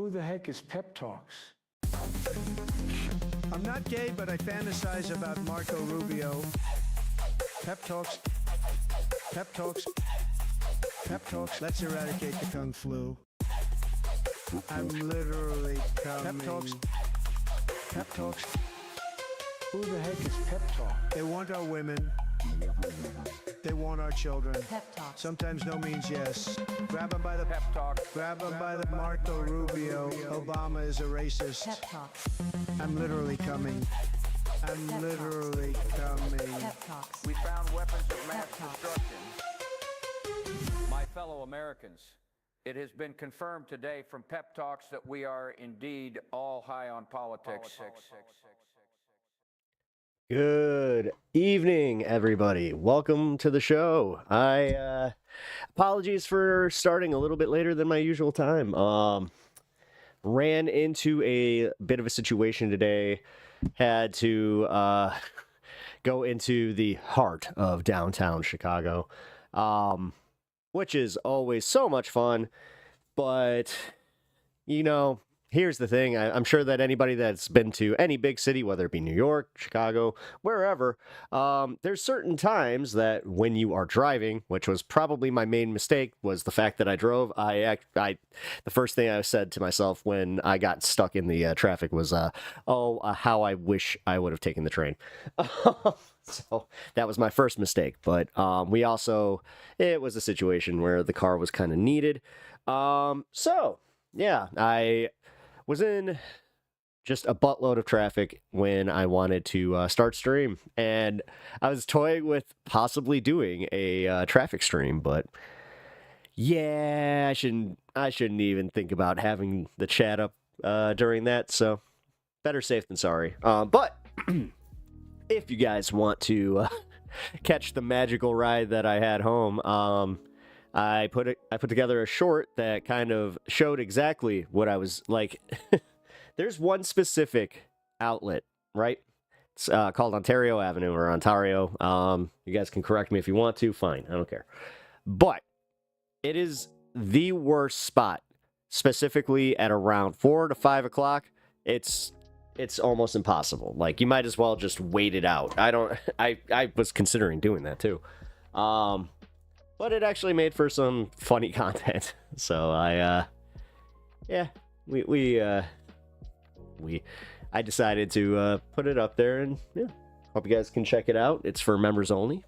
Who the heck is Pep Talks? I'm not gay, but I fantasize about Marco Rubio. Pep Talks. Pep Talks. Pep Talks. Let's eradicate the Kung Flu. I'm literally coming. Pep Talks. Pep Talks. Who the heck is Pep Talk? They want our women. They want our children. Pep Talks. Sometimes no means yes. Grab them by the Pep Talk. Grab them by the Marco Rubio. Obama is a racist. Pep Talks. I'm literally coming. I'm Pep literally coming. Pep Talks. We found weapons of mass Pep Talks. destruction. My fellow Americans, it has been confirmed today from Pep Talks that we are indeed all high on politics. Good evening, everybody. Welcome to the show. Apologies for starting a little bit later than my usual time. Ran into a bit of a situation today. Had to go into the heart of downtown Chicago, which is always so much fun. But, you know, here's the thing. I'm sure that anybody that's been to any big city, whether it be New York, Chicago, wherever, there's certain times that when you are driving, which was probably my main mistake, was the fact that I drove. The first thing I said to myself when I got stuck in the traffic was, how I wish I would have taken the train. So that was my first mistake. But it was a situation where the car was kind of needed. Yeah, I was in just a buttload of traffic when I wanted to start stream, and I was toying with possibly doing a traffic stream, but yeah, I shouldn't even think about having the chat up during that, so better safe than sorry. But if you guys want to catch the magical ride that I had home, I put together a short that kind of showed exactly what I was like. There's one specific outlet, right? It's called Ontario Avenue or Ontario. You guys can correct me if you want to. Fine, I don't care. But it is the worst spot, specifically at around 4 to 5 o'clock. It's almost impossible. Like, you might as well just wait it out. I was considering doing that too. But it actually made for some funny content. So I decided to put it up there, and yeah, hope you guys can check it out. It's for members only.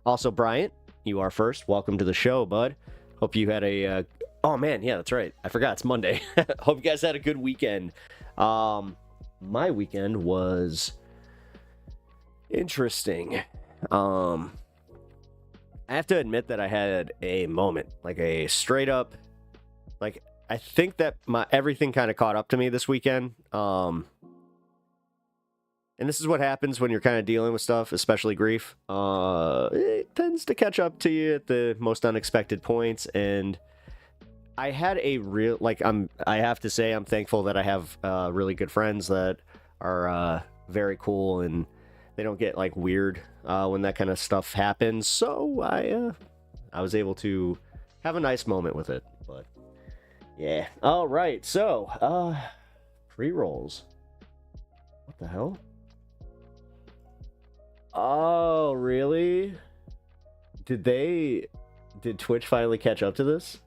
Also, Bryant, you are first. Welcome to the show, bud. Hope you had a oh man, yeah, that's right. I forgot it's Monday. Hope you guys had a good weekend. My weekend was interesting. I have to admit that I had a moment, like a straight up, like, I think that everything kind of caught up to me this weekend. And this is what happens when you're kind of dealing with stuff, especially grief. It tends to catch up to you at the most unexpected points. And I had a real, I have to say, I'm thankful that I have really good friends that are very cool, and they don't get like weird when that kind of stuff happens. So I was able to have a nice moment with it. But yeah. All right. So pre-rolls. What the hell? Oh, really? Did Twitch finally catch up to this?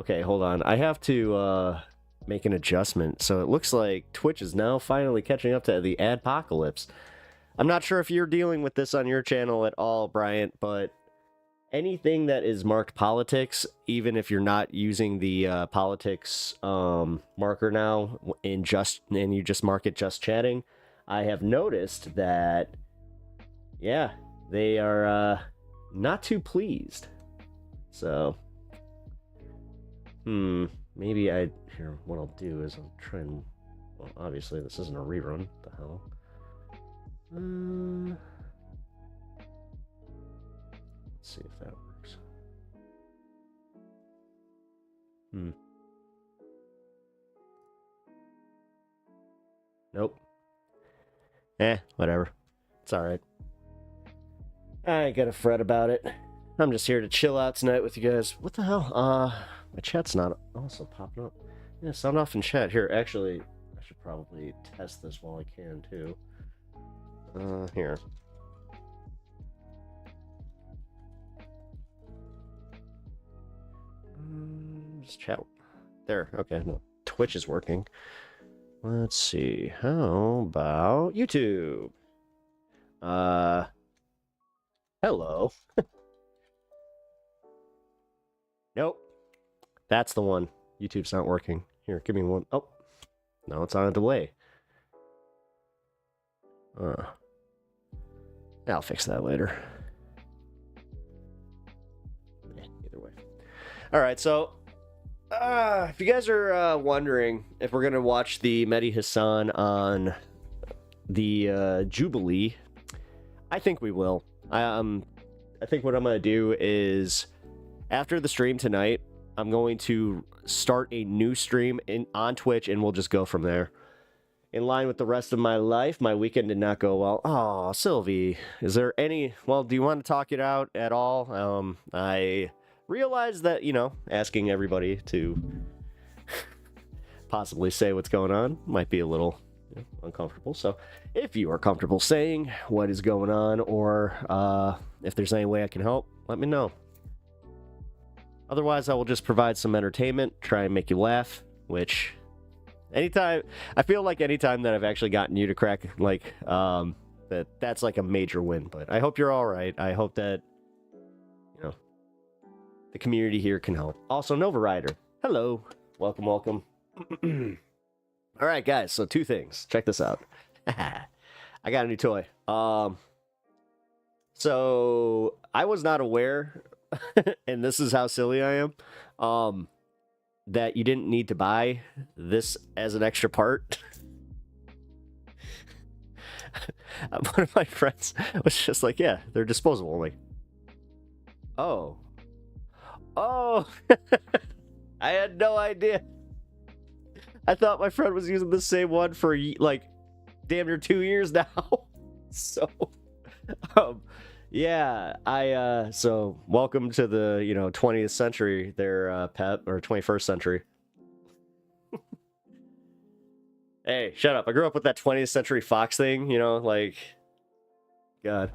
Okay, hold on. I have to make an adjustment. So it looks like Twitch is now finally catching up to the adpocalypse. I'm not sure if you're dealing with this on your channel at all, Bryant, but anything that is marked politics, even if you're not using the politics marker now and you just mark it just chatting, I have noticed that, yeah, they are not too pleased. So, maybe what I'll do is I'll try and, well, obviously this isn't a rerun. What the hell? Let's see if that works. Nope. Whatever. It's alright. I ain't gonna fret about it. I'm just here to chill out tonight with you guys. What the hell? My chat's not also popping up. Yeah, sound off in chat. Here, actually, I should probably test this while I can, too. Here. Just chat. There, okay, no. Twitch is working. Let's see. How about YouTube? Hello. Nope. That's the one. YouTube's not working. Here, give me one. Oh, no, it's on a delay. I'll fix that later. Either way. All right, so if you guys are wondering if we're gonna watch the Mehdi Hassan on the Jubilee, I think we will. I think what I'm gonna do is after the stream tonight, I'm going to start a new stream on Twitch, and we'll just go from there. In line with the rest of my life, my weekend did not go well. Oh, Sylvie, is there any... Well, do you want to talk it out at all? I realize that, you know, asking everybody to possibly say what's going on might be a little uncomfortable. So if you are comfortable saying what is going on, or if there's any way I can help, let me know. Otherwise, I will just provide some entertainment, try and make you laugh, which anytime, I feel like anytime that I've actually gotten you to crack, like, that's like a major win. But I hope you're all right. I hope that, you know, the community here can help. Also, Nova Rider, hello. Welcome, welcome. All right, guys, so two things. Check this out. I got a new toy. So I was not aware, and this is how silly I am, that you didn't need to buy this as an extra part. One of my friends was just like, yeah, they're disposable. I'm like, oh. I had no idea. I thought my friend was using the same one for like damn near 2 years now. So yeah, so welcome to the, 20th century there, Pep, or 21st century. Hey, shut up. I grew up with that 20th century Fox thing, like, God.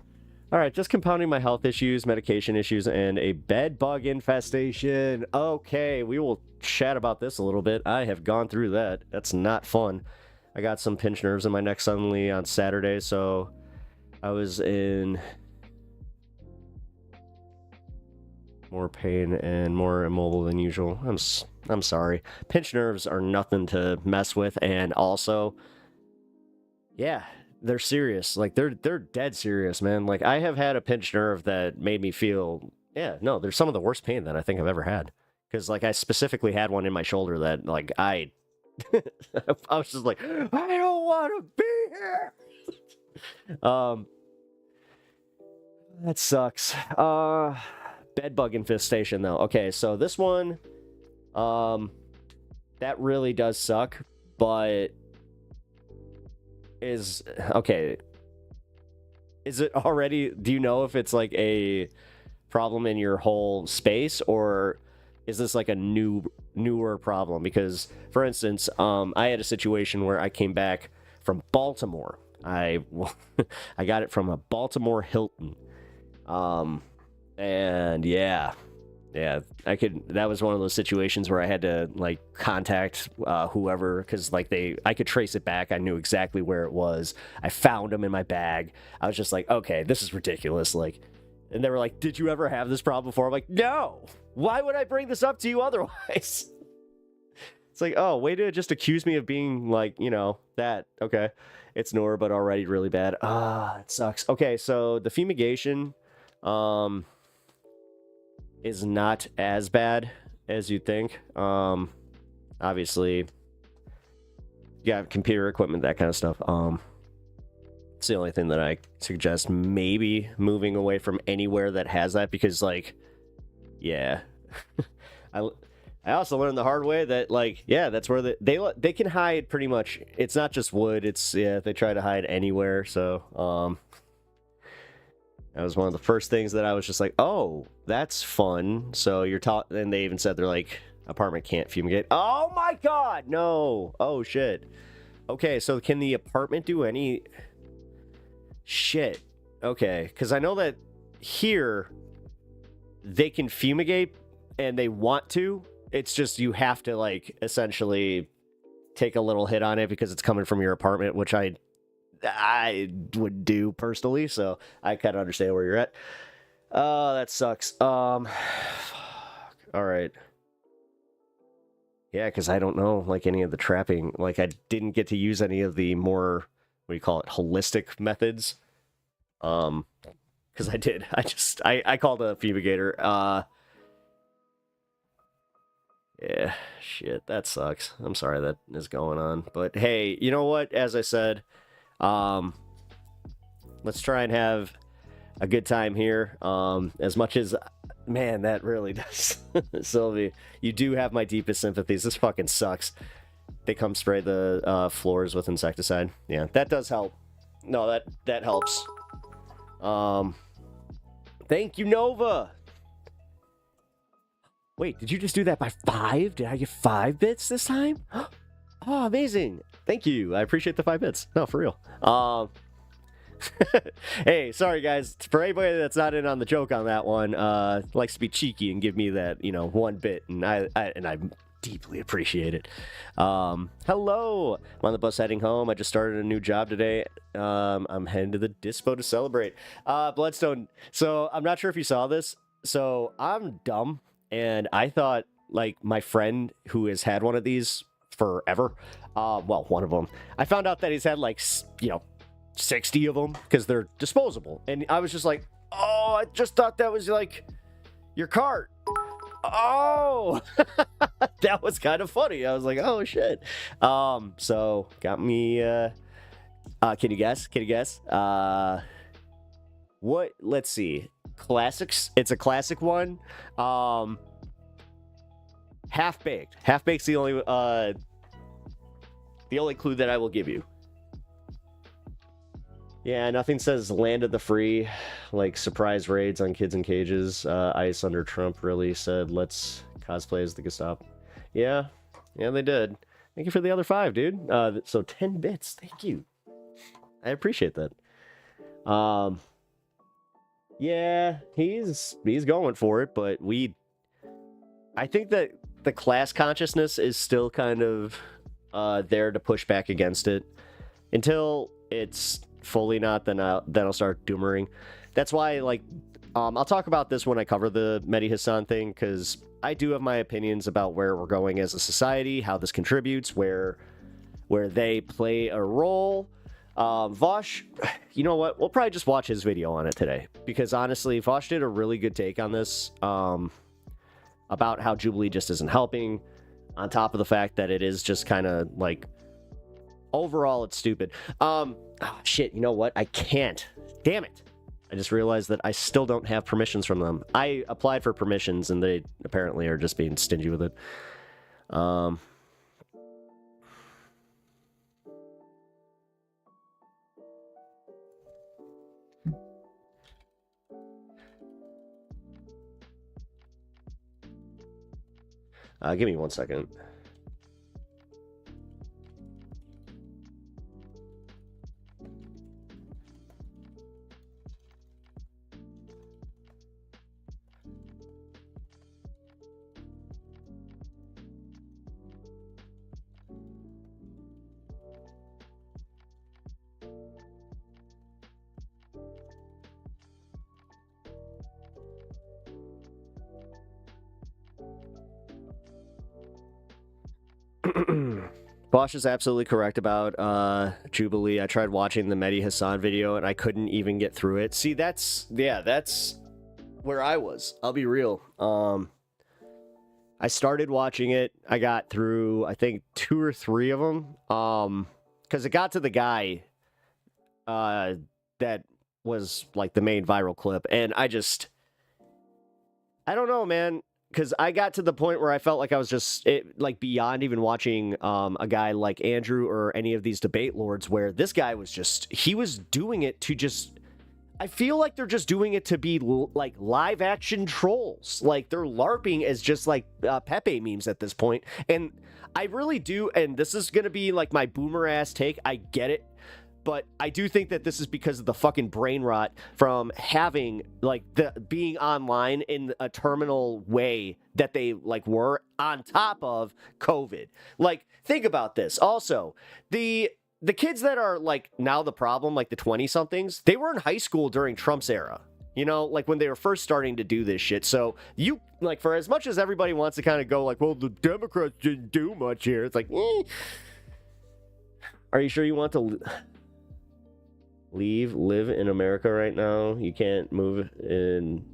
All right, just compounding my health issues, medication issues, and a bed bug infestation. Okay, we will chat about this a little bit. I have gone through that. That's not fun. I got some pinched nerves in my neck suddenly on Saturday, so I was in more pain and more immobile than usual. I'm sorry. Pinched nerves are nothing to mess with, and also, yeah, they're serious. Like, they're dead serious, man. Like, I have had a pinched nerve that made me feel, there's some of the worst pain that I think I've ever had. Because, like, I specifically had one in my shoulder that, like, I was just like, I don't want to be here. That sucks. Bed bug infestation, though. Okay, so this one, that really does suck, but is it already, do you know if it's like a problem in your whole space, or is this like a newer problem? Because, for instance, I had a situation where I came back from Baltimore. I got it from a Baltimore Hilton. And yeah, that was one of those situations where I had to, like, contact whoever, because, like, I could trace it back. I knew exactly where it was. I found them in my bag. I was just like, okay, this is ridiculous. Like, and they were like, did you ever have this problem before? I'm like, no. Why would I bring this up to you otherwise? It's like, oh, way to just accuse me of being, like, that. Okay, it's newer, but already really bad. It sucks. Okay, so the fumigation, is not as bad as you'd think. Obviously, you got computer equipment, that kind of stuff. It's the only thing that I suggest maybe moving away from anywhere that has that, because, like, yeah. I also learned the hard way that, like, yeah, that's where they can hide pretty much. It's not just wood. It's, they try to hide anywhere. So, that was one of the first things that I was just like, oh, that's fun. So you're taught, and they even said, they're like, Apartment can't fumigate. Oh my god, no. Oh shit. Okay, so can the apartment do any shit? Okay, because I know that here they can fumigate and they want to. It's just you have to like essentially take a little hit on it because it's coming from your apartment, which I would do personally, so I kind of understand where you're at. Oh, that sucks. Fuck. All right. Yeah, because I don't know, like, any of the trapping. Like, I didn't get to use any of the more, what do you call it, holistic methods. Because I did. I called a fumigator. Yeah, shit, that sucks. I'm sorry that is going on. But, hey, you know what? As I said, let's try and have a good time here. As much as... Man, that really does. Sylvie, you do have my deepest sympathies. This fucking sucks. They come spray the floors with insecticide. Yeah, that does help. No, that helps. Thank you, Nova. Wait, did you just do that by 5? Did I get 5 bits this time? Oh, amazing. Thank you. I appreciate the 5 bits. No, for real. Hey, sorry guys. For anybody that's not in on the joke on that one, likes to be cheeky and give me that, 1 bit, and I deeply appreciate it. Hello. I'm on the bus heading home. I just started a new job today. I'm heading to the dispo to celebrate. Bloodstone. So I'm not sure if you saw this. So I'm dumb, and I thought like my friend who has had one of these forever. Well, one of them. I found out that he's had like 60 of them because they're disposable, and I was just like, oh, I just thought that was like your cart. Oh, that was kind of funny. I was like, oh shit. So got me. Can you guess? What? Let's see. Classics. It's a classic one. Half baked. Half baked's the only clue that I will give you. Yeah, nothing says land of the free, like surprise raids on kids in cages. ICE under Trump really said, let's cosplay as the Gestapo. Yeah, they did. Thank you for the other 5, dude. So 10 bits, thank you. I appreciate that. Yeah, he's going for it, but I think that the class consciousness is still kind of there to push back against it. Until it's fully not, then I'll start doomering. That's why, like, I'll talk about this when I cover the Mehdi Hassan thing, because I do have my opinions about where we're going as a society, how this contributes, where they play a role. Vosh, you know what? We'll probably just watch his video on it today, because honestly, Vosh did a really good take on this, about how Jubilee just isn't helping, on top of the fact that it is just kind of like, overall, it's stupid. Oh, shit, you know what? I can't. Damn it. I just realized that I still don't have permissions from them. I applied for permissions, and they apparently are just being stingy with it. Give me 1 second. Bosch is absolutely correct about Jubilee. I tried watching the Mehdi Hassan video and I couldn't even get through it. See, that's where I was. I'll be real. I started watching it. I got through, I think, 2 or 3 of them. Because it got to the guy that was like the main viral clip, and I don't know, man. Because I got to the point where I felt like I was just like beyond even watching a guy like Andrew or any of these debate lords, where this guy was he was doing it to just I feel like they're just doing it to be like live action trolls. Like they're LARPing as just like Pepe memes at this point. And I really do, and this is going to be like my boomer ass take. I get it. But I do think that this is because of the fucking brain rot from having like the being online in a terminal way that they like were on top of COVID. Like, think about this. Also, the kids that are like now the problem, like the 20-somethings, they were in high school during Trump's era. You know, like when they were first starting to do this shit. So you like, for as much as everybody wants to kind of go like, well, the Democrats didn't do much here. It's like, Are you sure you want to live in America right now? You can't move in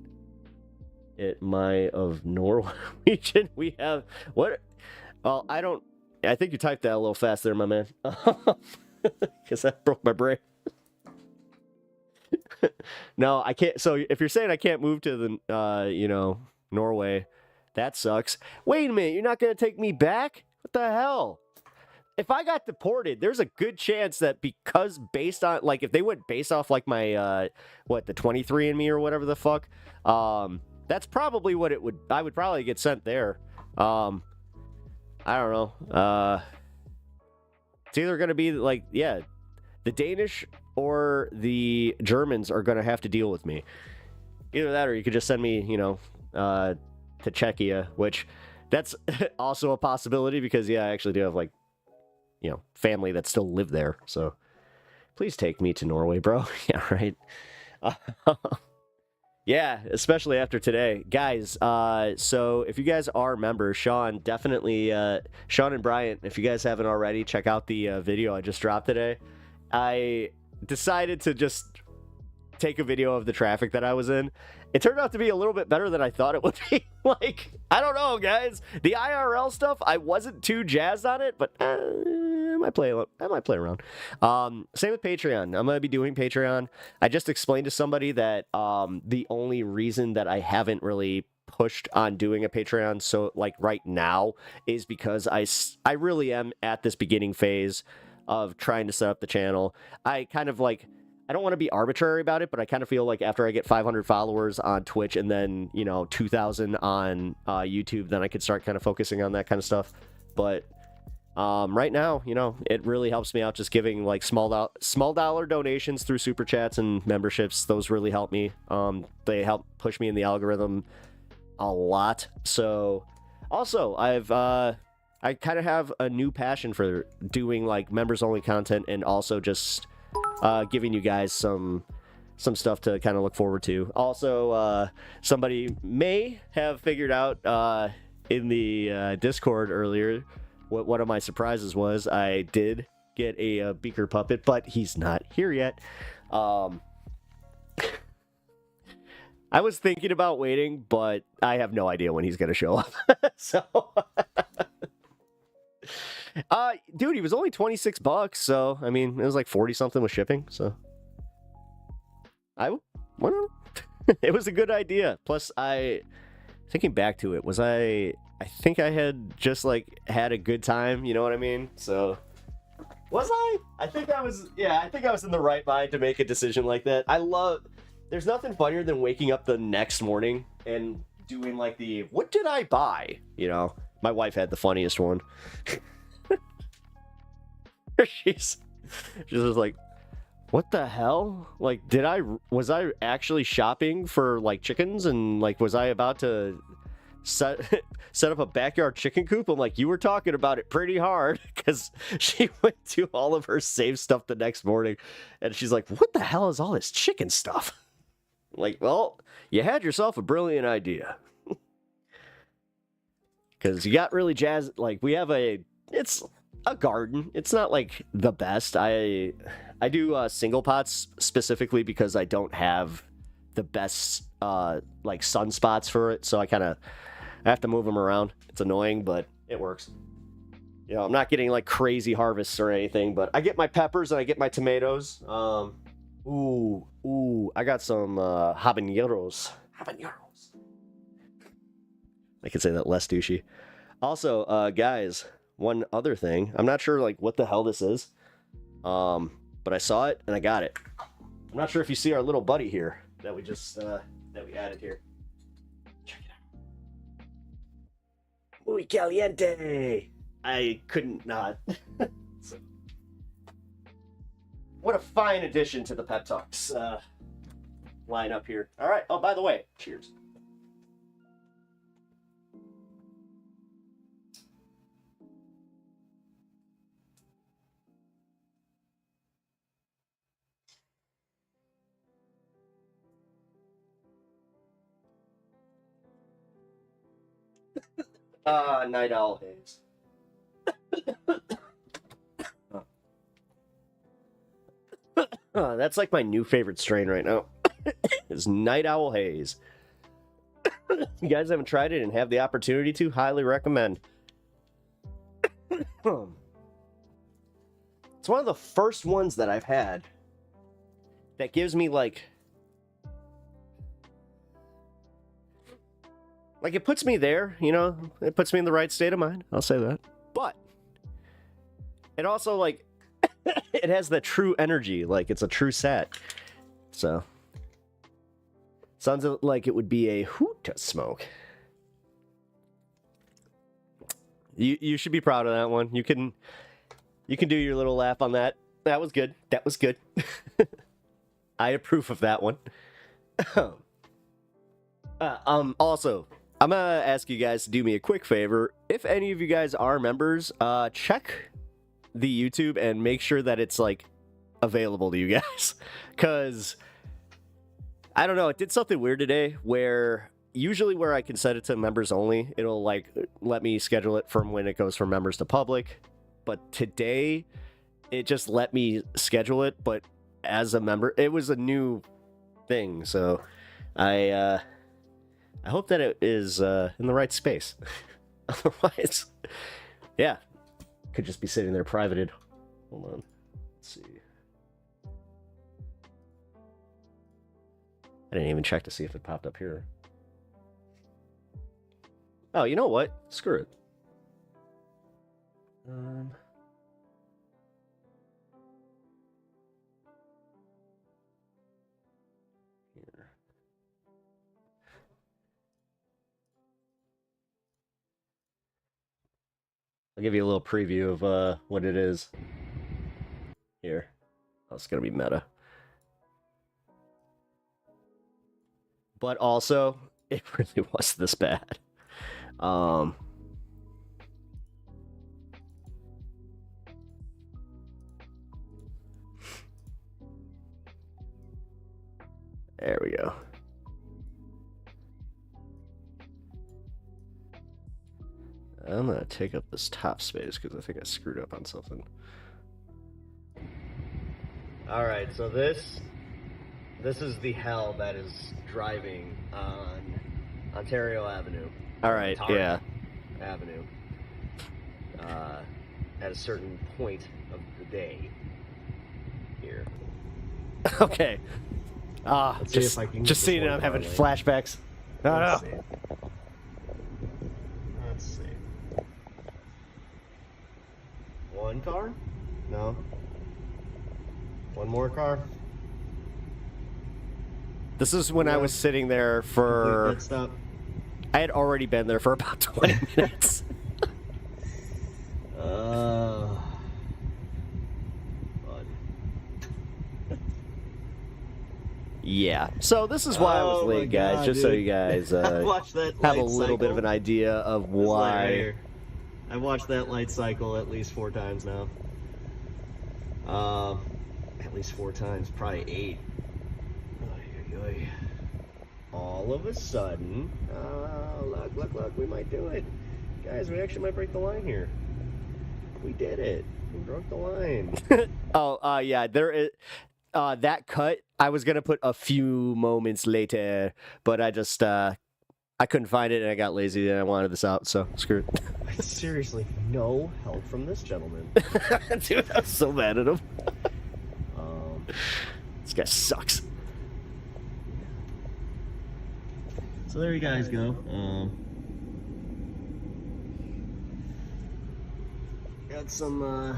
of Norwegian. We have what? Well, I think you typed that a little fast there, my man. Because that broke my brain. No, I can't. So if you're saying I can't move to the Norway, that sucks. Wait a minute, you're not gonna take me back? What the hell? If I got deported, there's a good chance that because based on, like, if they went based off, like, my, the 23andMe or whatever the fuck, that's probably what I would probably get sent there. I don't know. It's either going to be, like, yeah, the Danish or the Germans are going to have to deal with me. Either that or you could just send me, to Czechia, which that's also a possibility because, yeah, I actually do have, like, family that still live there. So please take me to Norway, bro. Yeah, right. Yeah, especially after today. Guys, so if you guys are members, Sean and Bryant, if you guys haven't already, check out the video I just dropped today. I decided to just take a video of the traffic that I was in. It turned out to be a little bit better than I thought it would be. Like, I don't know, guys. The IRL stuff, I wasn't too jazzed on it, but I might play around. Same with Patreon. I'm going to be doing Patreon. I just explained to somebody that the only reason that I haven't really pushed on doing a Patreon so like right now is because I really am at this beginning phase of trying to set up the channel. I kind of like, I don't want to be arbitrary about it, but I kind of feel like after I get 500 followers on Twitch and then, 2,000 on YouTube, then I could start kind of focusing on that kind of stuff. But right now, it really helps me out just giving like small dollar donations through super chats and memberships. Those really help me. They help push me in the algorithm a lot. So also I kind of have a new passion for doing like members only content and also just giving you guys some stuff to kind of look forward to. Also, somebody may have figured out in the Discord earlier what one of my surprises was. I did get a Beaker puppet, but he's not here yet. I was thinking about waiting, but I have no idea when he's going to show up. So, dude, he was only $26, so, I mean, it was like 40 something with shipping, so. I don't know. It was a good idea. Plus, thinking back to it, I think I had just, like, had a good time, you know what I mean? So, was I? I think I was in the right mind to make a decision like that. There's nothing funnier than waking up the next morning and doing, like, what did I buy? My wife had the funniest one. She's just like, what the hell? Like, was I actually shopping for, like, chickens? And, like, was I about to set up a backyard chicken coop? I'm like, you were talking about it pretty hard, because she went to all of her save stuff the next morning, and she's like, what the hell is all this chicken stuff? Like, well, you had yourself a brilliant idea. Because you got really jazzed. Like, it's a garden. It's not, like, the best. I do single pots specifically because I don't have the best, like, sunspots for it. So I have to move them around. It's annoying, but it works. I'm not getting, like, crazy harvests or anything, but I get my peppers and I get my tomatoes. I got some habaneros. I could say that less douchey. Also, guys, one other thing. I'm not sure, like, what the hell this is. But I saw it and I got it. I'm not sure if you see our little buddy here that we just that we added here. Check it out. Muy caliente. I couldn't not. So, what a fine addition to the Pep Talks lineup here. All right. Oh, by the way, cheers. Night Owl Haze. That's like my new favorite strain right now. Is Night Owl Haze. You guys haven't tried it and have the opportunity to, highly recommend. It's one of the first ones that I've had that gives me like it puts me there, you know, it puts me in the right state of mind. I'll say that. But it also like it has that true energy, like it's a true set. So sounds like it would be a hoot to smoke. You should be proud of that one. You can do your little laugh on that. That was good. That was good. I approve of that one. Also, I'm gonna ask you guys to do me a quick favor. If any of you guys are members, check the YouTube and make sure that it's like available to you guys. Cause I don't know, it did something weird today where usually where I can set it to members only, it'll like let me schedule it from when it goes from members to public. But today it just let me schedule it, but as a member, it was a new thing. So I hope that it is in the right space. Otherwise, yeah, could just be sitting there privated. Hold on. Let's see. I didn't even check to see if it popped up here. Oh, you know what? Screw it. Here. I'll give you a little preview of what it is. Here. Oh, it's gonna be meta. But also, it really was this bad. There we go. I'm gonna take up this top space because I think I screwed up on something. Alright, so this is the hell that is driving on Ontario Avenue. Alright, yeah. Avenue. At a certain point of the day. Here. Okay. Just seeing it, I'm having flashbacks. Let's No. see. Let's see. One car? No. One more car? This is when I was sitting there for... Complete pit stop. I had already been there for about 20 minutes. Yeah. So this is why I was Oh my late, guys. God, just so dude. you guys Watch that have a light little bit of cycle. an idea of This light right why. here. I've watched that light cycle at least 4 times now. At least 4 times, probably 8. Oy, oy, oy. All of a sudden, look, we might do it. Guys, we actually might break the line here. We did it. We broke the line. Oh, yeah, there is... that cut, I was gonna put a few moments later, but I just, I couldn't find it and I got lazy and I wanted this out, so screw it. Seriously, no help from this gentleman. Dude, I'm so mad at him. This guy sucks. So there you guys go. Got some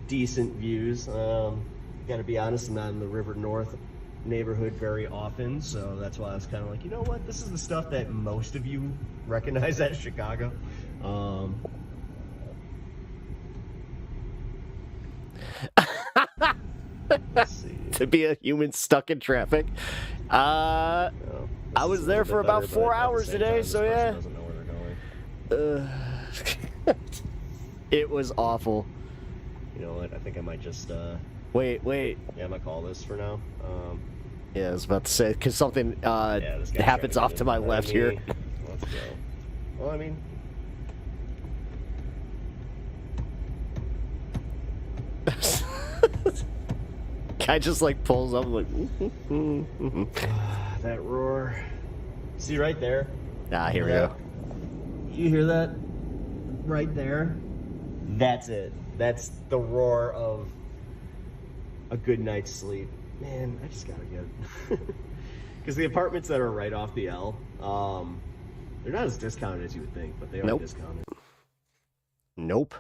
decent views. Got gotta be honest, I'm not in the River North neighborhood very often, so that's why I was kind of like, you know what, this is the stuff that most of you recognize as Chicago. Let's see. To be a human stuck in traffic. I was there for about 4 hours today, so yeah. It was awful. You know what? I think I might just wait. Yeah, I might call this for now. Yeah, I was about to say because something happens off to my left here. Let's go. Well, I mean. Guy just like pulls up like that roar. See right there? Ah, here we go. You hear that? Right there? That's it. That's the roar of a good night's sleep. Man, I just gotta get because the apartments that are right off the L, they're not as discounted as you would think, but they are discounted. Nope.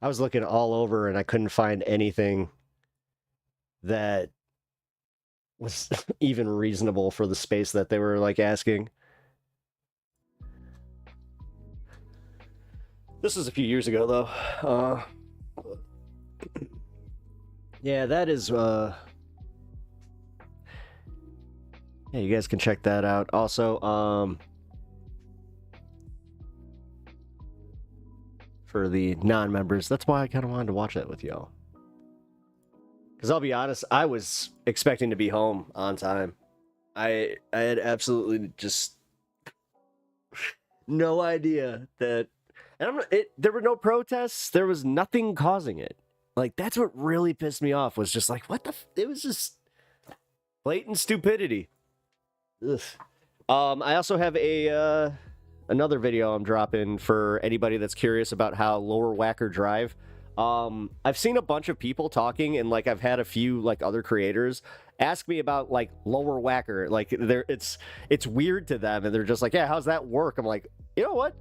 I was looking all over and I couldn't find anything that was even reasonable for the space that they were like asking. This was a few years ago though. Yeah, that is yeah, you guys can check that out. Also, for the non-members, that's why I kind of wanted to watch that with y'all. Because I'll be honest, I was expecting to be home on time. I had absolutely just no idea that, and there were no protests. There was nothing causing it. Like, that's what really pissed me off, was just like, what the, it was just blatant stupidity. Ugh. I also have another video I'm dropping for anybody that's curious about how Lower Wacker Drive. I've seen a bunch of people talking, and like I've had a few like other creators ask me about like Lower Wacker. Like it's weird to them, and they're just like, yeah, how's that work? I'm like, you know what?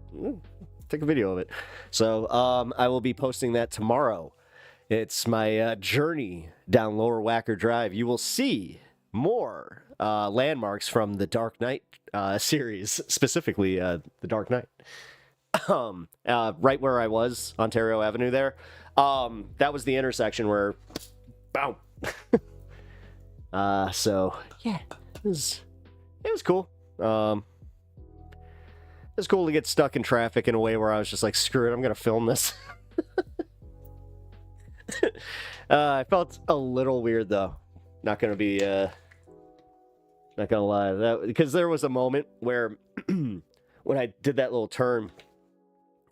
Take a video of it. So I will be posting that tomorrow. It's my journey down Lower Wacker Drive. You will see more landmarks from the Dark Knight series, specifically the Dark Knight. Right where I was, Ontario Avenue there. That was the intersection where, boom. So yeah, it was cool. It was cool to get stuck in traffic in a way where I was just like, screw it, I'm gonna film this. I felt a little weird though. Not gonna be not gonna lie, because there was a moment where when I did that little turn,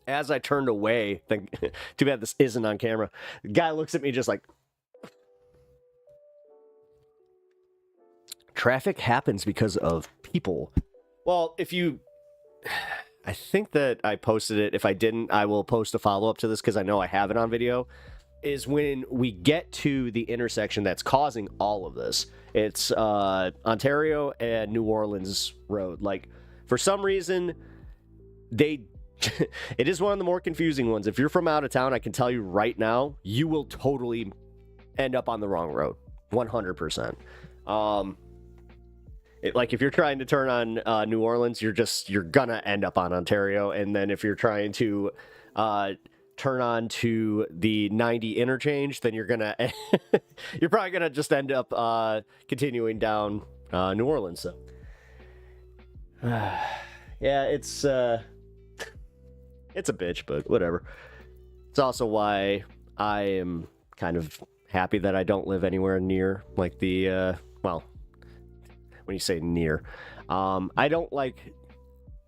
as I turned away, too bad this isn't on camera, the guy looks at me just like, traffic happens because of people. Well, I think that I posted it. If I didn't, I will post a follow-up to this because I know I have it on video. Is when we get to the intersection that's causing all of this. It's Ontario and New Orleans Road. Like, for some reason, it is one of the more confusing ones. If you're from out of town, I can tell you right now, you will totally end up on the wrong road. 100%. Like, if you're trying to turn on New Orleans, you're gonna end up on Ontario. And then if you're trying to turn on to the 90 interchange, then you're probably gonna just end up continuing down New Orleans. So yeah, it's a bitch, but whatever. It's also why I am kind of happy that I don't live anywhere near like the well, when you say near, I don't like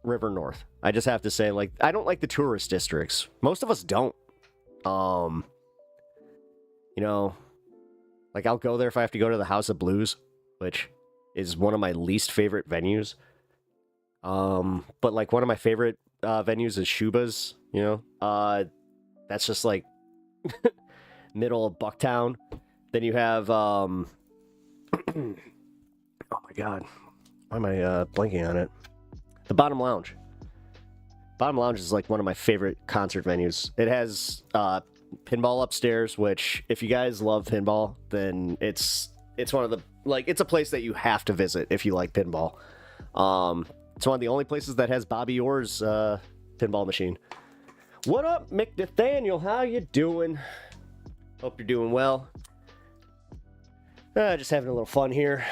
River North. I just have to say, like, I don't like the tourist districts. Most of us don't. You know, like, I'll go there if I have to go to the House of Blues, which is one of my least favorite venues. But like one of my favorite venues is Shuba's, you know? That's just like middle of Bucktown. Then you have oh my god. Why am I blanking on it? The Bottom Lounge. Bottom Lounge is like one of my favorite concert venues. It has pinball upstairs, which if you guys love pinball, then it's one of the, like, it's a place that you have to visit if you like pinball. It's one of the only places that has Bobby Orr's pinball machine. What up, McNathaniel? How you doing? Hope you're doing well. Just having a little fun here,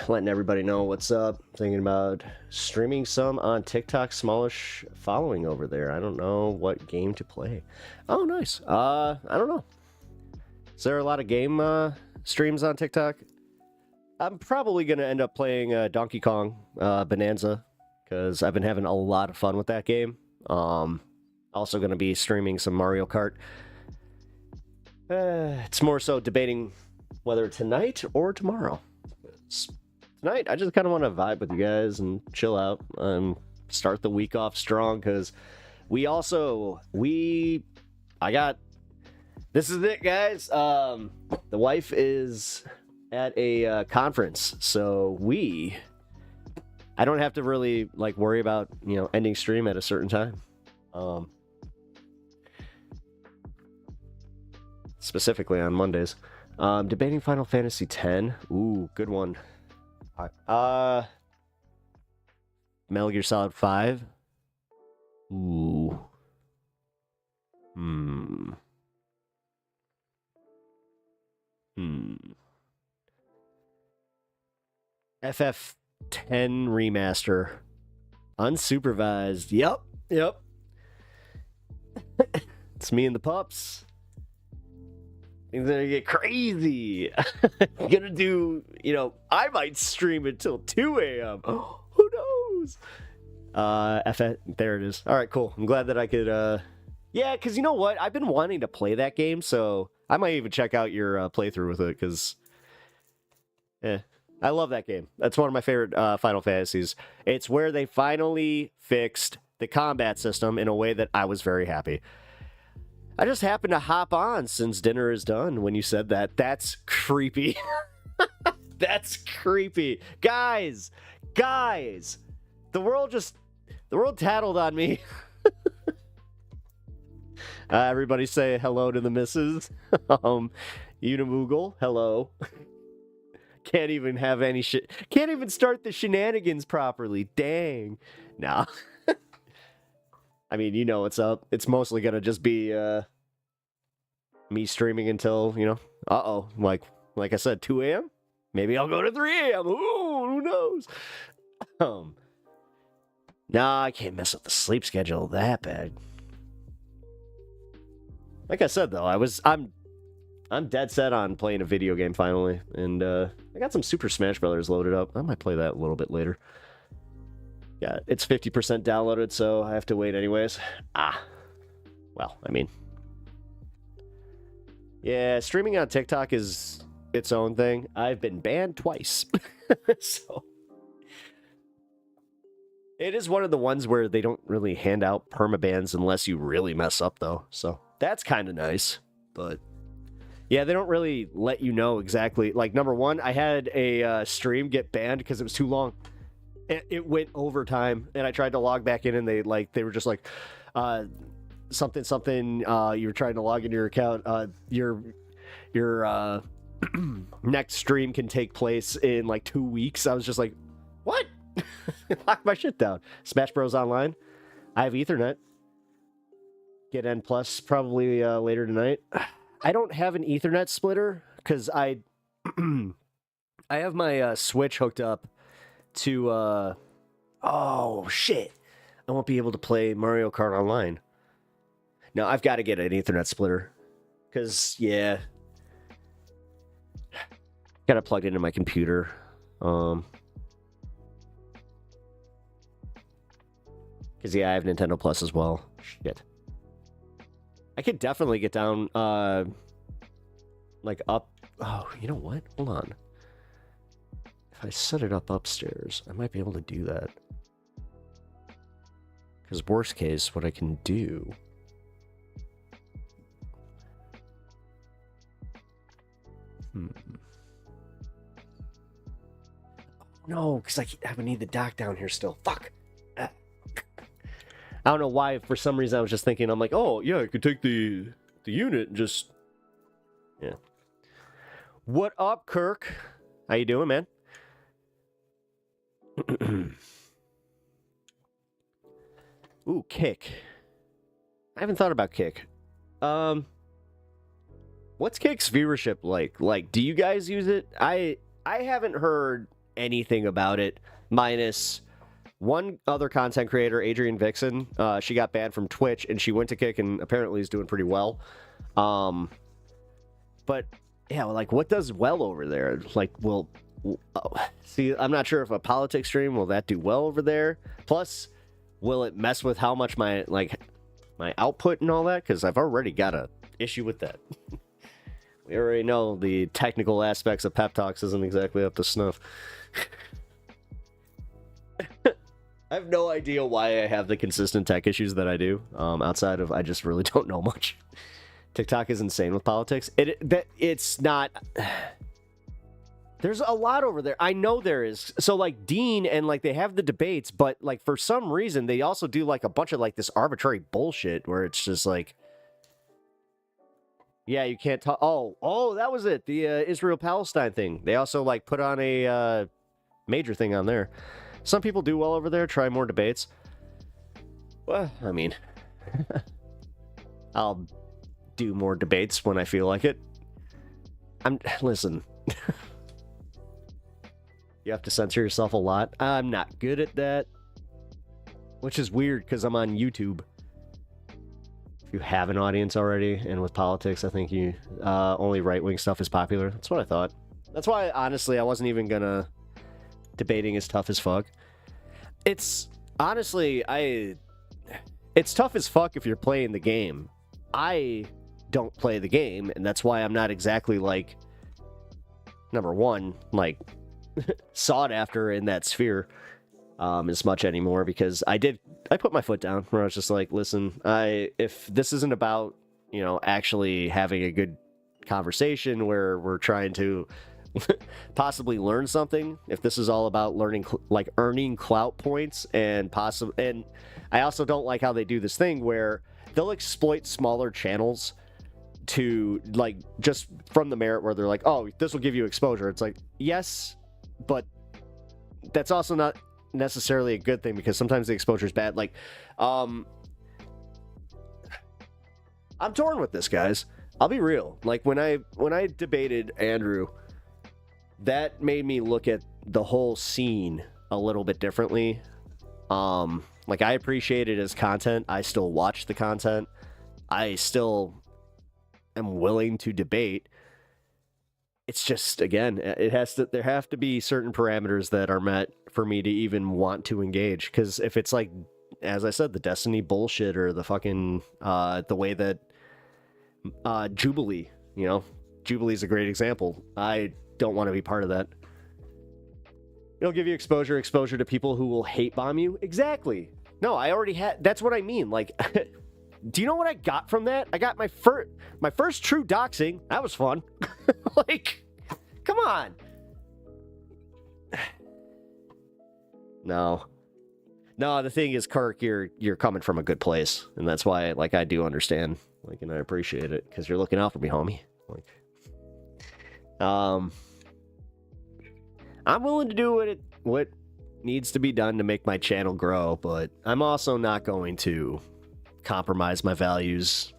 letting everybody know what's up. Thinking about streaming some on TikTok. Smallish following over there. I don't know what game to play. Oh, nice. I don't know. Is there a lot of game streams on TikTok? I'm probably going to end up playing Donkey Kong Bonanza, because I've been having a lot of fun with that game. Also going to be streaming some Mario Kart. It's more so debating whether tonight or tomorrow. Tonight, I just kind of want to vibe with you guys and chill out and start the week off strong, because this is it, guys. The wife is at a conference, so I don't have to really like worry about, ending stream at a certain time. Specifically on Mondays. Debating Final Fantasy X. Ooh, good one. Metal Gear Solid 5. Ooh. FF10 remaster. Unsupervised. Yep. It's me and the pups. Things are gonna get crazy. Gonna do, I might stream until 2 a.m. Who knows? There it is. All right, cool. I'm glad that I could, yeah, because you know what? I've been wanting to play that game, so I might even check out your playthrough with it, because, I love that game. That's one of my favorite Final Fantasies. It's where they finally fixed the combat system in a way that I was very happy. I just happened to hop on since dinner is done when you said that. That's creepy. That's creepy. Guys, the world tattled on me. Everybody say hello to the missus. Unimoogle, hello. Can't even have any shit. Can't even start the shenanigans properly. Dang. Nah. I mean, you know what's up. It's mostly gonna just be me streaming until, like I said, 2 a.m. Maybe I'll go to 3 a.m. Ooh, who knows? Nah, I can't mess up the sleep schedule that bad. Like I said, though, I'm dead set on playing a video game finally, and I got some Super Smash Brothers loaded up. I might play that a little bit later. Yeah, it's 50% downloaded, so I have to wait anyways. Well, I mean, yeah, streaming on TikTok is its own thing. I've been banned twice. So it is one of the ones where they don't really hand out permabans unless you really mess up, though. So that's kind of nice. But yeah, they don't really let you know exactly. Like, number one, I had a stream get banned because it was too long. It went overtime, and I tried to log back in, and they were just like, something. You were trying to log into your account. Your next stream can take place in like 2 weeks. I was just like, what? Lock my shit down. Smash Bros. Online. I have Ethernet. Get N Plus probably later tonight. I don't have an Ethernet splitter because I have my Switch hooked up to oh shit, I won't be able to play Mario Kart Online. No, I've got to get an Ethernet splitter because got it plugged into my computer. Because I have Nintendo Plus as well. Shit, I could definitely get down like up. Oh, you know what? Hold on. If I set it up upstairs, I might be able to do that. Because worst case, what I can do... No, because I would need the dock down here still. Fuck! I don't know why, for some reason I was just thinking, I'm like, oh, yeah, I could take the the unit and just, yeah. What up, Kirk? How you doing, man? Ooh, Kick. I haven't thought about Kick. What's Kick's viewership like? Like, do you guys use it? I haven't heard anything about it, minus one other content creator, Adrian Vixen. She got banned from Twitch, and she went to Kick, and apparently is doing pretty well. But yeah, like, what does well over there? Like, see, I'm not sure if a politics stream will that do well over there. Plus, will it mess with how much my output and all that? Because I've already got a issue with that. We already know the technical aspects of Pep Talks isn't exactly up to snuff. I have no idea why I have the consistent tech issues that I do. Outside of I just really don't know much. TikTok is insane with politics. It's not. There's a lot over there. I know there is. So like Dean and like they have the debates, but like for some reason they also do like a bunch of like this arbitrary bullshit where it's just like, yeah, you can't talk. Oh, that was it. The Israel-Palestine thing. They also like put on a major thing on there. Some people do well over there. Try more debates. Well, I mean, I'll do more debates when I feel like it. Listen. You have to censor yourself a lot. I'm not good at that. Which is weird because I'm on YouTube. If you have an audience already, and with politics, I think you only right-wing stuff is popular. That's what I thought. That's why, honestly, I wasn't even gonna debating is tough as fuck. It's honestly, it's tough as fuck if you're playing the game. I don't play the game, and that's why I'm not exactly like number one, like sought after in that sphere as much anymore, because I put my foot down where I was just like, listen, if this isn't about, you know, actually having a good conversation where we're trying to possibly learn something, if this is all about learning, like earning clout points and I also don't like how they do this thing where they'll exploit smaller channels to like just from the merit where they're like, oh, this will give you exposure. It's like, yes, but that's also not necessarily a good thing because sometimes the exposure is bad. Like, I'm torn with this, guys. I'll be real. Like when I debated Andrew, that made me look at the whole scene a little bit differently. Like I appreciated his content. I still watch the content. I still am willing to debate. It's just, again, there have to be certain parameters that are met for me to even want to engage. Because if it's like, as I said, the Destiny bullshit or the fucking, the way that Jubilee, you know, Jubilee's a great example. I don't want to be part of that. It'll give you exposure to people who will hate bomb you. Exactly. No, I already had, that's what I mean. Like, do you know what I got from that? I got my first true doxing. That was fun. Like, come on. No, the thing is, Kirk, you're coming from a good place, and that's why, like, I do understand, like, and I appreciate it because you're looking out for me, homie. Like, I'm willing to do what needs to be done to make my channel grow, but I'm also not going to compromise my values.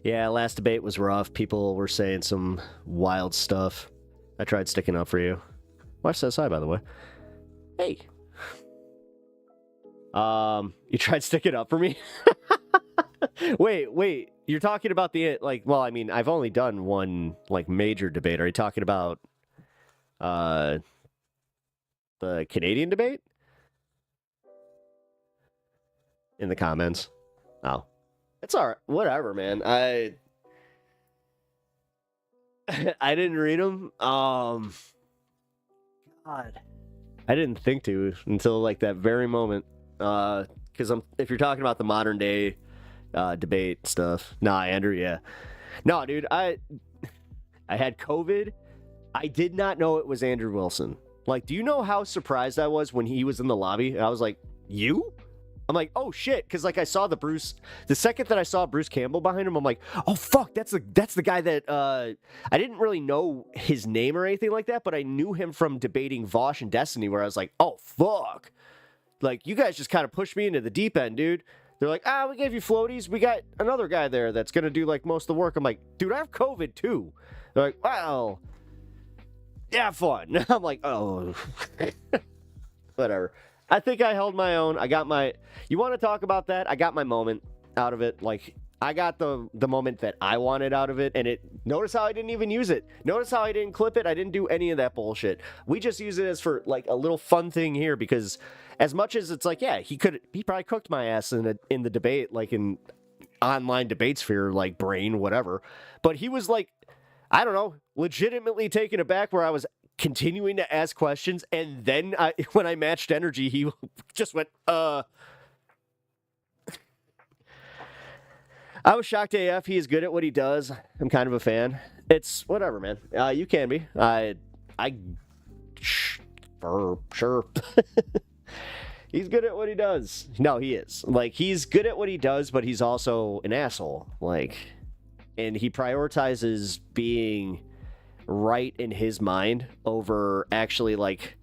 Yeah, last debate was rough. People were saying some wild stuff. I tried sticking up for you. Watch that side, by the way. Hey. You tried sticking up for me? Wait. You're talking about the, like, well, I mean, I've only done one, like, major debate. Are you talking about, the Canadian debate? In the comments. Oh. It's alright. Whatever, man. I didn't read them. God. I didn't think to until, like, that very moment. Because if you're talking about the modern day debate stuff. Nah, Andrew, yeah. No, dude, I had COVID. I did not know it was Andrew Wilson. Like, do you know how surprised I was when he was in the lobby? I was like, you? I'm like, oh shit, because like I saw the second that I saw Bruce Campbell behind him, I'm like, oh fuck, that's the guy that I didn't really know his name or anything like that, but I knew him from debating Vosh and Destiny, where I was like, oh fuck, like you guys just kind of pushed me into the deep end, dude. They're like, we gave you floaties, we got another guy there that's gonna do like most of the work. I'm like, dude, I have COVID too. They're like, well, yeah, fun. I'm like, oh, whatever. I think I held my own. I got my... You want to talk about that? I got my moment out of it. Like, I got the moment that I wanted out of it, and it... Notice how I didn't even use it. Notice how I didn't clip it. I didn't do any of that bullshit. We just use it as for, like, a little fun thing here, because as much as it's like, yeah, he probably cooked my ass in the debate, like, in online debate sphere, like, brain, whatever. But he was, like, I don't know, legitimately taken aback where I was continuing to ask questions, and then when I matched energy, he just went, I was shocked AF. He is good at what he does. I'm kind of a fan. It's whatever, man. You can be. For sure. He's good at what he does. No, he is. Like, he's good at what he does, but he's also an asshole. Like, and he prioritizes being right in his mind over actually, like,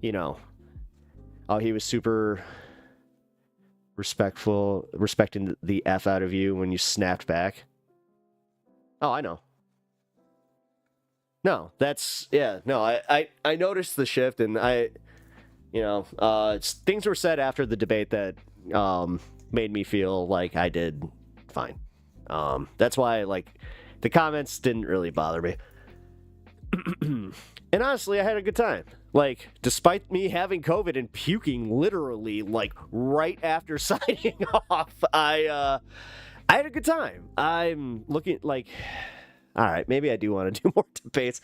you know, he was super respecting the F out of you when you snapped back. Oh, I know. No, that's, yeah, no, I noticed the shift, and things were said after the debate that made me feel like I did fine. That's why, like, the comments didn't really bother me. And honestly, I had a good time. Like, despite me having COVID and puking literally, like, right after signing off, I had a good time. I'm looking, like, all right, maybe I do want to do more debates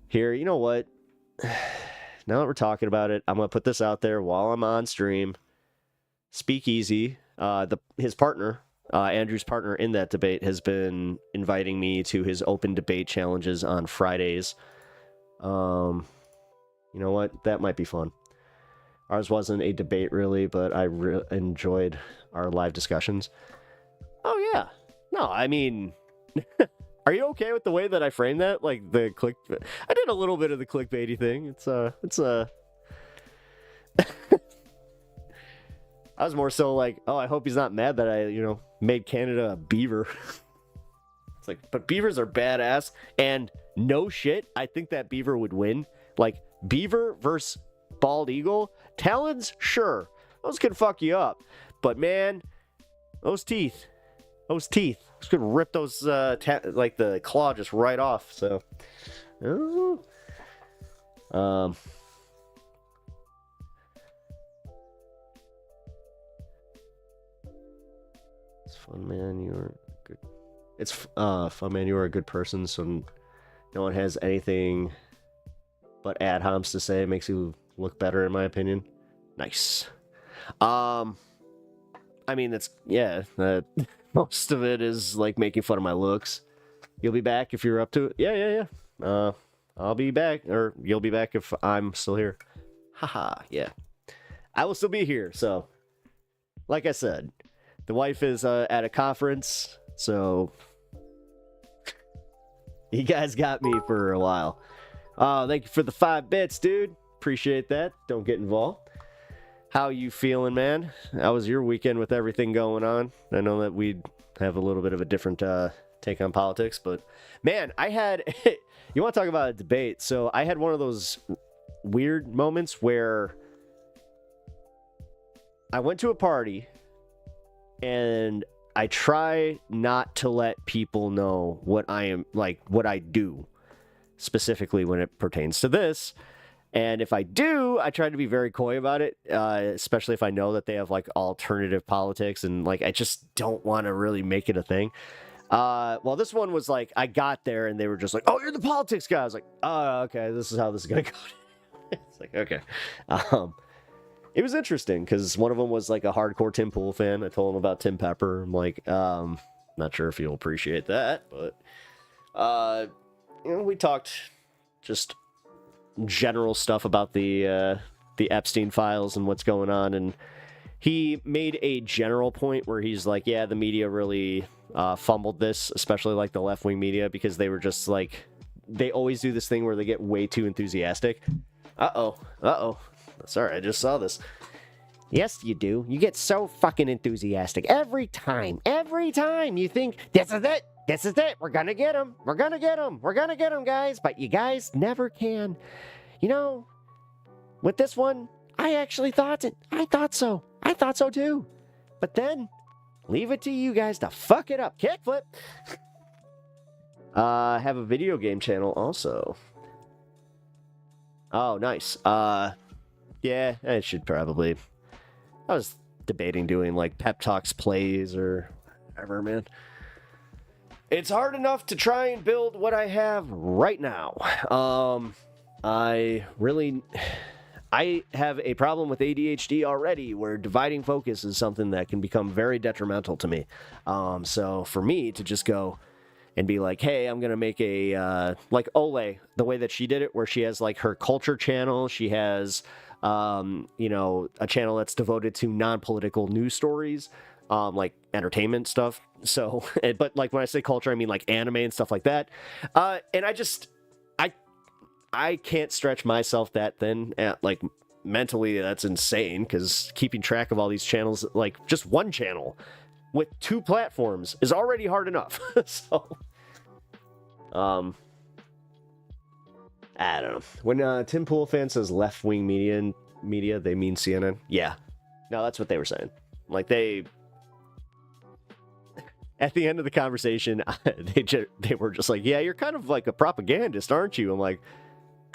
here. You know what? Now that we're talking about it, I'm going to put this out there while I'm on stream. Speakeasy, his partner, Andrew's partner in that debate, has been inviting me to his open debate challenges on Fridays. You know what? That might be fun. Ours wasn't a debate really, but I enjoyed our live discussions. Oh yeah. No, I mean, are you okay with the way that I framed that? Like the click, I did a little bit of the clickbaity thing. It's I was more so like, oh, I hope he's not mad that I, made Canada a beaver. It's like, but beavers are badass, and no shit, I think that beaver would win. Like, beaver versus bald eagle, talons, sure, those can fuck you up, but man, those teeth, just could rip those, like the claw just right off. So, it's fun, man. You're good. It's fun, man. You are a good person, so no one has anything but ad homs to say. It makes you look better, in my opinion. Nice. I mean, that's, yeah, most of it is like making fun of my looks. You'll be back if you're up to it. Yeah. I'll be back, or you'll be back if I'm still here. Haha, yeah. I will still be here, so like I said, the wife is at a conference, so you guys got me for a while. Thank you for the 5 bits, dude. Appreciate that. Don't get involved. How you feeling, man? How was your weekend with everything going on? I know that we'd have a little bit of a different take on politics, but man, I had... You want to talk about a debate? So I had one of those weird moments where I went to a party and I try not to let people know what I am, like what I do specifically when it pertains to this. And if I do, I try to be very coy about it, especially if I know that they have like alternative politics, and like I just don't want to really make it a thing. Well, this one was like, I got there and they were just like, "Oh, you're the politics guy." I was like, "Oh, okay, this is how this is gonna go." It's like, okay. It was interesting because one of them was like a hardcore Tim Pool fan. I told him about Tim Pepper. I'm like, not sure if you'll appreciate that, but we talked just general stuff about the Epstein files and what's going on, and he made a general point where he's like, yeah, the media really fumbled this, especially like the left-wing media, because they were just like, they always do this thing where they get way too enthusiastic. Sorry, I just saw this. Yes, you do. You get so fucking enthusiastic every time. Every time you think, this is it. This is it. We're gonna get him. We're gonna get him. We're gonna get him, guys. But you guys never can. You know, with this one, I actually thought it. I thought so. I thought so too. But then, leave it to you guys to fuck it up. Kickflip. Have a video game channel also. Oh, nice. Yeah, I should probably. I was debating doing like pep talks plays or whatever, man. It's hard enough to try and build what I have right now. I have a problem with ADHD already, where dividing focus is something that can become very detrimental to me. So for me to just go and be like, hey, I'm going to make a, like Ole, the way that she did it, where she has like her culture channel. She has, you know, a channel that's devoted to non-political news stories, like entertainment stuff. So, but like when I say culture, I mean like anime and stuff like that. And I can't stretch myself that thin. Like mentally, that's insane, because keeping track of all these channels, like just one channel with 2 platforms is already hard enough. So, I don't know. When Tim Pool fan says left-wing media, they mean CNN. Yeah, no, that's what they were saying. Like they, at the end of the conversation, they were just like, yeah, you're kind of like a propagandist, aren't you? I'm like,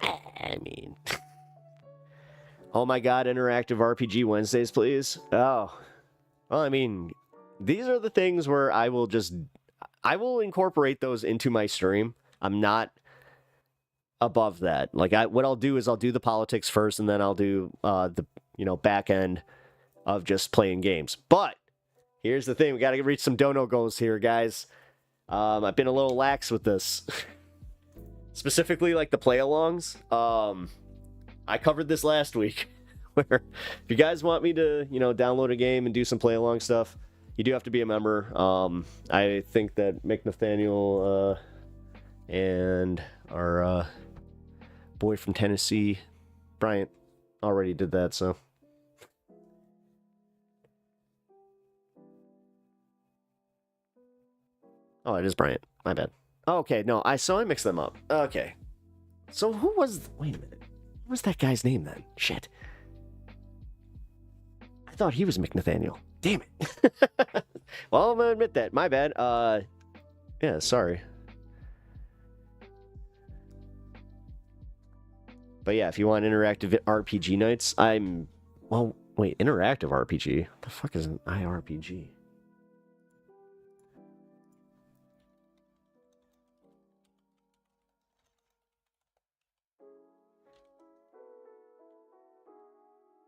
I mean, oh my God, interactive RPG Wednesdays, please. Oh, well, I mean, these are the things where I will incorporate those into my stream. I'm not above that. Like what I'll do is I'll do the politics first, and then I'll do the back end of just playing games. But here's the thing: we got to reach some dono goals here, guys. I've been a little lax with this, specifically like the play-alongs. I covered this last week, where if you guys want me to, download a game and do some play-along stuff, you do have to be a member. I think that Mick Nathaniel and our boy from Tennessee, Bryant, already did that, so. Oh, it is Bryant. My bad. Okay, no, I mixed them up. Okay. So wait a minute. What was that guy's name then? Shit. I thought he was Mick Nathaniel. Damn it. Well, I'm gonna admit that. My bad. Yeah, sorry. But yeah, if you want interactive RPG nights, well, wait, interactive RPG? What the fuck is an IRPG?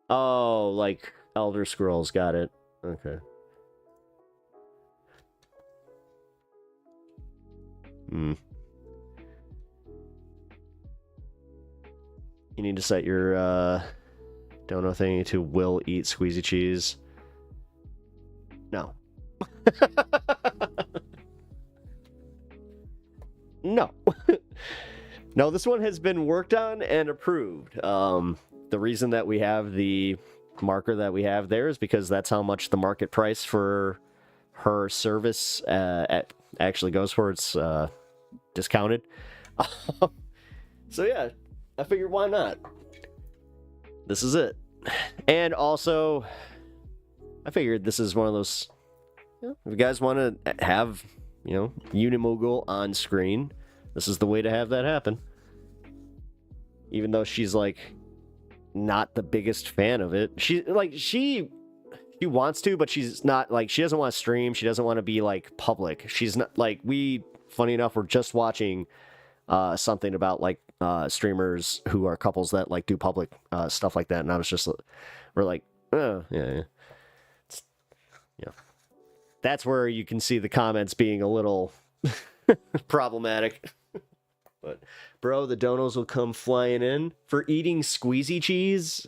Oh, like Elder Scrolls, got it. Okay. You need to set your dono thingy to will eat squeezy cheese. No. No. No, this one has been worked on and approved. The reason that we have the marker that we have there is because that's how much the market price for her service actually goes for. It's discounted. So yeah, I figured why not? This is it. And also, I figured this is one of those, if you guys want to have, Unimogul on screen, this is the way to have that happen. Even though she's like not the biggest fan of it. She wants to, but she's not like, she doesn't want to stream. She doesn't want to be like public. She's not like, funny enough, we're just watching something about like streamers who are couples that like do public stuff like that. And I was just, we're like, oh, yeah. That's where you can see the comments being a little problematic. But, bro, the donos will come flying in for eating squeezy cheese.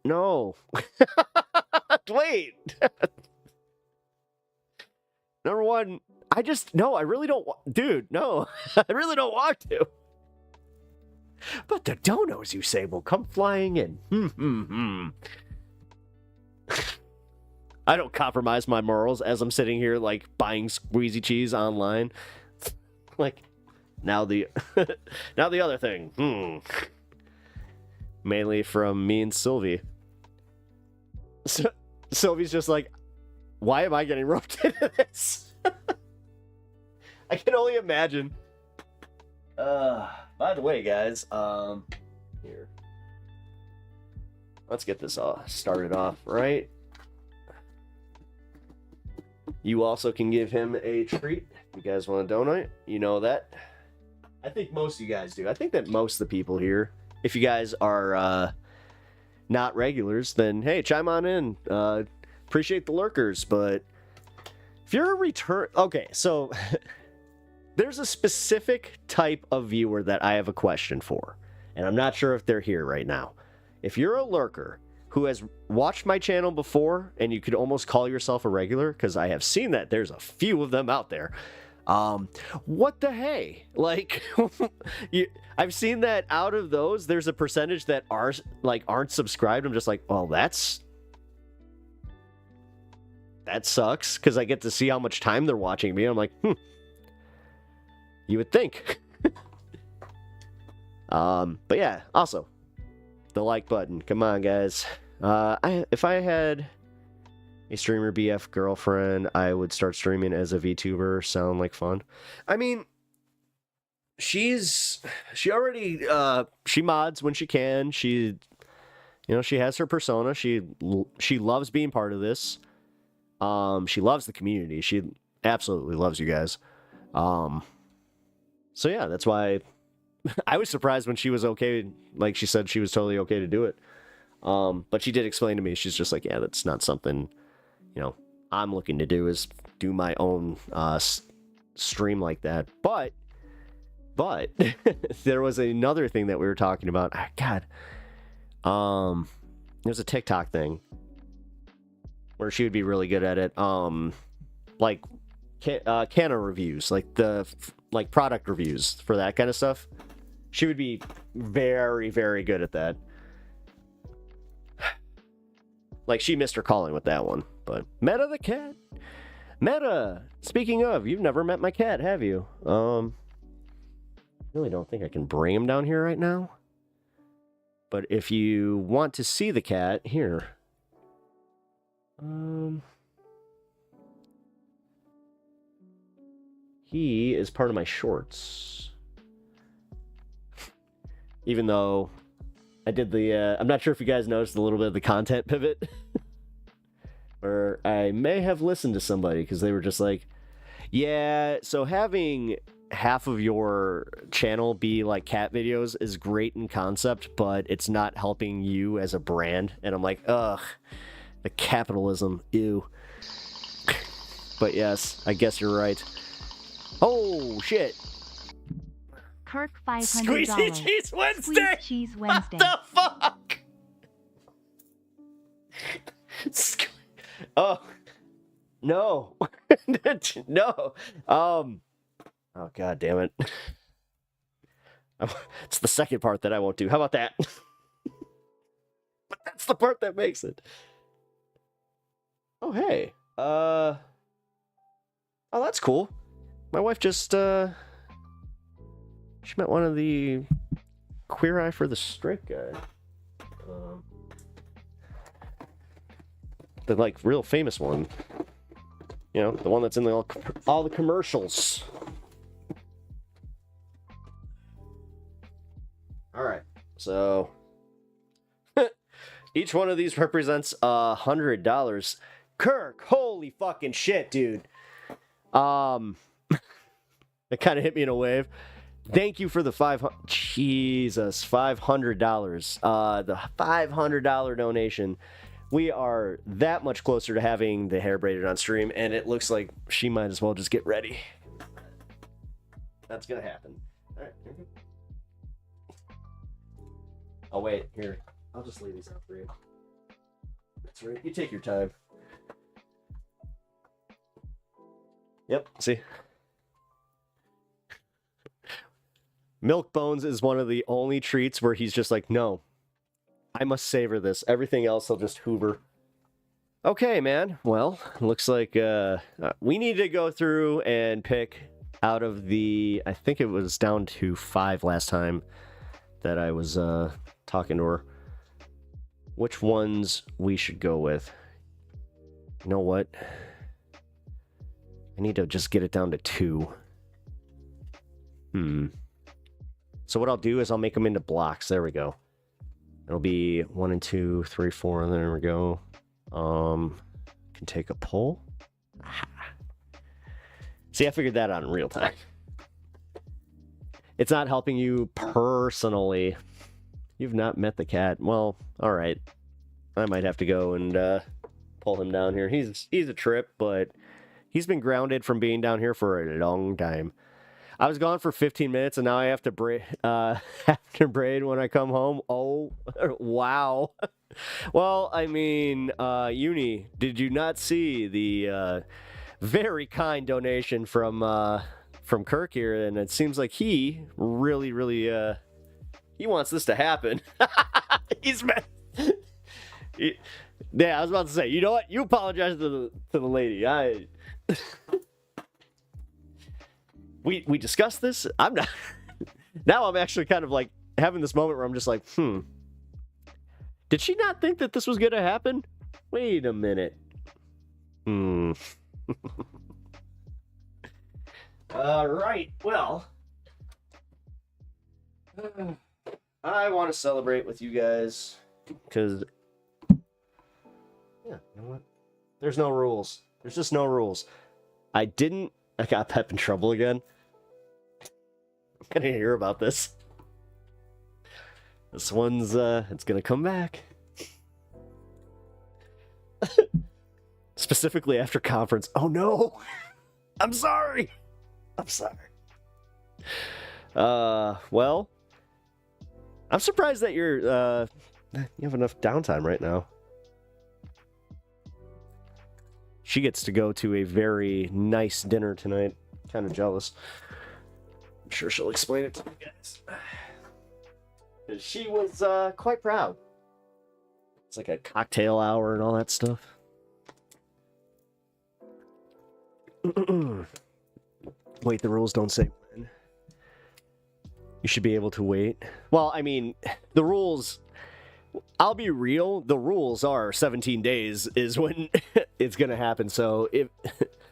No. Wait. Number one, I really don't dude, no. I really don't want to. But the donos, you say, will come flying in. I don't compromise my morals as I'm sitting here, like, buying squeezy cheese online. Like, now the other thing. Mainly from me and Sylvie. So, Sylvie's just like, why am I getting roped into this? I can only imagine. By the way, guys, here. Let's get this all started off, right? You also can give him a treat. If you guys want a donut, you know that. I think most of you guys do. I think that most of the people here, if you guys are not regulars, then hey, chime on in. Appreciate the lurkers, but if you're a return... Okay, so there's a specific type of viewer that I have a question for, and I'm not sure if they're here right now. If you're a lurker who has watched my channel before, and you could almost call yourself a regular, because I have seen that there's a few of them out there. What the hey? Like, I've seen that out of those, there's a percentage that aren't subscribed. I'm just like, well, that sucks, because I get to see how much time they're watching me. I'm like, you would think. But yeah, also, the like button. Come on, guys. If I had a streamer BF girlfriend, I would start streaming as a VTuber. Sound like fun? I mean, she mods when she can. She has her persona. She loves being part of this. She loves the community. She absolutely loves you guys. So yeah, that's why I was surprised when she was okay. Like, she said she was totally okay to do it. But she did explain to me, she's just like, yeah, that's not something, I'm looking to do, is do my own stream like that. But there was another thing that we were talking about. God, there's a TikTok thing where she would be really good at it. Like Canna reviews, like product reviews for that kind of stuff. She would be very, very good at that. Like, she missed her calling with that one. But Meta the cat. Meta, speaking of, you've never met my cat, have you? Really don't think I can bring him down here right now. But if you want to see the cat, here. He is part of my shorts. Even though I did the, I'm not sure if you guys noticed a little bit of the content pivot. Where I may have listened to somebody, because they were just like, yeah, so having half of your channel be like cat videos is great in concept, but it's not helping you as a brand. And I'm like, ugh, the capitalism, ew. But yes, I guess you're right. Oh, shit. Kirk $500. Squeezy Cheese Wednesday! Squeeze Cheese Wednesday. What the fuck? Oh, no. No. Oh, god damn it. It's the second part that I won't do. How about that? But that's the part that makes it. Oh, hey. Oh, that's cool. My wife just, she met one of the Queer Eye for the Straight guy. The, like, real famous one. You know, the one that's in all the commercials. Alright, so... each one of these represents $100. Kirk, holy fucking shit, dude. That kind of hit me in a wave. Thank you for the $500. Jesus, $500. The $500 donation. We are that much closer to having the hair braided on stream, and it looks like she might as well just get ready. That's gonna happen. All right. Oh wait, here. I'll just leave these out for you. That's right. You take your time. Yep, see? Milk Bones is one of the only treats where he's just like, no, I must savor this. Everything else he'll just hoover. Okay, man. Well, looks like we need to go through and pick out of the... I think it was down to 5 last time that I was talking to her. Which ones we should go with. You know what? I need to just get it down to 2. So what I'll do is I'll make them into blocks. There we go. It'll be 1 and 2, 3, 4, and there we go. Can take a poll. See, I figured that out in real time. It's not helping you personally. You've not met the cat. Well, all right. I might have to go and pull him down here. He's a trip, but he's been grounded from being down here for a long time. I was gone for 15 minutes, and now I have to braid when I come home. Oh, wow. Well, I mean, Uni, did you not see the very kind donation from Kirk here? And it seems like he really, he wants this to happen. He's mad. Yeah, I was about to say, you know what? You apologize to the lady. We discussed this. I'm not. Now I'm actually kind of like having this moment where I'm just like, did she not think that this was going to happen? Wait a minute. All right. Well, I want to celebrate with you guys because, yeah, you know what? There's no rules. There's just no rules. I got Pep in trouble again. I'm gonna hear about this. This one's, it's gonna come back. Specifically after conference. Oh no! I'm sorry! I'm sorry. Well, I'm surprised that you have enough downtime right now. She gets to go to a very nice dinner tonight. Kind of jealous. I'm sure she'll explain it to you guys. She was quite proud. It's like a cocktail hour and all that stuff. Wait, the rules don't say when. You should be able to wait. Well, I mean, the rules... I'll be real, the rules are 17 days is when it's going to happen. So if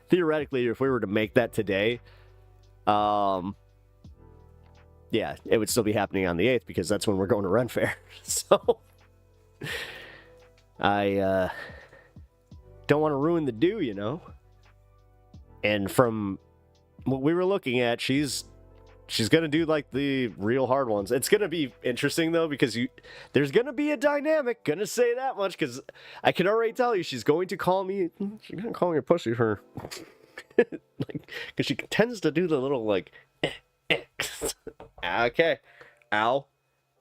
theoretically, if we were to make that today, yeah, it would still be happening on the 8th because that's when we're going to Ren Fair. So I don't want to ruin the do, you know? And from what we were looking at, she's going to do like the real hard ones. It's going to be interesting though, because there's going to be a dynamic. Going to say that much because I can already tell you she's going to call me. She's going to call me a pussy for, like, because she tends to do the little like, okay, ow,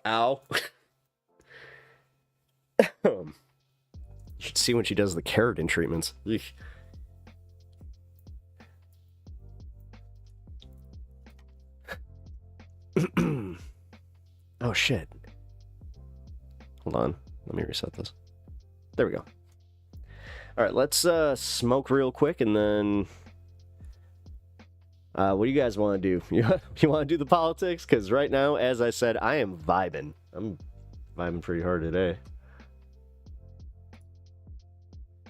ow. You should see when she does the keratin treatments. Eesh. Oh shit. Hold on. Let me reset this. There we go. Alright, let's smoke real quick and then what do you guys want to do? You want to do the politics? Because right now, as I said, I am vibing. I'm vibing pretty hard today.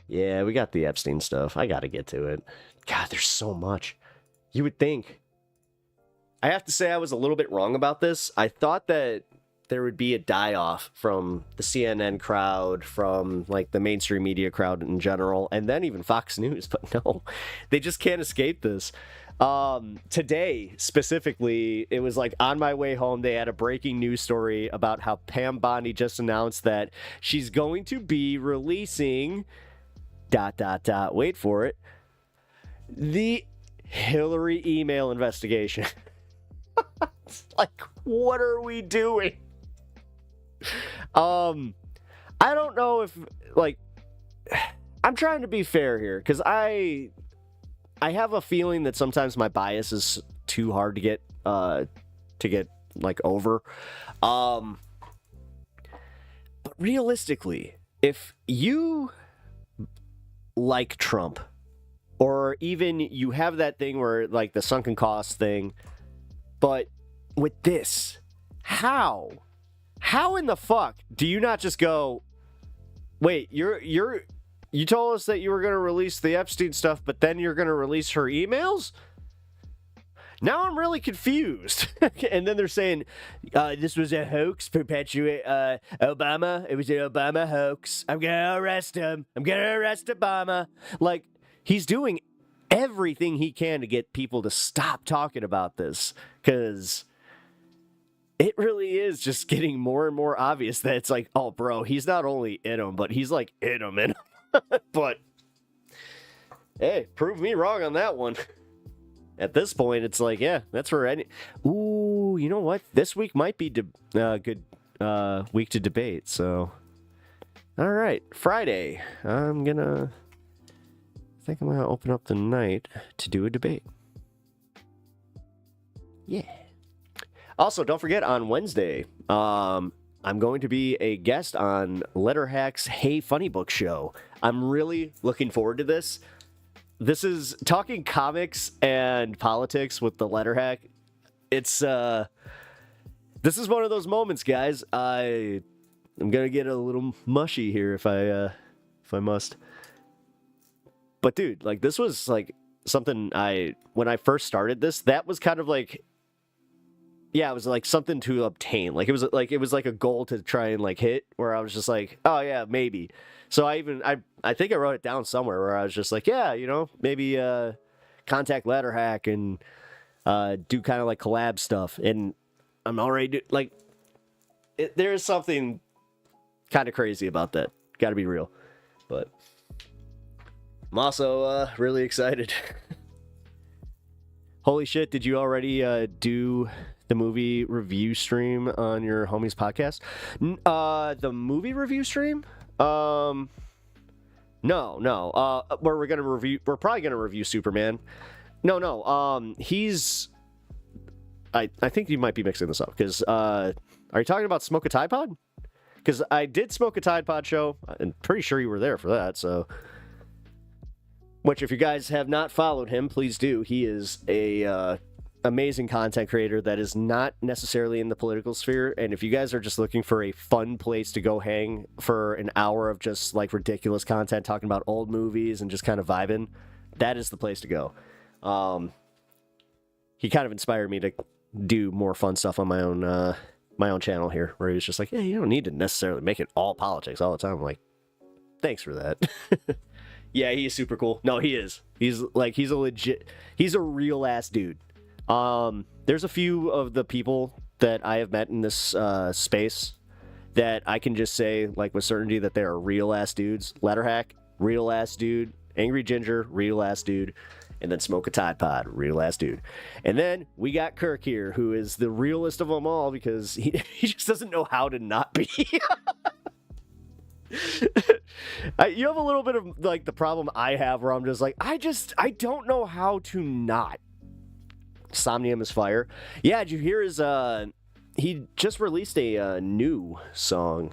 Yeah, we got the Epstein stuff. I gotta get to it. God, there's so much. You would think. I have to say I was a little bit wrong about this. I thought that there would be a die-off from the CNN crowd, from like the mainstream media crowd in general, and then even Fox News, but no, they just can't escape this. Today, specifically, it was like on my way home, they had a breaking news story about how Pam Bondi just announced that she's going to be releasing... ... wait for it. The Hillary email investigation. Like, what are we doing? I don't know if, like, I'm trying to be fair here because I have a feeling that sometimes my bias is too hard to get like over. But realistically, if you like Trump, or even you have that thing where like the sunken cost thing, but with this, how in the fuck do you not just go, wait, you told us that you were going to release the Epstein stuff, but then you're going to release her emails? Now I'm really confused. And then they're saying, this was a hoax, perpetuate Obama. It was an Obama hoax. I'm going to arrest him. I'm going to arrest Obama. Like, he's doing everything he can to get people to stop talking about this, because it really is just getting more and more obvious that it's like, oh, bro, he's not only in him, but he's like in him. But, hey, prove me wrong on that one. At this point, it's like, yeah, that's where ooh, you know what? This week might be good week to debate, so. All right, Friday. I think I'm going to open up the night to do a debate. Yeah. Also, don't forget, on Wednesday, I'm going to be a guest on Letterhack's Hey Funny Book show. I'm really looking forward to this. This is talking comics and politics with the Letterhack. It's this is one of those moments, guys. I'm gonna get a little mushy here if I must. But dude, like, this was like something when I first started this, that was kind of like, yeah, it was like something to obtain. Like, it was like a goal to try and like hit, where I was just like, oh yeah, maybe. So I think I wrote it down somewhere where I was just like, yeah, you know, maybe contact Letterhack and do kind of like collab stuff. And I'm already there is something kind of crazy about that. Got to be real. But I'm also really excited. Holy shit, did you already do the movie review stream on your homie's podcast? The movie review stream? No. We're probably gonna review Superman. No. I think you might be mixing this up, because are you talking about Smoke a Tide Pod? Because I did Smoke a Tide Pod show. I'm pretty sure you were there for that, so. Which, if you guys have not followed him, please do. He is a amazing content creator that is not necessarily in the political sphere. And if you guys are just looking for a fun place to go hang for an hour of just like ridiculous content, talking about old movies and just kind of vibing, that is the place to go. He kind of inspired me to do more fun stuff on my own channel here, where he was just like, yeah, you don't need to necessarily make it all politics all the time. I'm like, thanks for that. Yeah, he is super cool. No, he is. He's a real ass dude. There's a few of the people that I have met in this space that I can just say, like, with certainty that they are real ass dudes. Letterhack, real ass dude. Angry Ginger, real ass dude. And then Smoke a Tide Pod, real ass dude. And then we got Kirk here, who is the realest of them all, because he just doesn't know how to not be. You have a little bit of like the problem I have, where I'm just like, I don't know how to not. Somnium is fire. Yeah, did you hear his he just released a new song.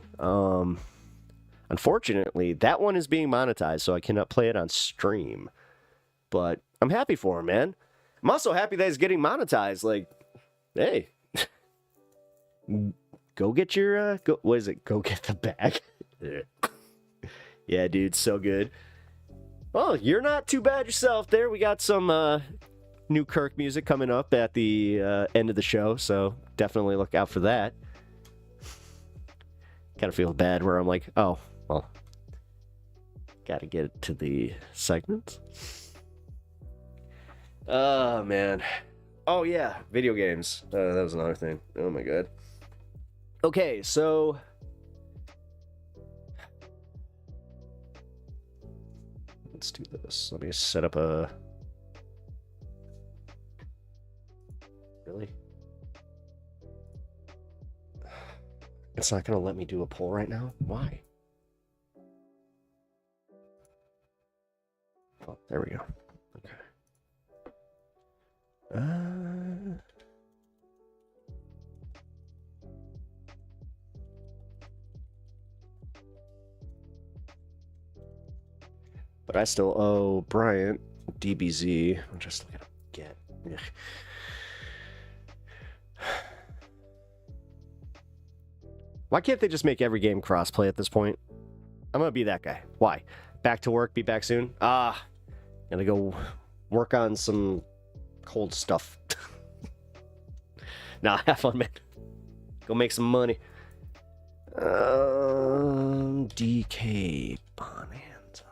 Unfortunately, that one is being monetized, so I cannot play it on stream. But I'm happy for him, man. I'm also happy that he's getting monetized. Like, hey, go get your what is it? Go get the bag. Yeah, dude, so good. Oh, you're not too bad yourself there. We got some new Kirk music coming up at the end of the show, so definitely look out for that. Kind of feel bad where I'm like, oh, well, gotta get to the segments. Oh, man. Oh, yeah, video games. That was another thing. Oh, my God. Okay, so let's do this. Let me set up a... Really? It's not going to let me do a poll right now? Why? There we go. Okay. But I still owe Bryant DBZ. I'm just looking to get. Ugh. Why can't they just make every game crossplay at this point? I'm gonna be that guy. Why? Back to work, be back soon? Gotta go work on some cold stuff. Nah, have fun, man. Go make some money. DK Bonanza.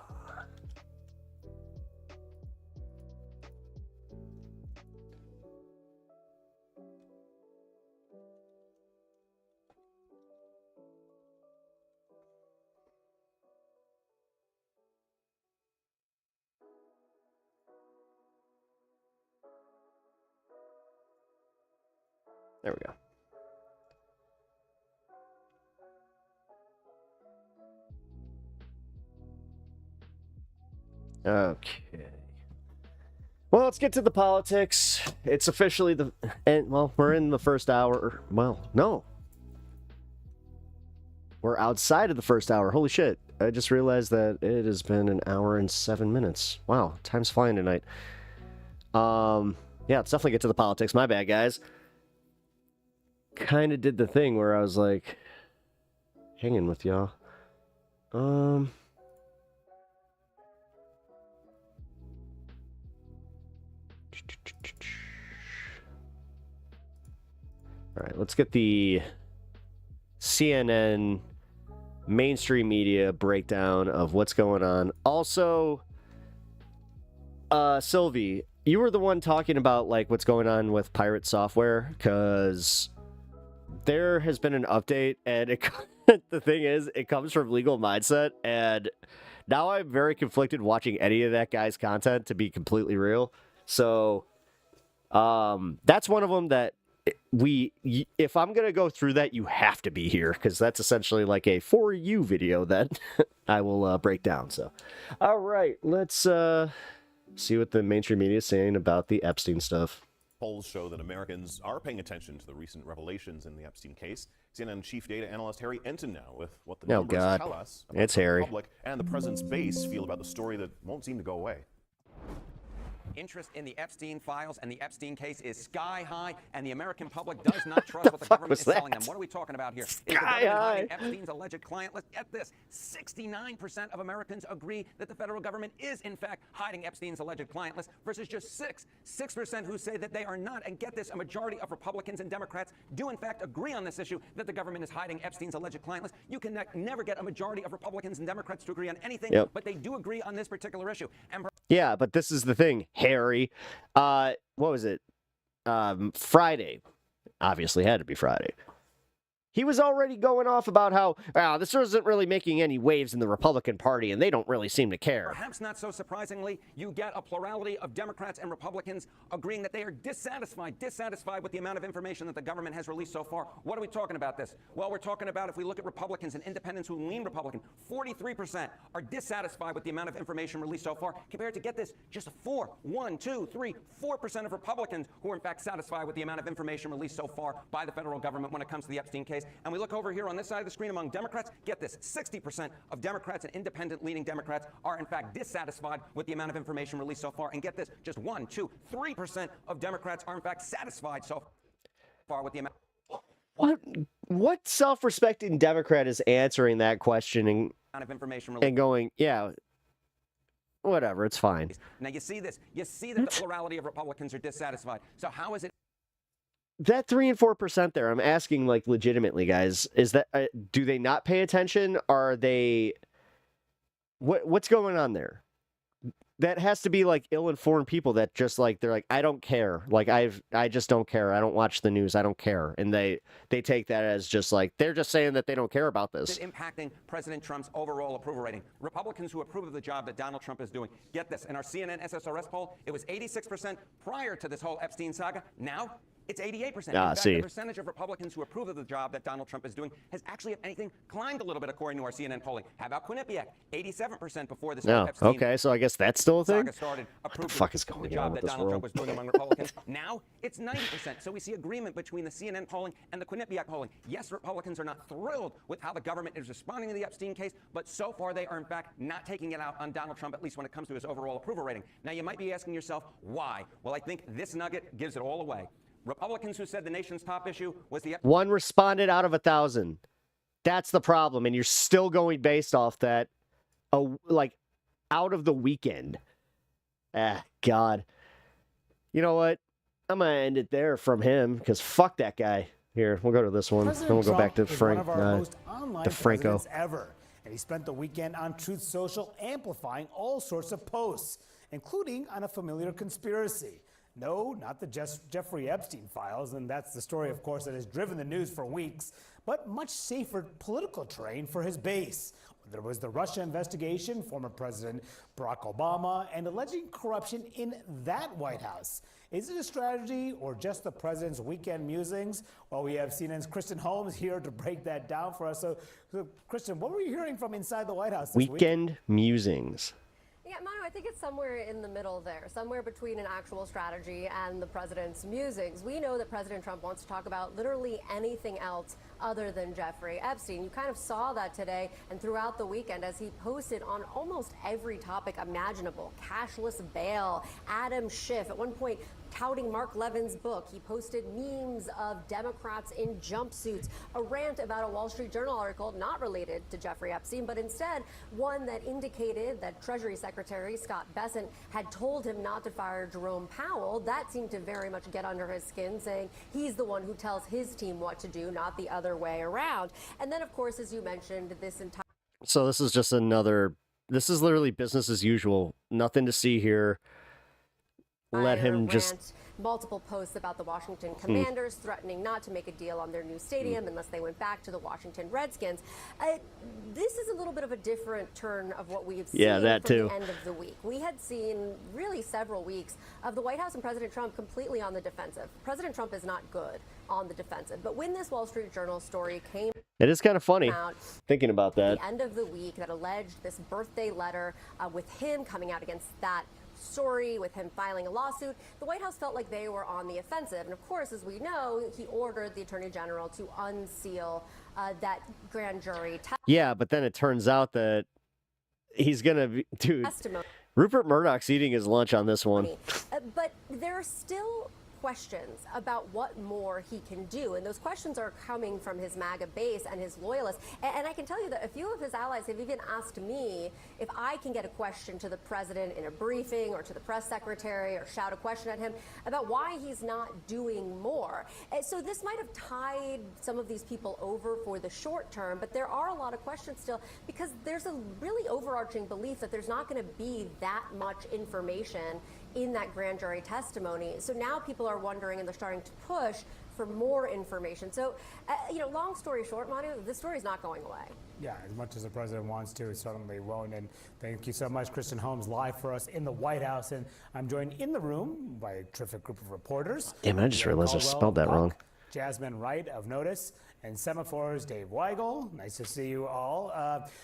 There we go. Okay. Well, let's get to the politics. It's officially we're in the first hour. Well, no. We're outside of the first hour. Holy shit. I just realized that it has been an hour and 7 minutes. Wow, time's flying tonight. Yeah, let's definitely get to the politics. My bad, guys. Kind of did the thing where I was like hanging with y'all. All right, let's get the CNN mainstream media breakdown of what's going on. Also, Sylvie, you were the one talking about like what's going on with pirate software, because there has been an update, and the thing is, it comes from Legal Mindset, and now I'm very conflicted watching any of that guy's content, to be completely real. So, that's one of them that if I'm gonna go through that, you have to be here, because that's essentially like a for you video that I will break down. So, all right, let's see what the mainstream media is saying about the Epstein stuff. Polls show that Americans are paying attention to the recent revelations in the Epstein case. CNN chief data analyst Harry Enton now with what the numbers tell us about it's how Harry. the public and the president's base feel about the story that won't seem to go away. Interest in the Epstein files and the Epstein case is sky high, and the American public does not trust what the government is telling them. What are we talking about here? Is the government hiding Epstein's alleged client? Let's get this. 69% of Americans agree that the federal government is, in fact, hiding Epstein's alleged client list versus just 6% who say that they are not. And get this, a majority of Republicans and Democrats do, in fact, agree on this issue that the government is hiding Epstein's alleged client list. You can never get a majority of Republicans and Democrats to agree on anything, but they do agree on this particular issue. And yeah, but this is the thing, Harry. What was it? Friday. Obviously had to be Friday. He was already going off about how, this isn't really making any waves in the Republican Party, and they don't really seem to care. Perhaps not so surprisingly, you get a plurality of Democrats and Republicans agreeing that they are dissatisfied with the amount of information that the government has released so far. What are we talking about this? Well, we're talking about, if we look at Republicans and independents who lean Republican, 43% are dissatisfied with the amount of information released so far, compared to, get this, just 4% of Republicans who are in fact satisfied with the amount of information released so far by the federal government when it comes to the Epstein case. And we look over here on this side of the screen among Democrats, get this, 60% of Democrats and independent leaning Democrats are in fact dissatisfied with the amount of information released so far. And get this, just 3% of Democrats are in fact satisfied so far with the amount. What self-respecting Democrat is answering that question of information and going, yeah, whatever, it's fine. Now you see this, you see that the plurality of Republicans are dissatisfied. So how is it? That 3 and 4% there, I'm asking, like, legitimately, guys, is that, do they not pay attention? Are they, what's going on there? That has to be, like, ill-informed people that just, like, they're like, I don't care. Like, I just don't care. I don't watch the news. I don't care. And they take that as just, like, they're just saying that they don't care about this. Impacting President Trump's overall approval rating. Republicans who approve of the job that Donald Trump is doing. Get this, in our CNN SSRS poll, it was 86% prior to this whole Epstein saga. Now, It's 88%. In Ah, fact, see. the percentage of Republicans who approve of the job that Donald Trump is doing has actually, if anything, climbed a little bit according to our CNN polling. How about Quinnipiac? 87% before this No. Epstein Okay, so I guess that's still a thing? saga started. Approved the fuck of is going the on job with that this Donald Trump world? was doing among Republicans. Now it's 90%. So we see agreement between the CNN polling and the Quinnipiac polling. Yes, Republicans are not thrilled with how the government is responding to the Epstein case, but so far they are in fact not taking it out on Donald Trump, at least when it comes to his overall approval rating. Now you might be asking yourself, why? Well, I think this nugget gives it all away. Republicans who said the nation's top issue was the One responded out of 1,000. That's the problem, and you're still going based off that, like, out of the weekend. God. You know what? I'm gonna end it there from him because fuck that guy. Here, we'll go to this one, then we'll go back to Frank, DeFranco. Ever. And he spent the weekend on Truth Social amplifying all sorts of posts, including on a familiar conspiracy. No, not the Jeffrey Epstein files, and that's the story, of course, that has driven the news for weeks, but much safer political terrain for his base. There was the Russia investigation, former President Barack Obama, and alleging corruption in that White House. Is it a strategy or just the president's weekend musings? Well, we have CNN's Kristen Holmes here to break that down for us. So Kristen, what were you hearing from inside the White House this week? Weekend musings. Yeah, Manu, I think it's somewhere in the middle there, somewhere between an actual strategy and the president's musings. We know that President Trump wants to talk about literally anything else other than Jeffrey Epstein. You kind of saw that today and throughout the weekend as he posted on almost every topic imaginable. Cashless bail, Adam Schiff, at one point touting Mark Levin's book. He posted memes of Democrats in jumpsuits, a rant about a Wall Street Journal article not related to Jeffrey Epstein, but instead one that indicated that Treasury Secretary Scott Bessent had told him not to fire Jerome Powell. That seemed to very much get under his skin, saying he's the one who tells his team what to do, not the other way around. And then, of course, as you mentioned, this entire... So this is just another, this is literally business as usual. Nothing to see here. Let him just... Multiple posts about the Washington Commanders threatening not to make a deal on their new stadium unless they went back to the Washington Redskins. This is a little bit of a different turn of what we've seen from the end of the week. We had seen really several weeks of the White House and President Trump completely on the defensive. President Trump is not good on the defensive. But when this Wall Street Journal story came... It is kind of funny thinking about that. At the end of the week that alleged this birthday letter with him coming out against that story, with him filing a lawsuit, the White House felt like they were on the offensive. And of course, as we know, he ordered the Attorney General to unseal that grand jury testimony. Yeah, but then it turns out that he's going to be... Dude, Rupert Murdoch's eating his lunch on this one. But there are still questions about what more he can do, and those questions are coming from his MAGA base and his loyalists. And I can tell you that a few of his allies have even asked me if I can get a question to the president in a briefing or to the press secretary or shout a question at him about why he's not doing more. And so this might have tied some of these people over for the short term, but there are a lot of questions still because there's a really overarching belief that there's not going to be that much information in that grand jury testimony. So now people are wondering and they're starting to push for more information. So, long story short, Manu, this story is not going away. Yeah, as much as the president wants to, it certainly won't. And thank you so much, Kristen Holmes, live for us in the White House. And I'm joined in the room by a terrific group of reporters. Damn, I just realized I spelled that wrong. Jasmine Wright of Notice, and Semaphores Dave Weigel. Nice to see you all.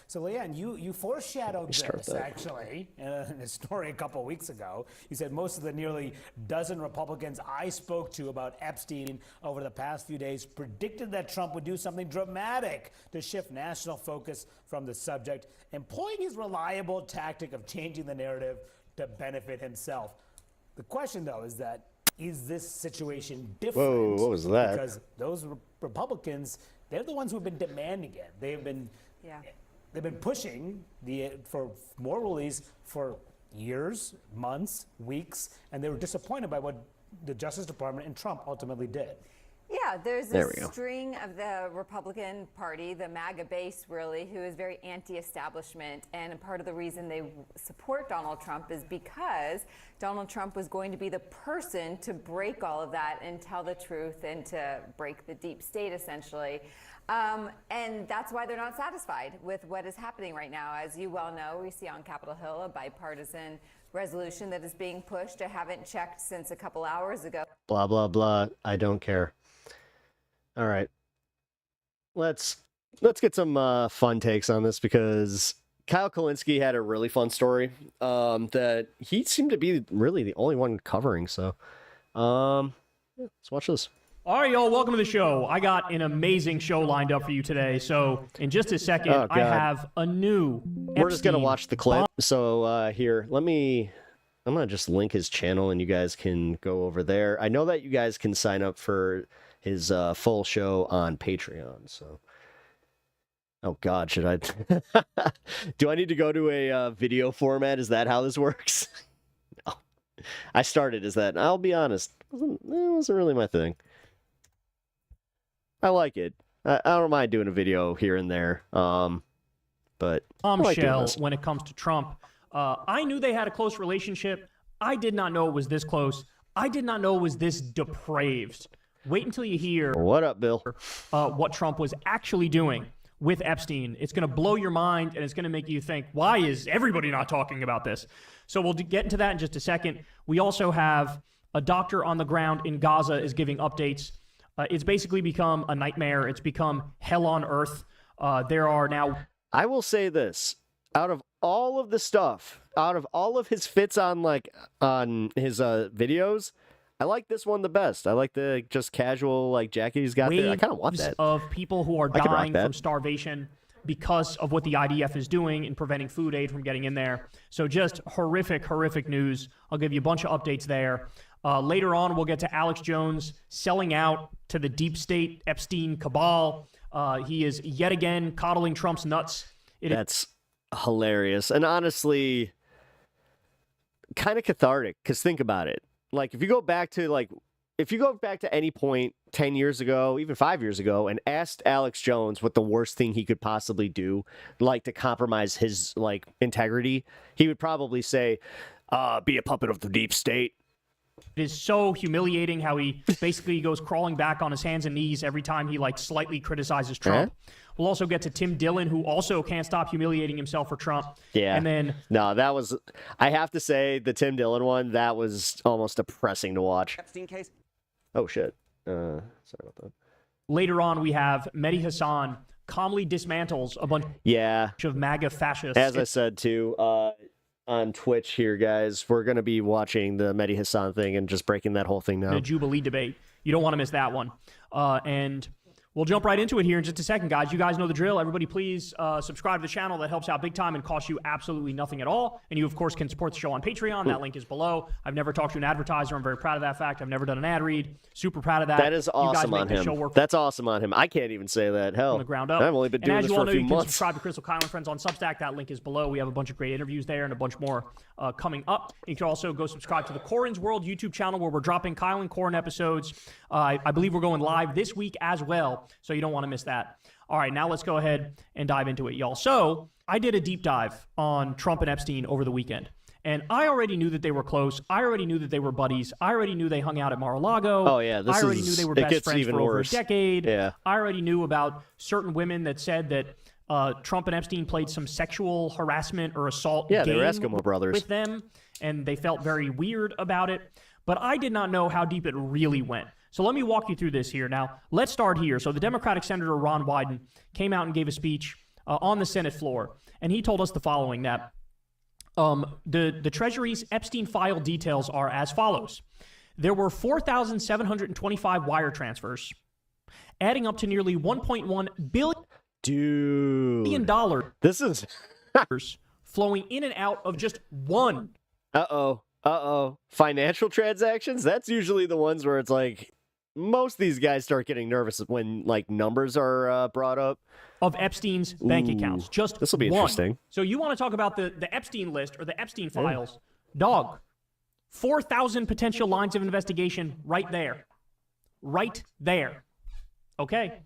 So, Leanne, you foreshadowed this, actually, in a story a couple weeks ago. You said most of the nearly dozen Republicans I spoke to about Epstein over the past few days predicted that Trump would do something dramatic to shift national focus from the subject, employing his reliable tactic of changing the narrative to benefit himself. The question, though, is this situation different? Whoa, what was that? Because those Republicans, they're the ones who've been demanding it. They've been pushing for more release for years, months, weeks, and they were disappointed by what the Justice Department and Trump ultimately did. Yeah, there's a string of the Republican Party, the MAGA base, really, who is very anti-establishment. And part of the reason they support Donald Trump is because Donald Trump was going to be the person to break all of that and tell the truth and to break the deep state, essentially. And that's why they're not satisfied with what is happening right now. As you well know, we see on Capitol Hill a bipartisan resolution that is being pushed. I haven't checked since a couple hours ago. Blah, blah, blah. I don't care. All right. Let's get some fun takes on this, because Kyle Kulinski had a really fun story that he seemed to be really the only one covering. So let's watch this. All right, y'all, welcome to the show. I got an amazing show lined up for you today. So in just a second, I have a new We're just going to watch the clip. So here, I'm going to just link his channel and you guys can go over there. I know that you guys can sign up for his full show on Patreon. So, oh God, should I? Do I need to go to a video format? Is that how this works? No. I started as that. I'll be honest, it wasn't really my thing. I like it. I don't mind doing a video here and there. But bombshell when it comes to Trump. I knew they had a close relationship. I did not know it was this close. I did not know it was this depraved. Wait until you hear what up, Bill? What Trump was actually doing with Epstein. It's going to blow your mind, and it's going to make you think, why is everybody not talking about this? So we'll get into that in just a second. We also have a doctor on the ground in Gaza is giving updates. It's basically become a nightmare. It's become hell on earth. There are now... I will say this. Out of all of the stuff, out of all of his fits on his videos, I like this one the best. I like the just casual jacket he's got there. I kind of want that. Of people who are dying from starvation because of what the IDF is doing in preventing food aid from getting in there. So just horrific, horrific news. I'll give you a bunch of updates there. Later on, we'll get to Alex Jones selling out to the deep state Epstein cabal. He is yet again coddling Trump's nuts. That's hilarious. And honestly, kind of cathartic, because think about it. If you go back to any point 10 years ago, even 5 years ago, and asked Alex Jones what the worst thing he could possibly do, to compromise his integrity, he would probably say, be a puppet of the deep state. It is so humiliating how he basically goes crawling back on his hands and knees every time he slightly criticizes Trump. We'll also get to Tim Dillon, who also can't stop humiliating himself for Trump. Yeah. And then I have to say, the Tim Dillon one, that was almost depressing to watch. Epstein case. Oh shit. Sorry about that. Later on, we have Mehdi Hassan calmly dismantles a bunch of MAGA fascists. As I said too, on Twitch here, guys, we're going to be watching the Mehdi Hassan thing and just breaking that whole thing down. The Jubilee debate. You don't want to miss that one. And we'll jump right into it here in just a second, guys. You guys know the drill. Everybody, please subscribe to the channel. That helps out big time and costs you absolutely nothing at all. And you, of course, can support the show on Patreon. That link is below. I've never talked to an advertiser. I'm very proud of that fact. I've never done an ad read. Super proud of that. That is awesome on him. That's awesome on him. I can't even say that. Hell, from the ground up. I've only been doing this for a few months. You can subscribe to Crystal Kyle and Friends on Substack. That link is below. We have a bunch of great interviews there and a bunch more coming up. You can also go subscribe to the Corin's World YouTube channel, where we're dropping Kyle and Corin episodes. I believe we're going live this week as well, so you don't want to miss that. All right, now let's go ahead and dive into it, y'all. So I did a deep dive on Trump and Epstein over the weekend, and I already knew that they were close. I already knew that they were buddies. I already knew they hung out at Mar-a-Lago. Oh, yeah. I already knew they were best friends for over a decade. Yeah. I already knew about certain women that said that Trump and Epstein played some sexual harassment or assault game they were Eskimo brothers with them, and they felt very weird about it. But I did not know how deep it really went. So let me walk you through this here. Now, let's start here. So the Democratic Senator Ron Wyden came out and gave a speech on the Senate floor, and he told us the following, that the Treasury's Epstein file details are as follows. There were 4,725 wire transfers, adding up to nearly $1.1 billion dollars. This is flowing in and out of just one. Financial transactions? That's usually the ones where it's most of these guys start getting nervous when numbers are brought up. Of Epstein's bank accounts. Just this will be interesting. So you want to talk about the Epstein list or the Epstein files? Dog. 4,000 potential lines of investigation right there. Right there. Okay.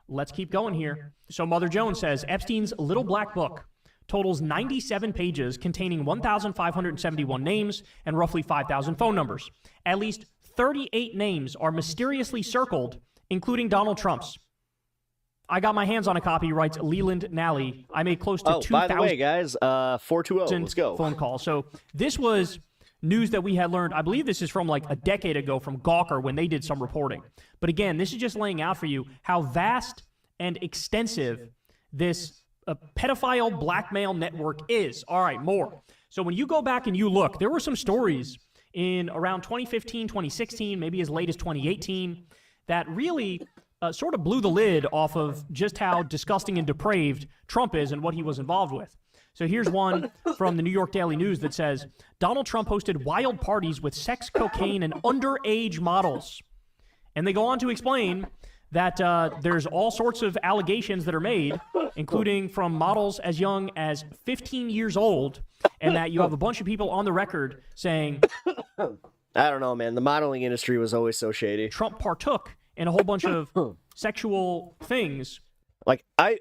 Let's keep going here. So Mother Jones says Epstein's little black book totals 97 pages containing 1,571 names and roughly 5,000 phone numbers. At least 38 names are mysteriously circled, including Donald Trump's. I got my hands on a copy, writes Leland Nally. I made close to 2,000 by the way, guys, 420, let's go. phone calls. So this was news that we had learned. I believe this is from like a decade ago from Gawker when they did some reporting. But again, this is just laying out for you how vast and extensive this pedophile blackmail network is. All right, more. So when you go back and you look, there were some stories in around 2015, 2016, maybe as late as 2018, that really sort of blew the lid off of just how disgusting and depraved Trump is and what he was involved with. So here's one from the New York Daily News that says, Donald Trump hosted wild parties with sex, cocaine, and underage models. And they go on to explain that there's all sorts of allegations that are made, including from models as young as 15 years old, and that you have a bunch of people on the record saying, I don't know, man. The modeling industry was always so shady. Trump partook in a whole bunch of sexual things. Like, I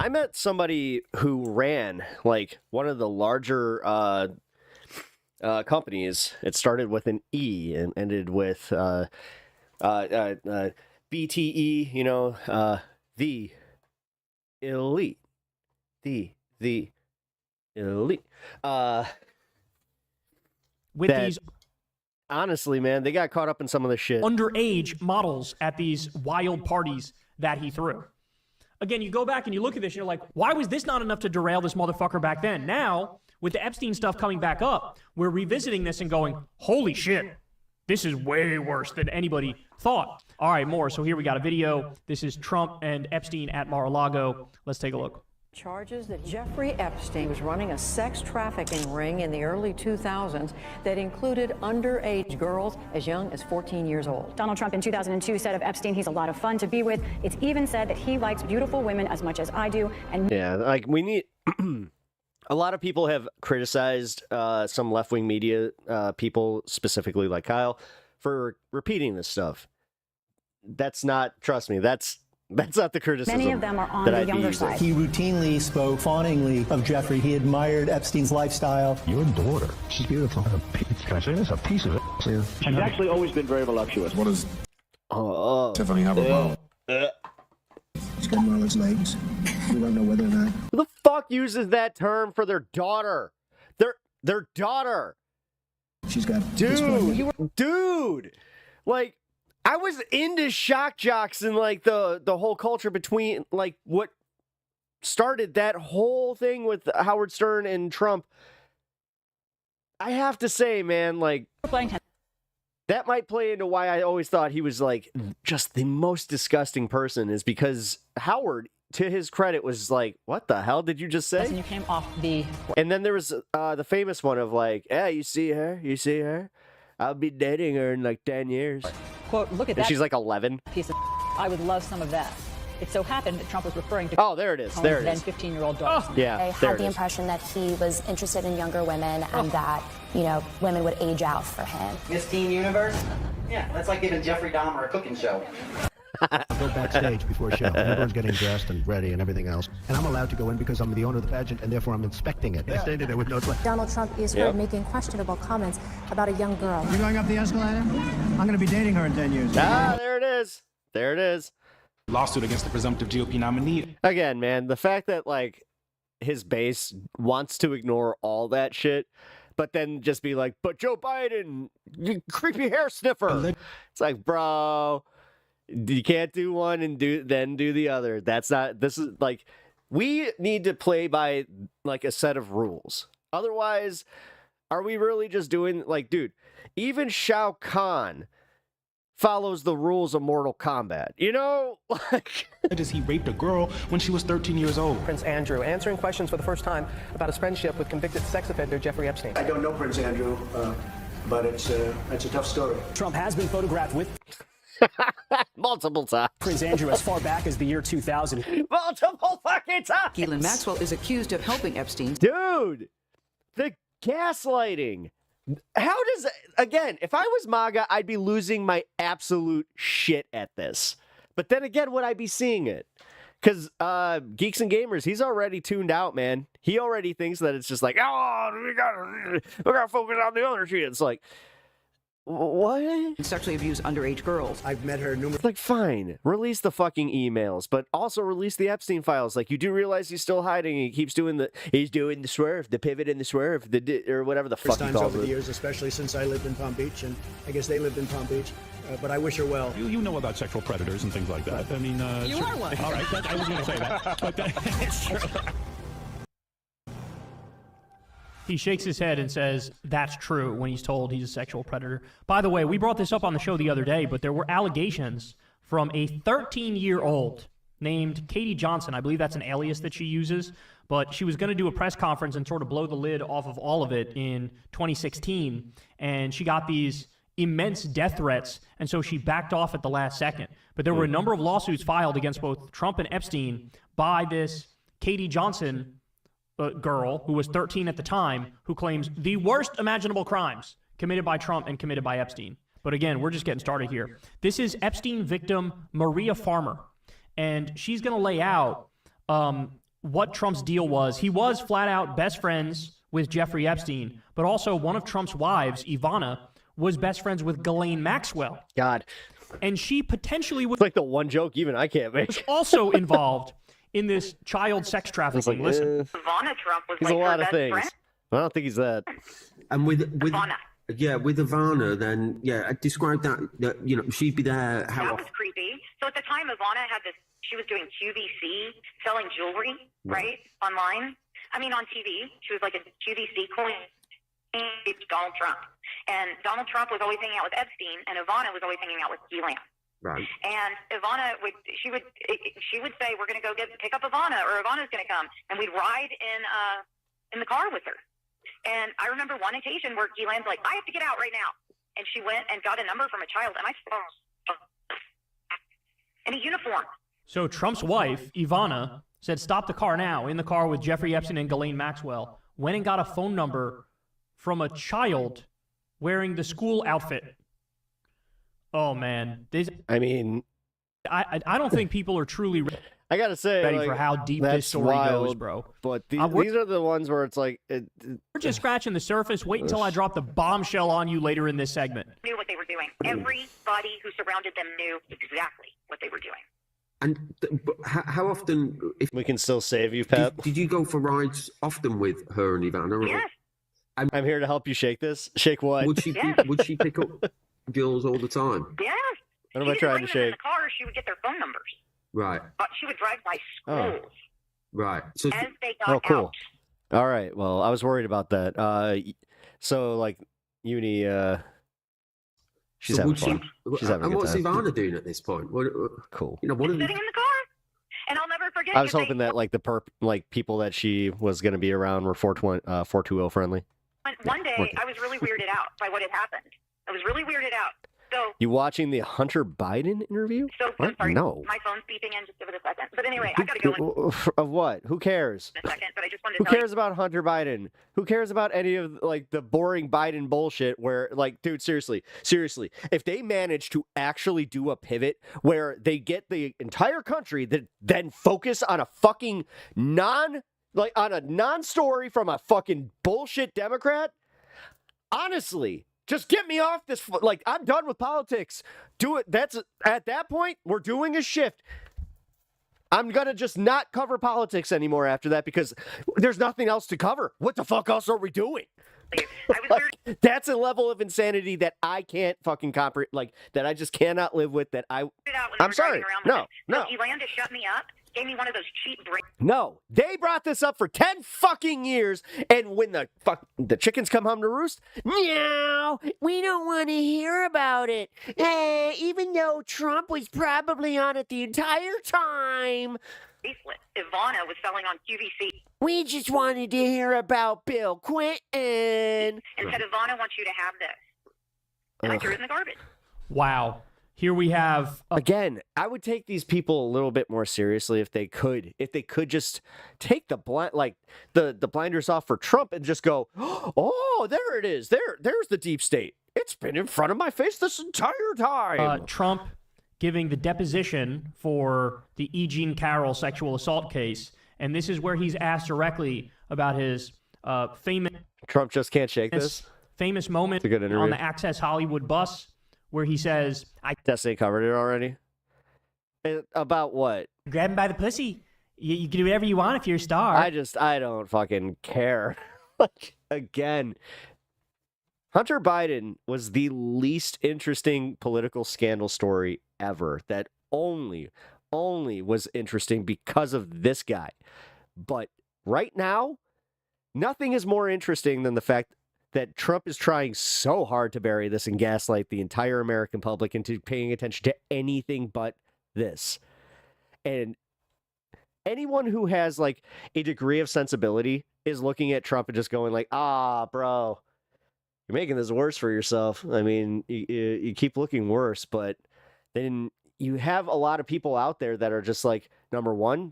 met somebody who ran, like, one of the larger companies. It started with an E and ended with BTE, you know, the elite. The elite. With these, honestly, man, they got caught up in some of the shit. Underage models at these wild parties that he threw. Again, you go back and you look at this and you're like, why was this not enough to derail this motherfucker back then? Now, with the Epstein stuff coming back up, we're revisiting this and going, holy shit, this is way worse than anybody thought. All right, more. So here we got a video. This is Trump and Epstein at Mar-a-Lago. Let's take a look. Charges that Jeffrey Epstein was running a sex trafficking ring in the early 2000s that included underage girls as young as 14 years old. Donald Trump in 2002 said of Epstein, he's a lot of fun to be with. It's even said that he likes beautiful women as much as I do. And yeah, like we need a lot of people have criticized some left-wing media people, specifically like Kyle, for repeating this stuff. That's not, trust me, that's not the criticism. Many of them are on the younger side. He routinely spoke fawningly of Jeffrey. He admired Epstein's lifestyle. Your daughter, she's beautiful. Can I say this? A piece of it. She's actually always been very voluptuous. What does Tiffany have about? She's got marvelous legs. We don't know whether or not. Who the fuck uses that term for their daughter? Their daughter. She's got dude. Like, I was into shock jocks and like the whole culture between like what started that whole thing with Howard Stern and Trump. I have to say, man, like that might play into why I always thought he was like just the most disgusting person, is because Howard, to his credit, was like, what the hell did you just say? And you came off the... And then there was the famous one of like, yeah, you see her? I'll be dating her in like 10 years. Quote, look at and that. She's like 11. Piece of I would love some of that. It so happened that Trump was referring to... Oh, there it is. There it is. Then 15-year-old daughter. Oh, yeah, I had the impression that he was interested in younger women and that, you know, women would age out for him. Miss Teen Universe? Yeah, that's like giving Jeffrey Dahmer a cooking show. I go backstage before a show. Everyone's getting dressed and ready and everything else. And I'm allowed to go in because I'm the owner of the pageant and therefore I'm inspecting it. I standing there with no sweat. Donald Trump is heard making questionable comments about a young girl. You going up the escalator? I'm going to be dating her in 10 years. Ah, there it is. There it is. Lawsuit against the presumptive GOP nominee. Again, man, the fact that like his base wants to ignore all that shit, but then just be like, but Joe Biden, you creepy hair sniffer. It's like, bro, you can't do one and then do the other. That's not, this is like, we need to play by like a set of rules. Otherwise, are we really just doing like, dude, even Shao Kahn follows the rules of Mortal Kombat, you know? Like, does he raped a girl when she was 13 years old? Prince Andrew answering questions for the first time about his friendship with convicted sex offender Jeffrey Epstein. I don't know Prince Andrew, but it's a tough story. Trump has been photographed with multiple times. Prince Andrew as far back as the year 2000. Multiple fucking times. Ghislaine Maxwell is accused of helping Epstein. Dude, the gaslighting. How does, again, if I was MAGA, I'd be losing my absolute shit at this. But then again, would I be seeing it? Because Geeks and Gamers, he's already tuned out, man. He already thinks that it's just like, oh, we gotta focus on the other shit. It's like, What? Sexually abuse underage girls. I've met her numerous. Like, fine, release the fucking emails, but also release the Epstein files. Like, you do realize he's still hiding. He keeps doing the swerve, the pivot and the swerve, or whatever the fuck he times calls over the it. years, especially since I lived in Palm Beach, and I guess they lived in Palm Beach. But I wish her well. You know about sexual predators and things like that. I mean, You are one. All right, I was going to say that, but it's true. He shakes his head and says that's true when he's told he's a sexual predator. By the way, we brought this up on the show the other day, but there were allegations from a 13-year-old named Katie Johnson. I believe that's an alias that she uses, but she was going to do a press conference and sort of blow the lid off of all of it in 2016, and she got these immense death threats, and so she backed off at the last second. But there were a number of lawsuits filed against both Trump and Epstein by this Katie Johnson girl, who was 13 at the time, who claims the worst imaginable crimes committed by Trump and committed by Epstein. But again, we're just getting started here. This is Epstein victim Maria Farmer, and she's going to lay out what Trump's deal was. He was flat out best friends with Jeffrey Epstein, but also one of Trump's wives, Ivana, was best friends with Ghislaine Maxwell. God. And she potentially was like the one joke even I can't make. Was also involved in this child sex trafficking. Like, Listen. Ivana Trump was he's like a lot her of best things. friend. I don't think he's that. And with Ivana. Yeah, with Ivana, then describe that. She'd be there. How That often? was creepy. So at the time, Ivana had this. She was doing QVC, selling jewelry, right, online. I mean, on TV. She was like a QVC queen. Donald Trump, and Donald Trump was always hanging out with Epstein, and Ivana was always hanging out with Ghislaine. Right. And Ivana would say, "We're going to go pick up Ivana, or Ivana's going to come," and we'd ride in the car with her. And I remember one occasion where Ghislaine's like, "I have to get out right now," and she went and got a number from a child, and I saw in a uniform. So Trump's wife, Ivana, said, "Stop the car now," in the car with Jeffrey Epstein and Ghislaine Maxwell, went and got a phone number from a child wearing the school outfit. Oh, man. I mean... I don't think people are truly I gotta say, ready like, for how deep that's this story wild, goes, bro. But these are the ones where it's like... We're just scratching the surface. Wait until I drop the bombshell on you later in this segment. Knew what they were doing. Everybody who surrounded them knew exactly what they were doing. And how often? If we can still save you, Pep. Did you go for rides often with her and Ivana? Or? Yes. I'm here to help you shake this. Shake what? Would she pick up girls all the time? Yes. What am I She trying didn't to bring them in shake? the car. She would get their phone numbers. Right. She would drive by Oh. schools Right. So as they got cool. out. All right. Well, I was worried about that. So, like, Uni, she's so having would she? fun. She's having a And good what's time. Ivana doing at this point? What, Cool. You know, what are Sitting in the car. And I'll never forget. I was 'cause hoping that, like, people that she was going to be around were 420 friendly. one day working. I was really weirded out by what had happened. I was really weirded out. So You watching the Hunter Biden interview? I'm What? sorry. No. My phone's beeping in. Just give it a second. But anyway, I got to go in Of what? Who cares? a second. But I just wanted Who to tell cares about Hunter Biden? Who cares about any of, like, the boring Biden bullshit where, like, dude, seriously, if they manage to actually do a pivot where they get the entire country that then focus on a fucking non-story from a fucking bullshit Democrat, honestly, just get me off this. Like, I'm done with politics. Do it. At that point, we're doing a shift. I'm going to just not cover politics anymore after that because there's nothing else to cover. What the fuck else are we doing? Like, that's a level of insanity that I can't fucking comprehend, like, that I just cannot live with, that I'm sorry. No. So Elanda shut me up, gave me one of those cheap breaks. No, they brought this up for 10 fucking years, and when the chickens come home to roost, no, we don't want to hear about it. Even though Trump was probably on it the entire time. Bracelet. Ivana was selling on QVC. We just wanted to hear about Bill Clinton. And said, Ivana wants you to have this. And I threw it in the garbage. Wow. Here we have again. I would take these people a little bit more seriously if they could just take the blinders off for Trump and just go, oh, there it is. There's the deep state. It's been in front of my face this entire time. Trump giving the deposition for the E. Jean Carroll sexual assault case, and this is where he's asked directly about his famous. Trump just can't shake this. famous moment It's a good interview. on the Access Hollywood bus where he says, "I Destiny covered it already. About what? grab him by the pussy. You can do whatever you want if you're a star." I don't fucking care. Like, again, Hunter Biden was the least interesting political scandal story ever. That only was interesting because of this guy. But right now, nothing is more interesting than the fact that Trump is trying so hard to bury this and gaslight the entire American public into paying attention to anything but this. And anyone who has like a degree of sensibility is looking at Trump and just going like, bro, you're making this worse for yourself. I mean, you keep looking worse, but then you have a lot of people out there that are just like, number one,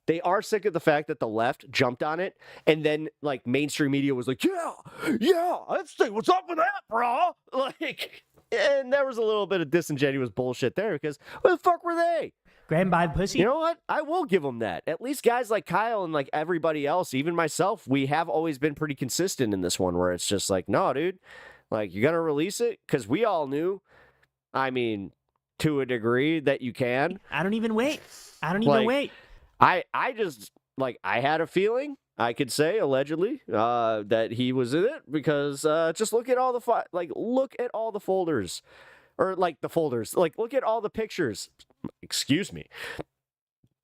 they are sick of the fact that the left jumped on it, and then like mainstream media was like, yeah, let's see what's up with that, bro. Like, and there was a little bit of disingenuous bullshit there because where the fuck were they? Grab him by the pussy. You know what? I will give them that. At least guys like Kyle and like everybody else, even myself, we have always been pretty consistent in this one where it's just like, no, dude, like you're going to release it? Because we all knew, I mean, to a degree that you can. I don't even wait. I just, like, I had a feeling, I could say, allegedly, that he was in it because just look at all the, look at all the folders. Or, like, the folders. Like, look at all the pictures. Excuse me.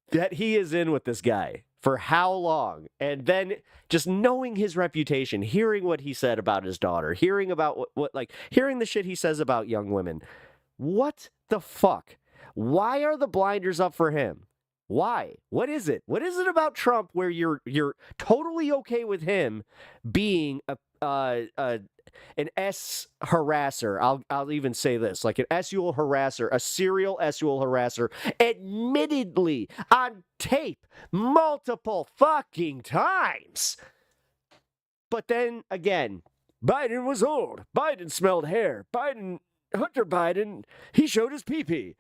That he is in with this guy for how long? And then just knowing his reputation, hearing what he said about his daughter, hearing about hearing the shit he says about young women. What the fuck? Why are the blinders up for him? Why? What is it? What is it about Trump where you're totally okay with him being an S harasser? I'll even say this, like an SUL harasser, a serial SUL harasser, admittedly on tape multiple fucking times. But then again, Biden was old. Biden smelled hair. Hunter Biden, he showed his pee-pee.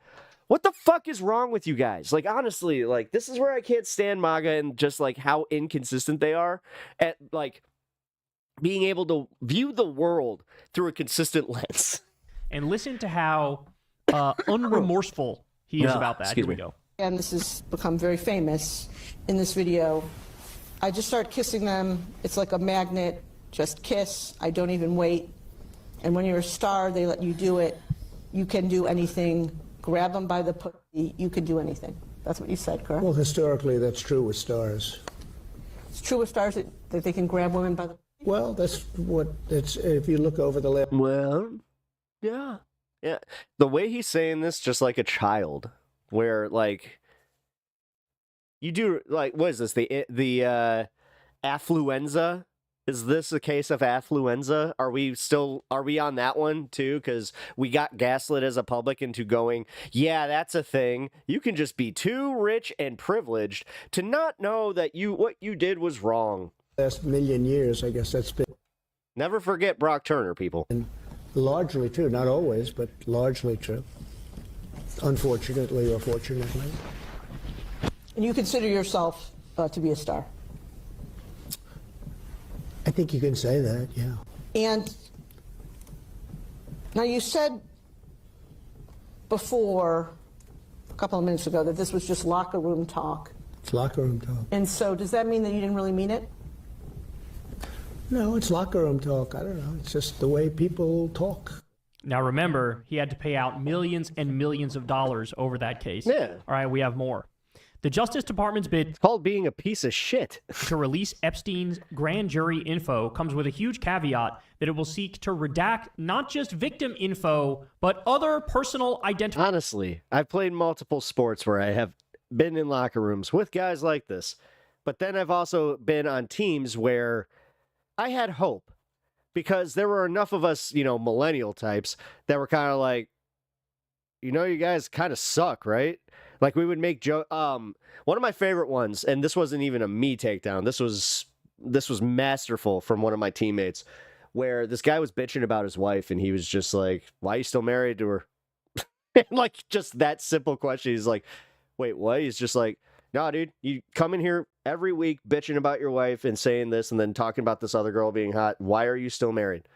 What the fuck is wrong with you guys? Like, honestly, like, this is where I can't stand MAGA and just, like, how inconsistent they are at, like, being able to view the world through a consistent lens. And listen to how unremorseful he is about that. Here we go. And this has become very famous in this video. I just start kissing them. It's like a magnet. Just kiss. I don't even wait. And when you're a star, they let you do it. You can do anything. Grab them by the pussy. You can do anything. That's what you said, correct? Well, historically, that's true with stars. It's true with stars that they can grab women by the. Well, that's what it's. If you look over the left. Well, yeah. The way he's saying this, just like a child, where like you do like what is this? The affluenza. Is this a case of affluenza? Are we on that one too? Because we got gaslit as a public into going, yeah, that's a thing. You can just be too rich and privileged to not know that what you did was wrong. Last million years, I guess that's been. Never forget Brock Turner, people. Largely true, not always, but largely true. Unfortunately or fortunately. And you consider yourself to be a star? I think you can say that, yeah. And now you said before, a couple of minutes ago, that this was just locker room talk. It's locker room talk. And so does that mean that you didn't really mean it? No, it's locker room talk. I don't know. It's just the way people talk. Now remember, he had to pay out millions and millions of dollars over that case. Yeah. All right, we have more. The Justice Department's bid, it's called being a piece of shit, to release Epstein's grand jury info comes with a huge caveat that it will seek to redact not just victim info, but other personal identifiers. Honestly, I've played multiple sports where I have been in locker rooms with guys like this, but then I've also been on teams where I had hope because there were enough of us, millennial types that were kind of like, you guys kind of suck, right? Like we would make joke. One of my favorite ones, and this wasn't even a me takedown. This was masterful from one of my teammates, where this guy was bitching about his wife, and he was just like, "Why are you still married to her?" Like just that simple question. He's like, "Wait, what?" He's just like, "No, dude, you come in here every week bitching about your wife and saying this, and then talking about this other girl being hot. Why are you still married?"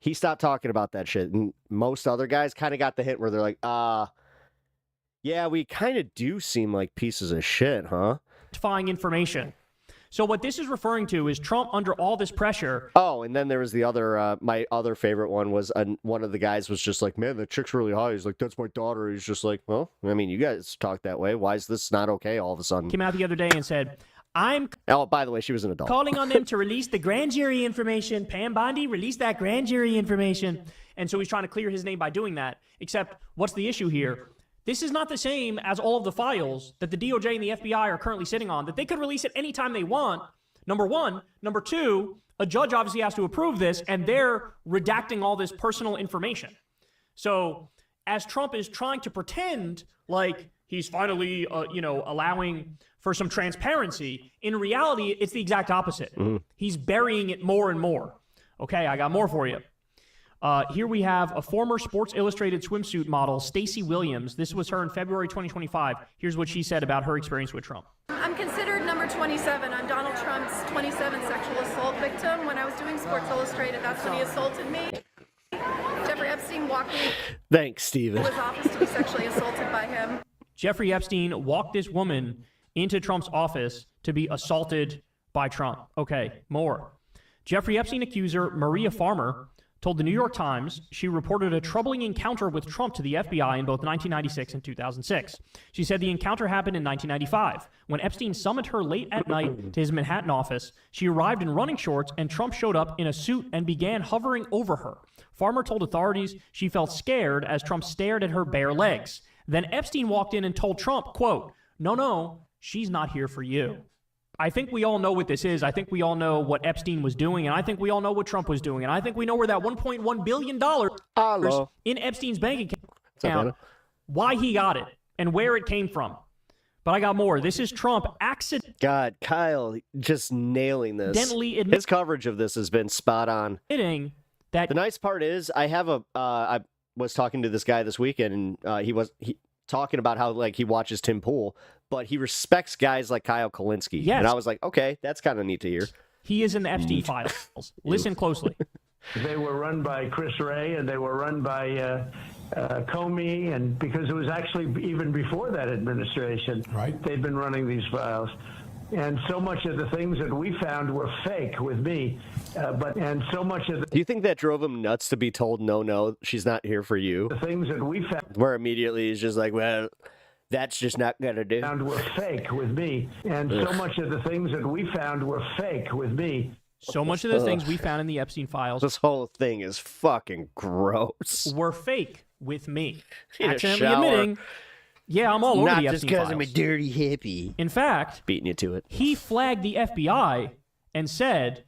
he stopped talking about that shit. And most other guys kind of got the hint where they're like, yeah, we kind of do seem like pieces of shit, huh? Identifying information. So what this is referring to is Trump under all this pressure. Oh, and then there was the other, my other favorite one was one of the guys was just like, man, the chick's really high. He's like, that's my daughter. He's just like, well, I mean, you guys talk that way. Why is this not okay all of a sudden? Came out the other day and said, Oh, by the way, she was an adult. Calling on them to release the grand jury information. Pam Bondi, release that grand jury information. And so he's trying to clear his name by doing that. Except, what's the issue here? This is not the same as all of the files that the DOJ and the FBI are currently sitting on, that they could release at any time they want, number one. Number two, a judge obviously has to approve this, and they're redacting all this personal information. So as Trump is trying to pretend like he's finally, allowing for some transparency, in reality, it's the exact opposite. Mm-hmm. He's burying it more and more. Okay, I got more for you. Here we have a former Sports Illustrated swimsuit model, Stacey Williams. This was her in February 2025. Here's what she said about her experience with Trump. I'm considered number 27. I'm Donald Trump's 27th sexual assault victim. When I was doing Sports Illustrated, that's when he assaulted me. Jeffrey Epstein walked me Thanks, Steven. to his office to be sexually assaulted by him. Jeffrey Epstein walked this woman into Trump's office to be assaulted by Trump. Okay, more. Jeffrey Epstein accuser Maria Farmer told the New York Times she reported a troubling encounter with Trump to the FBI in both 1996 and 2006. She said the encounter happened in 1995. When Epstein summoned her late at night to his Manhattan office, she arrived in running shorts and Trump showed up in a suit and began hovering over her. Farmer told authorities she felt scared as Trump stared at her bare legs. Then Epstein walked in and told Trump, quote, no, she's not here for you. I think we all know what this is. I think we all know what Epstein was doing, and I think we all know what Trump was doing, and I think we know where that $1.1 billion in Epstein's bank account, why he got it, and where it came from. But I got more. This is Trump God, Kyle, just nailing this. His coverage of this has been spot on. That the nice part is I was talking to this guy this weekend, and he talking about how like he watches Tim Pool, but he respects guys like Kyle Kulinski. Yes. And I was like, okay, that's kind of neat to hear. He is in the Epstein files. Listen closely. They were run by Chris Wray, and they were run by Comey, and because it was actually even before that administration, right? They've been running these files. And so much of the things that we found were fake with me. And so much of Do you think that drove him nuts to be told, no, she's not here for you? the things that we found Where immediately he's just like, well, that's just not going to do. were fake with me. And so much of the things that we found were fake with me. So much of the things we found in the Epstein files. This whole thing is fucking gross. Were fake with me. In a Accidentally shower. admitting, yeah, I'm all over Not the just Epstein because files. I'm a dirty hippie. In fact, beating you to it. He flagged the FBI and said,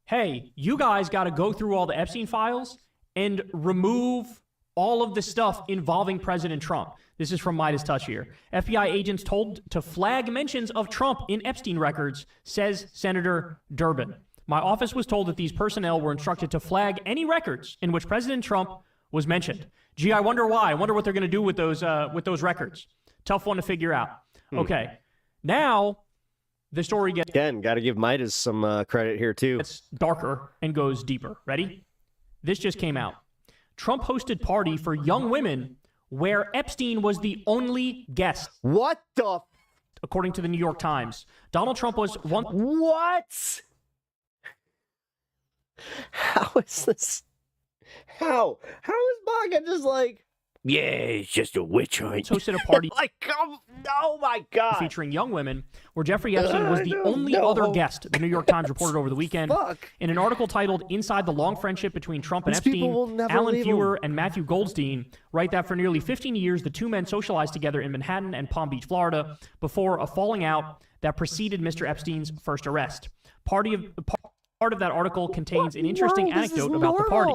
hey, you guys got to go through all the Epstein files and remove all of the stuff involving President Trump. This is from Midas Touch here. FBI agents told to flag mentions of Trump in Epstein records, says Senator Durbin. My office was told that these personnel were instructed to flag any records in which President Trump was mentioned. Gee, I wonder why. I wonder what they're going to do with those records. Tough one to figure out. Okay, now the story gets... Again, got to give Midas some credit here, too. It's darker and goes deeper. Ready? This just came out. Trump hosted party for young women where Epstein was the only guest. What the... According to the New York Times. Donald Trump was one... What? How is this? How is Baga just like, yeah, it's just a witch hunt. Hosted a party like, oh my God. featuring young women where Jeffrey Epstein was the only other guest, the New York Times reported over the weekend. In an article titled Inside the Long Friendship Between Trump and These people will Epstein, never Alan leave Feuer him. and Matthew Goldstein write that for nearly 15 years, the two men socialized together in Manhattan and Palm Beach, Florida, before a falling out that preceded Mr. Epstein's first arrest. Part of that article contains an interesting anecdote about the party.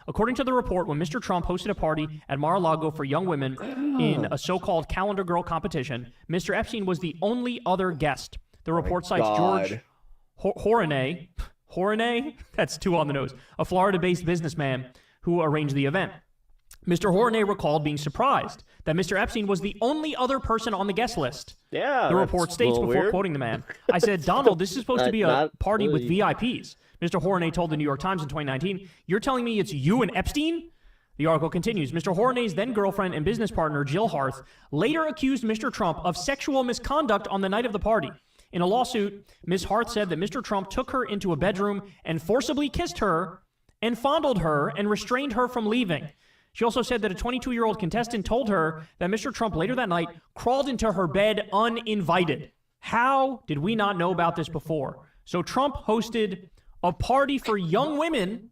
According to the report, when Mr. Trump hosted a party at Mar-a-Lago for young women in a so-called calendar girl competition, Mr. Epstein was the only other guest. The report cites George Horonay, that's too on the nose, a Florida-based businessman who arranged the event. Mr. Horonay recalled being surprised that Mr. Epstein was the only other person on the guest list. Yeah, the report that's states a little before weird. quoting the man, I said, Donald, this is supposed to be a Not party with really. VIPs. Mr. Horney told the New York Times in 2019, "You're telling me it's you and Epstein?" The article continues. Mr. Horney's then-girlfriend and business partner, Jill Harth, later accused Mr. Trump of sexual misconduct on the night of the party. In a lawsuit, Ms. Harth said that Mr. Trump took her into a bedroom and forcibly kissed her and fondled her and restrained her from leaving. She also said that a 22-year-old contestant told her that Mr. Trump later that night crawled into her bed uninvited. How did we not know about this before? So Trump hosted a party for young women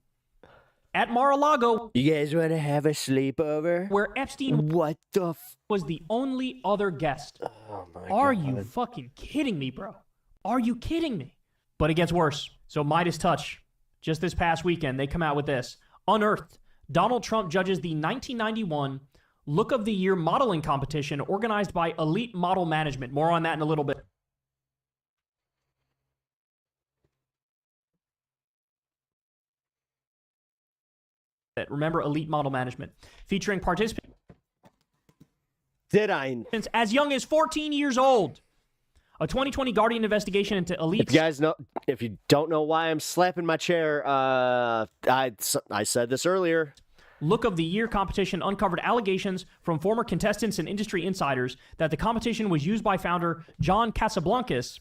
at Mar-a-Lago. You guys want to have a sleepover? Where Epstein was the only other guest. Oh my Are God. you fucking kidding me, bro? Are you kidding me? But it gets worse. So Midas Touch, just this past weekend, they come out with this. Unearthed. Donald Trump judges the 1991 Look of the Year modeling competition organized by Elite Model Management. More on that in a little bit. Remember Elite Model Management, featuring participants as young as 14 years old. A 2020 Guardian investigation into Elite. If you don't know why I'm slapping my chair, I said this earlier. Look of the Year competition uncovered allegations from former contestants and industry insiders that the competition was used by founder John Casablancas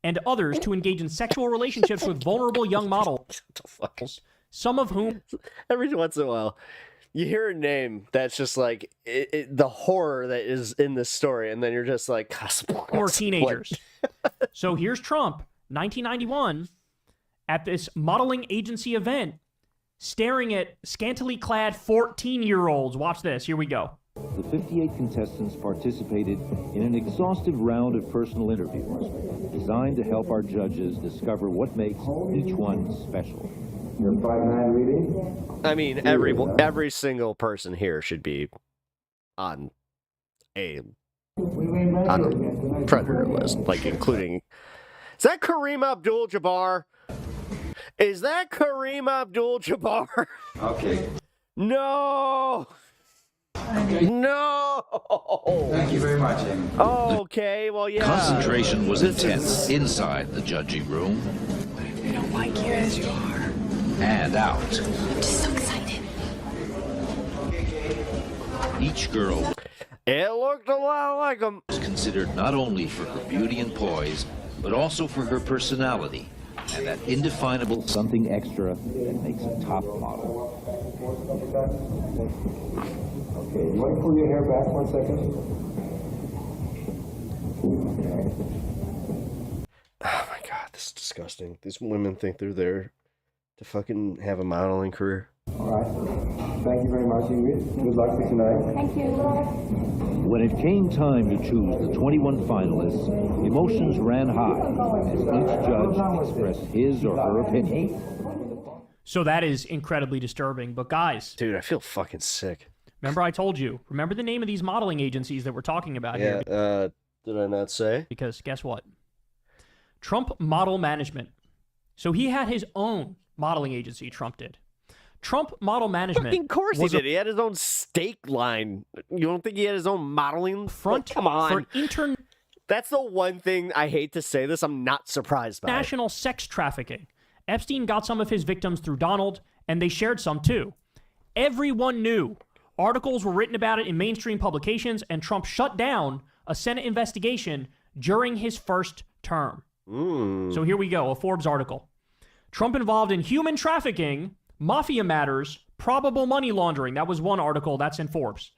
and others to engage in sexual relationships with vulnerable young models. Some of whom... Every once in a while, you hear a name that's just like the horror that is in this story, and then you're just like... Or teenagers. So here's Trump, 1991, at this modeling agency event, staring at scantily clad 14-year-olds. Watch this. Here we go. The 58 contestants participated in an exhaustive round of personal interviews designed to help our judges discover what makes each one special. I mean, every single person here should be on a predator list, like including... Is that Kareem Abdul-Jabbar? Is that Kareem Abdul-Jabbar? Okay. No! No! Thank you very much, Amy. Okay, well, yeah. Concentration was intense inside the judging room. They don't like you as you are. And out. I'm just so excited. Each girl it looked a lot like him. Was considered not only for her beauty and poise, but also for her personality and that indefinable something extra that makes a top model. Okay, you want to pull your hair back 1 second? Oh my God, this is disgusting. These women think they're there to fucking have a modeling career. All right. Thank you very much, Ingrid. Good luck for tonight. Thank you. When it came time to choose the 21 finalists, emotions ran high as each judge expressed his or her opinion. So that is incredibly disturbing. But guys... Dude, I feel fucking sick. Remember I told you. Remember the name of these modeling agencies that we're talking about here. Did I not say? Because guess what? Trump Model Management. So he had his own modeling agency, Trump did. Trump Model Management. Of course he did. He had his own steak line. You don't think he had his own modeling? Come on. That's the one thing I hate to say this. I'm not surprised by national sex trafficking. Epstein got some of his victims through Donald, and they shared some too. Everyone knew. Articles were written about it in mainstream publications, and Trump shut down a Senate investigation during his first term. So here we go, a Forbes article. Trump involved in human trafficking, mafia matters, probable money laundering. That was one article. That's in Forbes.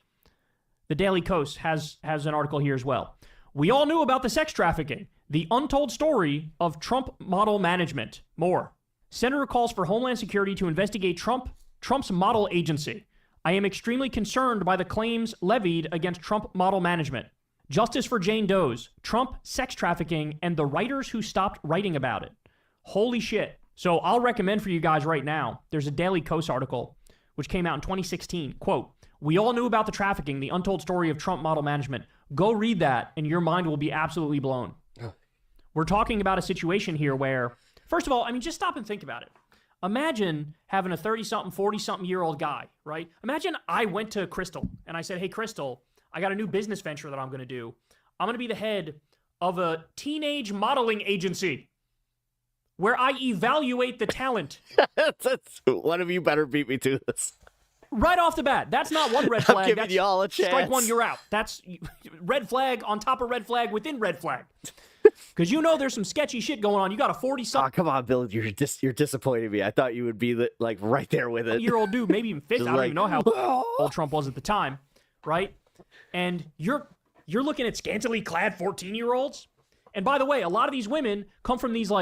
The Daily Kos has an article here as well. We all knew about the sex trafficking. The untold story of Trump Model Management. More. Senator calls for Homeland Security to investigate Trump's model agency. I am extremely concerned by the claims levied against Trump Model Management. Justice for Jane Doe's, Trump sex trafficking, and the writers who stopped writing about it. Holy shit. So I'll recommend for you guys right now, there's a Daily Kos article, which came out in 2016. Quote, we all knew about the trafficking, the untold story of Trump Model Management. Go read that, and your mind will be absolutely blown. We're talking about a situation here where, first of all, I mean, just stop and think about it. Imagine having a 30-something, 40-something-year-old guy, right? Imagine I went to Crystal, and I said, hey, Crystal, I got a new business venture that I'm going to do. I'm going to be the head of a teenage modeling agency. where I evaluate the talent. One of you better beat me to this. Right off the bat, that's not one red flag. I'm giving that's y'all a chance. Strike one, you're out. That's red flag on top of red flag within red flag. Because you know there's some sketchy shit going on. You got a 40-something. Oh, come on, Bill. You're disappointing me. I thought you would be like right there with it. Year old dude, maybe even 50. I don't even know how old Trump was at the time, right? And you're looking at scantily clad 14-year-olds. And by the way, a lot of these women come from these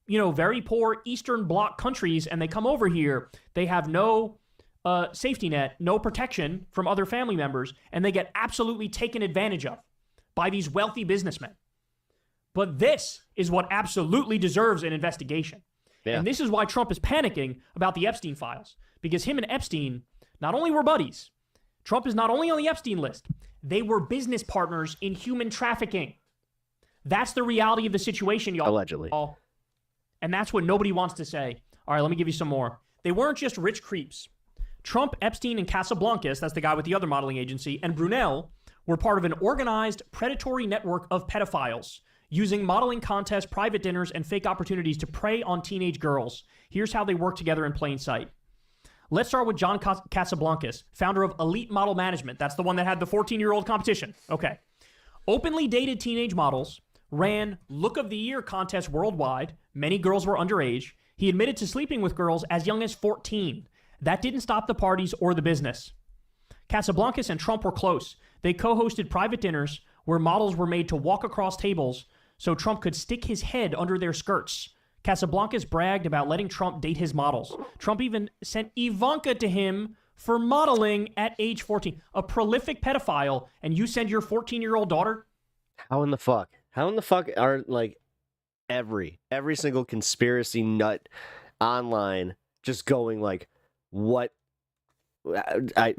very poor Eastern Bloc countries, and they come over here. They have no safety net, no protection from other family members, and they get absolutely taken advantage of by these wealthy businessmen. But this is what absolutely deserves an investigation. Yeah. And this is why Trump is panicking about the Epstein files, because him and Epstein not only were buddies, Trump is not only on the Epstein list, they were business partners in human trafficking. That's the reality of the situation, y'all. Allegedly. And that's what nobody wants to say. All right, let me give you some more. They weren't just rich creeps. Trump, Epstein, and Casablancas, that's the guy with the other modeling agency, and Brunel were part of an organized predatory network of pedophiles using modeling contests, private dinners, and fake opportunities to prey on teenage girls. Here's how they work together in plain sight. Let's start with John Casablancas, founder of Elite Model Management. That's the one that had the 14-year-old competition. Okay. Openly dated teenage models, ran Look of the Year contests worldwide. Many girls were underage. He admitted to sleeping with girls as young as 14. That didn't stop the parties or the business. Casablancas and Trump were close. They co-hosted private dinners where models were made to walk across tables so Trump could stick his head under their skirts. Casablancas bragged about letting Trump date his models. Trump even sent Ivanka to him for modeling at age 14. A prolific pedophile, and you send your 14-year-old daughter? How in the fuck? How in the fuck are, every single conspiracy nut online just going what? I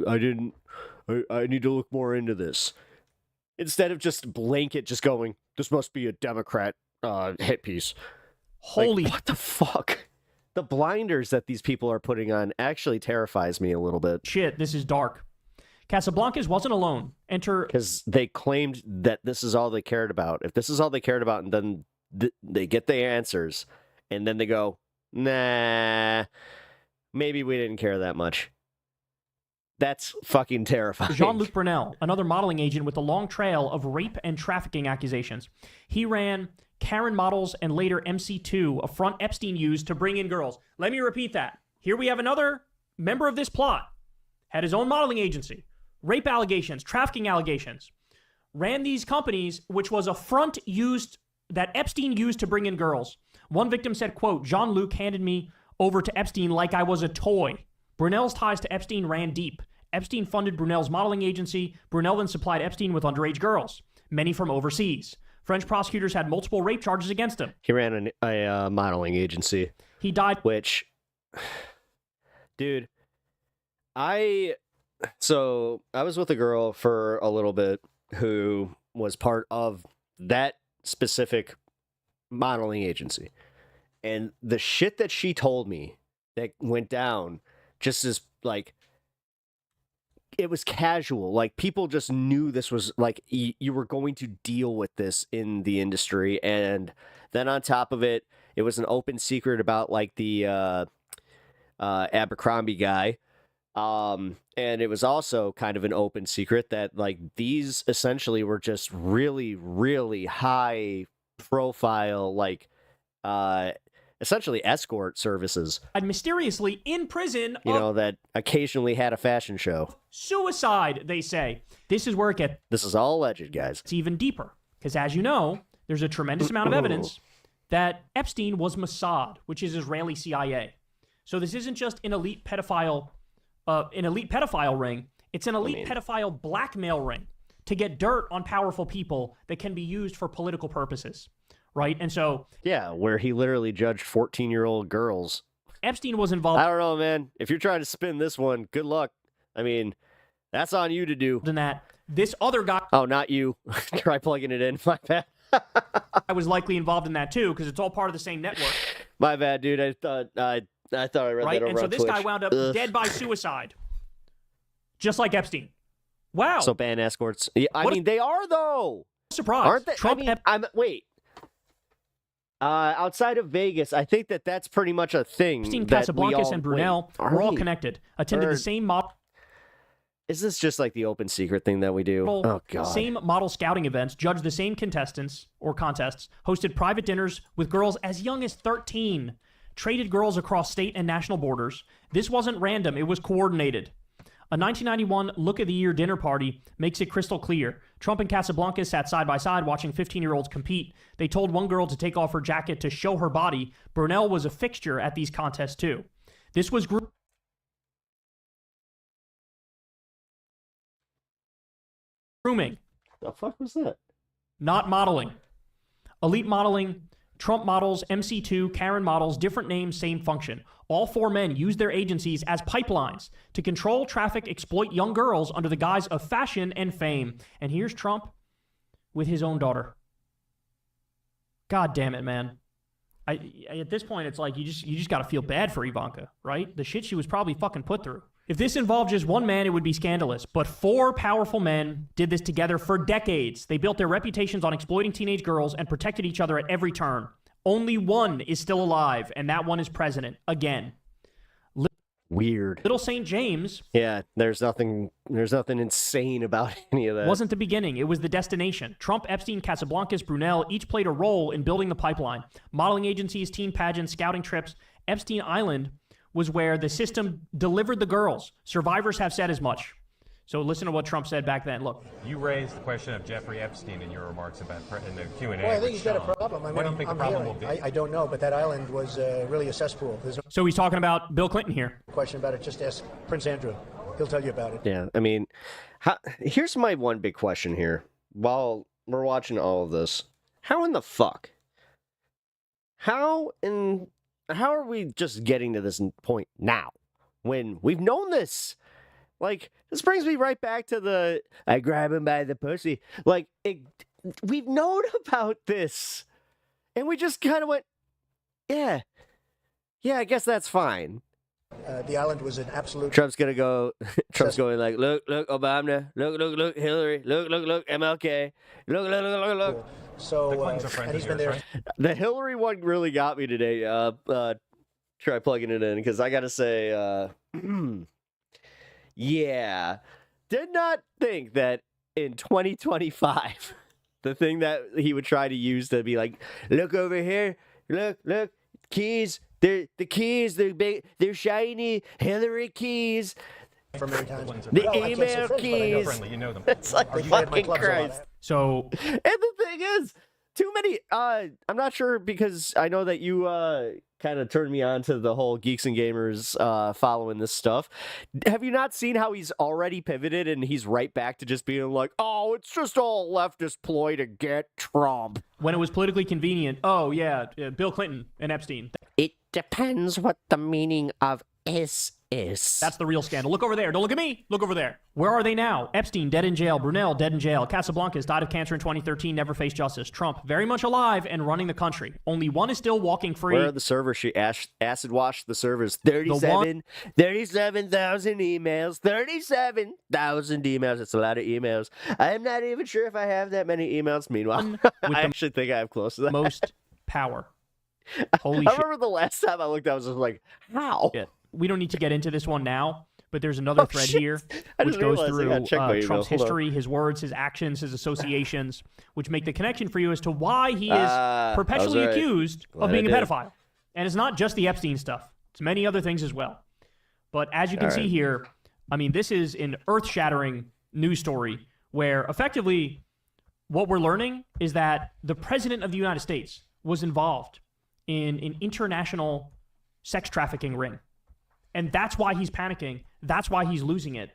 need to look more into this. Instead of just blanket just going, this must be a Democrat hit piece. Holy... what the fuck? The blinders that these people are putting on actually terrifies me a little bit. Shit, this is dark. Casablancas wasn't alone. Because they claimed that this is all they cared about. If this is all they cared about, and then they get the answers, and then they go, nah, maybe we didn't care that much. That's fucking terrifying. Jean-Luc Brunel, another modeling agent with a long trail of rape and trafficking accusations. He ran Karen Models and later MC2, a front Epstein used to bring in girls. Let me repeat that. Here we have another member of this plot. Had his own modeling agency. Rape allegations, trafficking allegations. Ran these companies, which was a front that Epstein used to bring in girls. One victim said, quote, Jean-Luc handed me over to Epstein like I was a toy. Brunel's ties to Epstein ran deep. Epstein funded Brunel's modeling agency. Brunel then supplied Epstein with underage girls, many from overseas. French prosecutors had multiple rape charges against him. He ran a modeling agency. He died. Which, dude, I was with a girl for a little bit who was part of that specific modeling agency. And the shit that she told me that went down just as it was casual. People just knew this was you were going to deal with this in the industry. And then on top of it, it was an open secret about the Abercrombie guy. And it was also kind of an open secret that these essentially were just really, really high profile, essentially escort services. And mysteriously in prison. That occasionally had a fashion show. Suicide, they say. This is where it gets. This is all alleged, guys. It's even deeper. Because as you know, there's a tremendous amount of evidence that Epstein was Mossad, which is Israeli CIA. So this isn't just an elite pedophile ring. It's an elite pedophile blackmail ring to get dirt on powerful people that can be used for political purposes, right? And so... yeah, where he literally judged 14-year-old girls. Epstein was involved... I don't know, man. If you're trying to spin this one, good luck. I mean, that's on you to do. Than that, this other guy... oh, not you. Try plugging it in. My bad. I was likely involved in that too, because it's all part of the same network. My bad, dude. I thought I read that over right? And so on this Twitch. guy wound up dead by suicide. Just like Epstein. Wow. So ban escorts. Yeah, I mean, they are, though. Surprise. Aren't they? Trump wait. Outside of Vegas, I think that's pretty much a thing. Epstein, that we Casablancas, all- and Brunel wait, were all are we? connected, attended Or- the same model. Is this just like the open secret thing that we do? Oh, God. Same model scouting events, judged the same contestants or contests, hosted private dinners with girls as young as 13, traded girls across state and national borders. This wasn't random, it was coordinated. A 1991 Look of the Year dinner party makes it crystal clear. Trump and Casablancas sat side by side watching 15-year-olds compete. They told one girl to take off her jacket to show her body. Brunel was a fixture at these contests too. This was grooming. The fuck was that? Not modeling. Elite modeling, Trump models, MC2, Karen models, different names, same function. All four men used their agencies as pipelines to control traffic, exploit young girls under the guise of fashion and fame. And here's Trump with his own daughter. God damn it, man. At this point, it's like you just got to feel bad for Ivanka, right? The shit she was probably fucking put through. If this involved just one man, it would be scandalous. But four powerful men did this together for decades. They built their reputations on exploiting teenage girls and protected each other at every turn. Only one is still alive, and that one is president. Again. Weird. Little St. James. Yeah, there's nothing insane about any of that. Wasn't the beginning. It was the destination. Trump, Epstein, Casablancas, Brunel each played a role in building the pipeline. Modeling agencies, teen pageants, scouting trips. Epstein Island was where the system delivered the girls. Survivors have said as much. So listen to what Trump said back then. Look. You raised the question of Jeffrey Epstein in your remarks about in the Q&A. Well, I think with he's got a Sean. problem. I mean, What do you think the problem will be? I don't know, but that island was really a cesspool. There's no So he's talking about Bill Clinton here. question about it. Just ask Prince Andrew. He'll tell you about it. Yeah, I mean, here's my one big question here. While we're watching all of this, how in the fuck? How are we just getting to this point now? When we've known this? Like, this brings me right back to I grab him by the pussy. Like, we've known about this. And we just kind of went, yeah, I guess that's fine. The island was an absolute... Trump's going like, look, Obama, look, Hillary, look, MLK, look. So, and he's been there... Right? The Hillary one really got me today. Try plugging it in, because I got to say, yeah, did not think that in 2025, the thing that he would try to use to be like, look over here, look, keys, the keys, they're big, they're shiny, Hillary keys, the email keys. You know them. It's like fucking Christ. So, and the thing is, too many. I'm not sure, because I know that you kind of turned me on to the whole Geeks and Gamers following this stuff. Have you not seen how he's already pivoted and he's right back to just being like, oh, it's just all leftist ploy to get Trump? When it was politically convenient, oh yeah, Bill Clinton and Epstein. It depends what the meaning of is. That's the real scandal. Look over there. Don't look at me. Look over there. Where are they now? Epstein, dead in jail. Brunel, dead in jail. Casablancas died of cancer in 2013, never faced justice. Trump, very much alive and running the country. Only one is still walking free. Where are the servers? She acid washed the servers. 37,000 emails. 37,000 emails. It's a lot of emails. I'm not even sure if I have that many emails. Meanwhile, I actually think I have close to that. Most power. Holy I shit. remember the last time I looked, I was just like, how? We don't need to get into this one now, but there's another thread here which goes through Trump's history, his words, his actions, his associations, which make the connection for you as to why he is perpetually accused of being a pedophile. And it's not just the Epstein stuff. It's many other things as well. But as you can see here, I mean, this is an earth-shattering news story where effectively what we're learning is that the president of the United States was involved in an international sex trafficking ring. And that's why he's panicking. That's why he's losing it.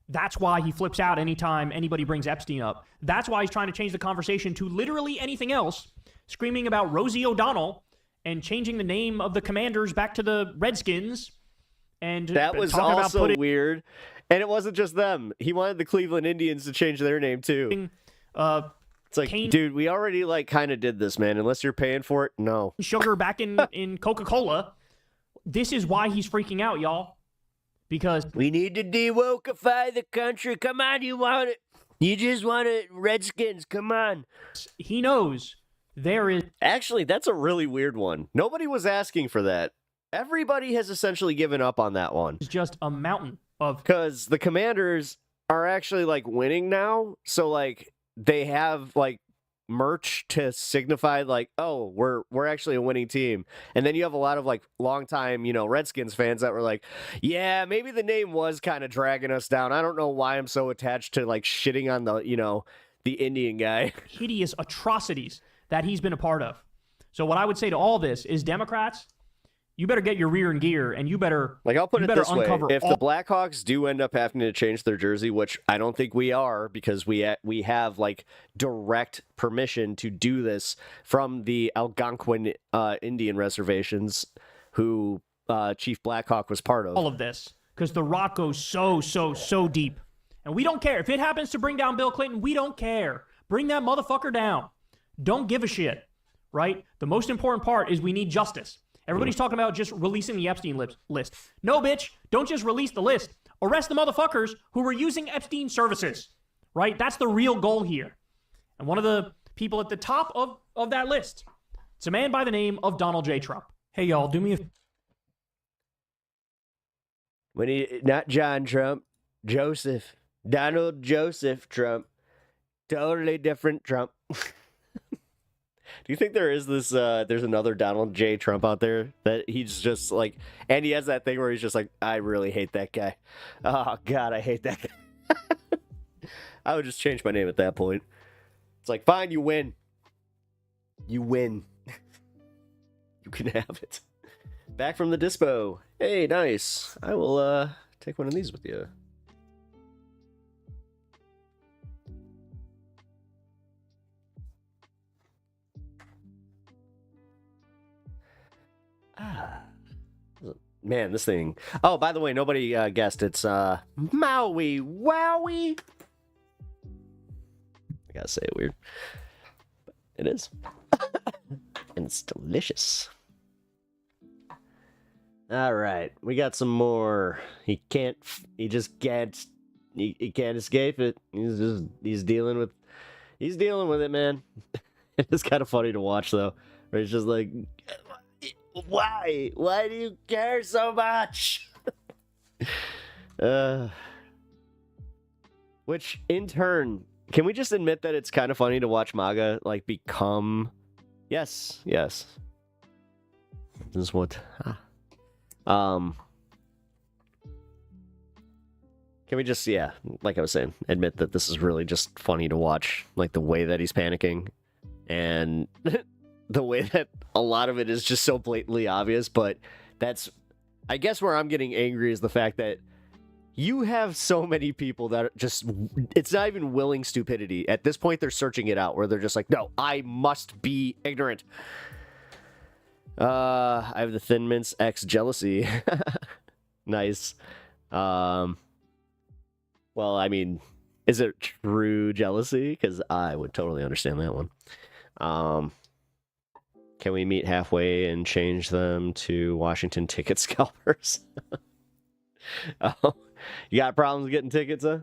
That's why he flips out anytime anybody brings Epstein up. That's why he's trying to change the conversation to literally anything else, screaming about Rosie O'Donnell and changing the name of the Commanders back to the Redskins. And that was also weird. And it wasn't just them. He wanted the Cleveland Indians to change their name too. It's like, dude, we already kind of did this, man. Unless you're paying for it, no. Sugar back in Coca-Cola. This is why he's freaking out, y'all. Because we need to de-wokeify the country. Come on, you want it. You just want it, Redskins. Come on. He knows there is Actually, that's a really weird one. Nobody was asking for that. Everybody has essentially given up on that one. just a mountain of Because the Commanders are actually like winning now. So like they have like merch to signify like, oh, we're actually a winning team. And then you have a lot of like longtime, Redskins fans that were like, yeah, maybe the name was kind of dragging us down. I don't know why I'm so attached to like shitting on the, the Indian guy. hideous atrocities that he's been a part of. So what I would say to all this is, Democrats, you better get your rear in gear, and you better I'll put you it better this way: uncover if all the Blackhawks do end up having to change their jersey, which I don't think we are, because we have like direct permission to do this from the Algonquin Indian reservations, who Chief Blackhawk was part of. all of this, because the rot goes so deep. And we don't care. If it happens to bring down Bill Clinton, we don't care. Bring that motherfucker down. Don't give a shit, right? The most important part is we need justice. Everybody's talking about just releasing the Epstein list. No, bitch. Don't just release the list. Arrest the motherfuckers who were using Epstein services, right? That's the real goal here. And one of the people at the top of that list, it's a man by the name of Donald J. Trump. Hey, y'all, do me a... Not John Trump, Joseph. Donald Joseph Trump. Totally different Trump. Do you think there is this, there's another Donald J. Trump out there that he's just like, and he has that thing where he's just like, I really hate that guy. Oh, God, I hate that guy. I would just change my name at that point. It's like, fine, you win. You win. You can have it. Back from the dispo. Hey, nice. I will take one of these with you. Man, this thing. Oh, by the way, nobody guessed. It's Maui Wowie. I gotta say it weird. But it is. And it's delicious. All right, we got some more. He just can't escape it. He's dealing with it, man. It's kind of funny to watch though. Where he's just like, why do you care so much? Which in turn, can we just admit that it's kind of funny to watch MAGA like become, yes, this is what, can we just, like I was saying, admit that this is really just funny to watch, like the way that he's panicking and the way that a lot of it is just so blatantly obvious. But that's, I guess, where I'm getting angry is the fact that you have so many people that are just, it's not even willing stupidity. At this point, they're searching it out, where they're just like, no, I must be ignorant. I have the Thin Mints X jealousy. Nice. Well, I mean, is it true jealousy? Because I would totally understand that one. Can we meet halfway and change them to Washington ticket scalpers? Oh, you got problems getting tickets, huh?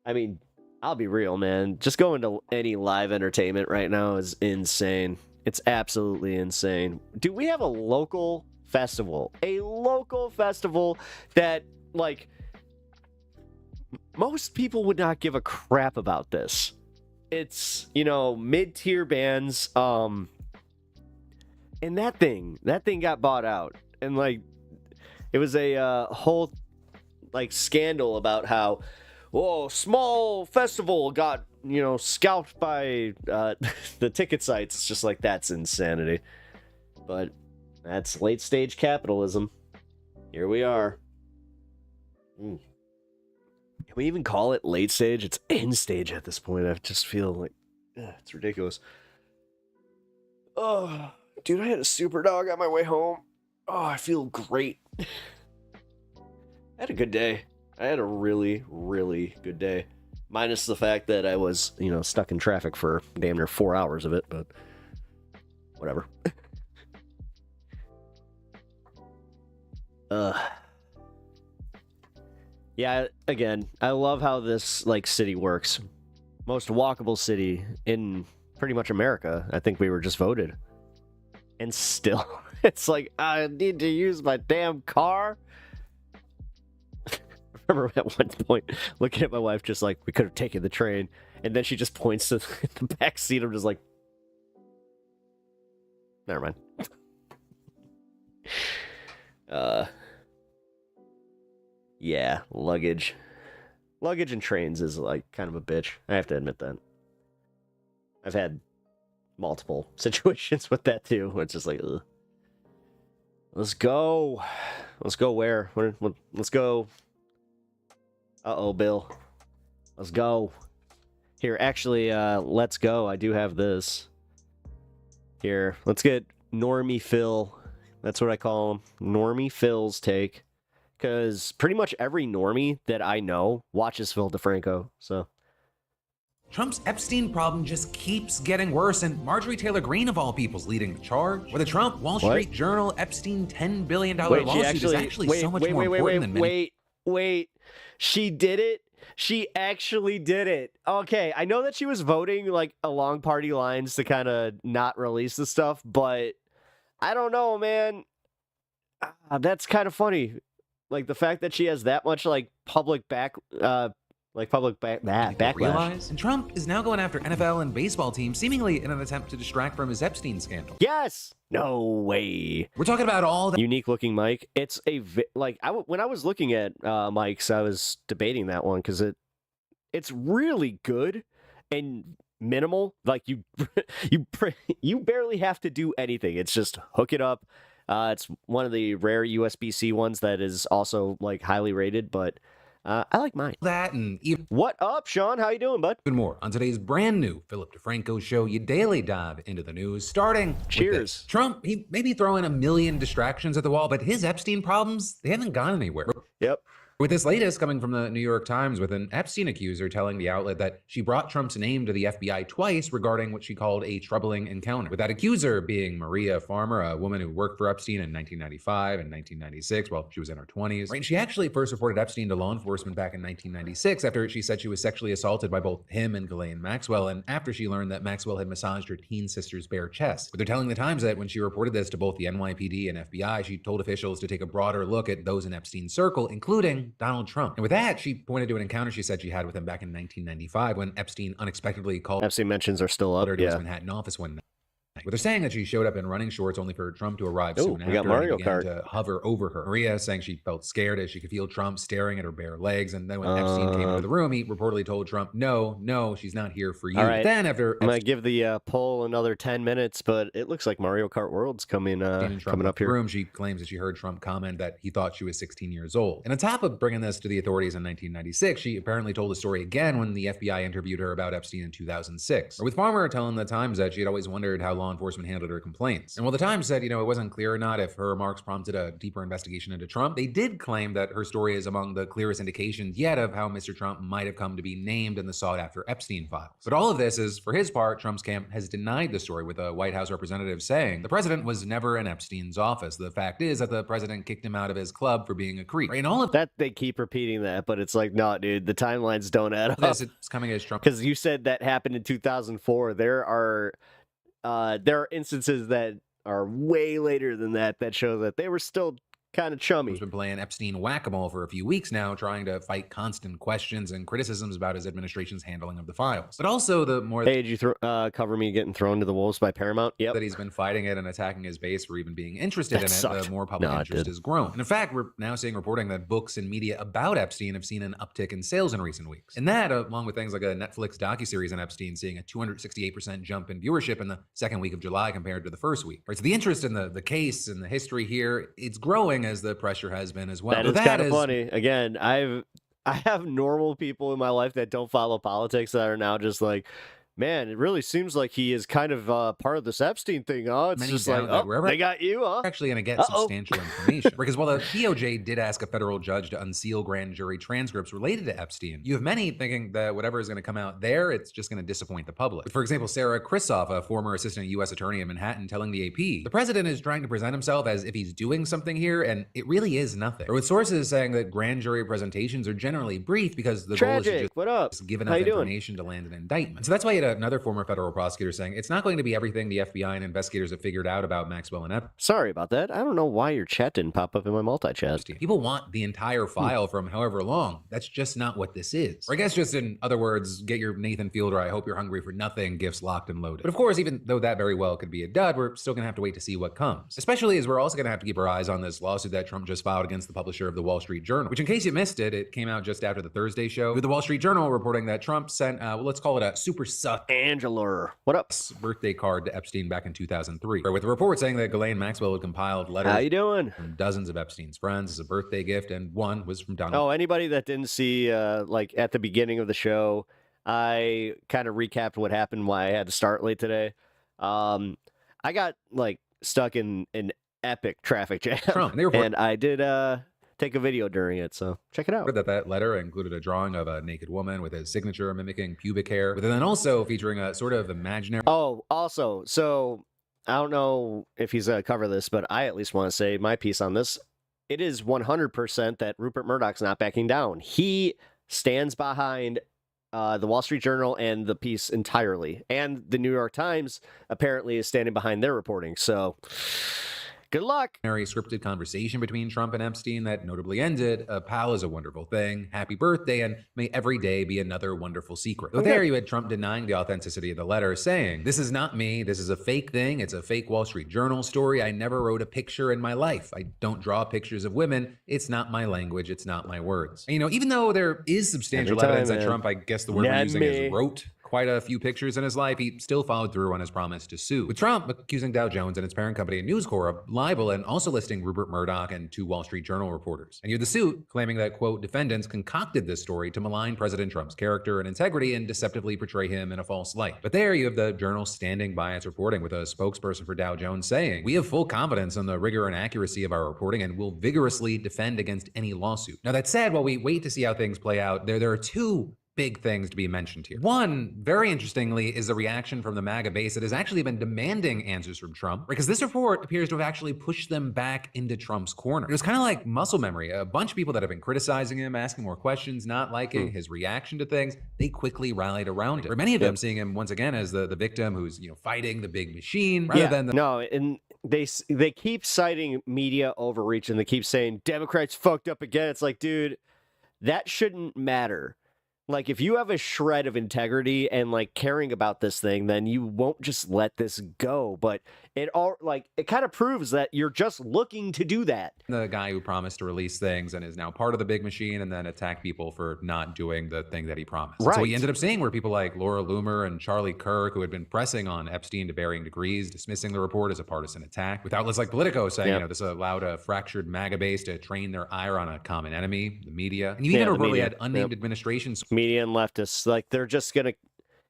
I mean, I'll be real, man. Just going to any live entertainment right now is insane. It's absolutely insane. Do we have a local festival? A local festival that, like, most people would not give a crap about this. It's, mid-tier bands, and that thing got bought out. And, like, it was a whole, like, scandal about how, small festival got, scalped by the ticket sites. It's just like, that's insanity. But that's late-stage capitalism. Here we are. Can we even call it late stage? It's end stage at this point. I just feel like it's ridiculous. Oh, dude, I had a super dog on my way home. Oh, I feel great. I had a good day. I had a really, really good day. Minus the fact that I was, stuck in traffic for damn near 4 hours of it, but whatever. Yeah, again, I love how this, like, city works. Most walkable city in pretty much America. I think we were just voted. And still, it's like, I need to use my damn car. I remember at one point looking at my wife just like, we could have taken the train. And then she just points to the back seat. I'm just like, never mind. Yeah, luggage. Luggage and trains is like kind of a bitch. I have to admit that. I've had multiple situations with that too. Where it's just like, ugh. Let's go. Let's go where? Let's go. Uh-oh, Bill. Let's go. Here, actually, let's go. I do have this. Here, let's get Normie Phil. That's what I call him. Normie Phil's take. Because pretty much every normie that I know watches Phil DeFranco, so... Trump's Epstein problem just keeps getting worse, and Marjorie Taylor Greene, of all people, is leading the charge. With the Trump Wall Street Journal Epstein $10 billion lawsuit is actually so much more important than many... Wait. She did it? She actually did it. Okay, I know that she was voting, like, along party lines to kind of not release the stuff, but I don't know, man. That's kind of funny. Like, the fact that she has that much, like, public backlash. Realize? And Trump is now going after NFL and baseball teams, seemingly in an attempt to distract from his Epstein scandal. Yes! No way. We're talking about all the unique looking mic. It's a when I was looking at mics, I was debating that one because it's really good and minimal. Like you barely have to do anything. It's just hook it up. It's one of the rare USB-C ones that is also like highly rated, but I like mine. That and even what up, Sean? How you doing, bud? Even more on today's brand new Philip DeFranco show. You daily dive into the news, starting Cheers. With this. Trump, he may be throwing a million distractions at the wall, but his Epstein problems, they haven't gone anywhere. Yep. With this latest coming from the New York Times, with an Epstein accuser telling the outlet that she brought Trump's name to the FBI twice regarding what she called a troubling encounter. With that accuser being Maria Farmer, a woman who worked for Epstein in 1995 and 1996 while she was in her 20s. Right, and she actually first reported Epstein to law enforcement back in 1996 after she said she was sexually assaulted by both him and Ghislaine Maxwell, and after she learned that Maxwell had massaged her teen sister's bare chest. But they're telling the Times that when she reported this to both the NYPD and FBI, she told officials to take a broader look at those in Epstein's circle, including Donald Trump. And with that, she pointed to an encounter she said she had with him back in 1995 when Epstein unexpectedly called Epstein mentions are still up, her to his Manhattan office one night. But they're saying that she showed up in running shorts only for Trump to arrive soon after. We got Mario and began Kart to hover over her. Maria saying she felt scared as she could feel Trump staring at her bare legs. And then when Epstein came into the room, he reportedly told Trump, no, she's not here for you. All right. Then after I'm going to give the poll another 10 minutes, but it looks like Mario Kart World's coming up here. Room, she claims that she heard Trump comment that he thought she was 16 years old. And on top of bringing this to the authorities in 1996, she apparently told the story again when the FBI interviewed her about Epstein in 2006. Or with Farmer telling the Times that she had always wondered how law enforcement handled her complaints. And while the Times said, it wasn't clear or not if her remarks prompted a deeper investigation into Trump, they did claim that her story is among the clearest indications yet of how Mr. Trump might have come to be named in the sought-after Epstein files. But all of this is, for his part, Trump's camp has denied the story, with a White House representative saying the president was never in Epstein's office. The fact is that the president kicked him out of his club for being a creep. Right? And all of that, they keep repeating that, but it's like, no, dude, the timelines don't add up. It's coming as Trump. Because you said that happened in 2004. There are instances that are way later than that show that they were still kind of chummy. He's been playing Epstein whack-a-mole for a few weeks now, trying to fight constant questions and criticisms about his administration's handling of the files. But also the more... Hey, did you cover me getting thrown to the wolves by Paramount? Yep. That he's been fighting it and attacking his base for even being interested in it, the more public No, interest has grown. And in fact, we're now seeing reporting that books and media about Epstein have seen an uptick in sales in recent weeks. And that, along with things like a Netflix docuseries on Epstein seeing a 268% jump in viewership in the second week of July compared to the first week. Right, so the interest in the case and the history here, it's growing as the pressure has been as well. That is kind of funny. Again, I have normal people in my life that don't follow politics that are now just like, man, it really seems like he is kind of part of this Epstein thing, huh? It's just like, they got you, huh? We're actually going to get substantial information. Because while the DOJ did ask a federal judge to unseal grand jury transcripts related to Epstein, you have many thinking that whatever is going to come out there, it's just going to disappoint the public. For example, Sarah Kristoff, a former assistant U.S. attorney in Manhattan, telling the AP, the president is trying to present himself as if he's doing something here, and it really is nothing. Or with sources saying that grand jury presentations are generally brief because the goal is to just give enough information to land an indictment. So that's why you had had another former federal prosecutor saying it's not going to be everything the FBI and investigators have figured out about Maxwell and Epstein. Sorry about that. I don't know why your chat didn't pop up in my multi-chat. People want the entire file from however long. That's just not what this is. Or I guess just in other words, get your Nathan Fielder, I hope you're hungry for nothing gifts locked and loaded. But of course, even though that very well could be a dud, we're still gonna have to wait to see what comes. Especially as we're also gonna have to keep our eyes on this lawsuit that Trump just filed against the publisher of the Wall Street Journal, which in case you missed it, it came out just after the Thursday show, with the Wall Street Journal reporting that Trump sent, well, let's call it a super suck Angela. What up? Birthday card to Epstein back in 2003, with a report saying that Ghislaine Maxwell had compiled letters How you doing? from dozens of Epstein's friends as a birthday gift, and one was from Donald. Oh, anybody that didn't see, like at the beginning of the show, I kind of recapped what happened, why I had to start late today. I got like stuck in an epic traffic jam, and I did take a video during it, so check it out. That letter included a drawing of a naked woman with his signature mimicking pubic hair, but then also featuring a sort of imaginary. Oh, also, so I don't know if he's going to cover this, but I at least want to say my piece on this. It is 100% that Rupert Murdoch's not backing down. He stands behind the Wall Street Journal and the piece entirely. And the New York Times apparently is standing behind their reporting. So good luck. Scripted conversation between Trump and Epstein that notably ended, a pal is a wonderful thing, happy birthday, and may every day be another wonderful secret. So there you had Trump denying the authenticity of the letter, saying, this is not me, this is a fake thing, it's a fake Wall Street Journal story, I never wrote a picture in my life, I don't draw pictures of women, it's not my language, it's not my words. And, you know, even though there is substantial evidence that Trump, I guess the word we're using is wrote quite a few pictures in his life, he still followed through on his promise to sue. With Trump accusing Dow Jones and its parent company News Corp of libel and also listing Rupert Murdoch and 2 Wall Street Journal reporters. And you have the suit claiming that, quote, defendants concocted this story to malign President Trump's character and integrity and deceptively portray him in a false light. But there you have the Journal standing by its reporting, with a spokesperson for Dow Jones saying, we have full confidence in the rigor and accuracy of our reporting and will vigorously defend against any lawsuit. Now that said, while we wait to see how things play out, there are 2 big things to be mentioned here. One, very interestingly, is the reaction from the MAGA base that has actually been demanding answers from Trump, because this report appears to have actually pushed them back into Trump's corner. It was kind of like muscle memory. A bunch of people that have been criticizing him, asking more questions, not liking his reaction to things, they quickly rallied around it. For many of them, seeing him once again as the victim who's, you know, fighting the big machine, rather than the... No, and they keep citing media overreach, and they keep saying Democrats fucked up again. It's like, dude, that shouldn't matter. Like, if you have a shred of integrity and, like, caring about this thing, then you won't just let this go. But it kind of proves that you're just looking to do that. The guy who promised to release things and is now part of the big machine and then attack people for not doing the thing that he promised. Right. So we ended up seeing where people like Laura Loomer and Charlie Kirk, who had been pressing on Epstein to varying degrees, dismissing the report as a partisan attack, with outlets like Politico saying, you know, this allowed a fractured MAGA base to train their ire on a common enemy, the media. And you even reportedly had unnamed administrations. Media and leftists, like, they're just gonna,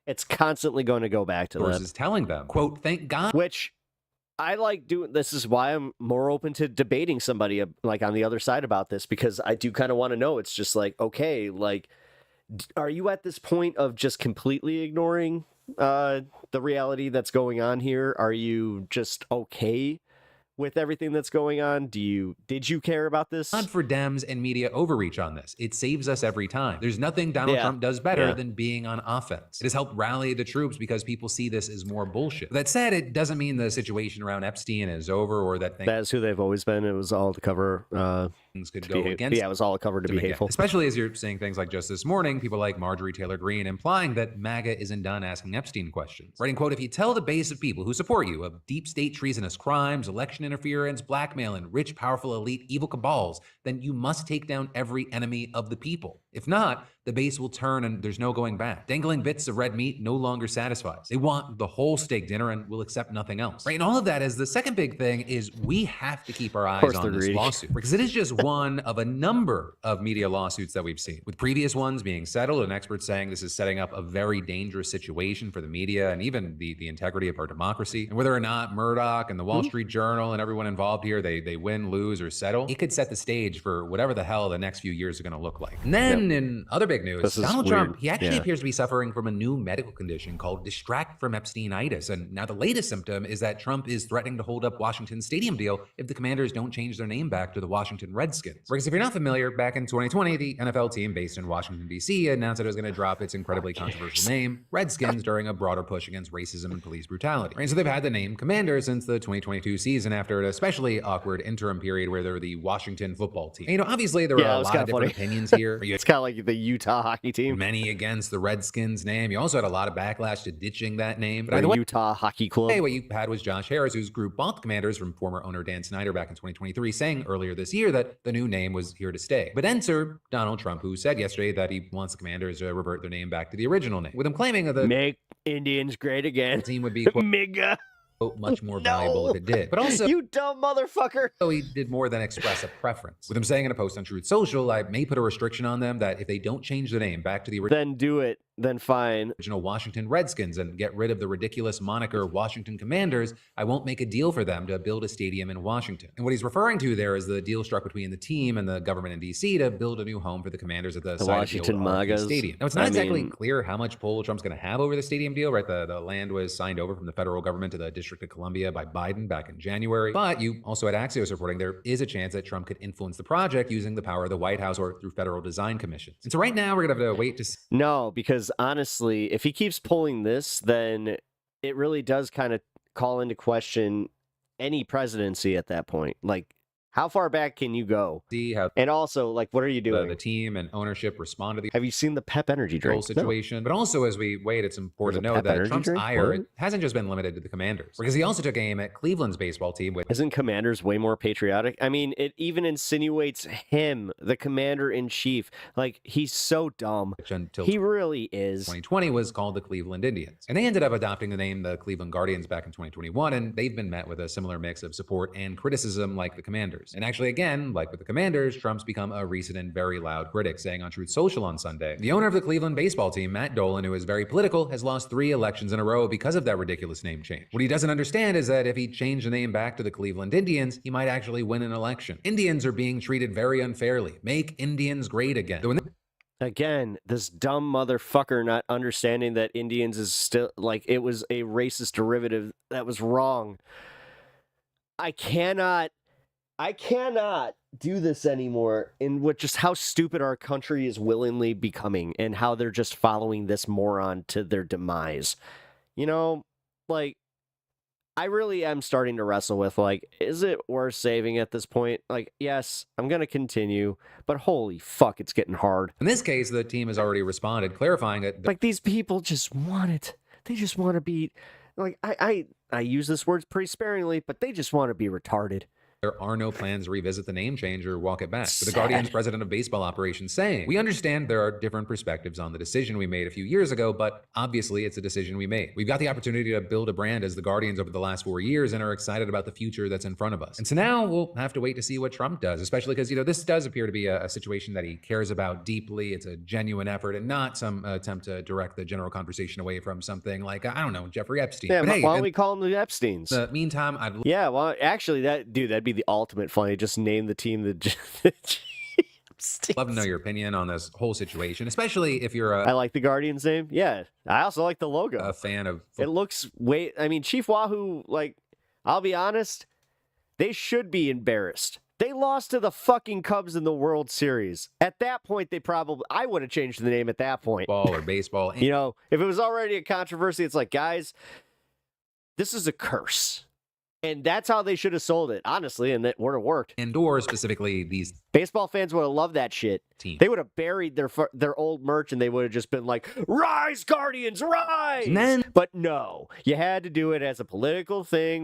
it's constantly going to go back to that. Is telling them, quote, thank God. Which I like doing. This is why I'm more open to debating somebody like on the other side about this, because I do kind of want to know. It's just like, okay, like, are you at this point of just completely ignoring the reality that's going on here? Are you just okay with everything that's going on? Did you care about this? Not for Dems and media overreach on this. It saves us every time. There's nothing Donald Trump does better than being on offense. It has helped rally the troops because people see this as more bullshit. That said, it doesn't mean the situation around Epstein is over or that things... That is who they've always been. It was all to cover... things could go against... Yeah, it was all covered to be hateful. Especially as you're seeing things like just this morning, people like Marjorie Taylor Greene implying that MAGA isn't done asking Epstein questions. Writing, quote, if you tell the base of people who support you of deep state treasonous crimes, election interference, blackmail, and rich, powerful, elite, evil cabals, then you must take down every enemy of the people. If not, the base will turn and there's no going back. Dangling bits of red meat no longer satisfies. They want the whole steak dinner and will accept nothing else. Right? And all of that is the second big thing is we have to keep our eyes on this lawsuit, because it is just one of a number of media lawsuits that we've seen, with previous ones being settled and experts saying this is setting up a very dangerous situation for the media and even the integrity of our democracy. And whether or not Murdoch and the Wall Street Journal and everyone involved here, they win, lose, or settle, it could set the stage for whatever the hell the next few years are going to look like. And then And in other big news, This is Donald Trump, weird. he actually Yeah. appears to be suffering from a new medical condition called distract from Epsteinitis. And now the latest symptom is that Trump is threatening to hold up Washington's stadium deal if the Commanders don't change their name back to the Washington Redskins. Because if you're not familiar, back in 2020, the NFL team based in Washington, D.C. announced that it was going to drop its incredibly controversial name, Redskins, during a broader push against racism and police brutality. Right? So they've had the name Commanders since the 2022 season after an especially awkward interim period where they were the Washington football team. And, you know, obviously there Yeah, are it a was lot of kinda different funny. opinions here. It's kind of like the Utah hockey team. Many against the Redskins name. You also had a lot of backlash to ditching that name. But Or either way, Utah Hockey Club. hey, what you had was Josh Harris, whose group bought the Commanders from former owner Dan Snyder back in 2023, saying earlier this year that the new name was here to stay. But enter Donald Trump, who said yesterday that he wants the Commanders to revert their name back to the original name, with him claiming that the Make Indians great again. team would be Miga. much more valuable if it did. But also, You dumb motherfucker. he did more than express a preference. With him saying in a post on Truth Social, I may put a restriction on them that if they don't change the name back to the Then do it. Then fine. original Washington Redskins and get rid of the ridiculous moniker Washington Commanders, I won't make a deal for them to build a stadium in Washington. And what he's referring to there is the deal struck between the team and the government in D.C. to build a new home for the Commanders at the site Washington of the old Magas. Stadium. Now, it's not I exactly mean- clear how much pull Trump's going to have over the stadium deal, right? The land was signed over from the federal government to the District of Columbia by Biden back in January. But you also had Axios reporting there is a chance that Trump could influence the project using the power of the White House or through federal design commissions. And so right now, we're going to have to wait to see. No, because honestly, if he keeps pulling this, then it really does kind of call into question any presidency at that point. Like, how far back can you go? How And also, like, what are you doing? the team and ownership respond to the Have you seen the Pep Energy whole drink? situation. But also, as we wait, it's important to There's a know Pep that Energy Trump's drink? ire What? it hasn't just been limited to the Commanders, because he also took aim at Cleveland's baseball team with Isn't Commanders way more patriotic? I mean, it even insinuates him, the commander in chief. Like, he's so dumb. until He really is. 2020 was called the Cleveland Indians. And they ended up adopting the name the Cleveland Guardians back in 2021, and they've been met with a similar mix of support and criticism like the Commanders. And actually, again, like with the Commanders, Trump's become a recent and very loud critic, saying on Truth Social on Sunday, the owner of the Cleveland baseball team, Matt Dolan, who is very political, has lost 3 elections in a row because of that ridiculous name change. What he doesn't understand is that if he changed the name back to the Cleveland Indians, he might actually win an election. Indians are being treated very unfairly. Make Indians great again. So when Again, this dumb motherfucker not understanding that Indians is still, like, it was a racist derivative that was wrong. I cannot do this anymore in what just how stupid our country is willingly becoming and how they're just following this moron to their demise. You know, like, I really am starting to wrestle with, like, is it worth saving at this point? Like, yes, I'm going to continue, but holy fuck, it's getting hard. in this case, the team has already responded, clarifying that Like, these people just want it. They just want to be, like, I use this word pretty sparingly, but they just want to be retarded. there are no plans to revisit the name change or walk it back. With the Sad. Guardian's president of baseball operations saying, we understand there are different perspectives on the decision we made a few years ago, but obviously it's a decision we made. We've got the opportunity to build a brand as the Guardians over the last 4 years and are excited about the future that's in front of us. And so now we'll have to wait to see what Trump does, especially because, you know, this does appear to be a situation that he cares about deeply. It's a genuine effort and not some attempt to direct the general conversation away from something like, I don't know, Jeffrey Epstein. Yeah, But hey, why don't in we call them the Epsteins? the meantime, Yeah, well, actually, that'd be the ultimate funny. Just name the team the love to know your opinion on this whole situation, especially if you're I like the Guardians name. Yeah, I also like the logo. a fan of It looks I mean, Chief Wahoo, like, I'll be honest, they should be embarrassed. They lost to the fucking Cubs in the World Series. At that point, I would have changed the name at that point. Football or baseball. You know, if it was already a controversy, it's like, guys, this is a curse. And that's how they should have sold it, honestly, and that would have worked. Indoors, specifically, these baseball fans would have loved that shit. Team. They would have buried their old merch, and they would have just been like, "Rise, Guardians, rise!" And then, but no, you had to do it as a political thing.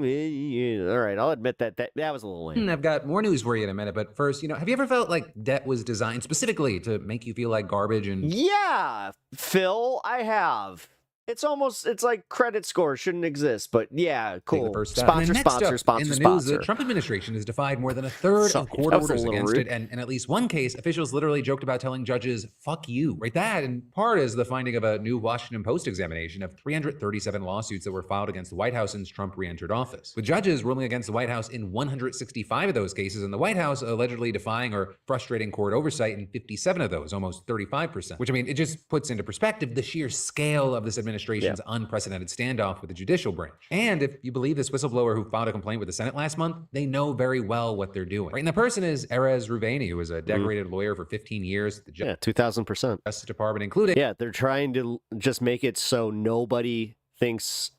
All right, I'll admit that was a little lame. I've got more news for you in a minute, but first, you know, have you ever felt like debt was designed specifically to make you feel like garbage and Yeah, Phil, I have. It's like credit score shouldn't exist, but yeah, Take cool. the first step. Sponsor, And then next sponsor, up, sponsor, in the sponsor. news, the Trump administration has defied more than a third Sorry, of court that was a orders little against rude. it, and in at least one case, officials literally joked about telling judges, fuck you. Right, that in part is the finding of a new Washington Post examination of 337 lawsuits that were filed against the White House since Trump re-entered office, with judges ruling against the White House in 165 of those cases, and the White House allegedly defying or frustrating court oversight in 57 of those, almost 35%. Which, I mean, it just puts into perspective the sheer scale of this administration's unprecedented standoff with the judicial branch. And if you believe this whistleblower who filed a complaint with the Senate last month, they know very well what they're doing. Right? And the person is Erez Ruveni, who was a decorated lawyer for 15 years at the 2000%. Justice Department, including. Yeah, they're trying to just make it so nobody thinks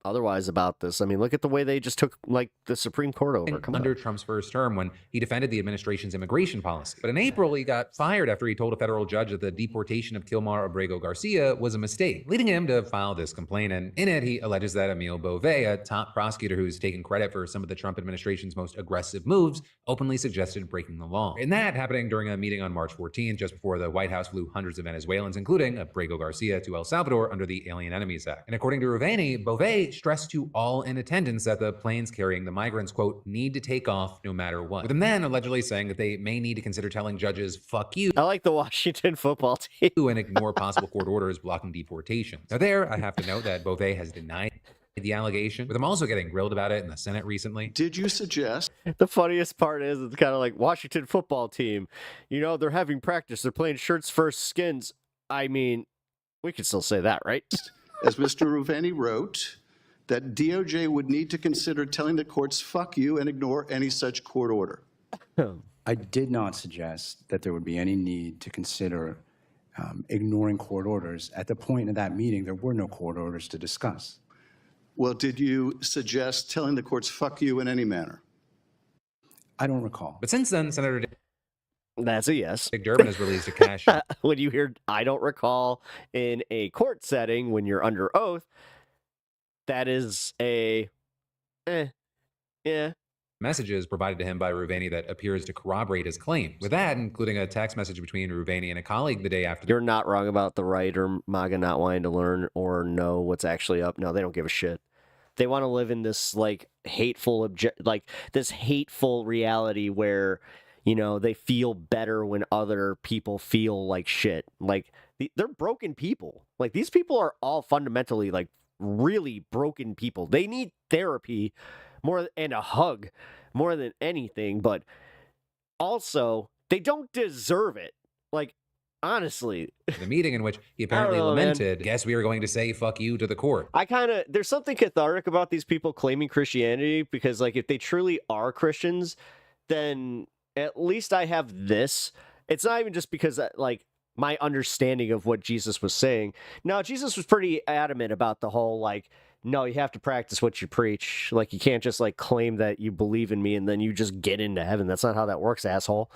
otherwise about this. I mean, look at the way they just took like the Supreme Court over. Come under on. Trump's first term when he defended the administration's immigration policy. But in April, he got fired after he told a federal judge that the deportation of Kilmar Abrego Garcia was a mistake, leading him to file this complaint. And in it, he alleges that Emile Beauvais, a top prosecutor who's taken credit for some of the Trump administration's most aggressive moves, openly suggested breaking the law. And that happening during a meeting on March 14th, just before the White House flew hundreds of Venezuelans, including Abrego Garcia, to El Salvador under the Alien Enemies Act. And according to Ruveni, Beauvais stressed to all in attendance that the planes carrying the migrants, quote, need to take off no matter what. With him then allegedly saying that they may need to consider telling judges, fuck you. I like the Washington football team. And ignore possible court orders blocking deportation. Now there, I have to note that Beauvais has denied the allegation, with him also getting grilled about it in the Senate recently. Did you suggest? The funniest part is it's kind of like Washington football team. You know, they're having practice. They're playing shirts first, skins. I mean, we could still say that, right? As Mr. Ruveni wrote, that DOJ would need to consider telling the courts, fuck you, and ignore any such court order. I did not suggest that there would be any need to consider ignoring court orders. At the point of that meeting, there were no court orders to discuss. Well, did you suggest telling the courts, fuck you, in any manner? I don't recall. But since then, Senator That's a yes. Dick Durbin has released a cash. When you hear, I don't recall, in a court setting when you're under oath, that is a, yeah. Messages provided to him by Ruveni that appears to corroborate his claims. With that, including a text message between Ruveni and a colleague the day after. You're not wrong about the right or MAGA not wanting to learn or know what's actually up. No, they don't give a shit. They want to live in this like hateful this hateful reality where, you know, they feel better when other people feel like shit. Like they're broken people. Like these people are all fundamentally like really broken people. They need therapy more and a hug more than anything, but also they don't deserve it. Like, honestly. The meeting in which he apparently lamented, guess we are going to say fuck you to the court. There's something cathartic about these people claiming Christianity because, like, if they truly are Christians, then at least I have this. It's not even just because, like, my understanding of what Jesus was saying. No, Jesus was pretty adamant about the whole, like, no, you have to practice what you preach. Like, you can't just, like, claim that you believe in me and then you just get into heaven. That's not how that works, asshole.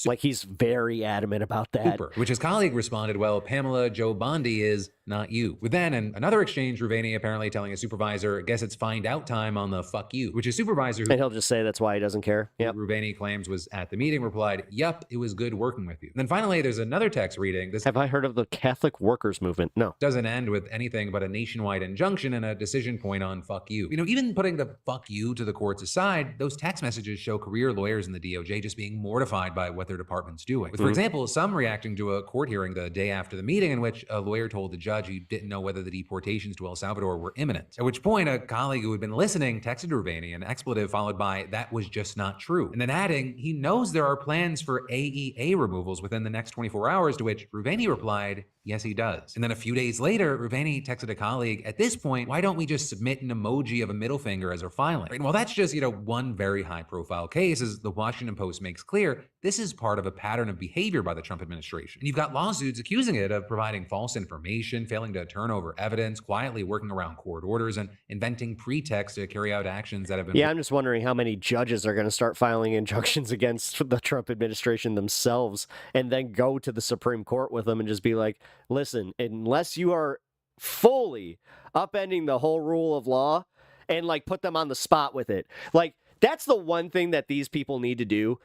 Like, he's very adamant about that. Which his colleague responded, well, Pamela Joe Bondi is not you. With then another exchange, Ruveni apparently telling a supervisor, guess it's find out time on the fuck you, which his supervisor, and he'll just say that's why he doesn't care. Yep. Ruveni claims was at the meeting, replied, yup, it was good working with you. And then finally, there's another text reading. This Have I heard of the Catholic Workers Movement? No. Doesn't end with anything but a nationwide injunction and a decision point on fuck you. You know, even putting the fuck you to the courts aside, those text messages show career lawyers in the DOJ just being mortified by what their department's doing. With, for example, some reacting to a court hearing the day after the meeting in which a lawyer told the judge he didn't know whether the deportations to El Salvador were imminent. At which point, a colleague who had been listening texted Ruveni an expletive followed by, that was just not true. And then adding, he knows there are plans for AEA removals within the next 24 hours, to which Ruveni replied, yes, he does. And then a few days later, Ruveni texted a colleague, at this point, why don't we just submit an emoji of a middle finger as our filing? And while that's just, one very high profile case, as the Washington Post makes clear, this is part of a pattern of behavior by the Trump administration. And you've got lawsuits accusing it of providing false information, failing to turn over evidence, quietly working around court orders, and inventing pretexts to carry out actions that have been... Yeah, I'm just wondering how many judges are going to start filing injunctions against the Trump administration themselves and then go to the Supreme Court with them and just be like, listen, unless you are fully upending the whole rule of law and like put them on the spot with it. Like, that's the one thing that these people need to do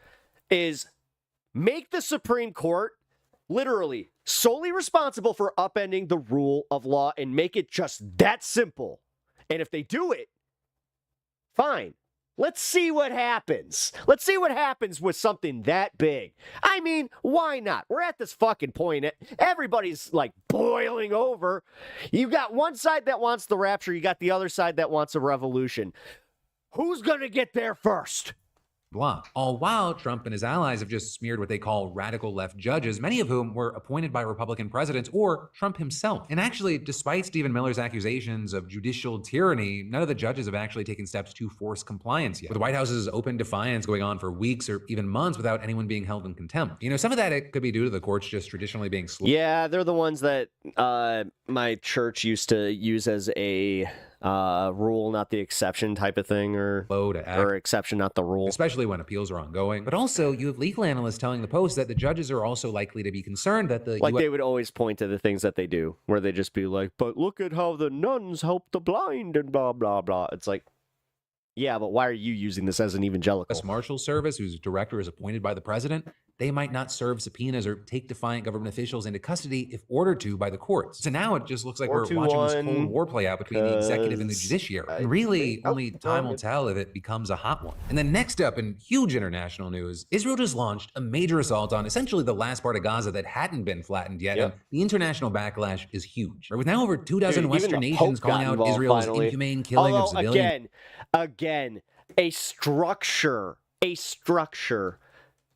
is make the Supreme Court literally solely responsible for upending the rule of law and make it just that simple. And if they do it, fine. Let's see what happens. Let's see what happens with something that big. I mean, why not? We're at this fucking point. Everybody's like boiling over. You got one side that wants the rapture. You got the other side that wants a revolution. Who's going to get there first? Blah. All while Trump and his allies have just smeared what they call radical left judges, many of whom were appointed by Republican presidents or Trump himself. And actually, despite Stephen Miller's accusations of judicial tyranny, none of the judges have actually taken steps to force compliance yet, with the White House's open defiance going on for weeks or even months without anyone being held in contempt. You know, some of that it could be due to the courts just traditionally being slow. Yeah, they're the ones that my church used to use as a rule, not the exception type of thing, or exception, not the rule. Especially when appeals are ongoing. But also, you have legal analysts telling the Post that the judges are also likely to be concerned that the they would always point to the things that they do, where they just be like, but look at how the nuns help the blind and blah, blah, blah. It's like, yeah, but why are you using this as an evangelical? U.S. Marshal Service, whose director is appointed by the president, they might not serve subpoenas or take defiant government officials into custody if ordered to by the courts. So now it just looks like we're watching this Cold War play out between the executive and the judiciary. And really, only time will tell if it becomes a hot one. And then next up, in huge international news, Israel just launched a major assault on essentially the last part of Gaza that hadn't been flattened yet. And the international backlash is huge. With now over 24 Western nations calling out Israel's inhumane killing of civilians. Again,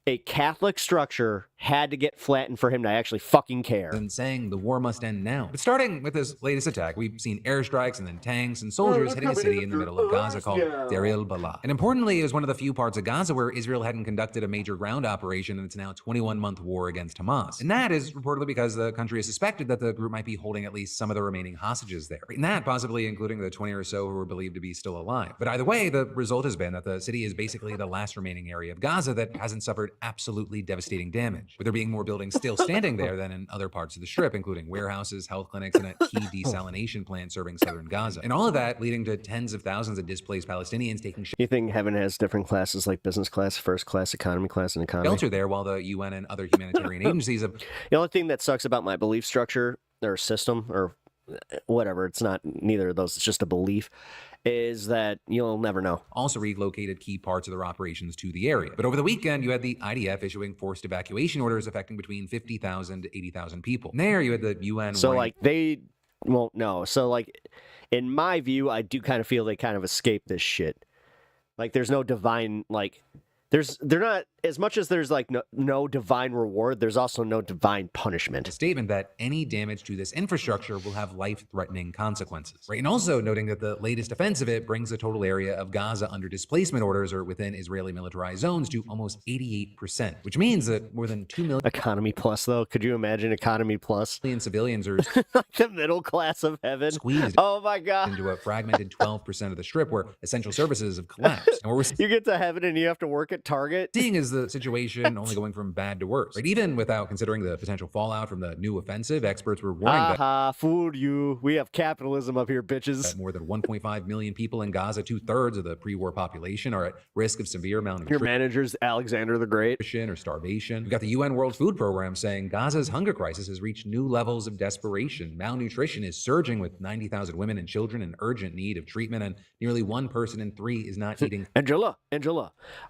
a Catholic structure had to get flattened for him to actually fucking care. And saying the war must end now. But starting with this latest attack, we've seen airstrikes and then tanks and soldiers hitting a city in the middle of Gaza called Deir el-Balah. And importantly, it was one of the few parts of Gaza where Israel hadn't conducted a major ground operation in its now 21-month war against Hamas. And that is reportedly because the country is suspected that the group might be holding at least some of the remaining hostages there. And that possibly including the 20 or so who are believed to be still alive. But either way, the result has been that the city is basically the last remaining area of Gaza that hasn't suffered absolutely devastating damage, with there being more buildings still standing there than in other parts of the Strip, including warehouses, health clinics, and a key desalination plant serving southern Gaza. And all of that leading to tens of thousands of displaced Palestinians taking You think heaven has different classes like business class, first class, economy class, and economy? shelter there while the UN and other humanitarian agencies have... The only thing that sucks about my belief structure or system or whatever, it's not neither of those, it's just a belief, is that you'll never know. Also relocated key parts of their operations to the area. But over the weekend, you had the IDF issuing forced evacuation orders affecting between 50,000 to 80,000 people. And there you had the UN... So like they won't know. So like in my view, I do kind of feel they kind of escaped this shit. Like there's no divine, like they're not, as much as there's like no divine reward, there's also no divine punishment. A statement that any damage to this infrastructure will have life-threatening consequences. Right? And also noting that the latest offensive brings the total area of Gaza under displacement orders or within Israeli militarized zones to almost 88%, which means that more than 2 million... Economy plus, though. Could you imagine economy plus? Civilians are... like the middle class of heaven. Squeezed. Oh my God. Into a fragmented 12% of the Strip where essential services have collapsed. And where you get to heaven and you have to work at Target. Seeing is the situation only going from bad to worse. Right? Even without considering the potential fallout from the new offensive, experts were warning that... fooled you. We have capitalism up here, bitches. More than 1.5 million people in Gaza, 2/3 of the pre-war population, are at risk of severe malnutrition. Your manager's Alexander the Great. Or starvation. We've got the UN World Food Program saying Gaza's hunger crisis has reached new levels of desperation. Malnutrition is surging with 90,000 women and children in urgent need of treatment, and nearly 1 person in 3 is not eating. Angela,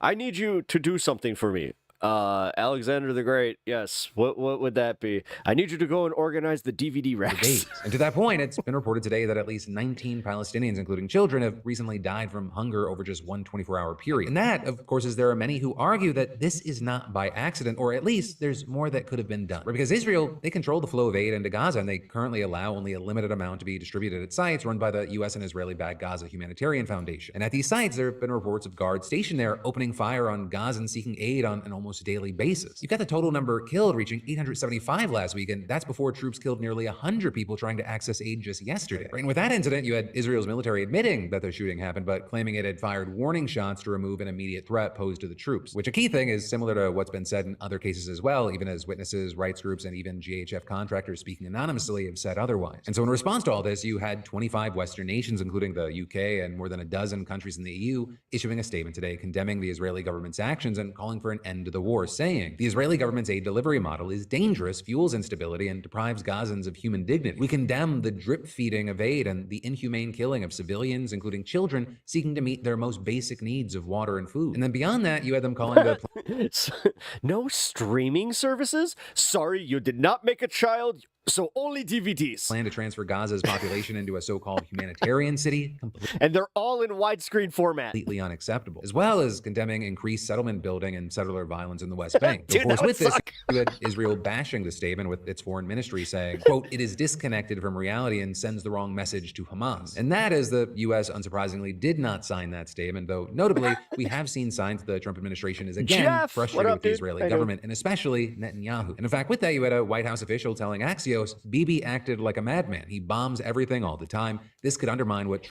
I need you to do something for me. Alexander the Great, yes. What would that be? I need you to go and organize the DVD racks. And to that point, it's been reported today that at least 19 Palestinians, including children, have recently died from hunger over just one 24-hour period. And that, of course, is there are many who argue that this is not by accident, or at least there's more that could have been done. Because Israel, they control the flow of aid into Gaza, and they currently allow only a limited amount to be distributed at sites run by the U.S. and Israeli-backed Gaza Humanitarian Foundation. And at these sites, there have been reports of guards stationed there opening fire on Gazans seeking aid on an almost daily basis. You've got the total number killed reaching 875 last week, and that's before troops killed nearly 100 people trying to access aid just yesterday. And with that incident, you had Israel's military admitting that the shooting happened, but claiming it had fired warning shots to remove an immediate threat posed to the troops, which a key thing is similar to what's been said in other cases as well, even as witnesses, rights groups, and even GHF contractors speaking anonymously have said otherwise. And so in response to all this, you had 25 Western nations, including the UK and more than a dozen countries in the EU, issuing a statement today condemning the Israeli government's actions and calling for an end to the the war, saying, the Israeli government's aid delivery model is dangerous, fuels instability, and deprives Gazans of human dignity. We condemn the drip feeding of aid and the inhumane killing of civilians, including children, seeking to meet their most basic needs of water and food. And then beyond that, you had them calling the No streaming services? Sorry, you did not make a child, so only DVDs. Plan to transfer Gaza's population into a so-called humanitarian city, and they're all in widescreen format. Completely unacceptable, as well as condemning increased settlement building and settler violence in the West Bank. Dude, of course, that would with this, suck. you had Israel bashing the statement with its foreign ministry saying, quote, it is disconnected from reality and sends the wrong message to Hamas. And that is the U.S. unsurprisingly did not sign that statement, though notably, we have seen signs the Trump administration is again Jeff, frustrated what up, with the dude? Israeli How you government, and especially Netanyahu. And in fact, with that, you had a White House official telling Axios, Bibi acted like a madman. He bombs everything all the time. This could undermine what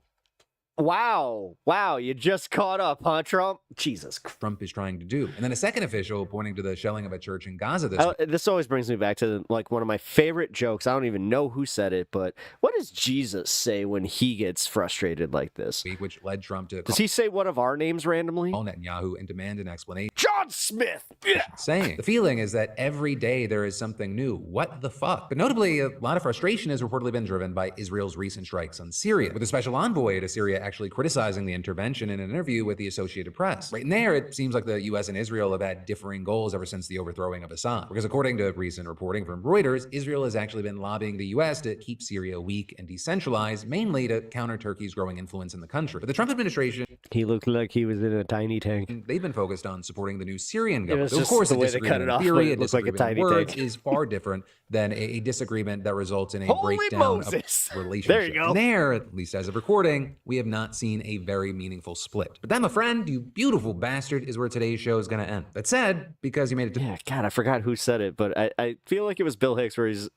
Wow, you just caught up, huh, Trump? Jesus. Trump is trying to do. And then a second official pointing to the shelling of a church in Gaza this week. This always brings me back to like one of my favorite jokes. I don't even know who said it, but what does Jesus say when he gets frustrated like this? Which led Trump to Does he say one of our names randomly? call Netanyahu and demand an explanation. John Smith! Yeah. Saying the feeling is that every day there is something new. What the fuck? But notably, a lot of frustration has reportedly been driven by Israel's recent strikes on Syria, with a special envoy to Syria actually criticizing the intervention in an interview with the Associated Press. Right in there, it seems like the U.S. and Israel have had differing goals ever since the overthrowing of Assad. Because according to recent reporting from Reuters, Israel has actually been lobbying the U.S. to keep Syria weak and decentralized, mainly to counter Turkey's growing influence in the country. But the Trump administration, He looked like he was in a tiny tank. they've been focused on supporting the new Syrian It government. was So of just course, the a way they cut disagreement it in off, theory, but a it looked like a disagreement in tiny words tank. is far different than a disagreement that results in a Holy breakdown Moses. of relationship. There you go. And there, at least as of recording, we have not seen a very meaningful split. But that, my friend, you beautiful bastard, is where today's show is going to end. That said, because you made it to Yeah, God, I forgot who said it, but I feel like it was Bill Hicks where he's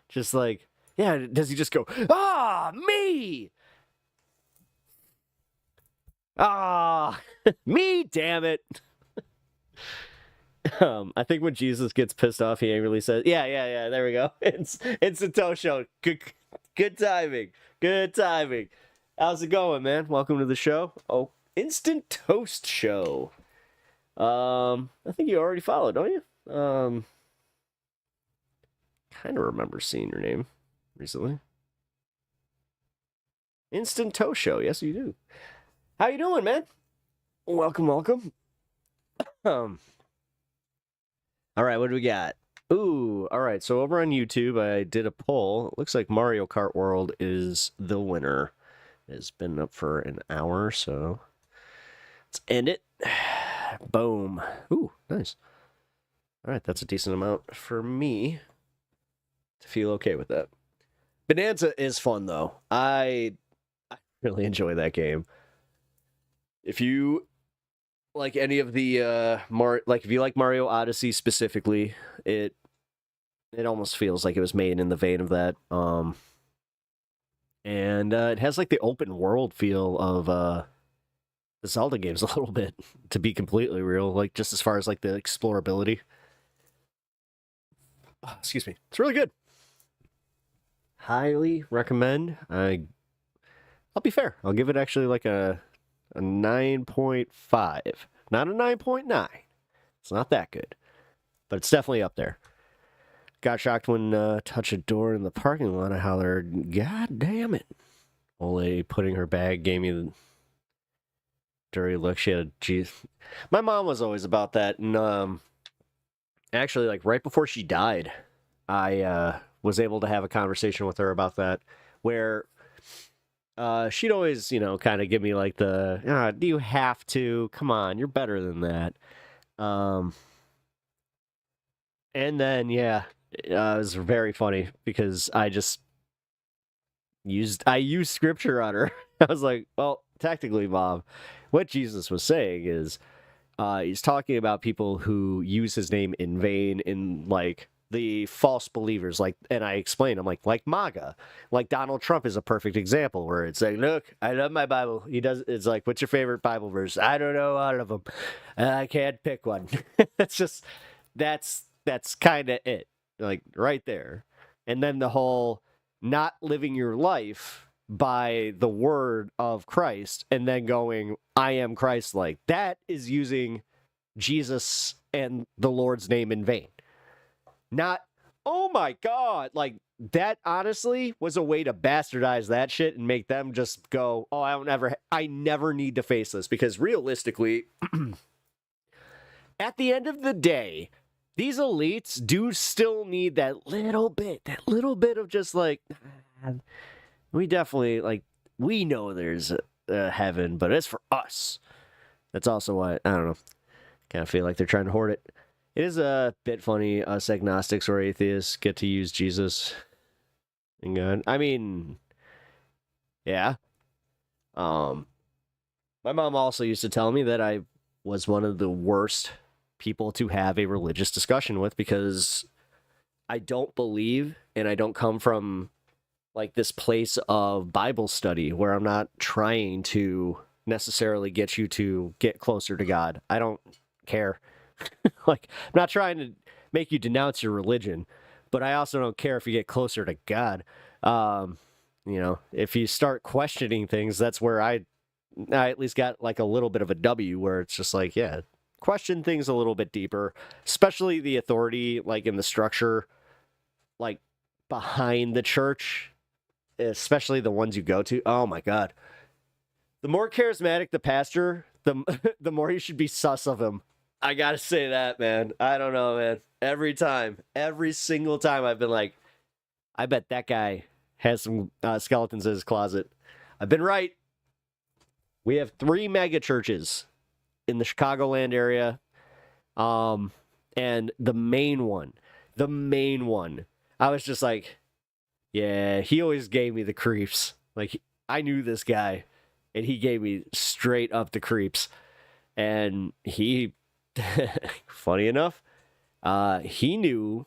just like, yeah, does he just go, me? Me, damn it. I think when Jesus gets pissed off, he angrily says, yeah, there we go. It's a toe show. Good timing. Good timing. How's it going, man? Welcome to the show. Oh, Instant Toast Show. I think you already followed, don't you? Kind of remember seeing your name recently. Instant Toast Show. Yes, you do. How you doing, man? Welcome. All right, what do we got? Ooh, all right. So over on YouTube, I did a poll. It looks like Mario Kart World is the winner. It's been up for an hour, so let's end it. Boom. Ooh, nice. All right, that's a decent amount for me to feel okay with that. Bonanza is fun, though. I really enjoy that game. If you like any of the if you like Mario Odyssey specifically, it almost feels like it was made in the vein of that. And it has like the open world feel of the Zelda games a little bit, to be completely real, like just as far as like the explorability. Excuse me. It's really good. Highly recommend. I'll be fair. I'll give it actually like a 9.5. Not a 9.9. It's not that good. But it's definitely up there. Got shocked when touched a door in the parking lot. I hollered, God damn it. Old lady putting her bag gave me the dirty look. She had a geez. My mom was always about that. And actually, like right before she died, I was able to have a conversation with her about that, where she'd always, kind of give me like the, do you have to? Come on, you're better than that. And then, yeah, it was very funny because I used scripture on her. I was like, well, technically, Mom, what Jesus was saying is he's talking about people who use his name in vain, in like the false believers, and I explained, I'm like MAGA, like Donald Trump is a perfect example where it's like, look, I love my Bible. It's like, what's your favorite Bible verse? I don't know all of them. I can't pick one. That's kind of it, like right there. And then the whole not living your life by the word of Christ and then going, I am Christ-like. That is using Jesus and the Lord's name in vain. Not, oh my God, like that honestly was a way to bastardize that shit and make them just go, oh, I never need to face this, because realistically, at the end of the day, these elites do still need that little bit of just like, we definitely, like, we know there's a heaven, but it's for us. That's also why, I don't know, kind of feel like they're trying to hoard it. It is a bit funny, us agnostics or atheists get to use Jesus and God. I mean, yeah. My mom also used to tell me that I was one of the worst people to have a religious discussion with, because I don't believe, and I don't come from like this place of Bible study where I'm not trying to necessarily get you to get closer to God. I don't care. Like, I'm not trying to make you denounce your religion, but I also don't care if you get closer to God. You know, if you start questioning things, that's where I at least got like a little bit of a W, where it's just like, yeah, question things a little bit deeper, especially the authority, like in the structure, like behind the church, especially the ones you go to. Oh my God. The more charismatic the pastor, the more you should be sus of him. I gotta say that, man. I don't know, man. Every single time I've been like, I bet that guy has some skeletons in his closet. I've been right. We have 3 mega churches in the Chicagoland area. And the main one, I was just like, yeah, he always gave me the creeps. Like, I knew this guy, and he gave me straight up the creeps. And he, funny enough, he knew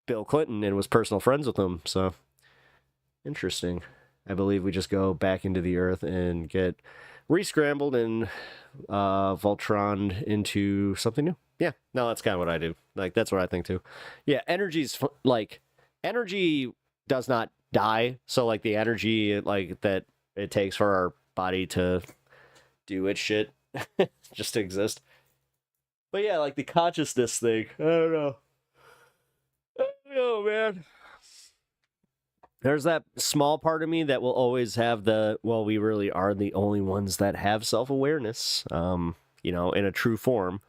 Bill Clinton and was personal friends with him. So, interesting. I believe we just go back into the earth and get re-scrambled and Voltroned into something new. Yeah, no, that's kind of what I do. Like, that's what I think too. Yeah, energy does not die. So, like, the energy, like, that it takes for our body to do its shit just to exist. But yeah, like the consciousness thing, I don't know. Oh, man. There's that small part of me that will always have well, we really are the only ones that have self-awareness, you know, in a true form.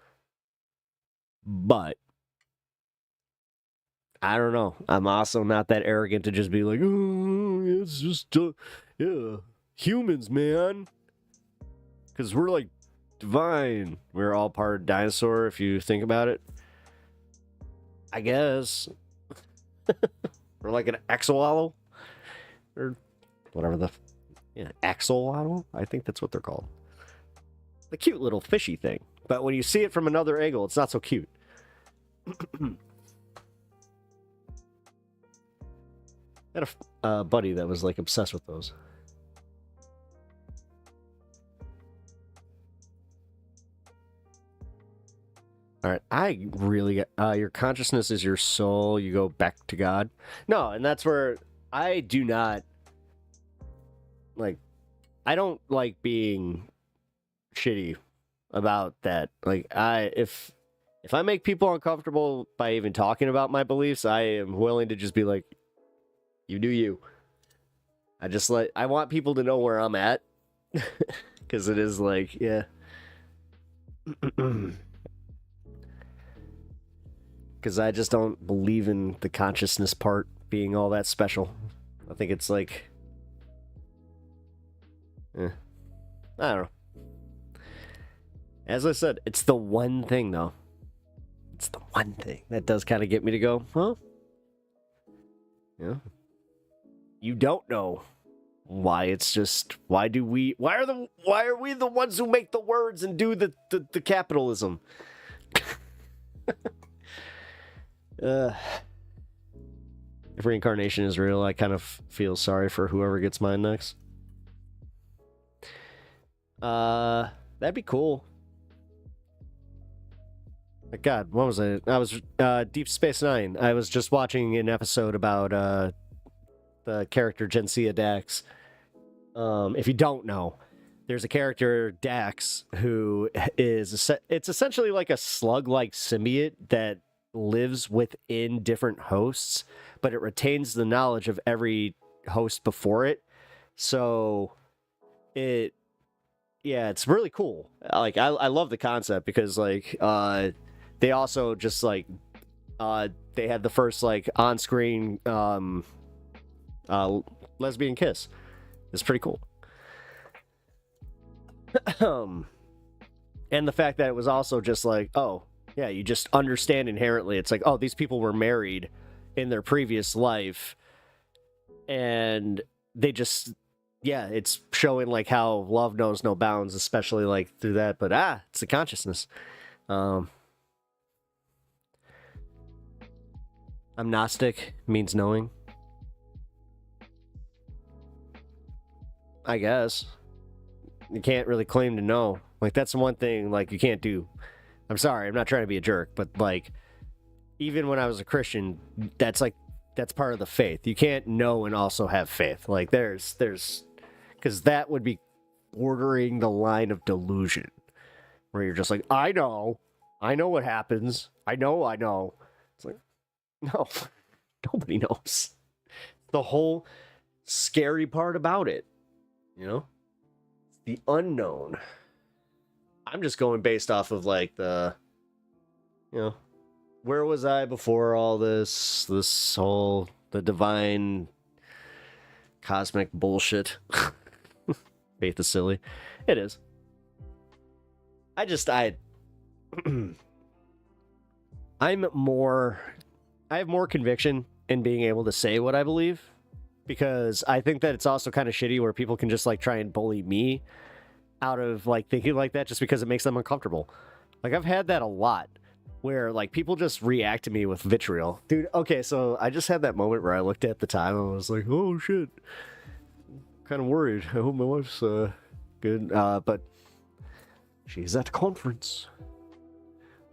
But I don't know. I'm also not that arrogant to just be like, oh, it's just, yeah, humans, man. Because we're like divine. We're all part of dinosaur, if you think about it. I guess. We're like an axolotl. Or whatever axolotl? I think that's what they're called. The cute little fishy thing. But when you see it from another angle, it's not so cute. I had a buddy that was like obsessed with those. All right, I really your consciousness is your soul. You go back to God. No, and that's where I do not like. I don't like being shitty about that. Like, if I make people uncomfortable by even talking about my beliefs, I am willing to just be like, you do you. I want people to know where I'm at, because it is like, yeah. Because I just don't believe in the consciousness part being all that special. I think it's like, I don't know. As I said, it's the one thing, though. It's the one thing that does kind of get me to go, huh? Yeah. You don't know why. It's just, why are we the ones who make the words and do the capitalism? If reincarnation is real, I kind of feel sorry for whoever gets mine next. That'd be cool. God, what was it? I was Deep Space Nine. I was just watching an episode about the character Jadzia Dax. If you don't know, there's a character, Dax, who is it's essentially like a slug-like symbiote that lives within different hosts, but it retains the knowledge of every host before it. So it's really cool. Like I love the concept because like they also just like they had the first like on-screen lesbian kiss. It's pretty cool. And the fact that it was also just like, oh, yeah, you just understand inherently. It's like, oh, these people were married in their previous life. And they just, it's showing like how love knows no bounds, especially like through that. But it's the consciousness. Agnostic means knowing. I guess. You can't really claim to know. Like, that's the one thing, like, you can't do. I'm sorry, I'm not trying to be a jerk, but, like, even when I was a Christian, that's part of the faith. You can't know and also have faith. Like, there's, because that would be bordering the line of delusion, where you're just like, I know what happens. I know. It's like, no, nobody knows. The whole scary part about it, you know? The unknown. I'm just going based off of like the, where was I before all this whole, the divine cosmic bullshit. Faith is silly. It is. I have more conviction in being able to say what I believe. Because I think that it's also kind of shitty where people can just like try and bully me out of like thinking like that just because it makes them uncomfortable. Like I've had that a lot where like people just react to me with vitriol. Dude, okay, so I just had that moment where I looked at the time and I was like, oh shit. Kind of worried. I hope my wife's good. But she's at the conference.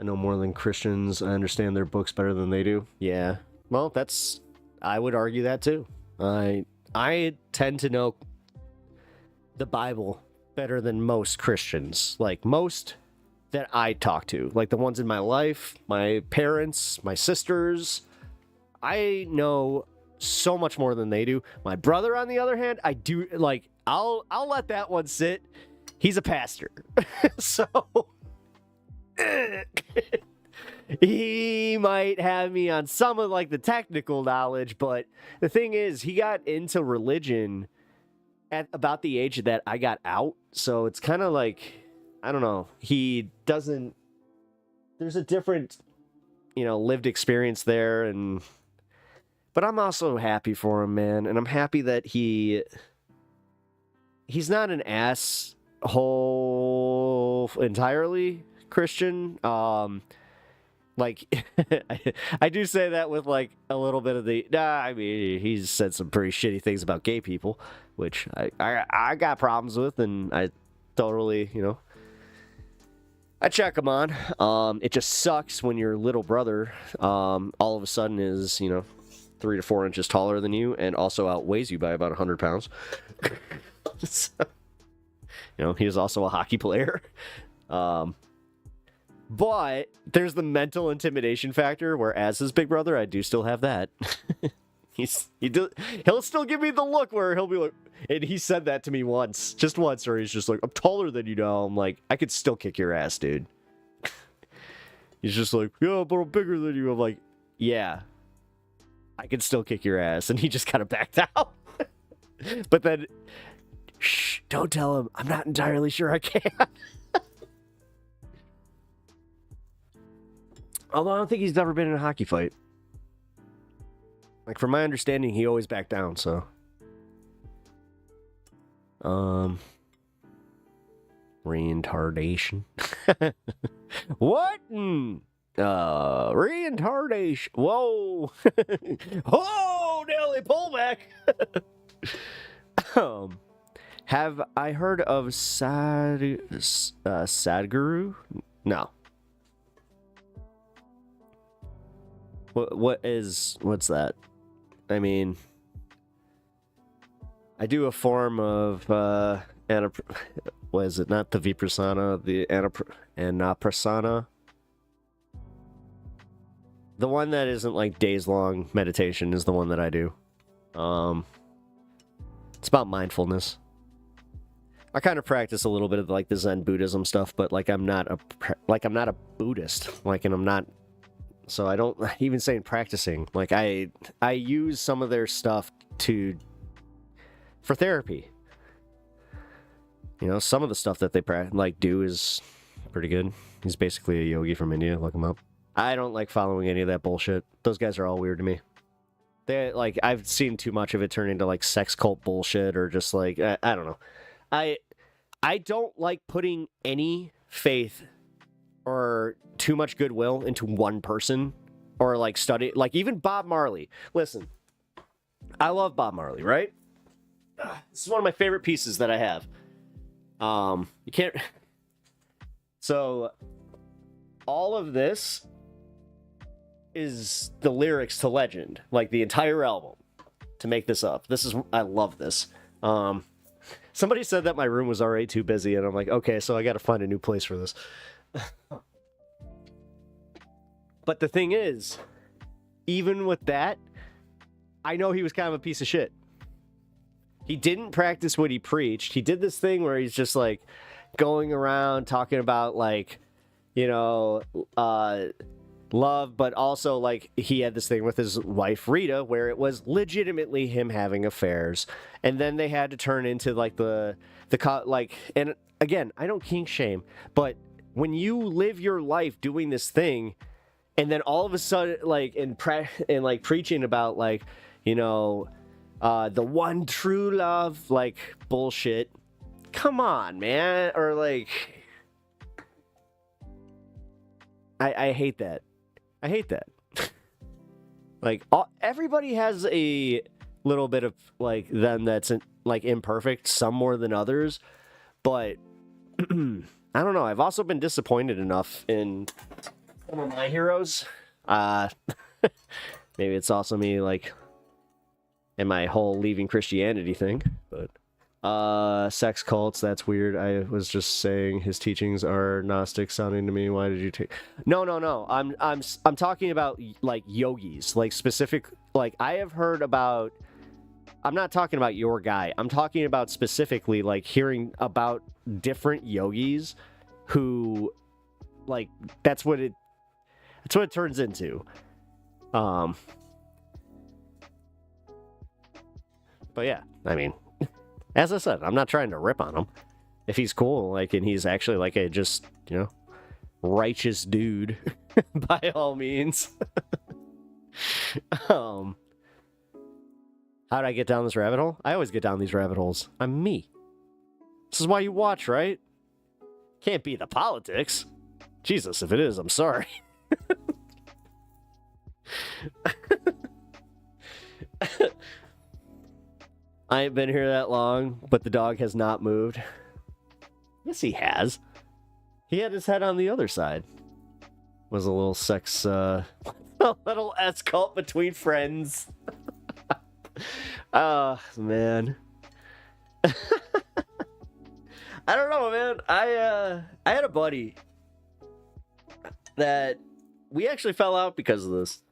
I know more than Christians. I understand their books better than they do. Yeah. Well, I would argue that too. I tend to know the Bible better than most Christians. Like most that I talk to. Like the ones in my life, my parents, my sisters. I know so much more than they do. My brother, on the other hand, I do like I'll let that one sit. He's a pastor. So he might have me on some of like the technical knowledge, but the thing is, he got into religion at about the age that I got out. So it's kind of like, I don't know. There's a different, lived experience there. But I'm also happy for him, man. And I'm happy that he's not an asshole entirely Christian. Like, I do say that with, like, a little bit of the... I mean, he's said some pretty shitty things about gay people, which I got problems with, and I totally, I check him on. It just sucks when your little brother all of a sudden is, 3 to 4 inches taller than you and also outweighs you by about 100 pounds. So, he is also a hockey player. But there's the mental intimidation factor, where as his big brother, I do still have that. He'll still give me the look where he'll be like, and he said that to me just once, where he's just like, I'm taller than you now. I'm like, I could still kick your ass, dude. He's just like, yeah, but I'm bigger than you. I'm like, yeah, I could still kick your ass. And he just kind of backed out. But then, shh, don't tell him. I'm not entirely sure I can. Although I don't think he's ever been in a hockey fight. Like, from my understanding, he always backed down, so. Retardation. What? Retardation. Whoa. Oh, Nelly, pull back. Have I heard of Sadhguru? No. What's that? I mean, I do a form of was it not the Vipassana, the Anaprasana? The one that isn't like days long meditation is the one that I do. It's about mindfulness. I kind of practice a little bit of like the Zen Buddhism stuff, but like I'm not a Buddhist. Like, and I'm not. So I don't even saying practicing. Like I use some of their stuff for therapy. You know, some of the stuff that they do is pretty good. He's basically a yogi from India. Look him up. I don't like following any of that bullshit. Those guys are all weird to me. They like I've seen too much of it turn into like sex cult bullshit or just like I don't know. I don't like putting any faith or too much goodwill into one person or like study like even Bob Marley. Listen, I love Bob Marley, right? This is one of my favorite pieces that I have. You can't. So all of this is the lyrics to Legend, like the entire album, to make this up. I love this. Somebody said that my room was already too busy, and I'm like, okay, so I got to find a new place for this. But the thing is, even with that, I know he was kind of a piece of shit. He didn't practice what he preached. He did this thing where he's just like going around talking about like, you know, love, but also like he had this thing with his wife Rita where it was legitimately him having affairs, and then they had to turn into like the like, and again, I don't kink shame, but when you live your life doing this thing, and then all of a sudden like and like preaching about like, you know, the one true love, like bullshit. Come on, man. Or like, I hate that. I hate that. Like everybody has a little bit of like them that's like imperfect, some more than others, but I don't know. I've also been disappointed enough in some of my heroes. Maybe it's also me like in my whole leaving Christianity thing, but sex cults, that's weird. I was just saying his teachings are Gnostic sounding to me. Why did you take? No. I'm talking about like yogis, like specific. Like I have heard about. I'm not talking about your guy. I'm talking about specifically like hearing about different yogis who, like that's what it turns into. But yeah, I mean. As I said, I'm not trying to rip on him. If he's cool, like, and he's actually like a just, you know, righteous dude, by all means. How did I get down this rabbit hole? I always get down these rabbit holes. I'm me. This is why you watch, right? Can't be the politics. Jesus, if it is, I'm sorry. I ain't been here that long, but the dog has not moved. Yes, he has. He had his head on the other side. Was a little sex, a little S-cult between friends. Oh, man. I don't know, man. I had a buddy that we actually fell out because of this.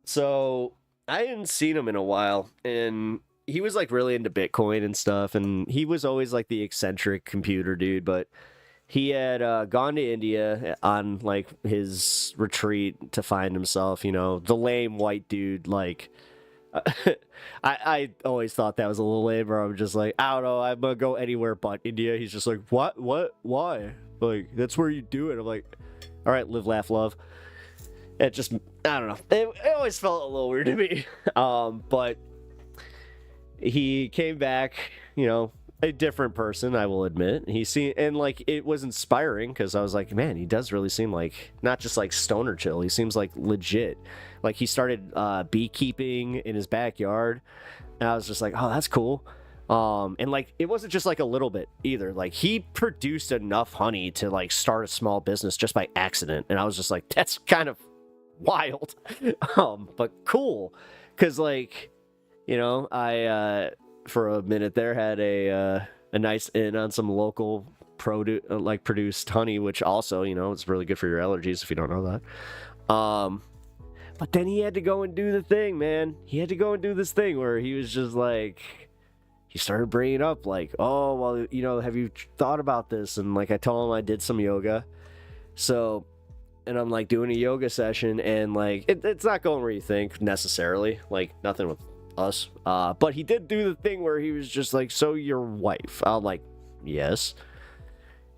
So I hadn't seen him in a while, and he was like really into Bitcoin and stuff, and he was always like the eccentric computer dude, but he had gone to India on like his retreat to find himself, you know, the lame white dude. Like, I always thought that was a little lame, or I'm just like, I don't know, I'm gonna go anywhere but India. He's just like, what, why? Like, that's where you do it. I'm like, all right, live, laugh, love. It just, I don't know. It always felt a little weird to me. But he came back, you know, a different person, I will admit. And like it was inspiring because I was like, man, he does really seem like not just like stoner chill. He seems like legit. Like he started beekeeping in his backyard, and I was just like, oh, that's cool. And like it wasn't just like a little bit either. Like he produced enough honey to like start a small business just by accident, and I was just like, that's kind of wild, but cool, because like, you know, I for a minute there had a a nice in on some local produced honey, which also, you know, it's really good for your allergies if you don't know that. But then he had to go and do the thing, man. He had to go and do this thing where he was just like, he started bringing up like, oh, well, you know, have you thought about this? And like, I told him I did some yoga. So, and I'm like doing a yoga session, and like, it's not going where you think necessarily, like nothing with us. But he did do the thing where he was just like, so your wife? I'm like, yes.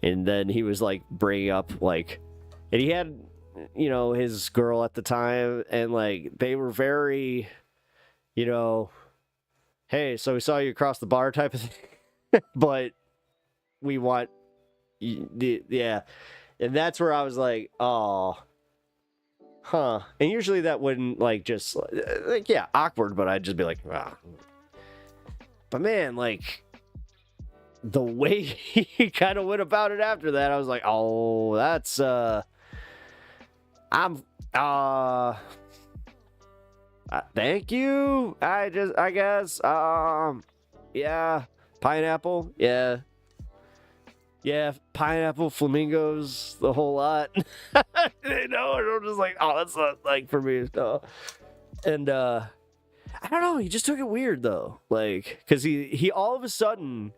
And then he was like bringing up like, and he had, you know, his girl at the time, and like, they were very, you know, hey, so we saw you across the bar type of thing, but we want, yeah. And that's where I was like, oh, huh. And usually that wouldn't like just like, yeah, awkward, but I'd just be like, wow. But man, like the way he kind of went about it after that, I was like, oh, that's, thank you. I guess, yeah, pineapple, yeah. Yeah, pineapple, flamingos, the whole lot. You know, and I'm just like, oh, that's not like for me. No. And I don't know, he just took it weird though. Like, cause he all of a sudden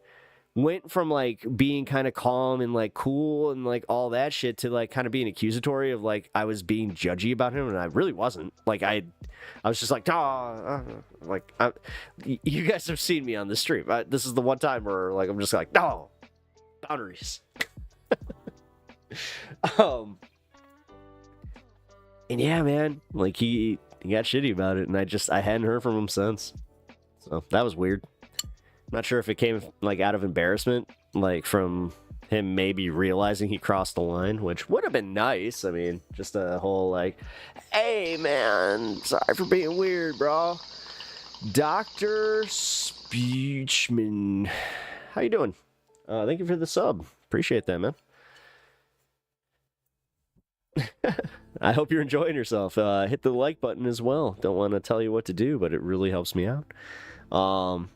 went from like being kind of calm and like cool and like all that shit to like kind of being accusatory of like I was being judgy about him, and I really wasn't. Like I was just like, like you guys have seen me on the stream. This is the one time where like I'm just like, no. Boundaries. And yeah, man, like he got shitty about it, and I hadn't heard from him since. So that was weird. I'm not sure if it came like out of embarrassment, like from him maybe realizing he crossed the line, which would have been nice. I mean, just a whole like, hey man, sorry for being weird, bro. Dr. Speechman, how you doing? Thank you for the sub. Appreciate that, man. I hope you're enjoying yourself. Hit the like button as well. Don't want to tell you what to do, but it really helps me out. God,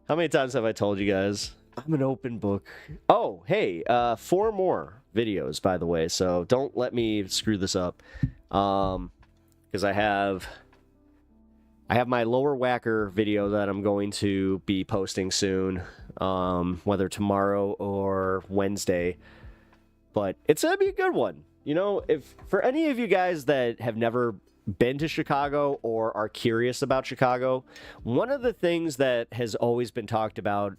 how many times have I told you guys I'm an open book? Oh, hey, 4 more videos, by the way, so don't let me screw this up. Because I have my lower whacker video that I'm going to be posting soon, whether tomorrow or Wednesday. But it's going to be a good one. You know, if for any of you guys that have never been to Chicago or are curious about Chicago, one of the things that has always been talked about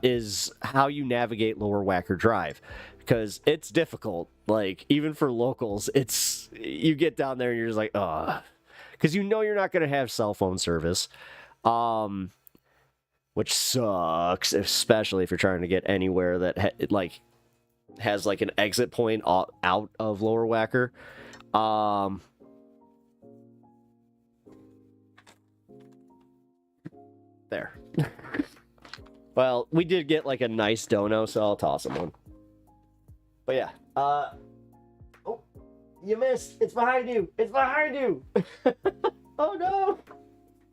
is how you navigate Lower Wacker Drive. Because it's difficult. Like, even for locals, you get down there and you're just like, ugh. Because you know you're not going to have cell phone service, which sucks, especially if you're trying to get anywhere that has like an exit point out of Lower Wacker. There. Well, we did get like a nice dono, so I'll toss him one. But yeah, oh, you missed. It's behind you. It's behind you. Oh no.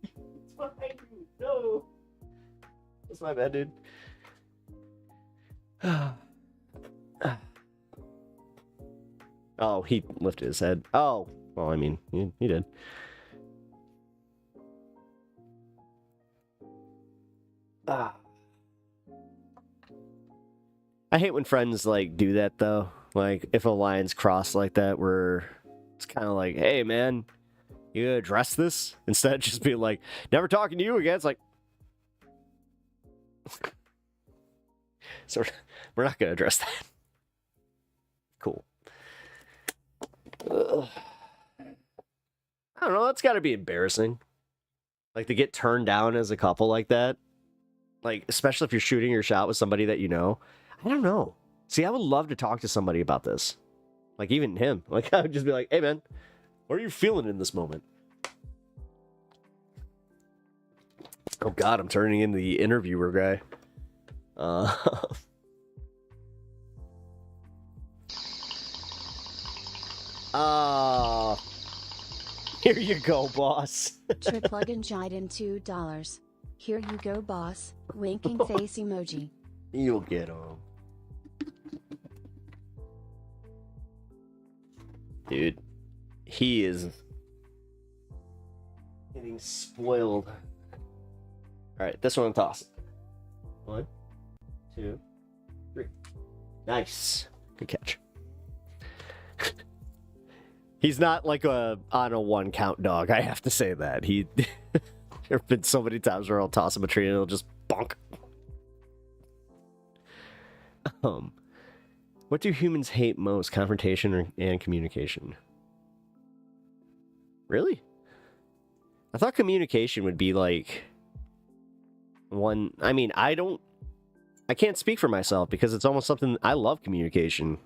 It's behind you. No. That's my bad, dude. Oh, he lifted his head. Oh, well, I mean, he did. I hate when friends like do that though. Like if a line's crossed like that, where it's kind of like, hey man, you gonna address this instead of just being like, never talking to you again. It's like, so we're not gonna address that. Cool. Ugh. I don't know. That's got to be embarrassing. Like to get turned down as a couple like that. Like especially if you're shooting your shot with somebody that you know. I don't know. See, I would love to talk to somebody about this. Like, even him. Like, I would just be like, hey, man, what are you feeling in this moment? Oh, God, I'm turning into the interviewer guy. Here you go, boss. Triplug and Jiden $2. Here you go, boss. Winking face emoji. You'll get him. Dude, he is getting spoiled. Alright, this one toss. 1, 2, 3. Nice. Good catch. He's not like on a 1 count dog, I have to say that. There have been so many times where I'll toss him a tree and it'll just bonk. What do humans hate most? Confrontation and communication? Really? I thought communication would be like one. I mean, I can't speak for myself because it's almost something. I love communication.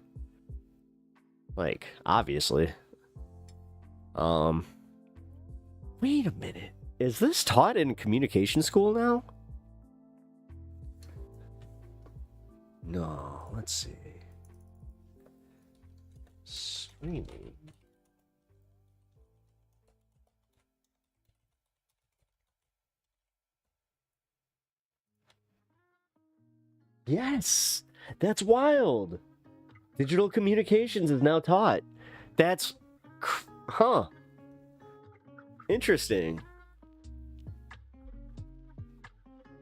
Like, obviously. Wait a minute. Is this taught in communication school now? No, let's see. Streaming. Yes, that's wild. Digital communications is now taught. That's, huh? Interesting.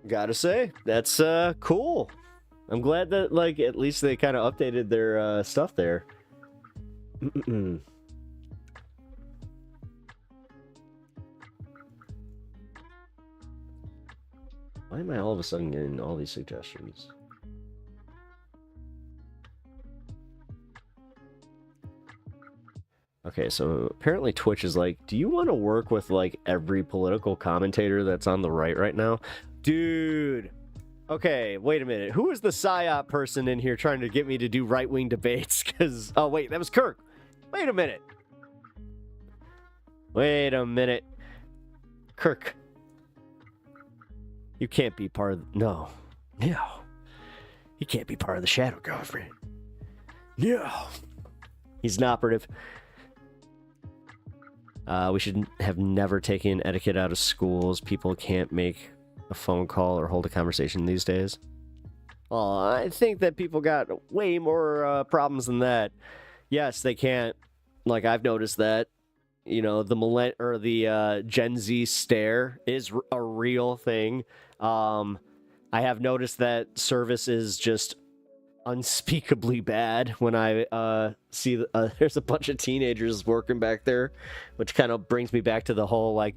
Gotta say, that's cool. I'm glad that, like, at least they kind of updated their stuff there. Why am I all of a sudden getting all these suggestions? Okay, so apparently Twitch is like, do you want to work with, like, every political commentator that's on the right now? Dude! Okay, wait a minute. Who is the PSYOP person in here trying to get me to do right-wing debates? Because, oh, wait, that was Kirk. Wait a minute. Wait a minute. Kirk. You can't be part of... No. No. He can't be part of the Shadow Government. No. He's an operative. We should have never taken etiquette out of schools. People can't make a phone call or hold a conversation these days. Well, I think that people got way more problems than that. Yes, they can't. Like, I've noticed that. You know, the Gen Z stare is a real thing. I have noticed that service is just unspeakably bad when I see there's a bunch of teenagers working back there, which kind of brings me back to the whole, like,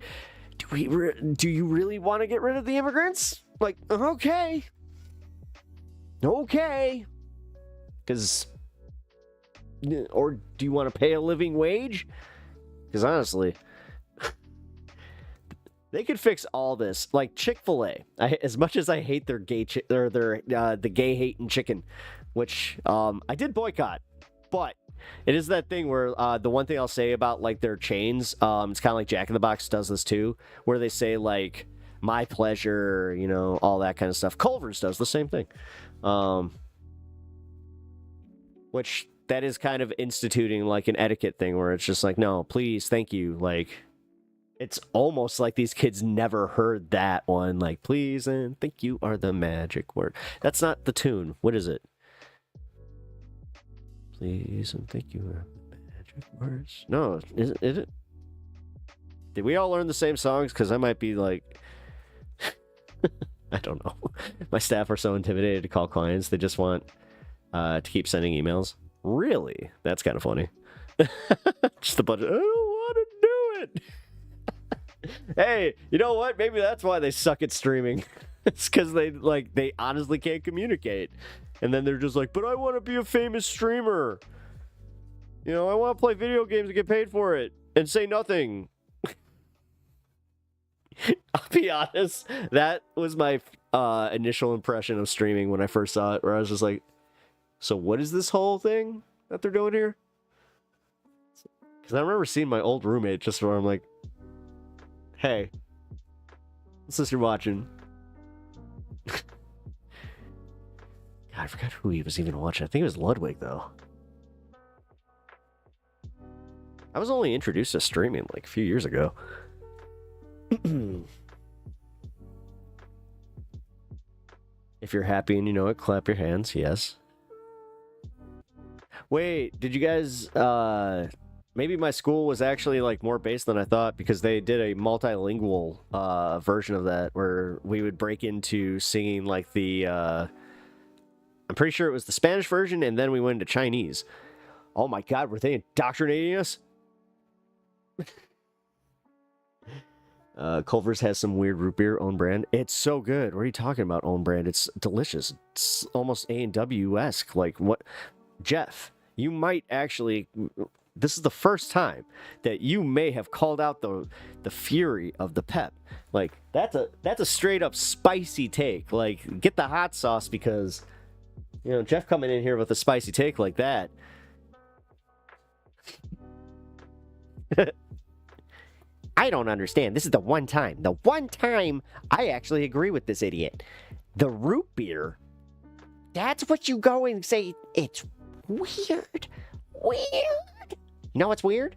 do you really want to get rid of the immigrants? Like, okay. Because, or do you want to pay a living wage? Because honestly, they could fix all this. Like Chick-fil-A, as much as I hate their the gay hating chicken, which I did boycott, but it is that thing where the one thing I'll say about, like, their chains, it's kind of like Jack in the Box does this too, where they say, like, my pleasure, you know, all that kind of stuff. Culver's does the same thing, which that is kind of instituting, like, an etiquette thing where it's just like, no, please, thank you. Like, it's almost like these kids never heard that one. Like, please and thank you are the magic word. That's not the tune. What is it? Please and thank you are the magic words. No, is it? Did we all learn the same songs? Because I might be like... I don't know. My staff are so intimidated to call clients. They just want to keep sending emails. Really? That's kind of funny. Just a bunch of, I don't want to do it. Hey, you know what? Maybe that's why they suck at streaming. It's because they honestly can't communicate. And then they're just like, but I want to be a famous streamer. You know, I want to play video games and get paid for it. And say nothing. I'll be honest. That was my initial impression of streaming when I first saw it. Where I was just like, so what is this whole thing that they're doing here? Because I remember seeing my old roommate just where I'm like, hey, what's this you're watching? God, I forgot who he was even watching. I think it was Ludwig, though. I was only introduced to streaming like a few years ago. If you're happy and you know it, clap your hands. Yes. Wait, did you guys, maybe my school was actually like more based than I thought, because they did a multilingual version of that where we would break into singing like the I'm pretty sure it was the Spanish version, and then we went into Chinese. Oh my god, were they indoctrinating us? Culver's has some weird root beer, own brand. It's so good. What are you talking about, own brand? It's delicious. It's almost A&W-esque. Like, what? Jeff, you might actually... This is the first time that you may have called out the fury of the pep. Like, that's a straight up spicy take. Like, get the hot sauce, because, you know, Jeff coming in here with a spicy take like that. I don't understand. This is the one time I actually agree with this idiot. The root beer, that's what you go and say, it's weird. Weird. You know what's weird?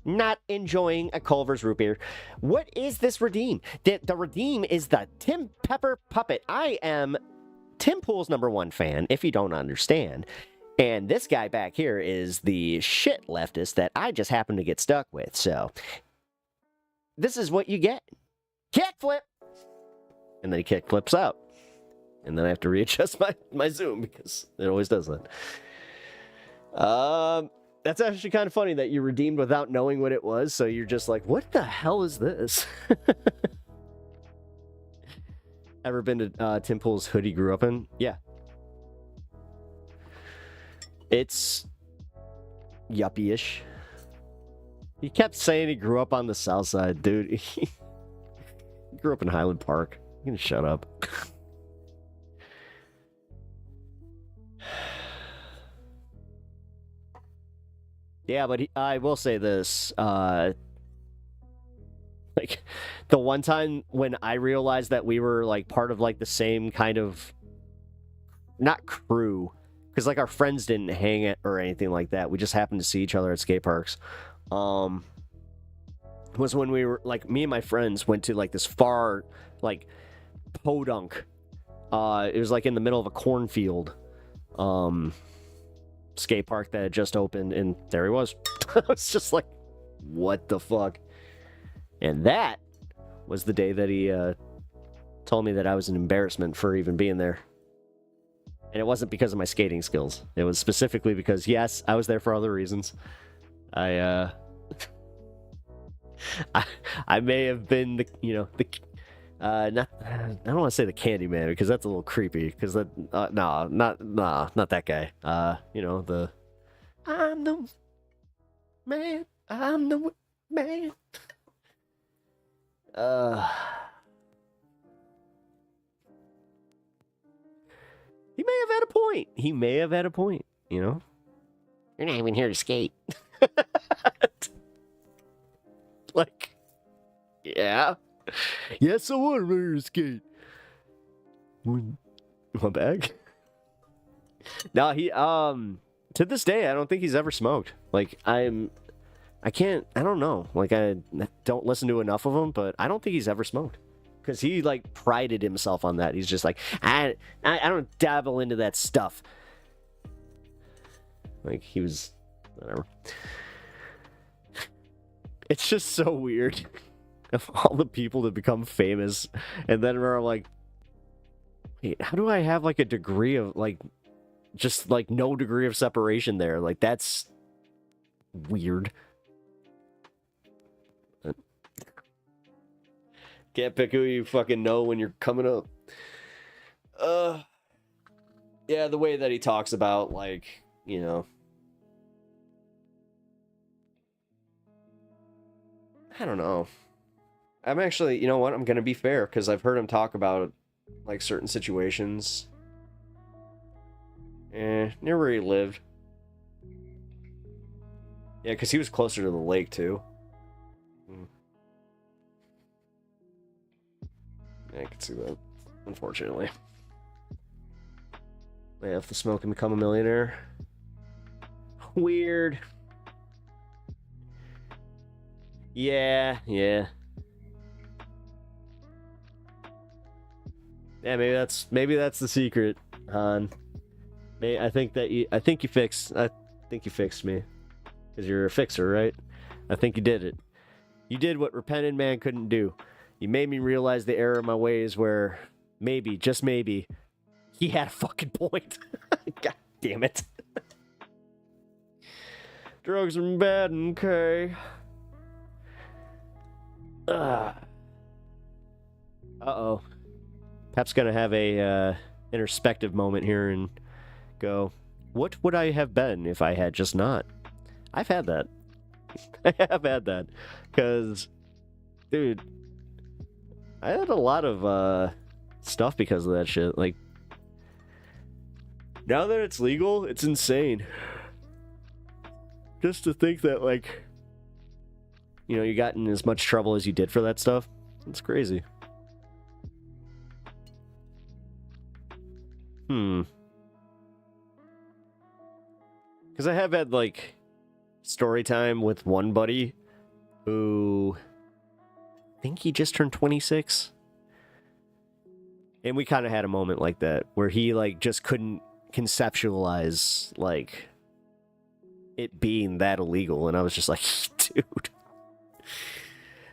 Not enjoying a Culver's root beer. What is this Redeem? The Redeem is the Tim Pepper Puppet. I am Tim Pool's #1 fan, if you don't understand. And this guy back here is the shit leftist that I just happen to get stuck with. So, this is what you get. Kickflip! And then he kickflips out. And then I have to readjust my zoom, because it always does that. That's actually kind of funny that you redeemed without knowing what it was. So you're just like, what the hell is this? Ever been to Tim Pool's hood he grew up in? Yeah. It's yuppie-ish. He kept saying he grew up on the south side, dude. He grew up in Highland Park. You can shut up. Yeah, but I will say this. Like, the one time when I realized that we were, like, part of, like, the same kind of... Not crew. Because, like, our friends didn't hang it or anything like that. We just happened to see each other at skate parks. Was when we were, like, me and my friends went to, like, this far, like, podunk. It was, like, in the middle of a cornfield. Skate park that had just opened, and there he was. I was just like, what the fuck? And that was the day that he told me that I was an embarrassment for even being there. And it wasn't because of my skating skills. It was specifically because, yes, I was there for other reasons. I may have been the, you know, the, not, I don't want to say the candy man, because that's a little creepy, because that, not that guy. You know, the, I'm the man, I'm the man. He may have had a point. He may have had a point, you know? You're not even here to skate. Like, yeah. Yes, I want to skate. My bag? No, he, to this day, I don't think he's ever smoked. Like, I don't know. Like, I don't listen to enough of him, but I don't think he's ever smoked. Because he, like, prided himself on that. He's just like, I don't dabble into that stuff. Like, he was, whatever. It's just so weird. Of all the people to become famous. And then we're like, wait, how do I have, like, a degree of, like, just, like, no degree of separation there? Like, that's weird. Can't pick who you fucking know when you're coming up. Yeah, the way that he talks about, like, you know. I don't know. I'm actually, you know what? I'm gonna be fair, because I've heard him talk about, like, certain situations. Near where he lived. Yeah, because he was closer to the lake, too. Yeah, I can see that, unfortunately. I have to smoke and become a millionaire. Weird. Yeah. Yeah, maybe that's the secret, Han. I think you fixed me, because you're a fixer, right? I think you did it. You did what repentant man couldn't do. You made me realize the error of my ways, where maybe, just maybe, he had a fucking point. God damn it. Drugs are bad, okay. Uh-oh. Pep's gonna have a introspective moment here and go, what would I have been if I had just not? I've had that. I have had that. Because, dude, I had a lot of stuff because of that shit. Like, now that it's legal, it's insane. Just to think that, like, you know, you got in as much trouble as you did for that stuff. It's crazy. Because I have had, like, story time with one buddy who, I think he just turned 26. And we kind of had a moment like that where he, like, just couldn't conceptualize, like, it being that illegal. And I was just like, dude.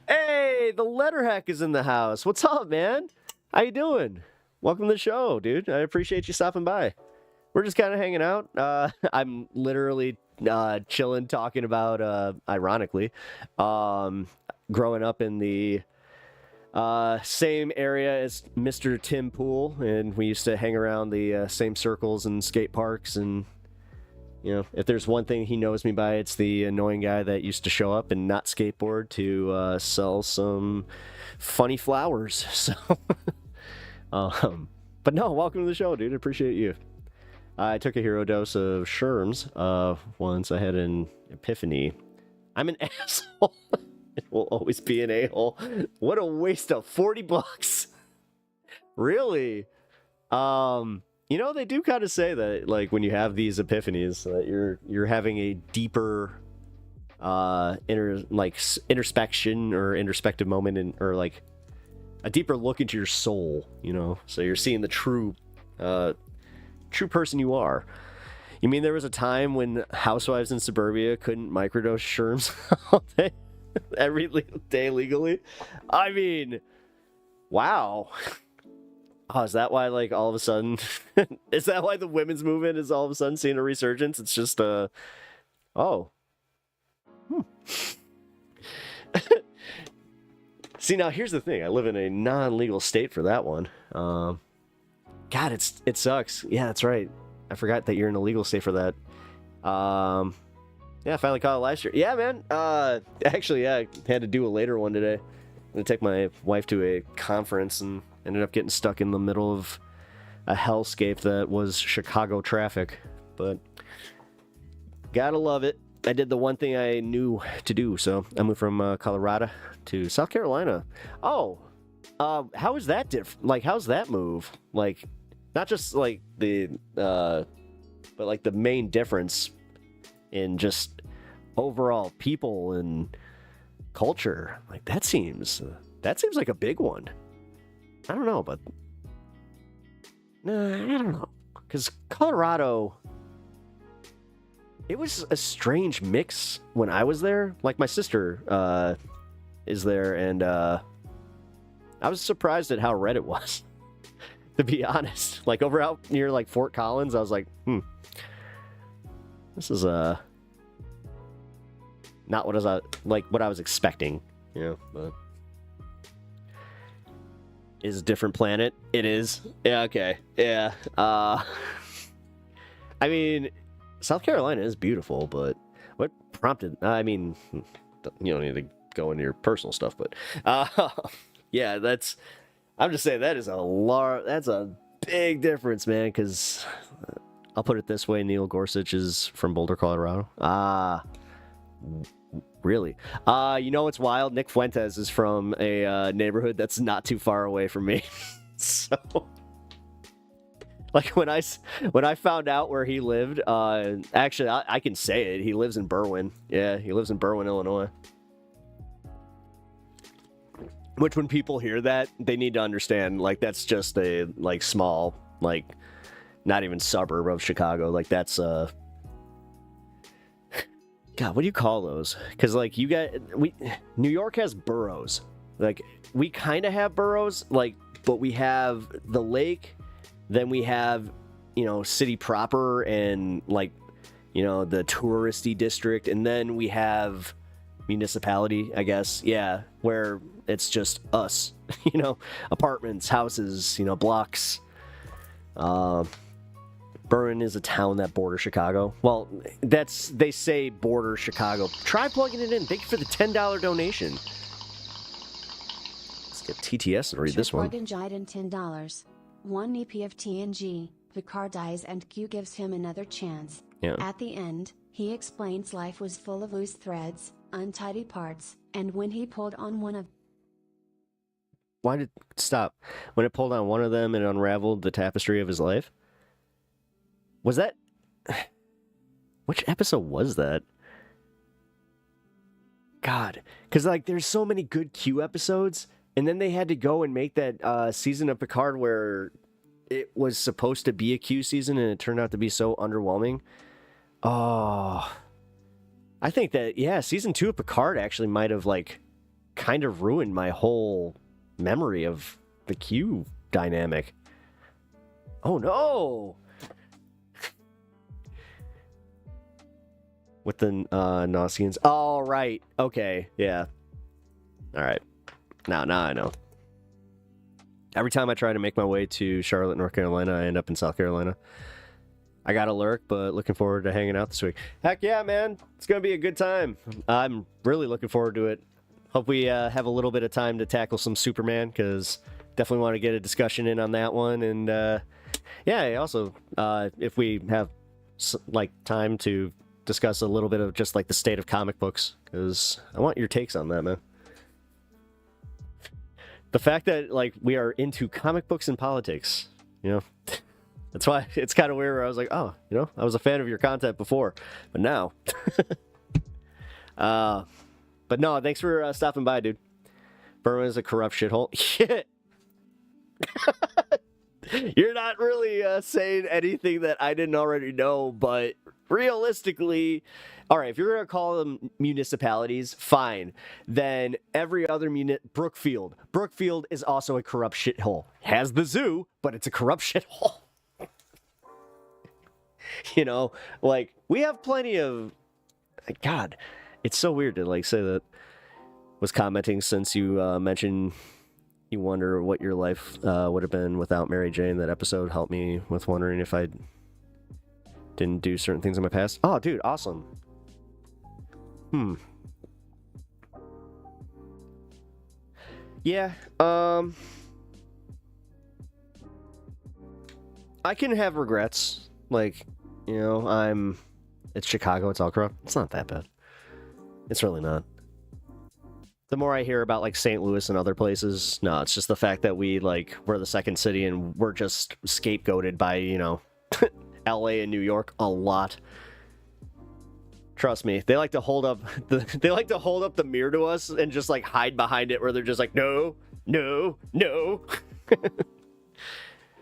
Hey, the letter hack is in the house. What's up, man? How you doing? Welcome to the show, dude. I appreciate you stopping by. We're just kind of hanging out. I'm literally chilling, talking about, ironically, growing up in the same area as Mr. Tim Pool, and we used to hang around the same circles and skate parks. And, you know, if there's one thing he knows me by, it's the annoying guy that used to show up and not skateboard to sell some funny flowers. So, but no, welcome to the show, dude. I appreciate you. I took a hero dose of Sherms once. I had an epiphany. I'm an asshole. It will always be an a-hole. What a waste of $40. Really? You know, they do kind of say that, like, when you have these epiphanies, that you're having a deeper introspection or introspective moment, or like a deeper look into your soul, you know? So you're seeing the true person you are. You mean there was a time when housewives in suburbia couldn't microdose Sherms all day, every day legally? I mean, wow. Oh, is that why, like, all of a sudden, is that why the women's movement is all of a sudden seeing a resurgence? It's just, See, now here's the thing. I live in a non-legal state for that one. God, it sucks. Yeah, that's right. I forgot that you're in a legal state for that. Yeah, I finally caught it last year. Yeah, man. Actually, yeah, I had to do a later one today. I'm gonna take my wife to a conference and ended up getting stuck in the middle of a hellscape that was Chicago traffic. But gotta love it. I did the one thing I knew to do, so I moved from Colorado to South Carolina. Oh, how is that different? Like, how's that move? Like, not just like the, but like the main difference in just overall people and culture. Like, that seems like a big one. I don't know, but I don't know, because Colorado, it was a strange mix when I was there. Like, my sister is there, and I was surprised at how red it was, to be honest. Like, over out near, like, Fort Collins, I was like, this is not what I was expecting, you know. But is a different planet. It is. Yeah. Okay. Yeah. I mean, South Carolina is beautiful, but what prompted? I mean, you don't need to go into your personal stuff, but yeah, I'm just saying that is that's a big difference, man. Because I'll put it this way: Neil Gorsuch is from Boulder, Colorado. Really? You know what's wild? Nick Fuentes is from a neighborhood that's not too far away from me. So, like, when I found out where he lived, actually, I can say it. He lives in Berwyn. Yeah, he lives in Berwyn, Illinois. Which, when people hear that, they need to understand, like, that's just a, like, small, like, not even suburb of Chicago. Like, that's, God, what do you call those? Because, like, New York has boroughs. Like, we kind of have boroughs, like, but we have the lake, then we have, you know, city proper and, like, you know, the touristy district, and then we have municipality, I guess, yeah, where it's just us, you know, apartments, houses, you know, blocks. Berwyn is a town that borders Chicago. Well, they say border Chicago. Try plugging it in. Thank you for the $10 donation. Let's get TTS and read this one. Jiden $10. One EP of TNG, Picard dies and Q gives him another chance. Yeah. At the end, he explains life was full of loose threads, untidy parts, and when he pulled on one of Stop. When it pulled on one of them and unraveled the tapestry of his life? Was that... Which episode was that? God. Because, like, there's so many good Q episodes, and then they had to go and make that season of Picard where it was supposed to be a Q season, and it turned out to be so underwhelming. Oh... I think that, yeah, season 2 of Picard actually might have, like, kind of ruined my whole memory of the Q dynamic. Oh, no! With the Nausians. Oh, right. Okay, yeah. All right. Now I know. Every time I try to make my way to Charlotte, North Carolina, I end up in South Carolina. I got to lurk, but looking forward to hanging out this week. Heck yeah, man. It's going to be a good time. I'm really looking forward to it. Hope we have a little bit of time to tackle some Superman, because definitely want to get a discussion in on that one. And yeah, also, if we have like time to discuss a little bit of just like the state of comic books, because I want your takes on that, man. The fact that like we are into comic books and politics, you know, that's why it's kind of weird where I was like, oh, you know, I was a fan of your content before, but now. But no, thanks for stopping by, dude. Berwyn is a corrupt shithole. Shit. You're not really saying anything that I didn't already know, but realistically, all right, if you're going to call them municipalities, fine. Then every other Brookfield is also a corrupt shithole. Has the zoo, but it's a corrupt shithole. You know, like, we have plenty of... God, it's so weird to, like, say that. Was commenting since you mentioned you wonder what your life would have been without Mary Jane. That episode helped me with wondering if I didn't do certain things in my past. Oh, dude, awesome. Yeah, I can have regrets. Like, you know, it's Chicago, it's all corrupt. It's not that bad. It's really not. The more I hear about, like, St. Louis and other places, no, it's just the fact that we're the second city and we're just scapegoated by, you know, LA and New York a lot. Trust me, they like to hold up the mirror to us and just, like, hide behind it, where they're just like, no, no, no.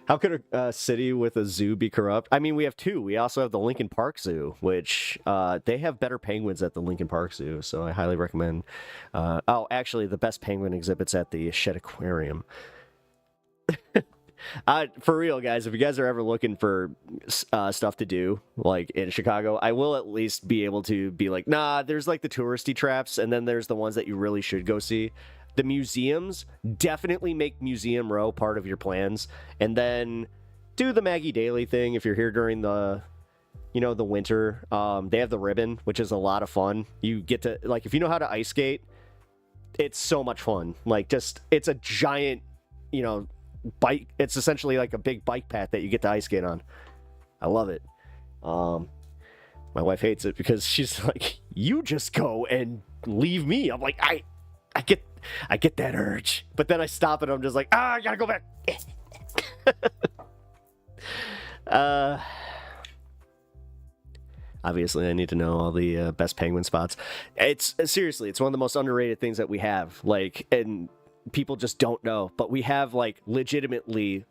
How could a city with a zoo be corrupt? I mean, we have two. We also have the Lincoln Park Zoo, which they have better penguins at the Lincoln Park Zoo, so I highly recommend. Oh, actually, the best penguin exhibit's at the Shed Aquarium. For real, guys, if you guys are ever looking for stuff to do, like in Chicago, I will at least be able to be like, nah, there's like the touristy traps, and then there's the ones that you really should go see. The museums, definitely make Museum Row part of your plans, and then do the Maggie Daly thing if you're here during the, you know, the winter. They have the ribbon, which is a lot of fun. You get to, like, if you know how to ice skate, it's so much fun. Like, just, it's a giant, you know, bike. It's essentially like a big bike path that you get to ice skate on. I love it. My wife hates it because she's like, you just go and leave me. I'm like, I get that urge, but then I stop and I'm just like, I gotta go back. Obviously, I need to know all the best penguin spots. It's seriously, it's one of the most underrated things that we have. Like, and people just don't know, but we have like legitimately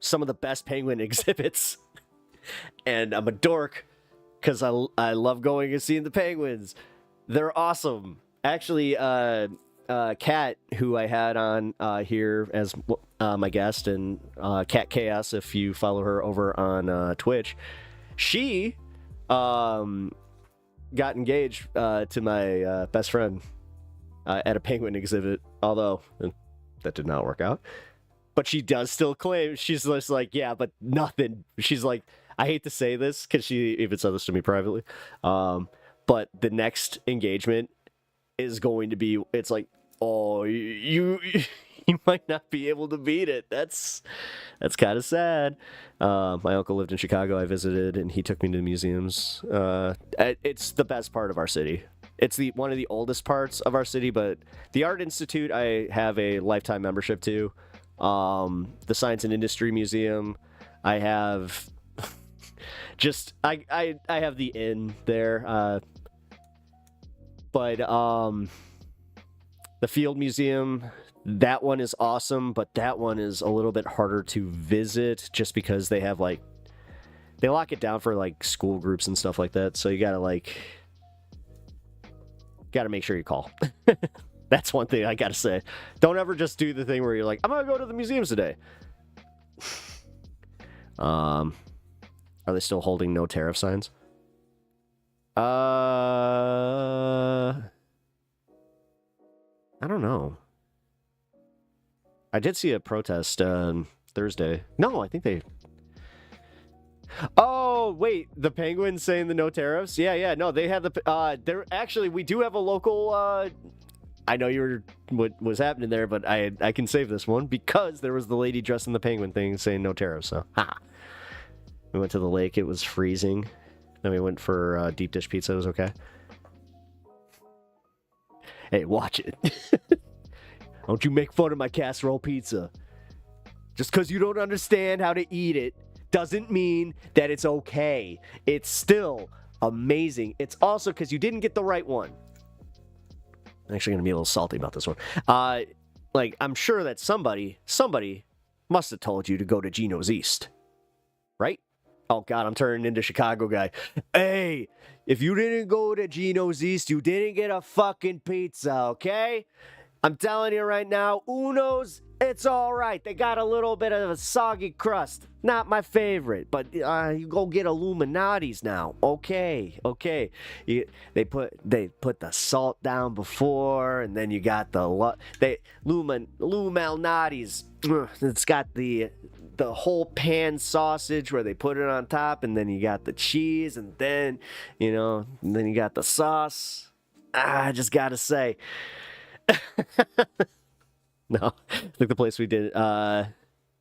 some of the best penguin exhibits. And I'm a dork because I love going and seeing the penguins. They're awesome. Actually, Kat, who I had on here as my guest, and Kat Chaos, if you follow her over on Twitch, she got engaged to my best friend at a penguin exhibit, although that did not work out. But she does still claim, she's just like, yeah, but nothing. She's like, I hate to say this because she even said this to me privately, but the next engagement is going to be, it's like, oh, you might not be able to beat it. That's kind of sad. My uncle lived in Chicago. I visited, and he took me to the museums. It's the best part of our city. It's one of the oldest parts of our city, but the Art Institute I have a lifetime membership to. The Science and Industry Museum, I have just I have the inn there. But the Field Museum, that one is awesome, but that one is a little bit harder to visit just because they have like, they lock it down for like school groups and stuff like that. So you gotta make sure you call. That's one thing I gotta say. Don't ever just do the thing where you're like, I'm gonna go to the museums today. Are they still holding no tariff signs? I don't know. I did see a protest Thursday. No, I think they... Oh, wait, the Penguins saying the no tariffs? Yeah, no, they have the... There actually, we do have a local... I know what was happening there, but I can save this one because there was the lady dressed in the penguin thing saying no tariffs, so... Ha! We went to the lake, it was freezing. Then we went for deep dish pizza, it was okay. Hey, watch it. Don't you make fun of my casserole pizza. Just because you don't understand how to eat it doesn't mean that it's okay. It's still amazing. It's also because you didn't get the right one. I'm actually going to be a little salty about this one. Like, I'm sure that somebody must have told you to go to Gino's East. Right? Oh, God, I'm turning into Chicago guy. Hey, if you didn't go to Gino's East, you didn't get a fucking pizza, okay? I'm telling you right now, Uno's, it's all right. They got a little bit of a soggy crust. Not my favorite, but you go get Illuminati's now. Okay. They put the salt down before, and then you got the Illuminati's. It's got the whole pan sausage where they put it on top, and then you got the cheese, and then and then you got the sauce. I just gotta say. No, I think the place we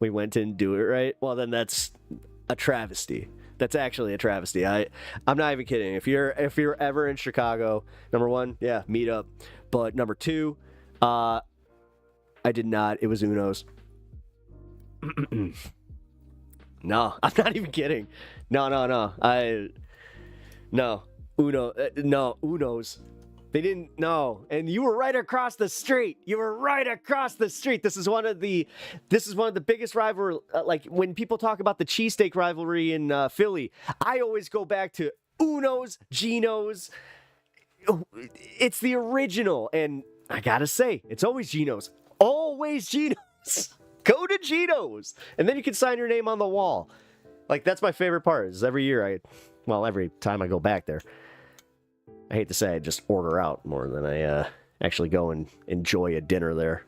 went didn't do it right. Well, then that's a travesty. That's actually a travesty. I'm not even kidding. If you're ever in Chicago, number one, yeah, meet up. But number two, I did not. It was Uno's. No, I'm not even kidding. No. Uno's. They didn't know, and you were right across the street. This is one of the biggest rivalry. Like when people talk about the cheesesteak rivalry in Philly, I always go back to Uno's, Gino's. It's the original, and I gotta say, it's always Gino's. Always Gino's. Go to Gino's, and then you can sign your name on the wall. Like that's my favorite part. Is every year every time I go back there. I hate to say I just order out more than I actually go and enjoy a dinner there.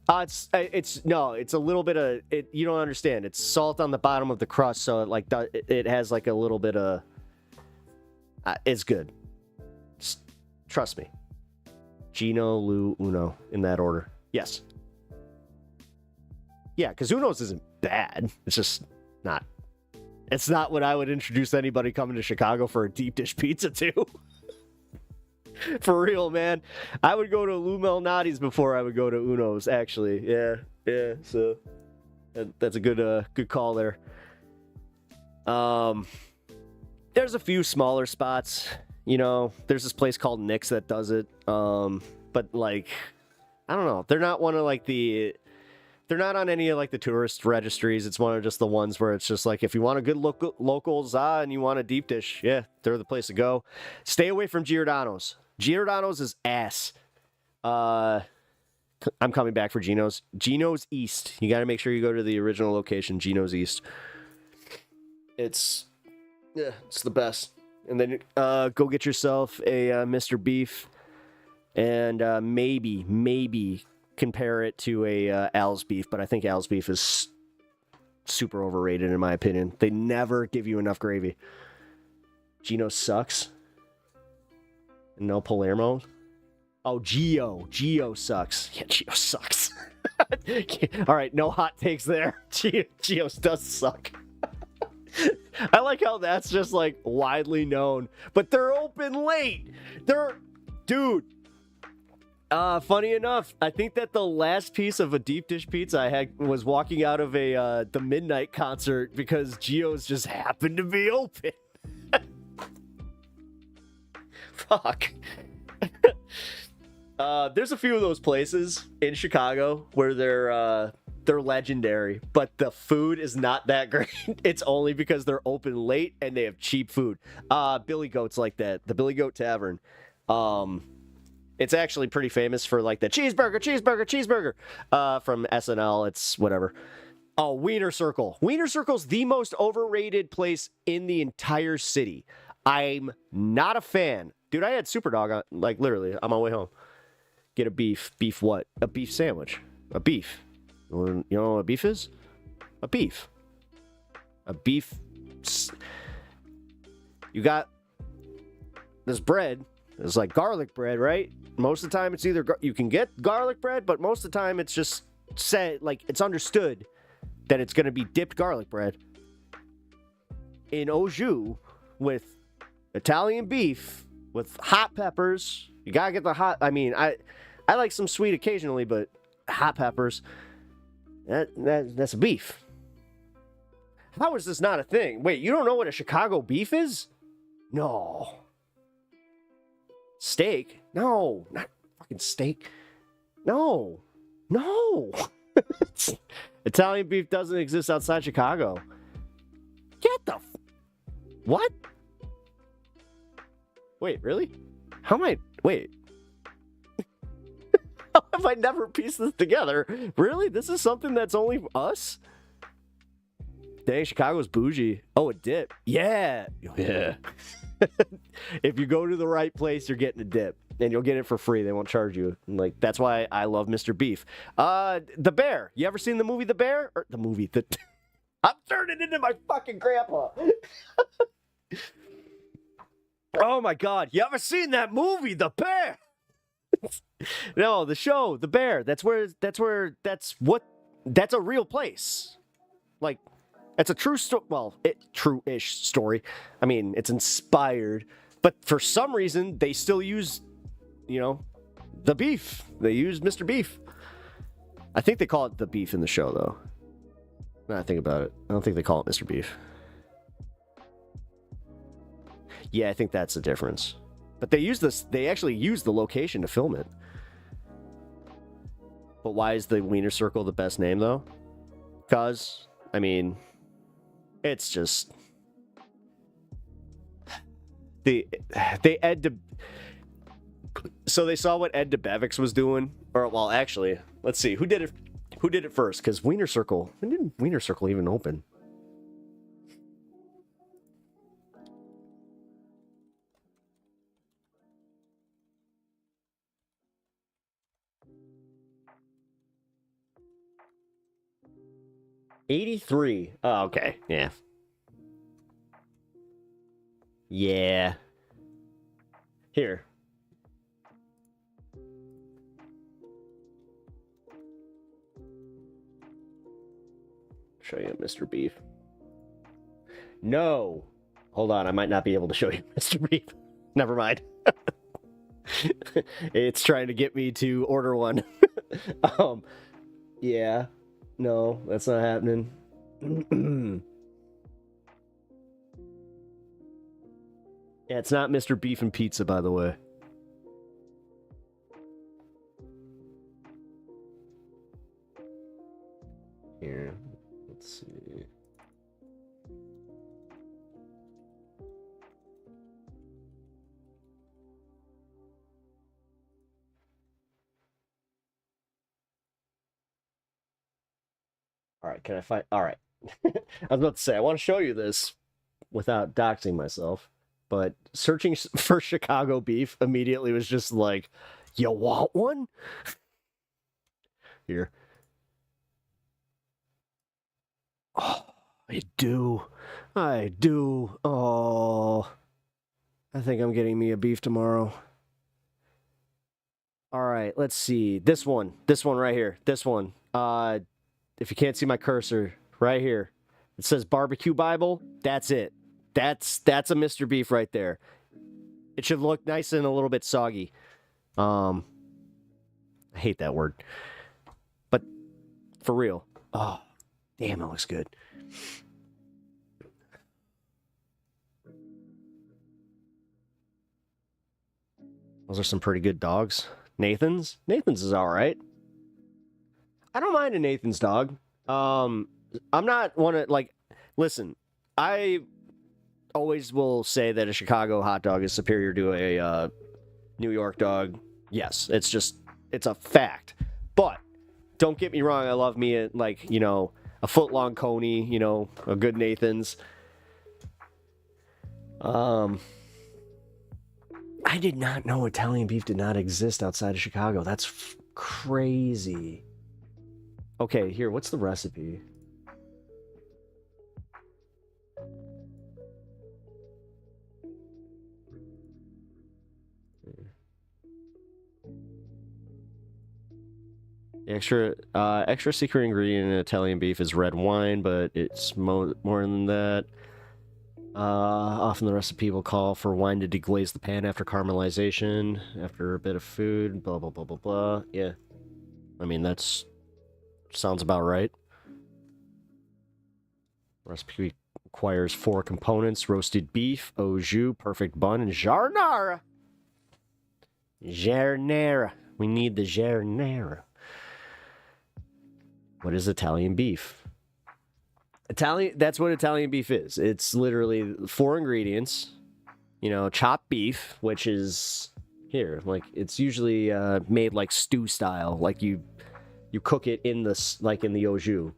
It's a little bit of it. You don't understand. It's salt on the bottom of the crust, so it has like a little bit of. It's good. Just trust me. Gino, Lou, Uno, in that order. Yes. Yeah, because Uno's isn't bad. It's just not. It's not what I would introduce anybody coming to Chicago for a deep dish pizza to. For real, man. I would go to Lou Malnati's before I would go to Uno's, actually. Yeah. So that's a good call there. There's a few smaller spots. There's this place called Nick's that does it. but like, I don't know. They're not one of like the. They're not on any of like the tourist registries. It's one of just the ones where it's just like, if you want a good local za and you want a deep dish, yeah, they're the place to go. Stay away from Giordano's. Giordano's is ass. I'm coming back for Gino's. Gino's East. You got to make sure you go to the original location, Gino's East. It's the best. And then go get yourself a Mr. Beef, and maybe compare it to a Al's Beef, but I think Al's Beef is super overrated in my opinion. They never give you enough gravy. Gino sucks. No Palermo. Oh, Gio sucks. Yeah, Gio sucks. All right, no hot takes there. Gio's does suck. I like how that's just like widely known, but they're open late. Dude. Funny enough, I think that the last piece of a deep dish pizza I had was walking out of the Midnight concert because Gio's just happened to be open. Fuck. There's a few of those places in Chicago where they're legendary, but the food is not that great. It's only because they're open late and they have cheap food. Billy Goat's like that. The Billy Goat Tavern. It's actually pretty famous for like the cheeseburger from SNL. It's whatever. Oh, Wiener Circle. Wiener Circle's the most overrated place in the entire city. I'm not a fan. Dude, I had Superdog on, like literally on my way home. Get a beef what? A beef sandwich. A beef. You know what a beef is? A beef. A beef. You got this bread. It's like garlic bread, right? Most of the time, it's either you can get garlic bread, but most of the time, it's just said like it's understood that it's going to be dipped garlic bread in au jus with Italian beef with hot peppers. You gotta get the hot. I mean, I like some sweet occasionally, but hot peppers. That's a beef. How is this not a thing? Wait, you don't know what a Chicago beef is? No. Steak? No, not fucking steak. No. Italian beef doesn't exist outside Chicago. Get the what? Wait, really? How am I? Wait. How have I never pieced this together? Really? This is something that's only us? Dang, Chicago's bougie. Oh, a dip. Yeah. If you go to the right place, you're getting a dip. And you'll get it for free. They won't charge you. Like, that's why I love Mr. Beef. The Bear. You ever seen the movie The Bear? Or the movie I'm turning into my fucking grandpa. Oh my god. You ever seen that movie, The Bear? No, the show, The Bear. That's a real place. Like, it's a true story. Well, true-ish story. I mean, it's inspired. But for some reason, they still use, the beef. They use Mr. Beef. I think they call it The Beef in the show, though. Now I think about it. I don't think they call it Mr. Beef. Yeah, I think that's the difference. But they actually use the location to film it. But why is the Wiener Circle the best name, though? Because, I mean, it's just... So they saw what Ed DeBevics was doing. Or, well, actually, let's see. Who did it first? Because Wiener Circle... When did Wiener Circle even open? '83. Oh, okay. Yeah. Yeah. Here. Show you Mr. Beef. No. Hold on, I might not be able to show you Mr. Beef. Never mind. It's trying to get me to order one. Yeah. No, that's not happening. Yeah, it's not Mr. Beef and Pizza, by the way. Let's see. All right, can I find? All right. I was about to say, I want to show you this without doxing myself, but searching for Chicago beef immediately was just like, you want one? Here. Oh, I do. I do. Oh, I think I'm getting me a beef tomorrow. All right, let's see. This one right here. This one. If you can't see my cursor, right here. It says Barbecue Bible. That's it. That's a Mr. Beef right there. It should look nice and a little bit soggy. I hate that word. But for real. Oh, damn, it looks good. Those are some pretty good dogs. Nathan's is all right. I don't mind a Nathan's dog. I'm not one of, like, listen, I always will say that a Chicago hot dog is superior to a New York dog. Yes, it's a fact. But don't get me wrong, I love me a foot-long Coney, a good Nathan's. I did not know Italian beef did not exist outside of Chicago. That's crazy. Okay, here, what's the recipe? Extra secret ingredient in Italian beef is red wine, but it's more than that. Often the recipe will call for wine to deglaze the pan after caramelization, after a bit of food, blah, blah, blah, blah, blah. Yeah. I mean, that's... sounds about right. Recipe requires 4 components: roasted beef, au jus, perfect bun, and giardiniera. Giardiniera. We need the giardiniera. What is Italian beef? That's what Italian beef is. It's literally 4 ingredients. Chopped beef, which is here, like it's usually made like stew style, like you cook it in the au jus.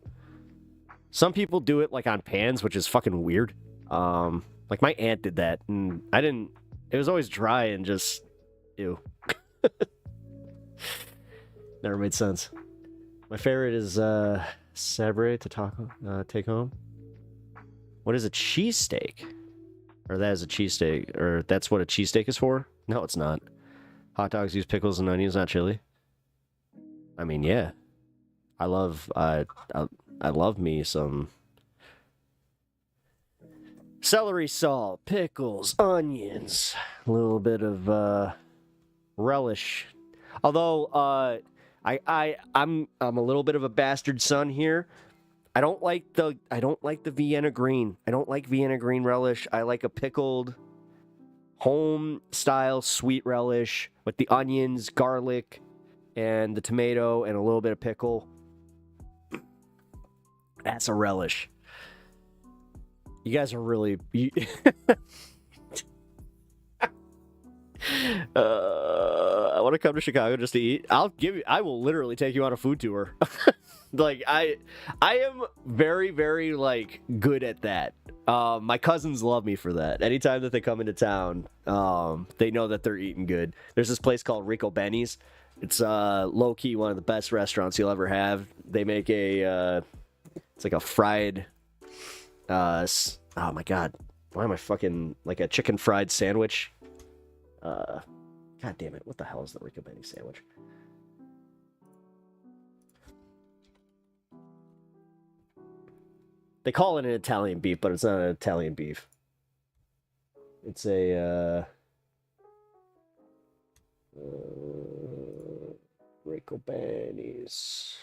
Some people do it like on pans, which is fucking weird. Like my aunt did that, and I didn't. It was always dry and just ew. Never made sense. My favorite is Sabre to take home. What is a cheesesteak? Or that is a cheesesteak, or that's what a cheesesteak is for? No, it's not. Hot dogs use pickles and onions, not chili. I mean, yeah. I love me some celery salt, pickles, onions, a little bit of relish. Although I'm a little bit of a bastard son here. I don't like the Vienna green. I don't like Vienna green relish. I like a pickled home style sweet relish with the onions, garlic, and the tomato and a little bit of pickle. That's a relish. You guys are really... I want to come to Chicago just to eat. I will literally take you on a food tour. Like, I am very, very, like, good at that. My cousins love me for that. Anytime that they come into town, they know that they're eating good. There's this place called Rico Benny's. It's low-key one of the best restaurants you'll ever have. They make it's like a fried, oh my god, why am I fucking, like a chicken fried sandwich? God damn it, what the hell is the Rico Benny sandwich? They call it an Italian beef, but it's not an Italian beef. It's a, Rico Benny's.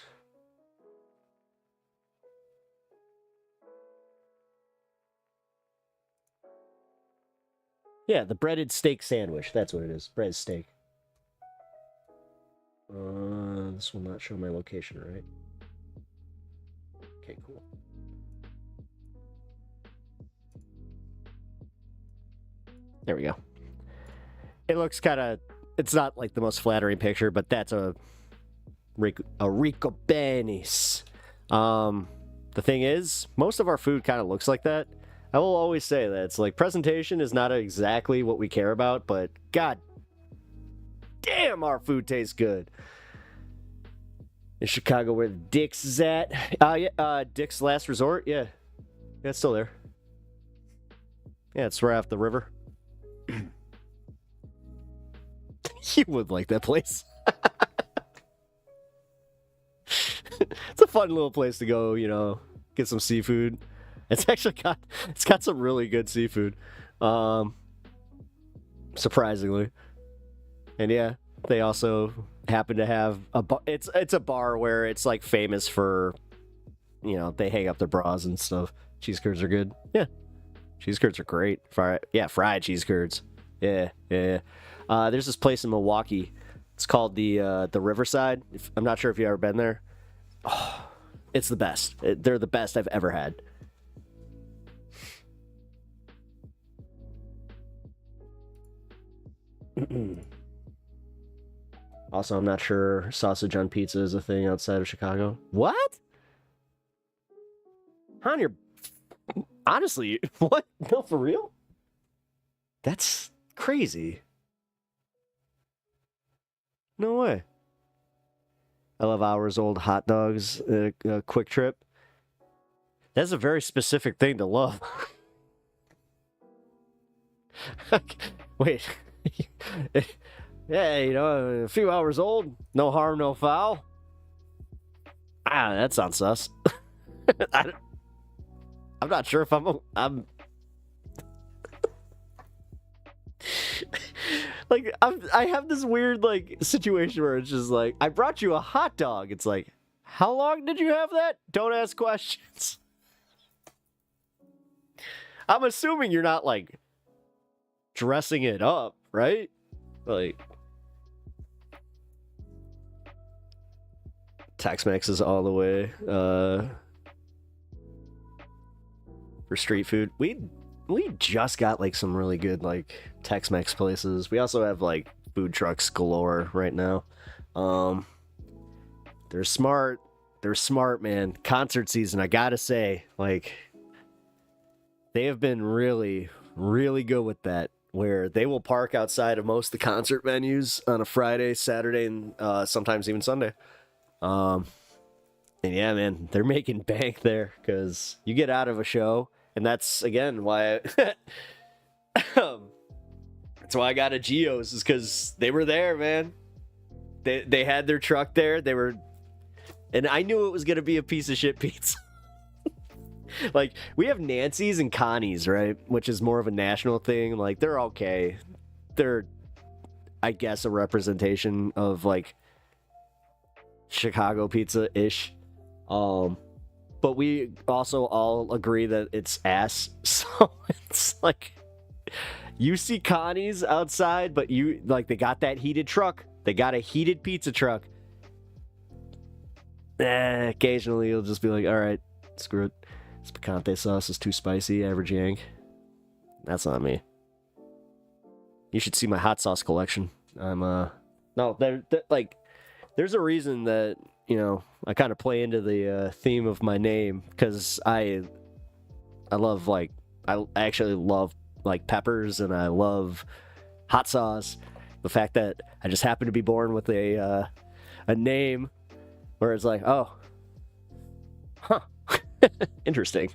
Yeah, the breaded steak sandwich. That's what it is. Breaded steak. This will not show my location, right? Okay, cool. There we go. It looks kind of... It's not like the most flattering picture, but that's a Rico Benis. The thing is, most of our food kind of looks like that. I will always say that it's like presentation is not exactly what we care about, but god damn, our food tastes good. In Chicago, where the Dick's is at. Dick's Last Resort. Yeah, it's still there. Yeah, it's right off the river. You would like that place. It's a fun little place to go, you know, get some seafood. It's got some really good seafood. Surprisingly. And yeah, they also happen to have a bar. It's a bar where it's like famous for, you know, they hang up their bras and stuff. Cheese curds are good. Yeah. Cheese curds are great. Fried cheese curds. Yeah. There's this place in Milwaukee. It's called the Riverside. I'm not sure if you've ever been there. Oh, it's the best. They're the best I've ever had. Also, I'm not sure sausage on pizza is a thing outside of Chicago. What? Hon, honestly, what? No, for real? That's crazy. No way. I love hours old hot dogs, Quick Trip. That's a very specific thing to love. Wait. Yeah, you know, a few hours old, no harm, no foul. That sounds sus. I'm not sure if I'm like, I have this weird, like, situation where it's just like, I brought you a hot dog. It's like, how long did you have that? Don't ask questions. I'm assuming you're not, like, dressing it up, right? Like, Tex-Mex is all the way. For street food, we just got like some really good like Tex-Mex places. We also have like food trucks galore right now. They're smart, man. Concert season, I gotta say, like, they have been really good with that, where they will park outside of most of the concert venues on a Friday, Saturday, and sometimes even Sunday. And yeah, man, they're making bank there, because you get out of a show, and that's, again, why that's why I got a Geo's, is because they were there, man. They had their truck there. They were, and I knew it was going to be a piece of shit pizza. Like, we have Nancy's and Connie's, right? Which is more of a national thing. Like, they're okay. They're, I guess, a representation of, like, Chicago pizza-ish. But we also all agree that it's ass. So it's like, you see Connie's outside, but you, like, they got that heated truck. They got a heated pizza truck. Occasionally you'll just be like, all right, screw it. This picante sauce is too spicy, average yank. That's not me. You should see my hot sauce collection. No, like, there's a reason that, you know, I kind of play into the theme of my name, because I love, like, I actually love, like, peppers, and I love hot sauce. The fact that I just happen to be born with a name where it's like, oh, huh, interesting.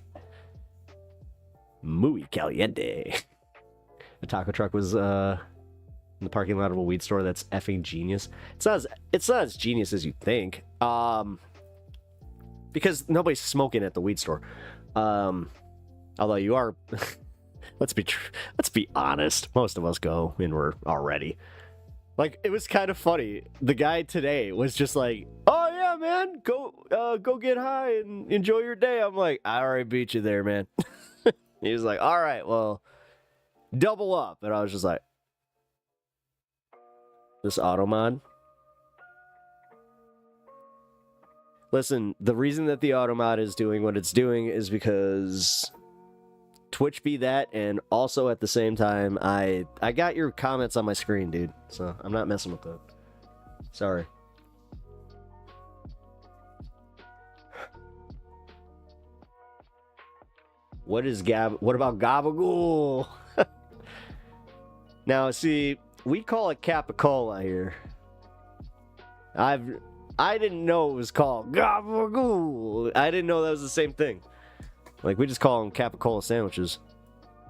Muy caliente. The taco truck was in the parking lot of a weed store. That's effing genius. It's not as genius as you think, because nobody's smoking at the weed store. Although you are, let's be honest, most of us go and we're already. Like, it was kind of funny. The guy today was just like, oh yeah, man, go get high and enjoy your day. I'm like, I already beat you there, man. He was like, all right, well, double up. And I was just like, this auto mod. Listen, the reason that the auto mod is doing what it's doing is because Twitch be that, and also at the same time, I got your comments on my screen, dude. So I'm not messing with that. Sorry. What about Gabagool? Now, see, we call it Capicola here. I didn't know it was called Gabagool. I didn't know that was the same thing. Like, we just call them Capicola sandwiches.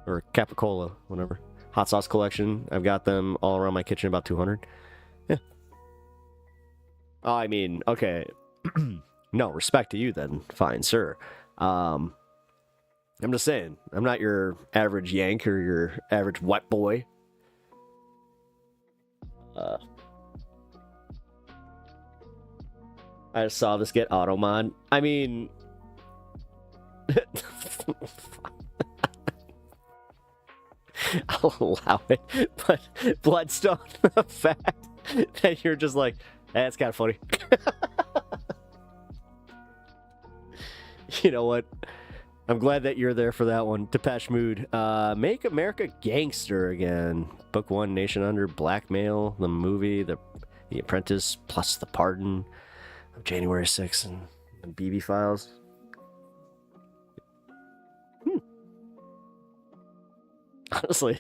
Or Capicola, whatever. Hot sauce collection. I've got them all around my kitchen, about 200. Yeah. Oh, I mean, okay. No, respect to you then. Fine, sir. I'm just saying, I'm not your average Yank or your average wet boy. I just saw this get auto mod. I mean, I'll allow it, but Bloodstone, the fact that you're just like, that's kind of funny. You know what? I'm glad that you're there for that one. Depeche Mode. Make America Gangster again. Book 1, Nation Under, Blackmail, the movie, The Apprentice, plus The Pardon of January 6th, and the BB Files. Honestly.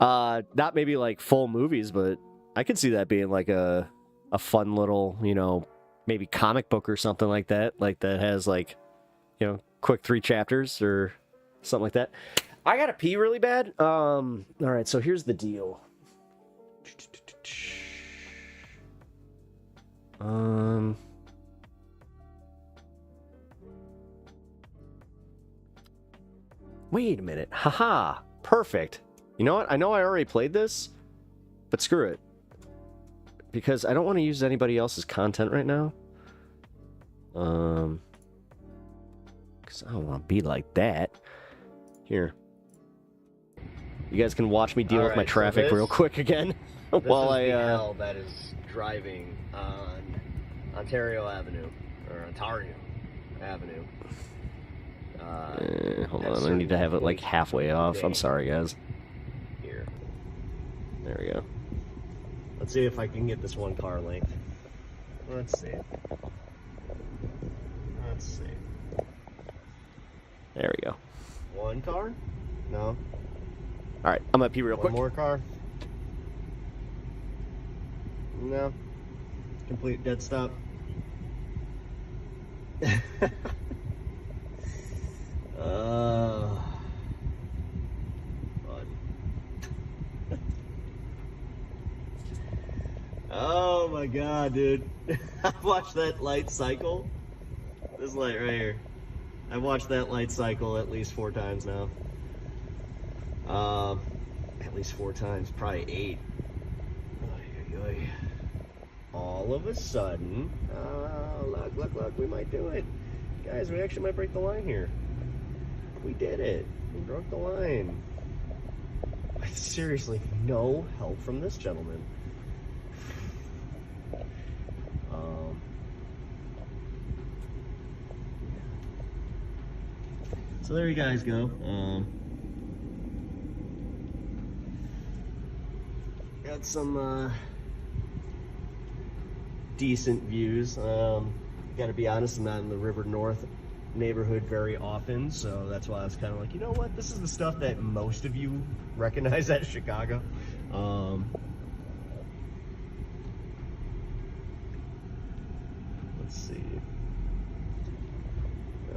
Not maybe like full movies, but I could see that being like a fun little, you know, maybe comic book or something like that has like, you know, quick 3 chapters or something like that. I gotta pee really bad. All right, so here's the deal. Wait a minute. Haha. Perfect. You know what? I know I already played this, but screw it. Because I don't want to use anybody else's content right now. Because I don't want to be like that. Here. You guys can watch me deal with my traffic real quick again. While I hell that is driving on Ontario Avenue. Or Ontario Avenue. Hold on, I need to have it like halfway off. I'm sorry, guys. Here. There we go. Let's see if I can get this one car length. Let's see. Let's see. There we go. One car? No. Alright, I'm gonna pee real quick. One more car? No. Complete dead stop. Oh my god, dude. I've watched that light cycle. This light right here. I've watched that light cycle at least 4 times now. At least 4 times, probably 8. All of a sudden, look, we might do it. Guys, we actually might break the line here. We did it. We broke the line. Seriously, no help from this gentleman. So there you guys go. Got some decent views. Gotta be honest, I'm not in the River North neighborhood very often, so that's why I was kind of like, you know what, this is the stuff that most of you recognize as Chicago. Let's see.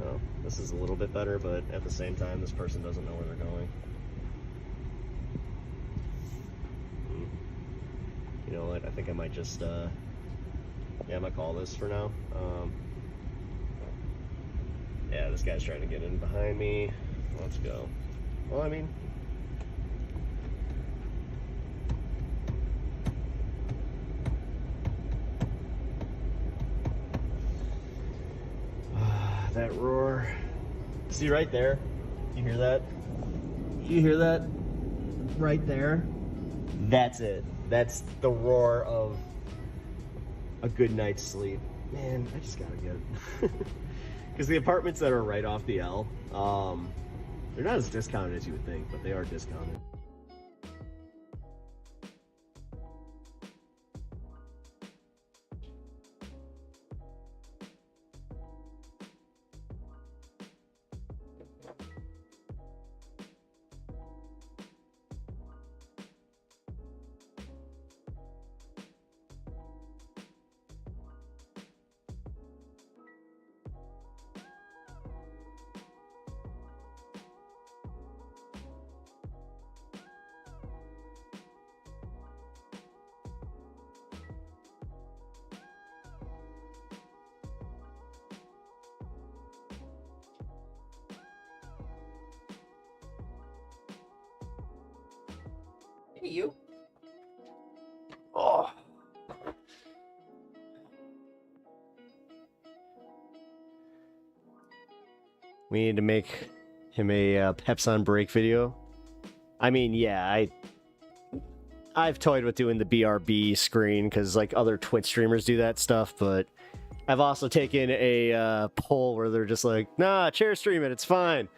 Oh, this is a little bit better, but at the same time, this person doesn't know where they're going. You know what, I think I might just, yeah, I might call this for now. Yeah, this guy's trying to get in behind me. Let's go. Well, I mean... that roar. See right there? You hear that? You hear that? Right there? That's it. That's the roar of a good night's sleep. Man, I just gotta get it. Because the apartments that are right off the L, They're not as discounted as you would think, but they are discounted. Hey, you. Oh. We need to make him a Peps on Break video. I mean, yeah, I've toyed with doing the BRB screen because like other Twitch streamers do that stuff, but I've also taken a poll where they're just like, nah, chair stream it, it's fine.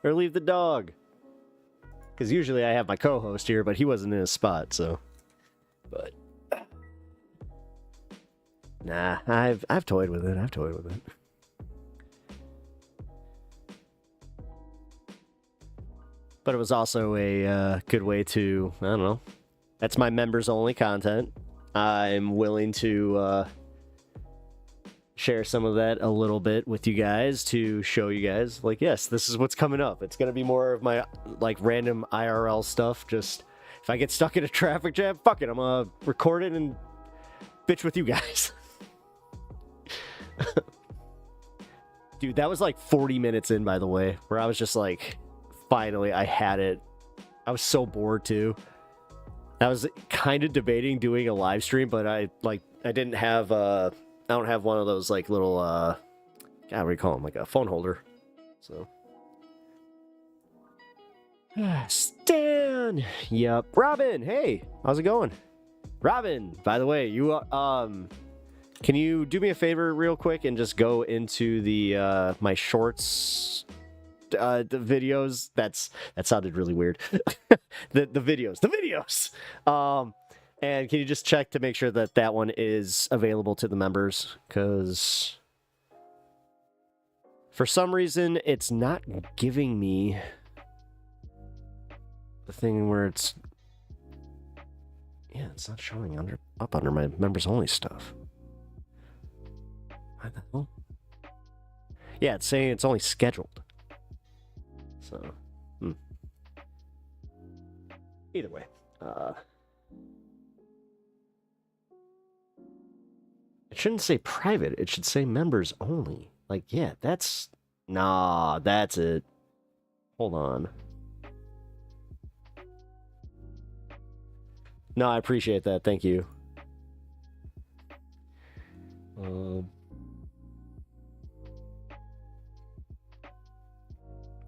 Or leave the dog. Because usually I have my co-host here, but he wasn't in his spot, so. But nah, I've toyed with it. I've toyed with it. But it was also a good way to, I don't know. That's my members only content. I'm willing to share some of that a little bit with you guys to show you guys, like, yes, this is what's coming up. It's going to be more of my, like, random IRL stuff. Just, if I get stuck in a traffic jam, fuck it, I'm going to record it and bitch with you guys. Dude, that was like 40 minutes in, by the way, where I was just like, finally, I had it. I was so bored, too. I was kind of debating doing a live stream, but I didn't have, I don't have one of those, like, little, God, what do you call them? Like a phone holder. So. Stan! Yep. Robin, hey! How's it going? Robin, by the way, you, can you do me a favor real quick and just go into the, my shorts, the videos? That sounded really weird. the videos! And can you just check to make sure that that one is available to the members? Because for some reason, it's not giving me the thing where it's... Yeah, it's not showing up under my members only stuff. Why the hell? Yeah, it's saying it's only scheduled. So, either way, it shouldn't say private. It should say members only. Like, yeah, that's... Nah, that's it. Hold on. No, I appreciate that. Thank you.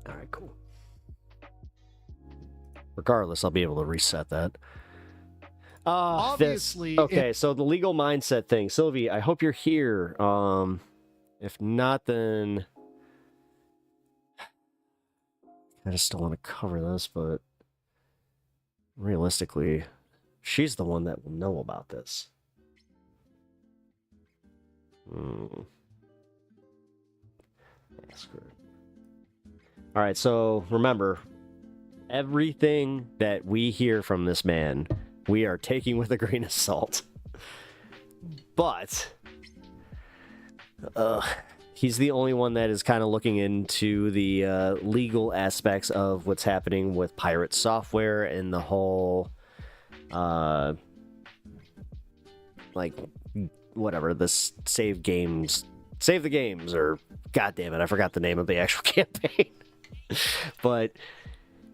Alright, cool. Regardless, I'll be able to reset that. Obviously, okay, so the legal mindset thing. Sylvie, I hope you're here. If not, then I just still want to cover this, but realistically, she's the one that will know about this. Screw it. All right, so remember, everything that we hear from this man, we are taking with a grain of salt. But he's the only one that is kind of looking into the legal aspects of what's happening with pirate software and the whole, like, whatever, this save the games, or god damn it, I forgot the name of the actual campaign. But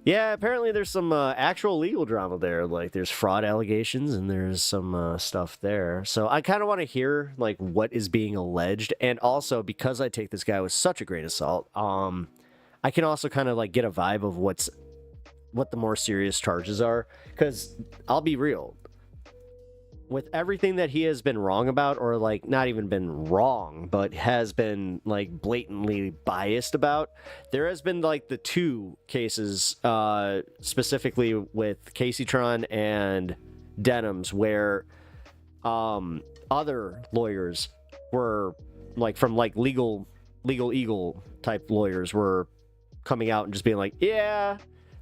yeah, apparently there's some actual legal drama there. Like, there's fraud allegations and there's some stuff there. So I kind of want to hear, like, what is being alleged. And also, because I take this guy with such a grain of salt, I can also kind of, like, get a vibe of what the more serious charges are. Because I'll be real. with everything that he has been wrong about, or like not even been wrong, but has been like blatantly biased about, there has been like the two cases, specifically with Casey Tron and Denims, where other lawyers were like from like legal eagle type lawyers were coming out and just being like, yeah,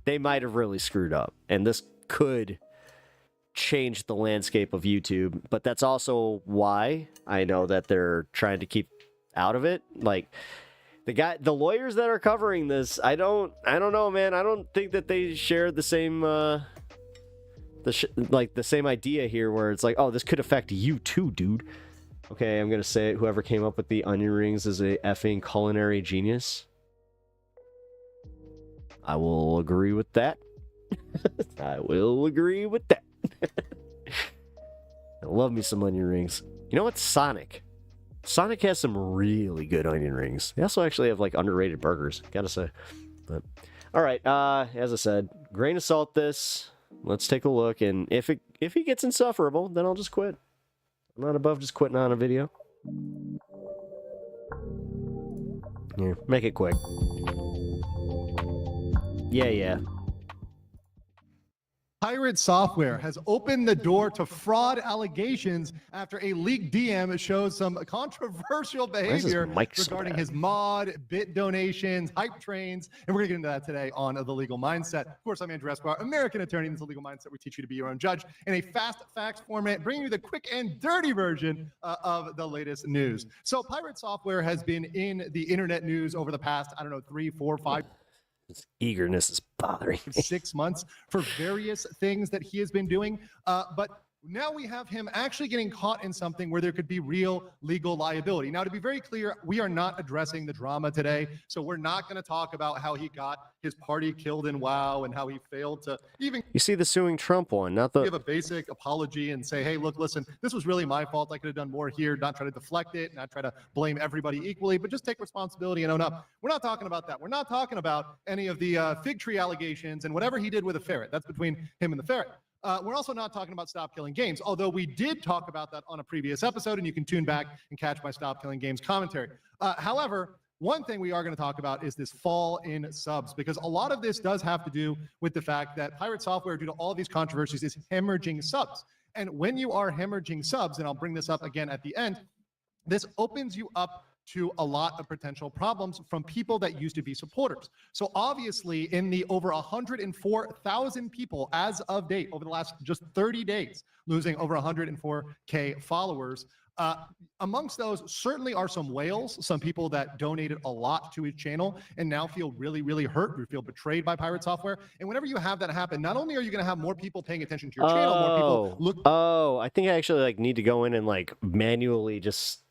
they might have really screwed up, and this could change the landscape of YouTube. But that's also why I know that they're trying to keep out of it. Like the lawyers that are covering this, I don't know, man. I don't think that they share the same the same idea here, where it's like, oh, this could affect you too, dude. Okay, I'm gonna say it. Whoever came up with the onion rings is a effing culinary genius. I will agree with that. I will agree with that. I love me some onion rings. You know what? Sonic has some really good onion rings. They also actually have like underrated burgers, gotta say. But all right, as I said, grain of salt this. Let's take a look, and if he gets insufferable, then I'll just quit. I'm not above just quitting on a video. Here, make it quick. Yeah. Pirate Software has opened the door to fraud allegations after a leaked DM shows some controversial behavior regarding his mod, bit donations, hype trains, and we're going to get into that today on The Legal Mindset. Of course, I'm Andrew Escobar, American attorney. This is The Legal Mindset. We teach you to be your own judge in a fast facts format, bringing you the quick and dirty version of the latest news. So Pirate Software has been in the internet news over the past, 3, 4, 5... This eagerness is bothering me. 6 months for various things that he has been doing. But now we have him actually getting caught in something where there could be real legal liability. Now, to be very clear, we are not addressing the drama today. So we're not going to talk about how he got his party killed in WoW and how he failed to even You see the suing Trump one, not the give a basic apology and say, hey, look, listen, this was really my fault. I could have done more here, not try to deflect it, not try to blame everybody equally, but just take responsibility and own up. We're not talking about that. We're not talking about any of the fig tree allegations and whatever he did with a ferret. That's between him and the ferret. We're also not talking about Stop Killing Games, although we did talk about that on a previous episode, and you can tune back and catch my Stop Killing Games commentary. However, one thing we are going to talk about is this fall in subs, because a lot of this does have to do with the fact that Pirate Software, due to all these controversies, is hemorrhaging subs. And when you are hemorrhaging subs, and I'll bring this up again at the end, this opens you up to a lot of potential problems from people that used to be supporters. So obviously, in the over 104,000 people as of date, over the last just 30 days, losing over 104K followers, amongst those certainly are some whales, some people that donated a lot to his channel and now feel really, really hurt, or feel betrayed by Pirate Software. And whenever you have that happen, not only are you going to have more people paying attention to your channel, more people look. Oh, I think I actually need to go in and manually just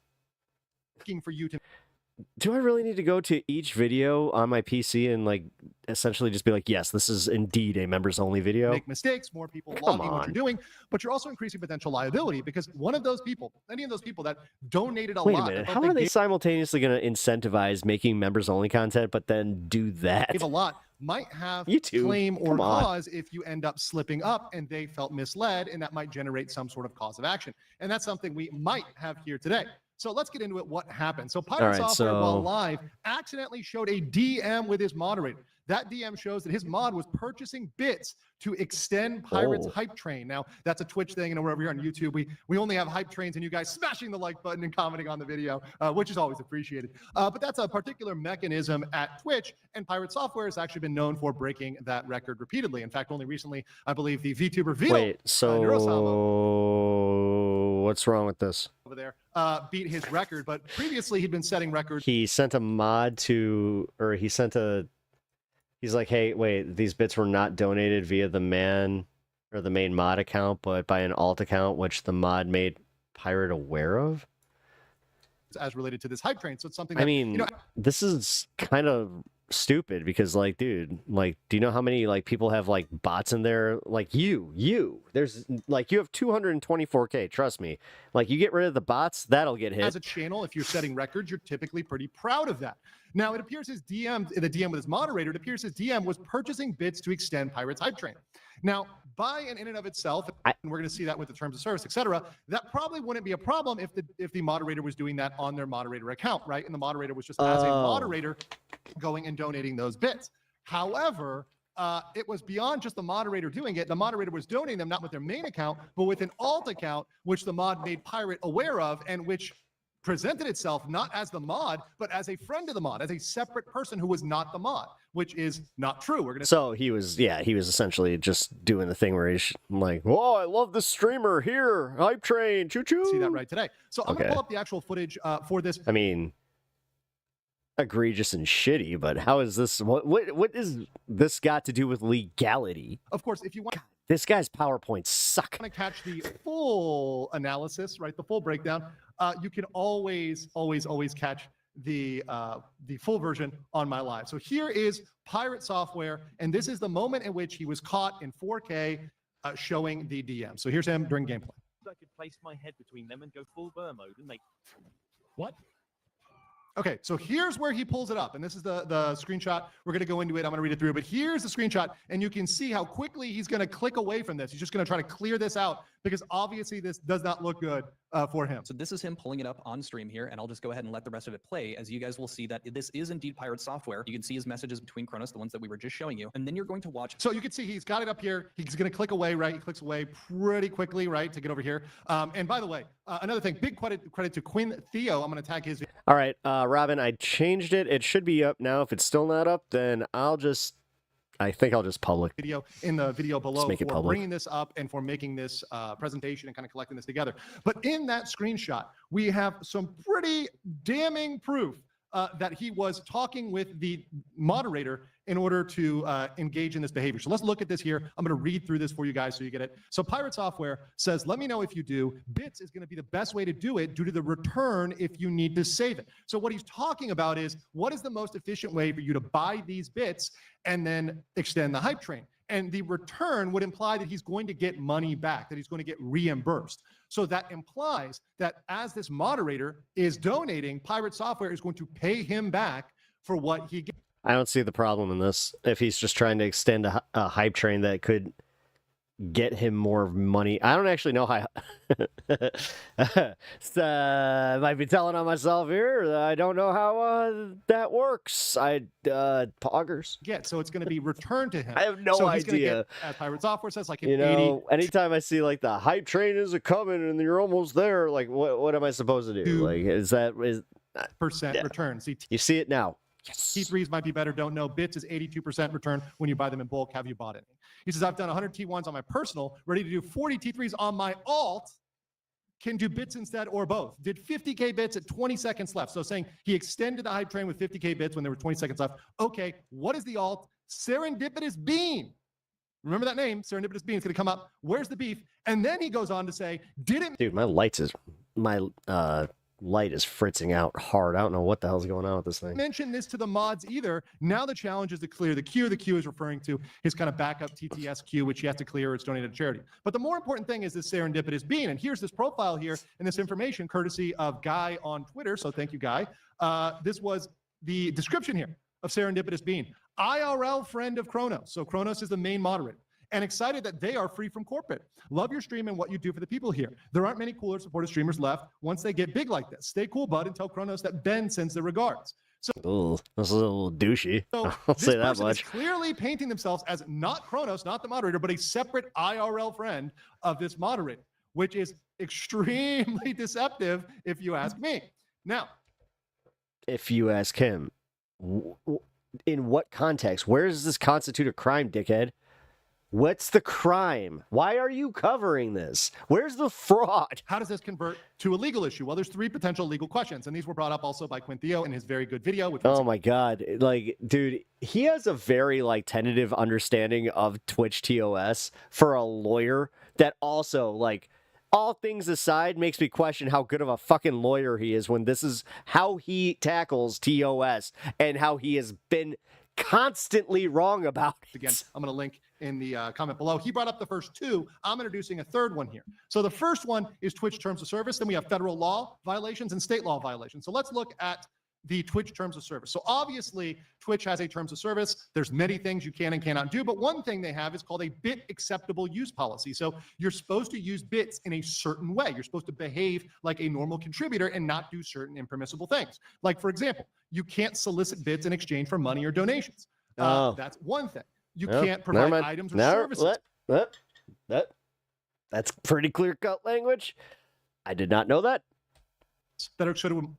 for you to. Do I really need to go to each video on my PC and essentially just be like, yes, this is indeed a members only video? Make mistakes, more people logging what you're doing, but you're also increasing potential liability, because one of those people, any of those people that donated a lot. Wait a minute, how are they simultaneously going to incentivize making members only content, but then do that? Gave a lot might have YouTube. Claim or Come on. cause if you end up slipping up and they felt misled, and that might generate some sort of cause of action. And that's something we might have here today. So let's get into it. What happened? So Pirate Software, while live, accidentally showed a DM with his moderator. That DM shows that his mod was purchasing bits to extend Pirate's hype train. Now, that's a Twitch thing, and we're over here on YouTube. We only have hype trains and you guys smashing the like button and commenting on the video, which is always appreciated. But that's a particular mechanism at Twitch, and Pirate Software has actually been known for breaking that record repeatedly. In fact, only recently, I believe the VTuber Vito. Wait, so what's wrong with this? Over there, beat his record, but previously he'd been setting records. He sent a mod to, or he sent a, he's like, hey, wait, these bits were not donated via the main mod account, but by an alt account, which the mod made Pirate aware of? As related to this hype train. So it's something that, I mean, this is kind of stupid, because dude, do you know how many people have bots in there? There's you have 224K, trust me. You get rid of the bots, that'll get hit. As a channel, if you're setting records, you're typically pretty proud of that. Now, it appears his DM, the DM with his moderator, it appears his DM was purchasing bits to extend Pirate's hype train. Now, by and in and of itself, and we're going to see that with the terms of service, et cetera, that probably wouldn't be a problem if the moderator was doing that on their moderator account, right? And the moderator was just as a moderator going and donating those bits. However, it was beyond just the moderator doing it. The moderator was donating them not with their main account, but with an alt account, which the mod made Pirate aware of, and which presented itself not as the mod, but as a friend of the mod, as a separate person who was not the mod, which is not true. We're gonna. So he was essentially just doing the thing where he's like, "Oh, I love this streamer here, hype train, choo choo." See that right today. So I'm gonna pull up the actual footage for this. I mean, egregious and shitty, but how is this? What is this got to do with legality? Of course, if you want. This guy's PowerPoints suck. Want to catch the full analysis, right? The full breakdown. You can always catch the full version on my live. So here is Pirate Software, and this is the moment in which he was caught in 4K showing the DM. So here's him during gameplay. I could place my head between them and go full burn mode and make. What? Okay, so here's where he pulls it up, and this is the screenshot. We're going to go into it. I'm going to read it through, but here's the screenshot, and you can see how quickly he's going to click away from this. He's just going to try to clear this out because obviously this does not look good for him. So this is him pulling it up on stream here, and I'll just go ahead and let the rest of it play, as you guys will see that this is indeed Pirate Software. You can see his messages between Kronos, the ones that we were just showing you, and then you're going to watch. So you can see he's got it up here. He's going to click away, right? He clicks away pretty quickly, right, to get over here. And by the way, another thing, big credit to Quinn Theo. I'm going to tag his. All right, Robin, I changed it. It should be up now. If it's still not up, then I think I'll just public video in the video below make it for public. bringing this up and for making this presentation and kind of collecting this together. But in that screenshot, we have some pretty damning proof that he was talking with the moderator in order to engage in this behavior. So let's look at this here. I'm going to read through this for you guys so you get it. So Pirate Software says, let me know if you do. Bits is going to be the best way to do it due to the return if you need to save it. So what he's talking about is, what is the most efficient way for you to buy these bits and then extend the hype train? And the return would imply that he's going to get money back, that he's going to get reimbursed. So that implies that as this moderator is donating, Pirate Software is going to pay him back for what he gets. I don't see the problem in this. If he's just trying to extend a hype train that could get him more money. I don't actually know how. I might be telling on myself here. I don't know how that works. Poggers. So it's going to be returned to him. I have no so he's gonna idea. Get, as Pirate Software says, like an anytime I see like the hype train is a coming and you're almost there, like what am I supposed to do? Like is percent return? See, you see it now. Yes. T3s might be better, don't know. Bits is 82% return when you buy them in bulk. Have you bought any? He says, I've done 100 T1s on my personal, ready to do 40 T3s on my alt. Can do bits instead or both. Did 50K bits at 20 seconds left. So saying he extended the hype train with 50K bits when there were 20 seconds left. Okay, what is the alt? Serendipitous Bean. Remember that name, Serendipitous Bean. It's going to come up. Where's the beef? And then he goes on to say, Dude, my light is fritzing out hard. I don't know what the hell's going on with this thing. Mention this to the mods either. Now the challenge is to clear the queue. The queue is referring to his kind of backup TTS queue, which he has to clear or it's donated to charity. But the more important thing is this Serendipitous Bean. And here's this profile here and this information courtesy of Guy on Twitter. So thank you, Guy. This was the description here of Serendipitous Bean. IRL friend of Kronos. So Kronos is the main moderator. And excited that they are free from corporate. Love your stream and what you do for the people here. There aren't many cooler supportive streamers left once they get big like this. Stay cool, bud, and tell Kronos that Ben sends their regards. So that's a little douchey. I'll say that much. Is clearly painting themselves as not Kronos, not the moderator, but a separate IRL friend of this moderator, which is extremely deceptive if you ask me. Now, if you ask him, in what context? Where does this constitute a crime, dickhead? What's the crime? Why are you covering this? Where's the fraud? How does this convert to a legal issue? Well, there's 3 potential legal questions, and these were brought up also by Quinn Theo in his very good video. Which oh my God. Like, dude, he has a very tentative understanding of Twitch TOS for a lawyer that also, all things aside, makes me question how good of a fucking lawyer he is when this is how he tackles TOS and how he has been constantly wrong about it. Again, I'm going to link in the comment below. He brought up the first 2. I'm introducing a third one here. So the first one is Twitch terms of service. Then we have federal law violations and state law violations. So let's look at the Twitch terms of service. So obviously, Twitch has a terms of service. There's many things you can and cannot do, but one thing they have is called a bit acceptable use policy. So you're supposed to use bits in a certain way. You're supposed to behave like a normal contributor and not do certain impermissible things. Like, for example, you can't solicit bits in exchange for money or donations. That's one thing. You can't provide items or services. That's pretty clear-cut language. I did not know that. That are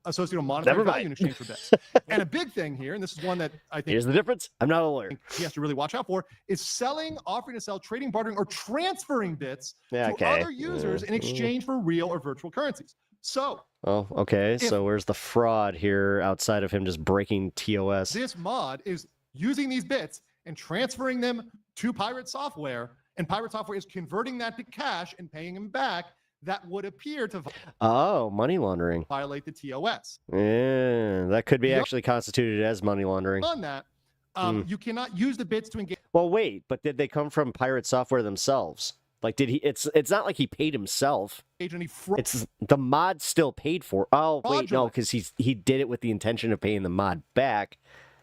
associated with monetary value in exchange for bits. And a big thing here, and this is one that I think here's the difference. I'm not a lawyer. He has to really watch out for, is selling, offering to sell, trading, bartering, or transferring bits to okay. other users in exchange for real or virtual currencies. So, oh, okay. So where's the fraud here outside of him just breaking TOS? This mod is using these bits and transferring them to Pirate Software, and Pirate Software is converting that to cash and paying him back. That would appear to money laundering. Violate the TOS. Yeah, that could be actually constituted as money laundering. On that, you cannot use the bits to engage. Well, wait, but did they come from Pirate Software themselves? Like, did he? It's not like he paid himself. It's the mod still paid for. Oh, wait, no, because he did it with the intention of paying the mod back.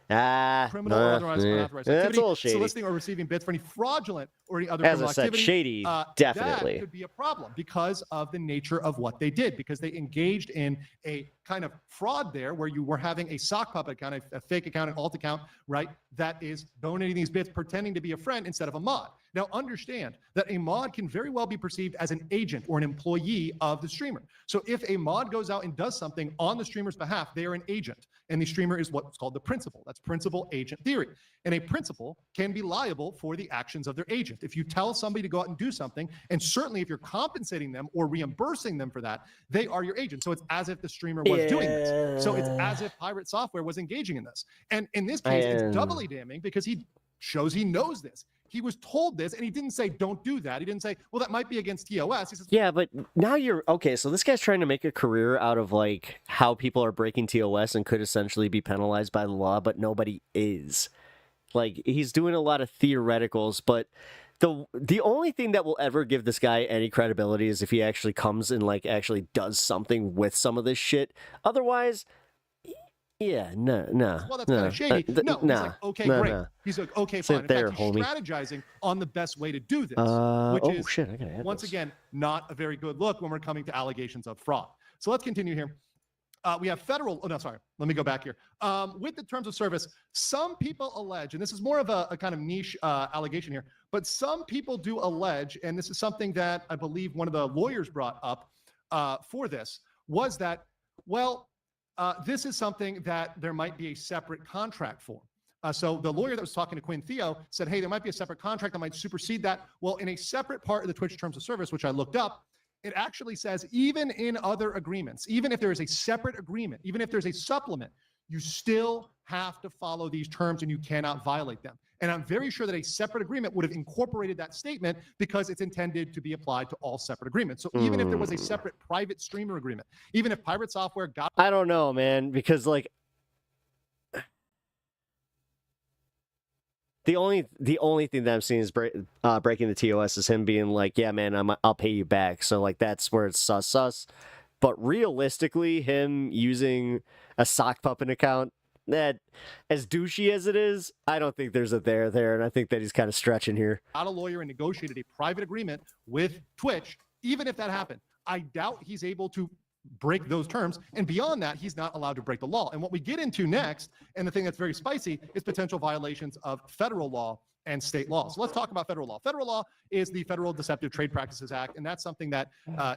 Criminal or otherwise unauthorized activity, that's a little shady. soliciting or receiving bits for any fraudulent or any other As criminal I said, activity. shady, definitely. That could be a problem because of the nature of what they did, because they engaged in a kind of fraud there where you were having a sock puppet account, a fake account, an alt account, right, that is donating these bits, pretending to be a friend instead of a mod. Now, understand that a mod can very well be perceived as an agent or an employee of the streamer. So if a mod goes out and does something on the streamer's behalf, they are an agent. And the streamer is what's called the principal. That's principal-agent theory. And a principal can be liable for the actions of their agent. If you tell somebody to go out and do something, and certainly if you're compensating them or reimbursing them for that, they are your agent. So it's as if the streamer was doing this. So it's as if Pirate Software was engaging in this. And in this case, it's doubly damning because he shows he knows this. He was told this, and he didn't say, don't do that. He didn't say, well, that might be against TOS. He says, yeah, but now you're, okay, so this guy's trying to make a career out of, like, how people are breaking TOS and could essentially be penalized by the law, but nobody is. Like, he's doing a lot of theoreticals, but the only thing that will ever give this guy any credibility is if he actually comes and, like, actually does something with some of this shit. Otherwise... yeah, no. Well, that's kind of shady. He's like, okay, great. He's like, okay, fine. In fact, he's strategizing on the best way to do this, which is, shit, I gotta add once this. again, not a very good look when we're coming to allegations of fraud. So let's continue here. We have federal, let me go back here. With the terms of service, some people allege, and this is more of a kind of niche allegation here, but some people do allege, and this is something that I believe one of the lawyers brought up for this, was that, well, this is something that there might be a separate contract for. So the lawyer that was talking to Quinn Theo said, hey, there might be a separate contract that might supersede that. Well, in a separate part of the Twitch terms of service, which I looked up, it actually says even in other agreements, even if there is a separate agreement, even if there's a supplement, you still have to follow these terms and you cannot violate them. And I'm very sure that a separate agreement would have incorporated that statement because it's intended to be applied to all separate agreements. So even if there was a separate private streamer agreement, even if Pirate Software got... I don't know, man, because, like, the only thing that I'm seeing is breaking the TOS is him being like, yeah, man, I'll pay you back. So, like, that's where it's sus. But realistically, him using a sock puppet account, that, as douchey as it is, I don't think there's a there, and I think that he's kind of stretching here. Got a lawyer and negotiated a private agreement with Twitch. Even if that happened, I doubt he's able to break those terms. And beyond that, he's not allowed to break the law. And what we get into next, and the thing that's very spicy, is potential violations of federal law and state law. So let's talk about federal law. Federal law is the Federal Deceptive Trade Practices Act, and that's something that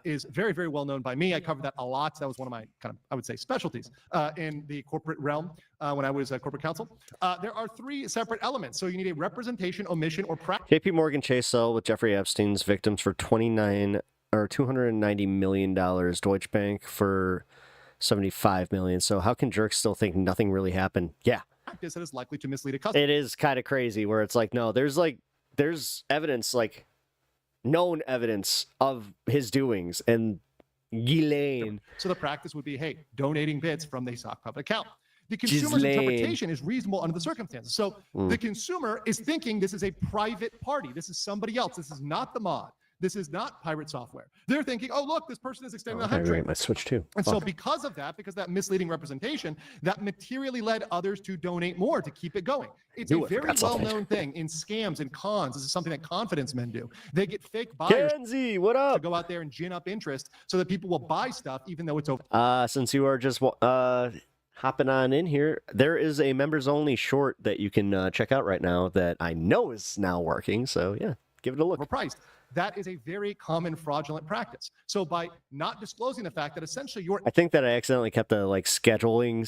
is very, very well known by me. I covered that a lot. That was one of my kind of, I would say, specialties in the corporate realm when I was a corporate counsel. There are three separate elements. So you need a representation, omission, or practice. JP Morgan Chase settled with Jeffrey Epstein's victims for $290 million. Deutsche Bank for $75 million. So how can jerks still think nothing really happened? Yeah. Practice that is likely to mislead a customer. It is kind of crazy where it's like, no, there's evidence, like known evidence of his doings, and Ghislaine. So the practice would be, hey, donating bits from the sock puppet account. The consumer's interpretation is reasonable under the circumstances. So the consumer is thinking this is a private party. This is somebody else. This is not the mod. this is not pirate software. They're thinking, oh, look, this person is extending the I hype gotta train. get my Switch too. And so Fuck. because of that misleading representation, that materially led others to donate more to keep it going. It's a Knew I very forgot something. well-known thing in scams and cons. This is something that confidence men do. They get fake buyers Kenzie, what up? to go out there and gin up interest so that people will buy stuff even though it's over. Since you are just hopping on in here, there is a members only short that you can check out right now that I know is now working. So yeah, give it a look. Overpriced. That is a very common fraudulent practice. So by not disclosing the fact that essentially your I think that I accidentally kept the like scheduling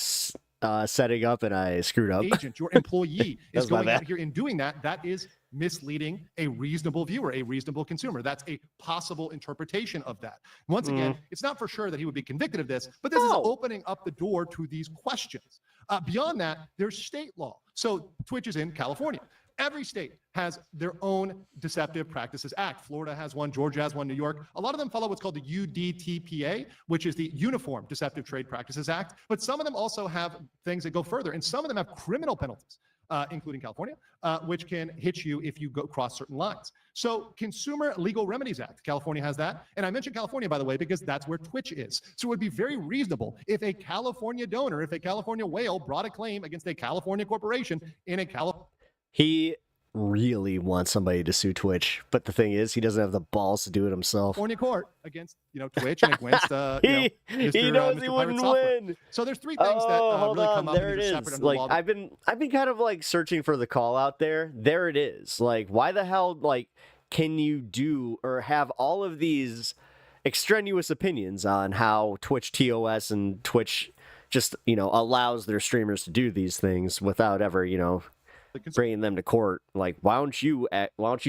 setting up and I screwed up. agent, your employee That is was my going out bad. here and doing that, that is misleading a reasonable viewer, a reasonable consumer. That's a possible interpretation of that. Once again, it's not for sure that he would be convicted of this, but this is opening up the door to these questions. Beyond that, there's state law. So Twitch is in California. Every state has their own Deceptive Practices Act. Florida has one, Georgia has one, New York. A lot of them follow what's called the UDTPA, which is the Uniform Deceptive Trade Practices Act. But some of them also have things that go further, and some of them have criminal penalties, including California, which can hit you if you go cross certain lines. So Consumer Legal Remedies Act, California has that. And I mentioned California, by the way, because that's where Twitch is. So it would be very reasonable if a California donor, if a California whale brought a claim against a California corporation in a California He really wants somebody to sue Twitch, but the thing is, he doesn't have the balls to do it himself. court against Twitch and against he Mr. knows Mr. he Pirate wouldn't Software. win. So there's three things that Hold really on, come up there and it these are separate is. under the Like law. I've been kind of like searching for the call out there. There it is. Like, why the hell like can you do or have all of these extraneous opinions on how Twitch TOS and Twitch just allows their streamers to do these things without ever bringing them to court? Like, why don't you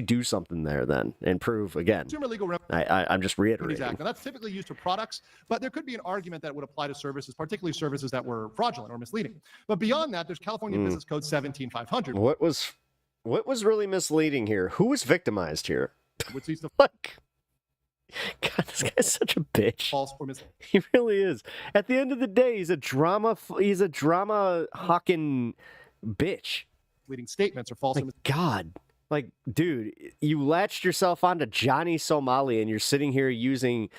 do something there then and prove again? Consumer Legal Remedies I'm just reiterating. Act. Now that's typically used for products, but there could be an argument that would apply to services, particularly services that were fraudulent or misleading. But beyond that, there's California Business Code 17500. What was really misleading here? Who was victimized here? Which leads to like, God, this guy's such a bitch. false or misleading. He really is. At the end of the day, he's a drama hawking bitch. Leading statements or false or misleading. God, like, dude, you latched yourself onto Johnny Somali, and you're sitting here using,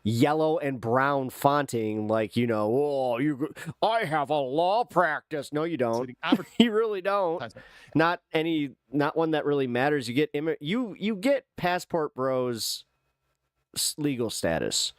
yellow and brown fonting, like, I have a law practice. No, you don't. You really don't. Not one that really matters. You get you get Passport Bros legal status.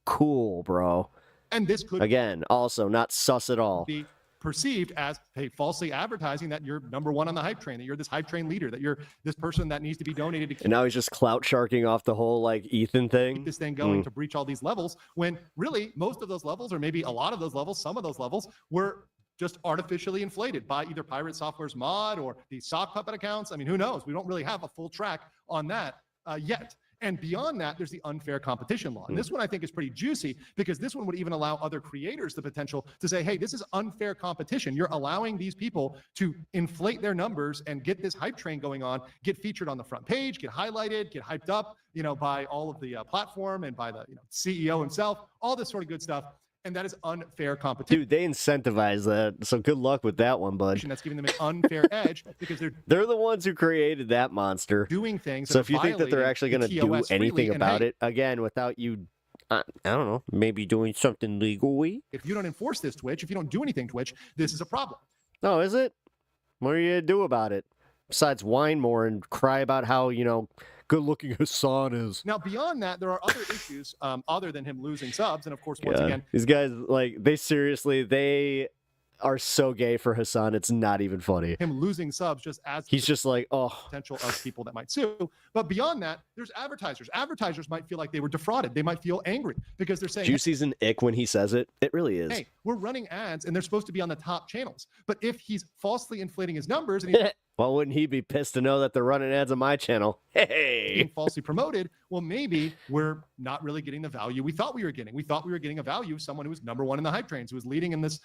Cool, bro. And this could again also not sus at all. Be perceived as, hey, falsely advertising that you're number one on the hype train, that you're this hype train leader, that you're this person that needs to be donated to keep And now he's just clout sharking off the whole like Ethan thing. this thing going to breach all these levels, when really most of those levels, or maybe a lot of those levels, some of those levels were just artificially inflated by either Pirate Software's mod or the sock puppet accounts. I mean, who knows? We don't really have a full track on that yet. And beyond that, there's the unfair competition law. And this one I think is pretty juicy, because this one would even allow other creators the potential to say, hey, this is unfair competition. You're allowing these people to inflate their numbers and get this hype train going on, get featured on the front page, get highlighted, get hyped up, by all of the platform and by the CEO himself, all this sort of good stuff. And that is unfair competition. Dude, they incentivize that. So good luck with that one, bud. That's giving them an unfair edge, because they're the ones who created that monster. Doing things. So if you think that they're actually going to do TOS freely, anything and about hey, it, again, without you, I don't know, maybe doing something legally. if you don't enforce this, Twitch, if you don't do anything, Twitch, this is a problem. No, is it? What are you going to do about it? Besides whine more and cry about how, good looking Hassan is. Now, beyond that, there are other issues other than him losing subs. And of course, once again, These guys, like, they are so gay for Hassan. It's not even funny. him losing subs just adds He's just like, oh, potential of people that might sue. But beyond that, there's advertisers. Advertisers might feel like they were defrauded. They might feel angry because they're saying, Juicy's an ick when he says it. It really is. hey, we're running ads and they're supposed to be on the top channels. But if he's falsely inflating his numbers and he's Well, wouldn't he be pissed to know that they're running ads on my channel? Hey, being falsely promoted, well, maybe we're not really getting the value we thought we were getting. We thought we were getting a value of someone who was number one in the hype trains, who was leading in this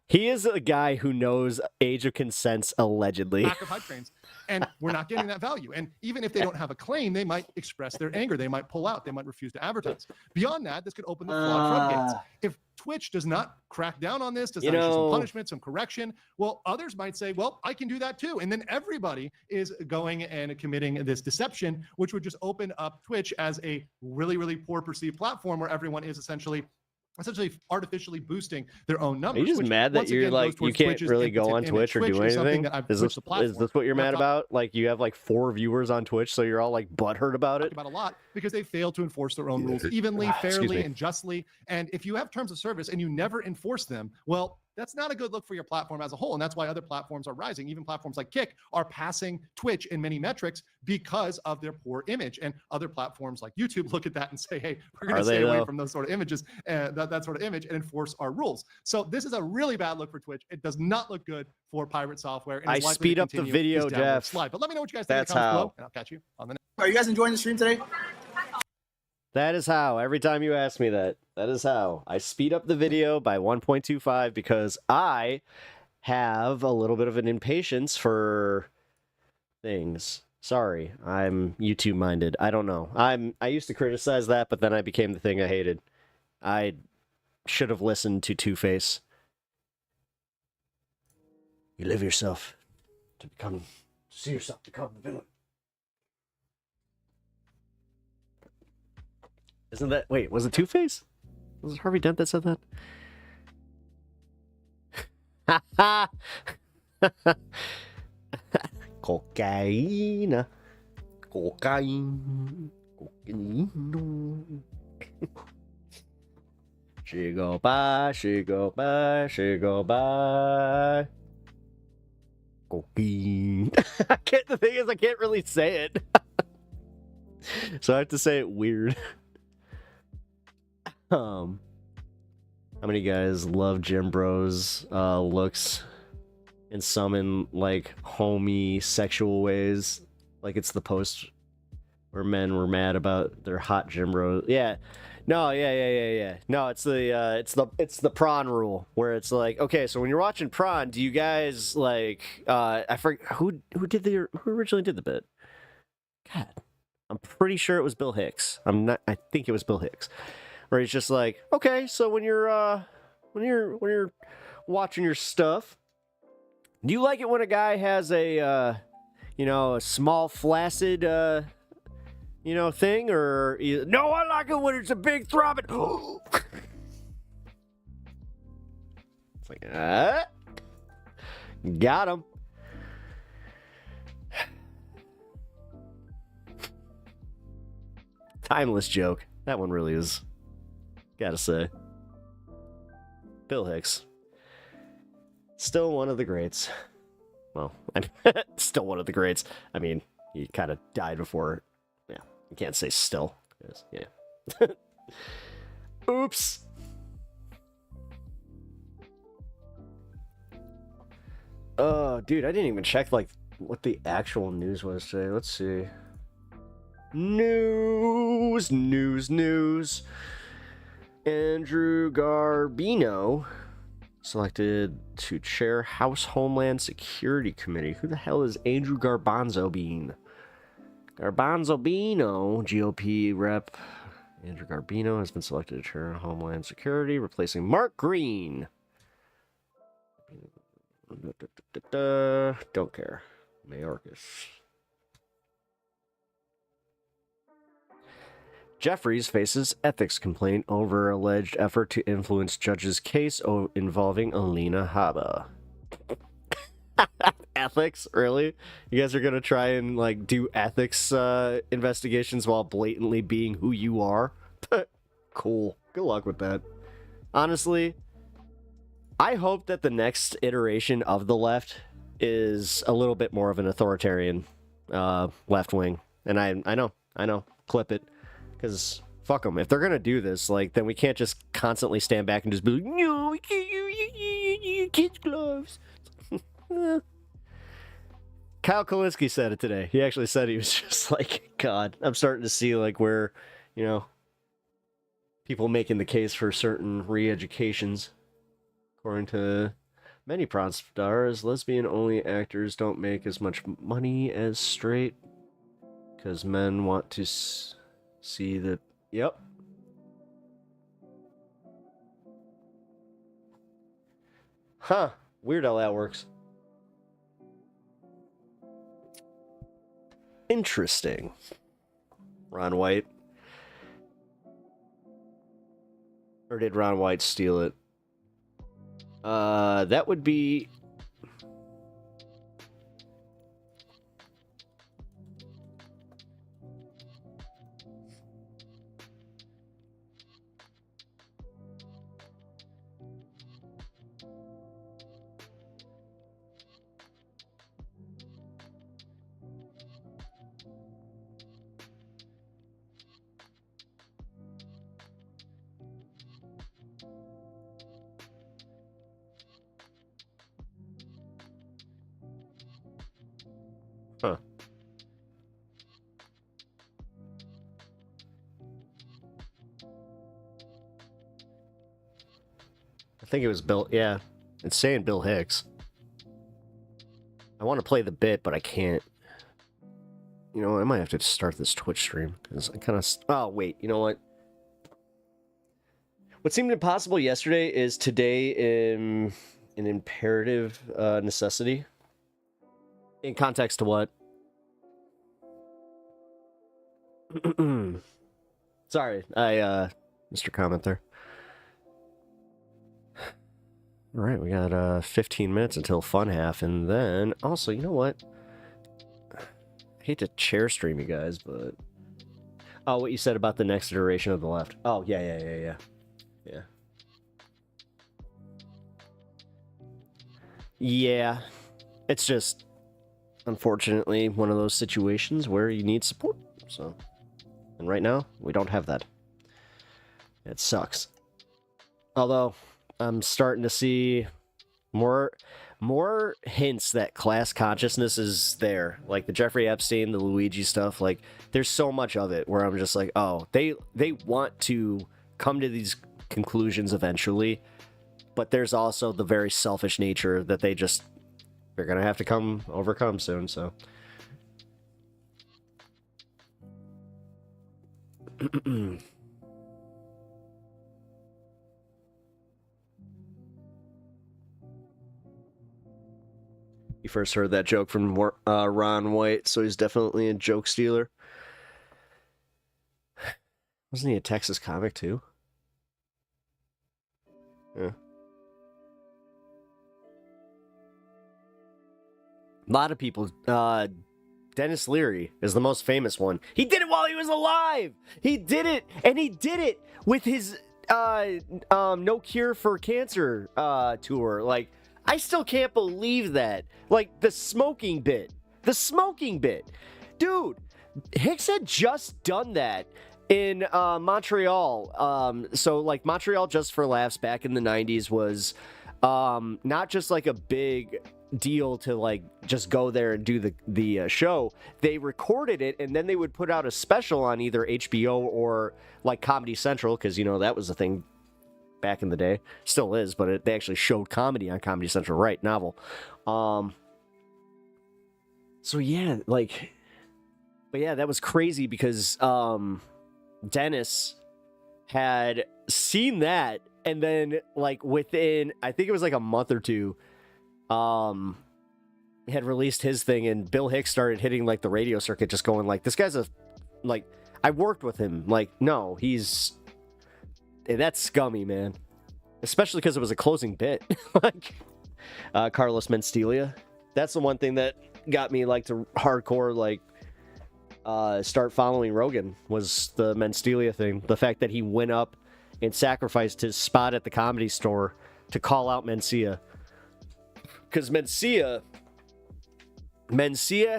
He is a guy who knows age of consents allegedly. Back of hype trains. And we're not getting that value. And even if they don't have a claim, they might express their anger. They might pull out. They might refuse to advertise. Beyond that, this could open the floodgates. If Twitch does not crack down on this, does not issue some punishment, some correction, well, others might say, well, I can do that too. And then everybody is going and committing this deception, which would just open up Twitch as a really, really poor perceived platform where everyone is essentially artificially boosting their own numbers. Are you just mad that you're like you can't really go on Twitch or do anything? Is this what you're mad about? Like you have like 4 viewers on Twitch, so you're all like butthurt about it? About a lot because they fail to enforce their own rules evenly, fairly, and justly. And if you have terms of service and you never enforce them, well, that's not a good look for your platform as a whole. And that's why other platforms are rising. Even platforms like Kick are passing Twitch in many metrics because of their poor image. And other platforms like YouTube look at that and say, hey, we're going to stay away from those sort of images, that sort of image, and enforce our rules. So this is a really bad look for Twitch. It does not look good for Pirate Software. And I speed up the video, Jeff. Slide. But let me know what you guys think in the comments below, and I'll catch you on the next. Are you guys enjoying the stream today? That is how. Every time you ask me that, that is how. I speed up the video by 1.25 because I have a little bit of an impatience for things. Sorry, I'm YouTube minded. I don't know. I used to criticize that, but then I became the thing I hated. I should have listened to Two-Face. You live yourself to see yourself become the villain. Isn't that... Wait, was it Two-Face? Was it Harvey Dent that said that? Cocaine. Cocaine. Cocaine. She go by, she go by, she go by. Cocaine. The thing is, I can't really say it. So I have to say it weird. How many guys love Jim Bro's looks, and some in like homey sexual ways, like it's the post where men were mad about their hot Jim Bros. Yeah, no, yeah. No, it's the prawn rule where it's like, okay, so when you're watching prawn, do you guys like I forget who originally did the bit? God, I'm pretty sure it was Bill Hicks. I think it was Bill Hicks. Where he's just like, okay, so when you're watching your stuff, do you like it when a guy has a a small flaccid thing, or no, I like it when it's a big throbbing. It's like, got him. Timeless joke. That one really is. Gotta say. Bill Hicks. Still one of the greats. Well, I'm still one of the greats. I mean, he kind of died before. Yeah, you can't say still. Yeah. Oops. Oh, dude, I didn't even check, like, what the actual news was today. Let's see. News. Andrew Garbino selected to chair House Homeland Security Committee. Who the hell is Andrew Garbanzo Bean? Garbanzo Beano, GOP rep Andrew Garbino has been selected to chair Homeland Security, replacing Mark Green. Don't care. Mayorkas. Jeffries faces ethics complaint over alleged effort to influence judge's case involving Alina Habba. Ethics? Really? You guys are gonna try and like do ethics investigations while blatantly being who you are? Cool. Good luck with that. Honestly, I hope that the next iteration of the left is a little bit more of an authoritarian left wing. And I know. Clip it. Because fuck them. If they're going to do this, like, then we can't just constantly stand back and just be like, no, we can't use kids' gloves. Kyle Kalinske said it today. He actually said he was just like, God, I'm starting to see, like, where, people making the case for certain re-educations, according to Many porn stars, lesbian-only actors don't make as much money as straight because men want to see the... Yep. Huh. Weird how that works. Interesting. Ron White. Or did Ron White steal it? That would be... Huh. I think it was Bill. Yeah, it's saying Bill Hicks. I want to play the bit, but I can't. You know, I might have to start this Twitch stream because I kind of. Oh wait, you know what? What seemed impossible yesterday is today an imperative necessity. In context to what? Sorry, Mr. Commenter. All right, we got 15 minutes until fun half, and then also, you know what? I hate to chair stream you guys, but oh, what you said about the next iteration of the left. Oh, yeah. Yeah, it's just unfortunately one of those situations where you need support. So, and right now we don't have that. It sucks. Although I'm starting to see more hints that class consciousness is there, like the Jeffrey Epstein, the Luigi stuff. Like, there's so much of it where I'm just like, oh, they want to come to these conclusions eventually, but there's also the very selfish nature that they're gonna have to overcome soon. So. You first heard that joke from Ron White, so he's definitely a joke stealer. Wasn't he a Texas comic too? Yeah. A lot of people. Dennis Leary is the most famous one. He did it while he was alive. He did it, and he did it with his No Cure for Cancer tour. Like, I still can't believe that. Like, the smoking bit, dude. Hicks had just done that in Montreal. So like Montreal Just for Laughs back in the 90s was not just like a big deal to like just go there and do the show. They recorded it, and then they would put out a special on either HBO or like Comedy Central, because you know that was a thing back in the day, still is, but they actually showed comedy on Comedy Central, right? Novel. So yeah, like, but yeah, that was crazy because Dennis had seen that, and then like within, I think it was like a month or two, had released his thing, and Bill Hicks started hitting like the radio circuit, just going like, this guy's I worked with him. Like, no, that's scummy, man. Especially because it was a closing bit. Like, Carlos Mencia. That's the one thing that got me like to hardcore like start following Rogan, was the Mencia thing. The fact that he went up and sacrificed his spot at the Comedy Store to call out Mencia. Because Mencia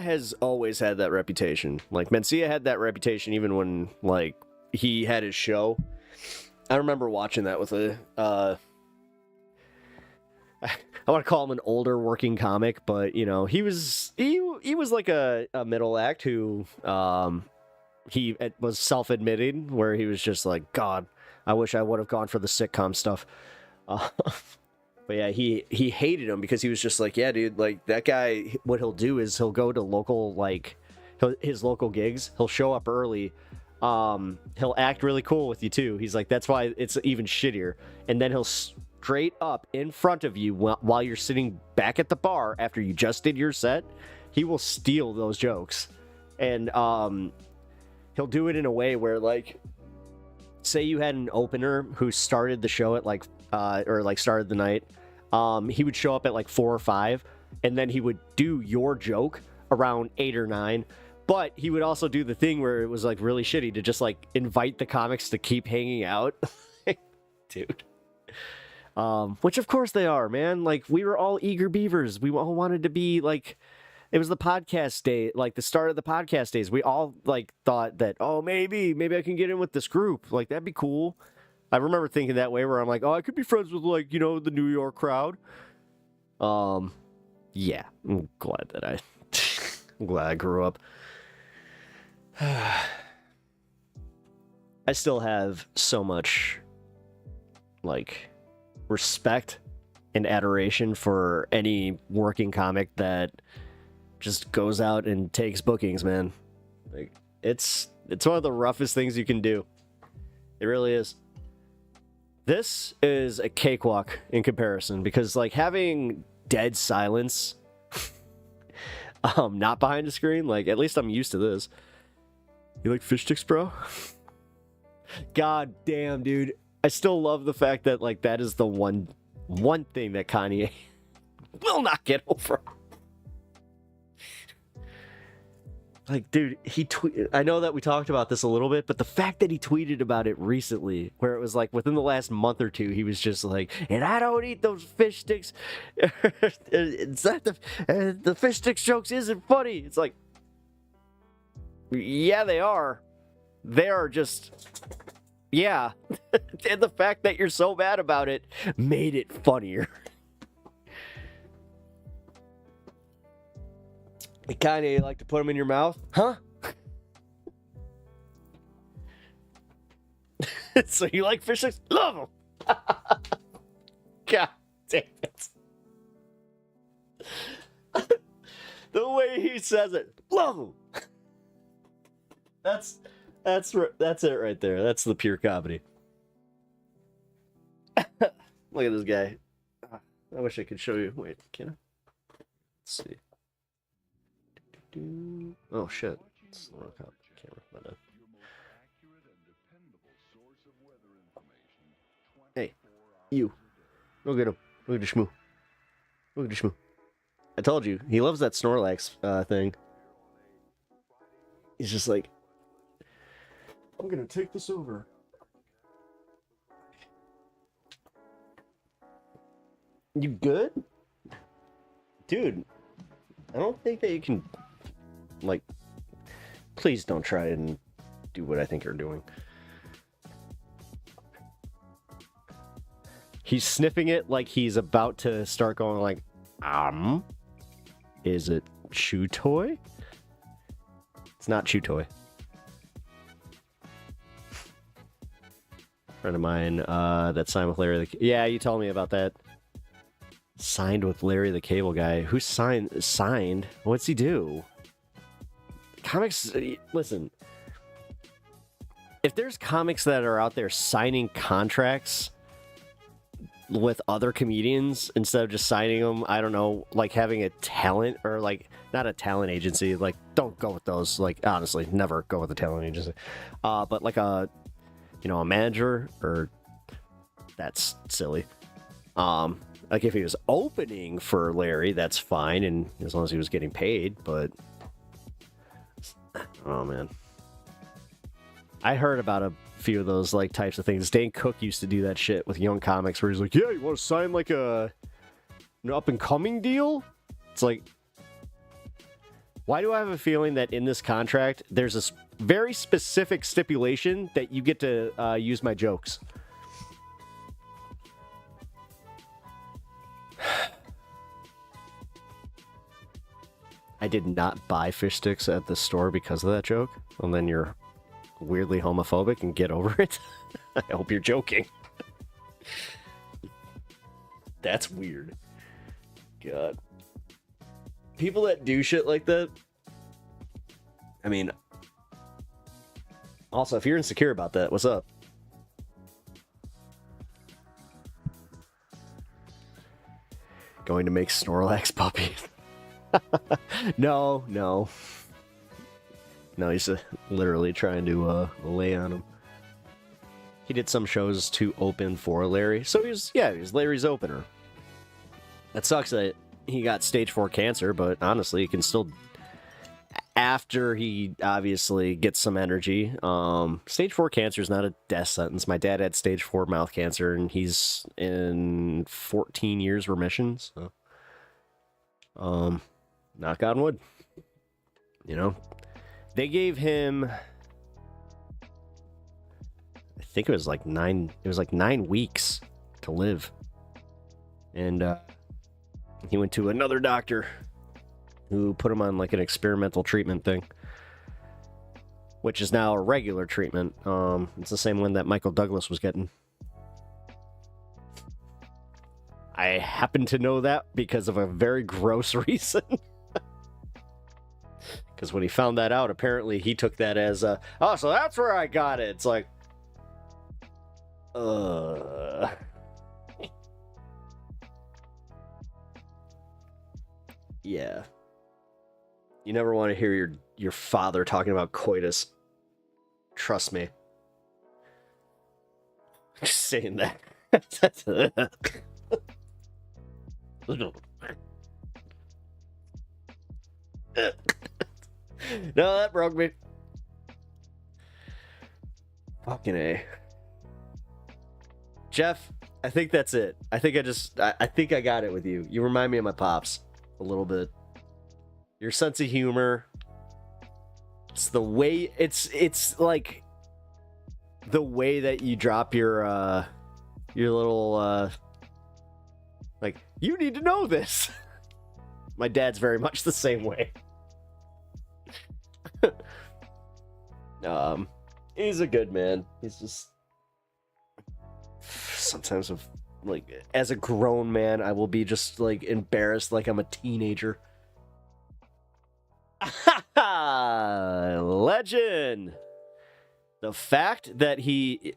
has always had that reputation. Like, Mencia had that reputation even when like he had his show. I remember watching that with I want to call him an older working comic, but you know, he was like a middle act who he was self-admitting, where he was just like, God, I wish I would have gone for the sitcom stuff. But yeah, he hated him because he was just like, yeah, dude, like that guy, what he'll do is he'll go to local, like his local gigs. He'll show up early. He'll act really cool with you too. He's like, that's why it's even shittier. And then he'll straight up in front of you while you're sitting back at the bar after you just did your set, he will steal those jokes. And he'll do it in a way where, like, say you had an opener who started the show at like or like started the night, he would show up at like 4 or 5, and then he would do your joke around 8 or 9. But he would also do the thing where it was like really shitty to just like invite the comics to keep hanging out. Dude. Which of course they are, man. Like, we were all eager beavers. We all wanted to be like, it was the podcast day, like the start of the podcast days. We all like thought that, oh, maybe I can get in with this group. Like, that'd be cool. I remember thinking that way, where I'm like, oh, I could be friends with, like, you know, the New York crowd. Yeah, I'm glad that I'm glad I grew up. I still have so much, like, respect and adoration for any working comic that just goes out and takes bookings, man. Like, it's one of the roughest things you can do. It really is. This is a cakewalk in comparison, because like having dead silence not behind the screen, like, at least I'm used to this. You like fish sticks, bro? God damn, dude. I still love the fact that, like, that is the one thing that Kanye will not get over. Like, dude, I know that we talked about this a little bit, but the fact that he tweeted about it recently, where it was like within the last month or two, he was just like, and I don't eat those fish sticks. It's not the fish sticks jokes isn't funny. It's like, yeah, they are. They are just, yeah. And the fact that you're so mad about it made it funnier. Hey, Kanye, you like to put them in your mouth? Huh? So you like fish sticks? Love them! God damn it. The way he says it. Love them! That's it right there. That's the pure comedy. Look at this guy. I wish I could show you. Wait, can I? Let's see. Oh shit. It's the wrong camera. My bad. Hey, you. Look at him. Look at the shmoo. Look at the shmoo. I told you, he loves that Snorlax thing. He's just like, I'm gonna take this over. You good? Dude, I don't think that you can, like, please don't try and do what I think you're doing. He's sniffing it like he's about to start going like, is it chew toy? It's not chew toy. Friend of mine that signed with Larry the... Yeah, you told me about that. Signed with Larry the Cable Guy. Who signed? What's he do? Comics... Listen. If there's comics that are out there signing contracts with other comedians instead of just signing them, I don't know, like having a talent or like, not a talent agency, like, don't go with those. Like, honestly, never go with a talent agency. But like a, you know, a manager, or that's silly. Like if he was opening for Larry, that's fine, and as long as he was getting paid, but oh man. I heard about a few of those like types of things. Dane Cook used to do that shit with young comics where he's like, yeah, you want to sign like an up and coming deal? It's like, why do I have a feeling that in this contract there's a very specific stipulation that you get to use my jokes? I did not buy fish sticks at the store because of that joke. Well, then you're weirdly homophobic and get over it. I hope you're joking. That's weird. God. People that do shit like that. I mean, also, if you're insecure about that, what's up? Going to make Snorlax puppies. No. No, he's literally trying to lay on him. He did some shows to open for Larry. So he was Larry's opener. That sucks that he got stage 4 cancer, but honestly, he can still, after he obviously gets some energy, stage 4 cancer is not a death sentence. My dad had stage 4 mouth cancer, and he's in 14 years remission. So, knock on wood. You know, they gave him, I think it was like 9 weeks to live. And he went to another doctor who put him on like an experimental treatment thing, which is now a regular treatment. It's the same one that Michael Douglas was getting. I happen to know that because of a very gross reason. Because when he found that out, apparently he took that as so that's where I got it. It's like, yeah. You never want to hear your father talking about coitus. Trust me. Just saying that. No, that broke me. Fucking A. Jeff, I think that's it. I think I got it with you. You remind me of my pops a little bit. Your sense of humor. It's the way it's like the way that you drop your little like, you need to know this. My dad's very much the same way. He's a good man. He's just sometimes like as a grown man, I will be just like embarrassed like I'm a teenager. Legend. The fact that he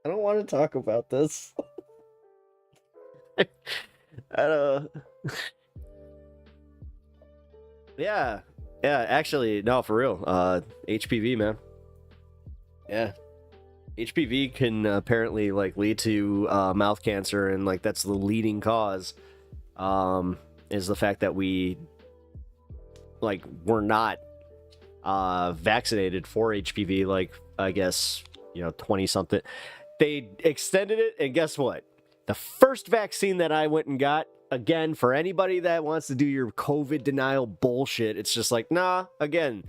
I don't want to talk about this. I don't. Yeah, actually, no, for real. HPV, man. Yeah. HPV can apparently like lead to mouth cancer, and like that's the leading cause. Is the fact that we're not vaccinated for HPV, like I guess 20 something. They extended it, and guess what? The first vaccine that I went and got, again, for anybody that wants to do your COVID denial bullshit, it's just like, nah, again,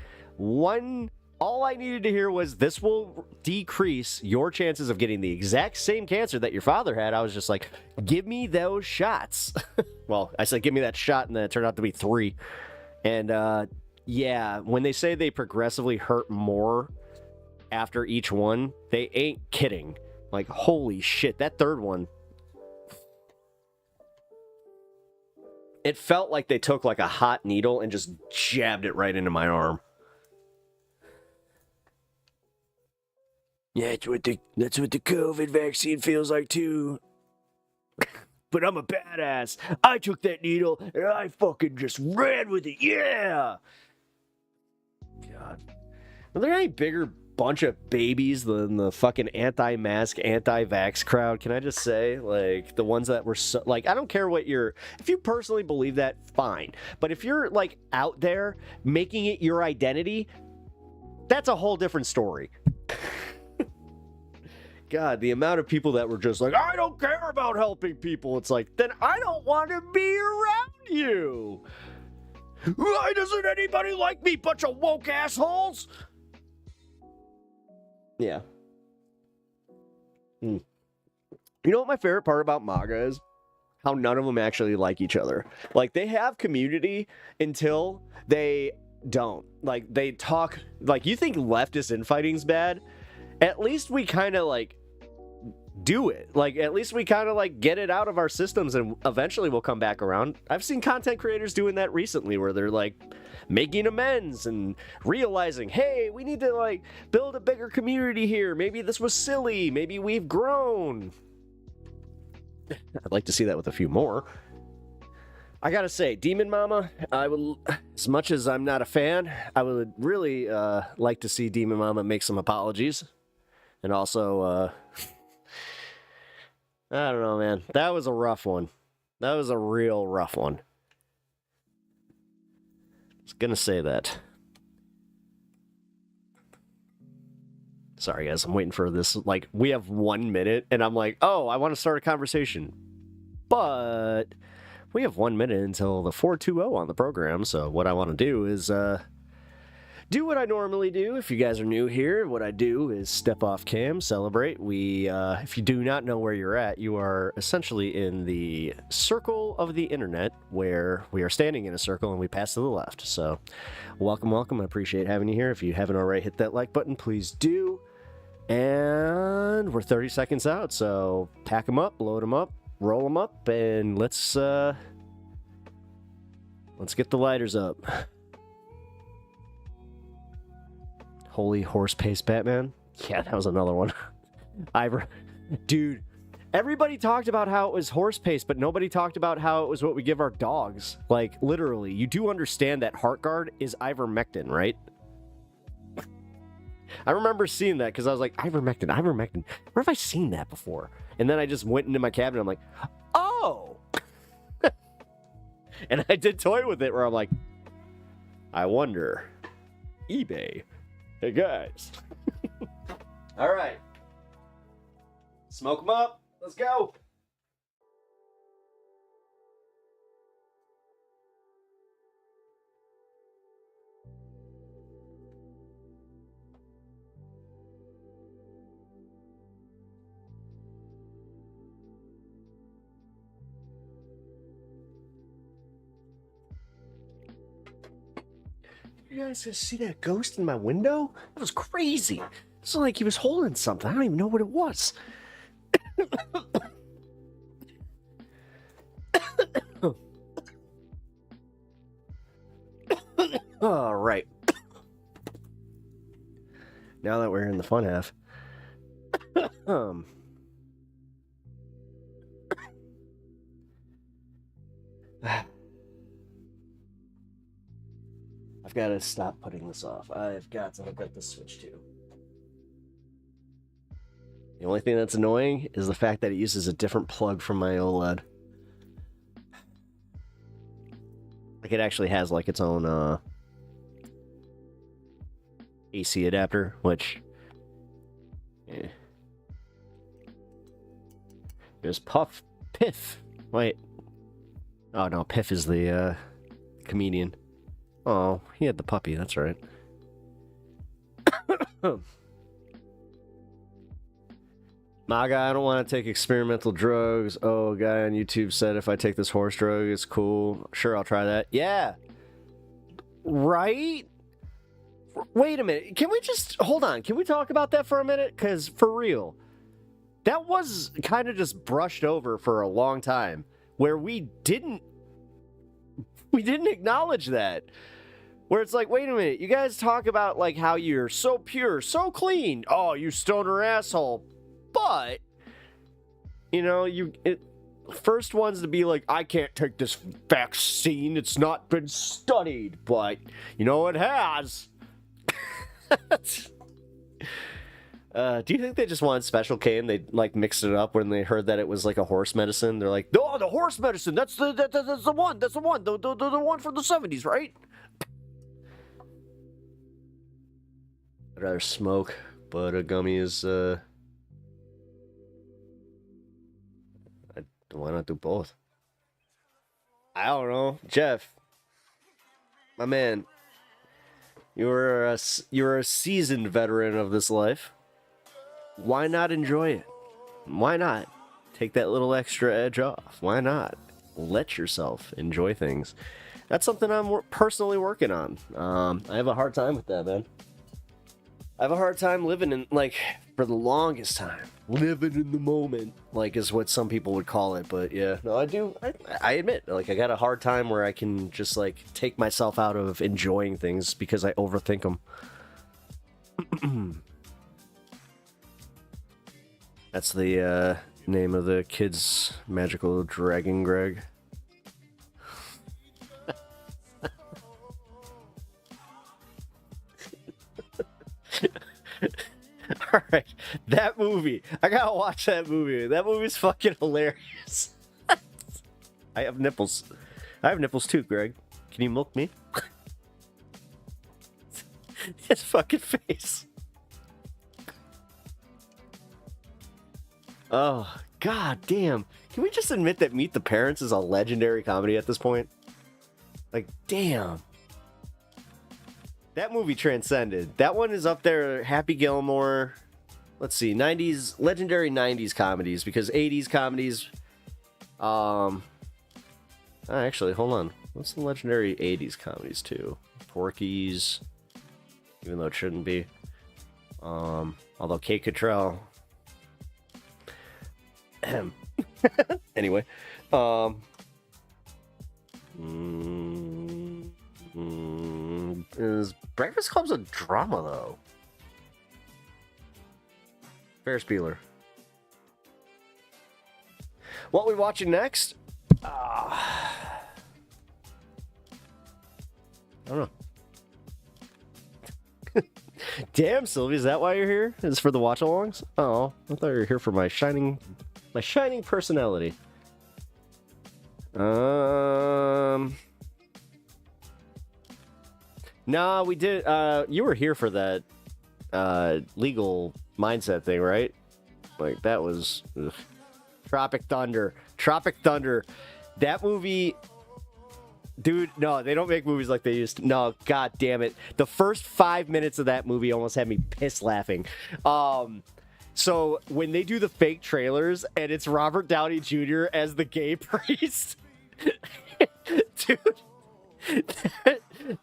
all I needed to hear was this will decrease your chances of getting the exact same cancer that your father had. I was just like, give me those shots. Well, I said, give me that shot, and then it turned out to be 3. And yeah, when they say they progressively hurt more after each one, they ain't kidding. Like, holy shit, that third one. It felt like they took like a hot needle and just jabbed it right into my arm. Yeah, that's what the COVID vaccine feels like too. But I'm a badass. I took that needle and I fucking just ran with it. Yeah. God. Are there any bigger bunch of babies than the fucking anti-mask, anti-vax crowd? Can I just say, like, the ones that were so, like, I don't care what if you personally believe that, fine. But if you're like out there making it your identity, that's a whole different story. God, the amount of people that were just like, I don't care about helping people. It's like, then I don't want to be around you. Why doesn't anybody like me? Bunch of woke assholes. Yeah. You know what my favorite part about MAGA is? How none of them actually like each other. Like, they have community until they don't. Like, they talk, like, you think leftist infighting's bad? At least we kind of, like, do it. Like, at least we kind of like get it out of our systems and eventually we'll come back around. I've seen content creators doing that recently where they're like making amends and realizing, hey, we need to like build a bigger community here. Maybe this was silly. Maybe we've grown. I'd like to see that with a few more. I gotta say, Demon Mama, I would, as much as I'm not a fan, I would really like to see Demon Mama make some apologies. And also, I don't know, man. That was a rough one. That was a real rough one. I was gonna say that. Sorry, guys. I'm waiting for this. Like, we have 1 minute, and I'm like, oh, I want to start a conversation. But we have 1 minute until the 420 on the program, so what I want to do is do what I normally do. If you guys are new here, what I do is step off cam, celebrate. We, if you do not know where you're at, you are essentially in the circle of the internet where we are standing in a circle and we pass to the left. So welcome, welcome. I appreciate having you here. If you haven't already hit that like button, please do. And we're 30 seconds out, so pack them up, load them up, roll them up, and let's get the lighters up. Holy horse pace Batman. Yeah, that was another one. Dude, everybody talked about how it was horse pace, but nobody talked about how it was what we give our dogs. Like, literally, you do understand that Heartgard is ivermectin, right? I remember seeing that because I was like, ivermectin. Where have I seen that before? And then I just went into my cabinet. I'm like, oh! And I did toy with it where I'm like, I wonder. eBay. Hey, guys. All right. Smoke them up. Let's go. You guys see that ghost in my window? That was crazy. It's like he was holding something. I don't even know what it was. All right. Now that we're in the fun half. I've got to stop putting this off. I've got to hook up the Switch too. The only thing that's annoying is the fact that it uses a different plug from my OLED. Like, it actually has like its own AC adapter, which there's Piff. Wait. Oh no, Piff is the comedian. Oh, he had the puppy, that's right. MAGA, I don't want to take experimental drugs. Oh, a guy on YouTube said if I take this horse drug, it's cool. Sure, I'll try that. Yeah. Right? Wait a minute. Can we just... Hold on. Can we talk about that for a minute? Because, for real, that was kind of just brushed over for a long time, where we didn't acknowledge that. Where it's like, wait a minute, you guys talk about like how you're so pure, so clean. Oh, you stoner asshole. But, you know, first ones to be like, I can't take this vaccine. It's not been studied. But, you know, it has. Do you think they just wanted Special K and they like mixed it up when they heard that it was like a horse medicine? They're like, oh, the horse medicine. That's the one. That's the one. The one from the 70s, right? I'd rather smoke, but a gummy is, why not do both? I don't know. Jeff, my man, you're a seasoned veteran of this life. Why not enjoy it? Why not take that little extra edge off? Why not let yourself enjoy things? That's something I'm personally working on. I have a hard time with that, man. I have a hard time living in, like, for the longest time. Living in the moment, like, is what some people would call it. But yeah, no, I admit, like, I got a hard time where I can just, like, take myself out of enjoying things because I overthink them. That's the name of the kid's magical dragon, Greg. Alright, that movie. I gotta watch that movie. That movie's fucking hilarious. I have nipples. I have nipples too, Greg. Can you milk me? His fucking face. Oh, god damn. Can we just admit that Meet the Parents is a legendary comedy at this point? Like, damn. That movie transcended. That one is up there. Happy Gilmore. Let's see. 90s, legendary 90s comedies, because 80s comedies. Actually, hold on. What's the legendary 80s comedies too? Porky's, even though it shouldn't be. Although Kate Cottrell. Anyway, is Breakfast Club's a drama though? Ferris Bueller. What we watching next? I don't know. Damn, Sylvie, is that why you're here? Is for the watch-alongs? Oh, I thought you were here for my shining personality. Nah, we did. You were here for that legal mindset thing, right? Like that was Tropic Thunder. Tropic Thunder. That movie. Dude, no, they don't make movies like they used to. No, god damn it. The first 5 minutes of that movie almost had me piss laughing. So when they do the fake trailers and it's Robert Downey Jr. as the gay priest, dude,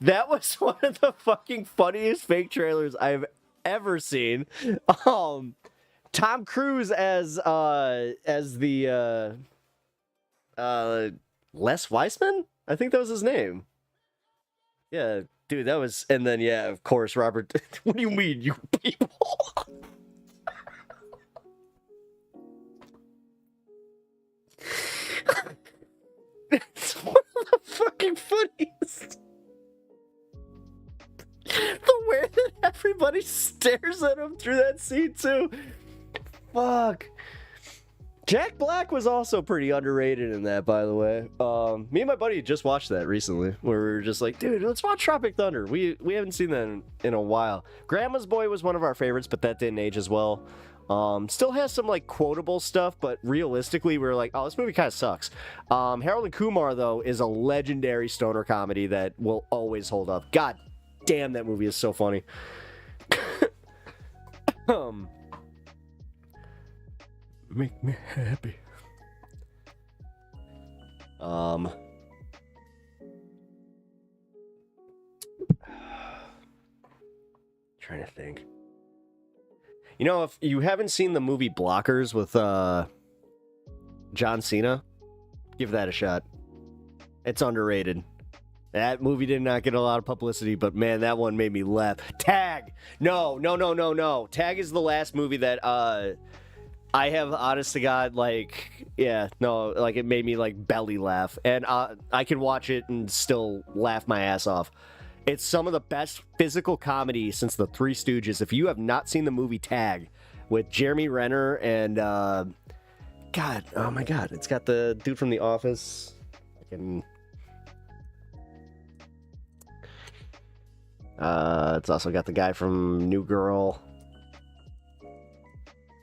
that was one of the fucking funniest fake trailers I've ever seen. Tom Cruise as the Les Weissman? I think that was his name. Yeah, dude, that was, and then yeah, of course, Robert. What do you mean, you people? It's one of the fucking funniest. The way that everybody stares at him through that scene too. Fuck. Jack Black was also pretty underrated in that, by the way. Me and my buddy just watched that recently, where we were just like, dude, let's watch Tropic Thunder. We haven't seen that in a while. Grandma's Boy was one of our favorites, but that didn't age as well. Still has some like quotable stuff, but realistically, we were like, oh, this movie kind of sucks. Harold and Kumar, though, is a legendary stoner comedy that will always hold up. God damn, that movie is so funny. Make me happy. Trying to think. You know, if you haven't seen the movie Blockers with John Cena, give that a shot. It's underrated. That movie did not get a lot of publicity, but man, that one made me laugh. Tag! No. Tag is the last movie that I have, honest to God, like, yeah, no, like, it made me, like, belly laugh. And I can watch it and still laugh my ass off. It's some of the best physical comedy since The Three Stooges. If you have not seen the movie Tag with Jeremy Renner and, God, oh my God, it's got the dude from The Office. It's also got the guy from New Girl.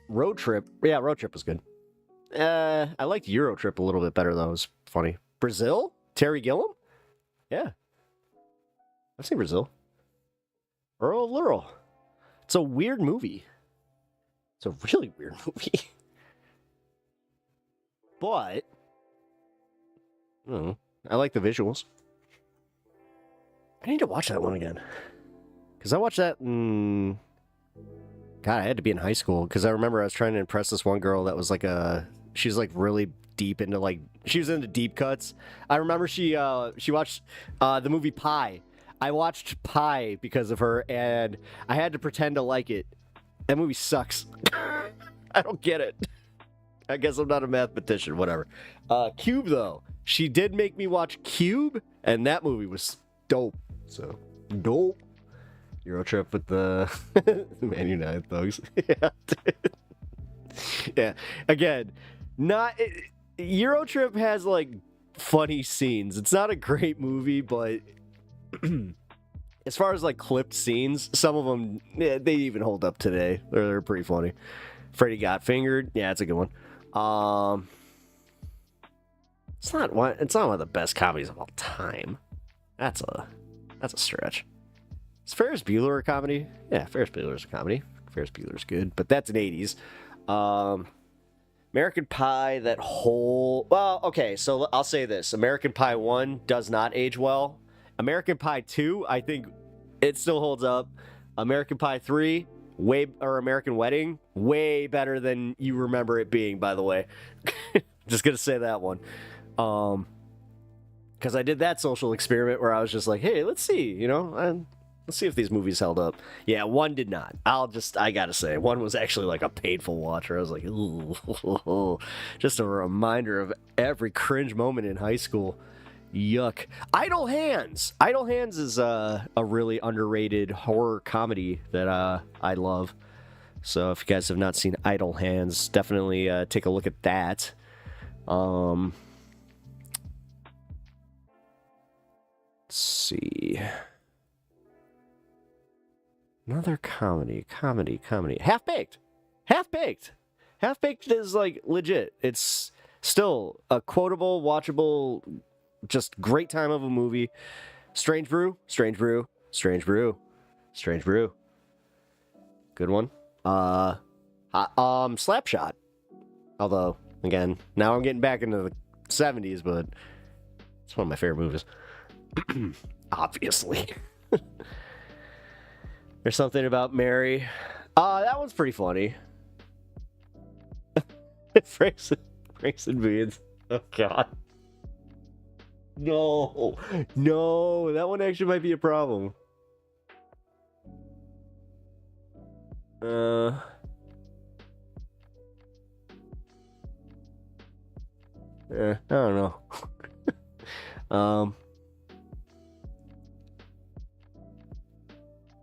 Road Trip. Yeah, Road Trip was good. I liked Euro Trip a little bit better, though. It was funny. Brazil? Terry Gilliam? Yeah. I've seen Brazil. Earl of Laurel. It's a weird movie. It's a really weird movie. But, I don't know. I like the visuals. I need to watch that one again. Because I watched that in God, I had to be in high school because I remember I was trying to impress this one girl that was like she's like really deep into like, she was into deep cuts. I remember she watched the movie Pi. I watched Pi because of her, and I had to pretend to like it. That movie sucks. I don't get it. I guess I'm not a mathematician, whatever. Cube, though. She did make me watch Cube, and that movie was dope. So, dope. Euro Trip with the Man United thugs. Yeah, dude. Yeah. Again, Euro Trip has, like, funny scenes. It's not a great movie, but as far as, like, clipped scenes, some of them, yeah, they even hold up today. They're pretty funny. Freddy Got Fingered. Yeah, it's a good one. It's not one of the best comedies of all time. That's a stretch. Is Ferris Bueller a comedy? Yeah, Ferris Bueller's a comedy. Ferris Bueller's good, but that's an 80s. American Pie, okay, so I'll say this. American Pie 1 does not age well. American Pie 2, I think it still holds up. American Pie 3, American Wedding, way better than you remember it being, by the way. Just gonna say that one. Because I did that social experiment where I was just like, hey, let's see, let's see if these movies held up. Yeah, 1 did not. I gotta say, 1 was actually like a painful watch where I was like, ooh, just a reminder of every cringe moment in high school. Yuck. Idle Hands. Idle Hands is a really underrated horror comedy that I love. So if you guys have not seen Idle Hands, definitely take a look at that. Let's see. Another comedy. Half-Baked. Half-Baked is like legit. It's still a quotable, watchable, just great time of a movie. Strange Brew. Good one. Slapshot. Although, again, now I'm getting back into the 70s, but it's one of my favorite movies. Obviously. There's Something About Mary. That one's pretty funny. Franks and Beans. Oh, God. No, that one actually might be a problem. I don't know.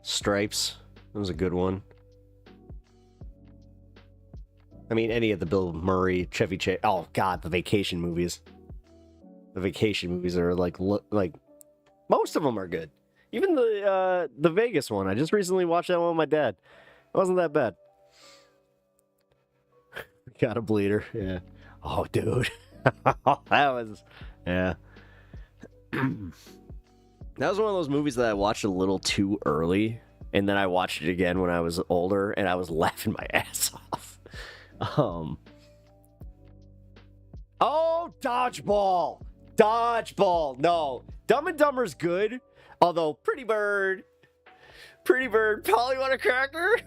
Stripes. That was a good one. I mean, any of the Bill Murray, Chevy Chase. Oh God, the vacation movies. The vacation movies are like most of them are good. Even the Vegas one. I just recently watched that one with my dad. It wasn't that bad. Got a bleeder. Yeah. Oh, dude. That was, yeah. That was one of those movies that I watched a little too early, and then I watched it again when I was older, and I was laughing my ass off. Oh, Dodgeball. No, Dumb and Dumber's good, although Pretty Bird, Polly Want a Cracker?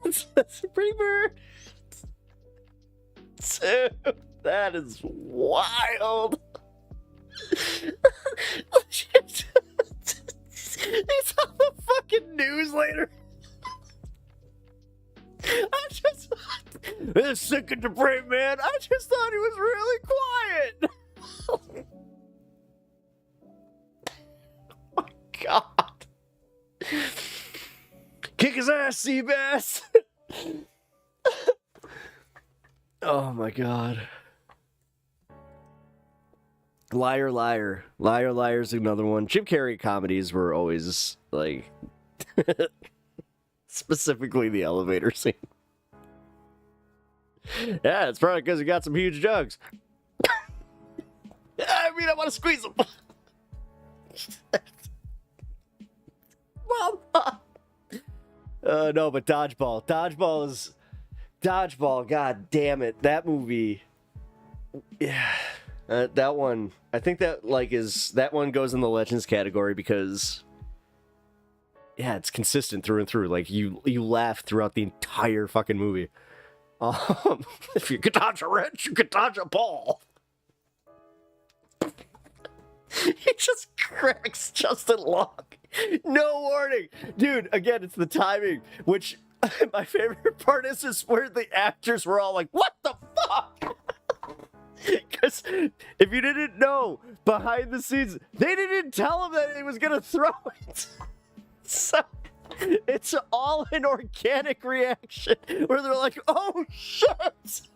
Pretty Bird. Dude, that is wild. It's on the fucking news later. This sick and depraved man, I just thought he was really quiet. Oh my God. Kick his ass, Seabass. Oh my God. Liar, Liar. Liar, Liar's another one. Jim Carrey comedies were always, like, specifically the elevator scene. Yeah, it's probably because he got some huge jugs. I mean, I want to squeeze them. Mom. No, but Dodgeball. Dodgeball, God damn it. That movie. Yeah. That one, I think that that one goes in the Legends category because yeah, it's consistent through and through. Like you laugh throughout the entire fucking movie. If you could dodge a wrench, you could dodge a ball. He just cracks Justin Long. No warning. Dude, again, it's the timing, which my favorite part is where the actors were all like, what the fuck? Because if you didn't know, behind the scenes, they didn't tell him that he was going to throw it. So it's all an organic reaction where they're like, oh, shit.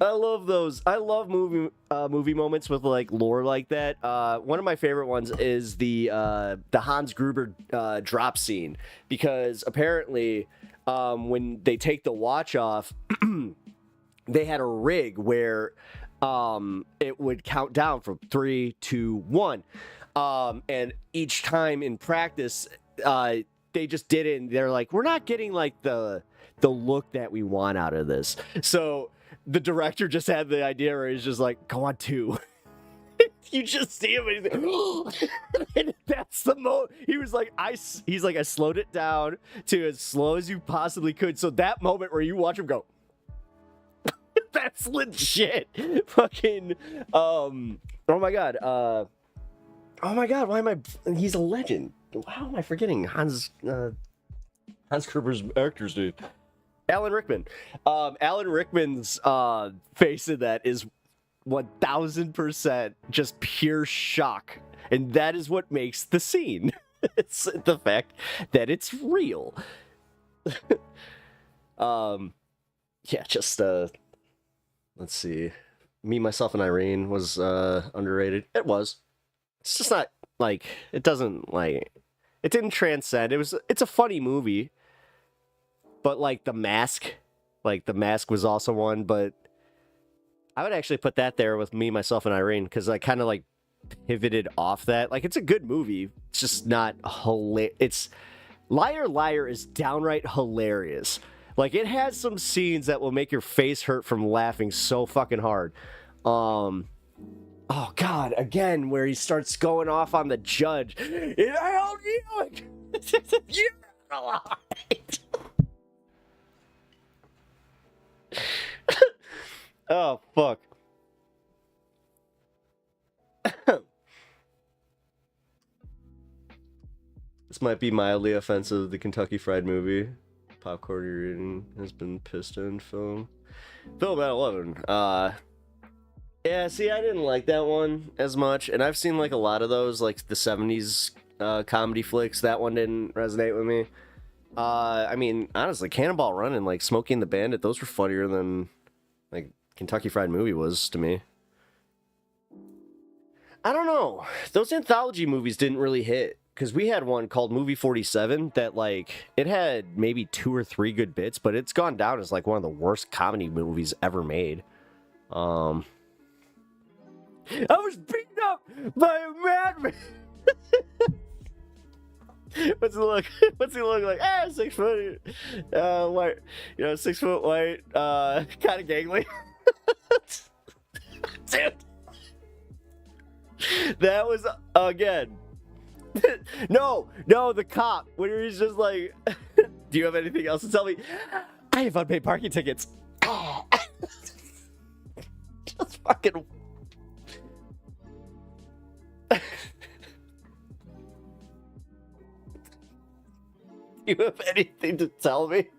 I love those. I love movie moments with like lore like that. One of my favorite ones is the Hans Gruber drop scene, because apparently when they take the watch off, they had a rig where it would count down from 3, 2, 1, and each time in practice, they just did it. And they're like, we're not getting like the look that we want out of this, so the director just had the idea where he's just like, go on 2. You just see him and he's like, and that's the moment. He was like, I slowed it down to as slow as you possibly could. So that moment where you watch him go, that's legit. Fucking, oh my God. Why am I, he's a legend. How am I forgetting Hans Gruber's actor's name? Alan Rickman. Alan Rickman's face in that is 1000% just pure shock. And that is what makes the scene. It's the fact that it's real. Yeah, just, let's see. Me, Myself, and Irene was underrated. It was. It's just not, like, it doesn't, like, it didn't transcend. It's a funny movie. But, like, The Mask was also one, but I would actually put that there with Me, Myself, and Irene, because I kind of, like, pivoted off that. Like, it's a good movie. It's just not hilarious. It's Liar Liar is downright hilarious. Like, it has some scenes that will make your face hurt from laughing so fucking hard. Oh, God, again, where he starts going off on the judge. I don't you. You're alive. Oh, fuck. This might be mildly offensive. The Kentucky Fried Movie. Popcorn you're eating has been pissed in film. Film at 11. Yeah, see, I didn't like that one as much. And I've seen, like, a lot of those, like, the 70s comedy flicks. That one didn't resonate with me. I mean, honestly, Cannonball Run and, like, Smokey and the Bandit, those were funnier than, like, Kentucky Fried Movie was to me. I don't know. Those anthology movies didn't really hit. Because we had one called Movie 47 that, like, it had maybe 2 or 3 good bits, but it's gone down as, like, one of the worst comedy movies ever made. I was beaten up by a madman. What's he look? What's he look like? 6 foot, white, 6 foot white, kind of gangly. Dude, that was again. No, the cop. When he's just like, "Do you have anything else to tell me?" I have unpaid parking tickets. Just fucking. You have anything to tell me?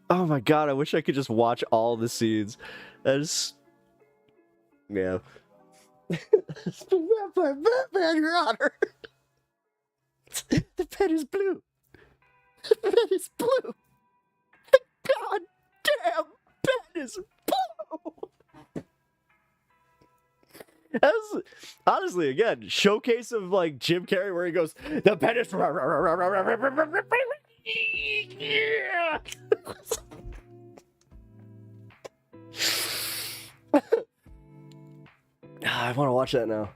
Oh my God, I wish I could just watch all the scenes. That's... Yeah. Batman, Your Honor. The pen is blue. The pen is blue. The goddamn pen is blue. That's, honestly, again, showcase of, like, Jim Carrey where he goes, the pen is... Yeah. I want to watch that now.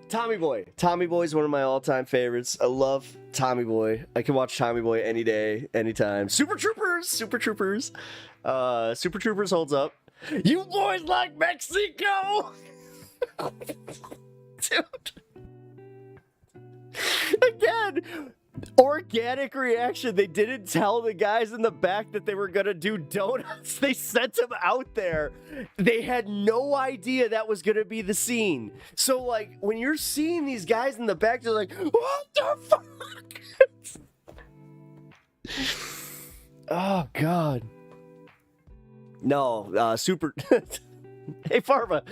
Tommy Boy. Tommy Boy is one of my all-time favorites. I love Tommy Boy. I can watch Tommy Boy any day, anytime. Super Troopers. Super Troopers holds up. You boys like Mexico? Dude. Dude, organic reaction. They didn't tell the guys in the back that they were gonna do donuts. They sent them out there. They had no idea that was gonna be the scene. So like when you're seeing these guys in the back, they're like, what the fuck? Oh god. No, super. Hey Farva,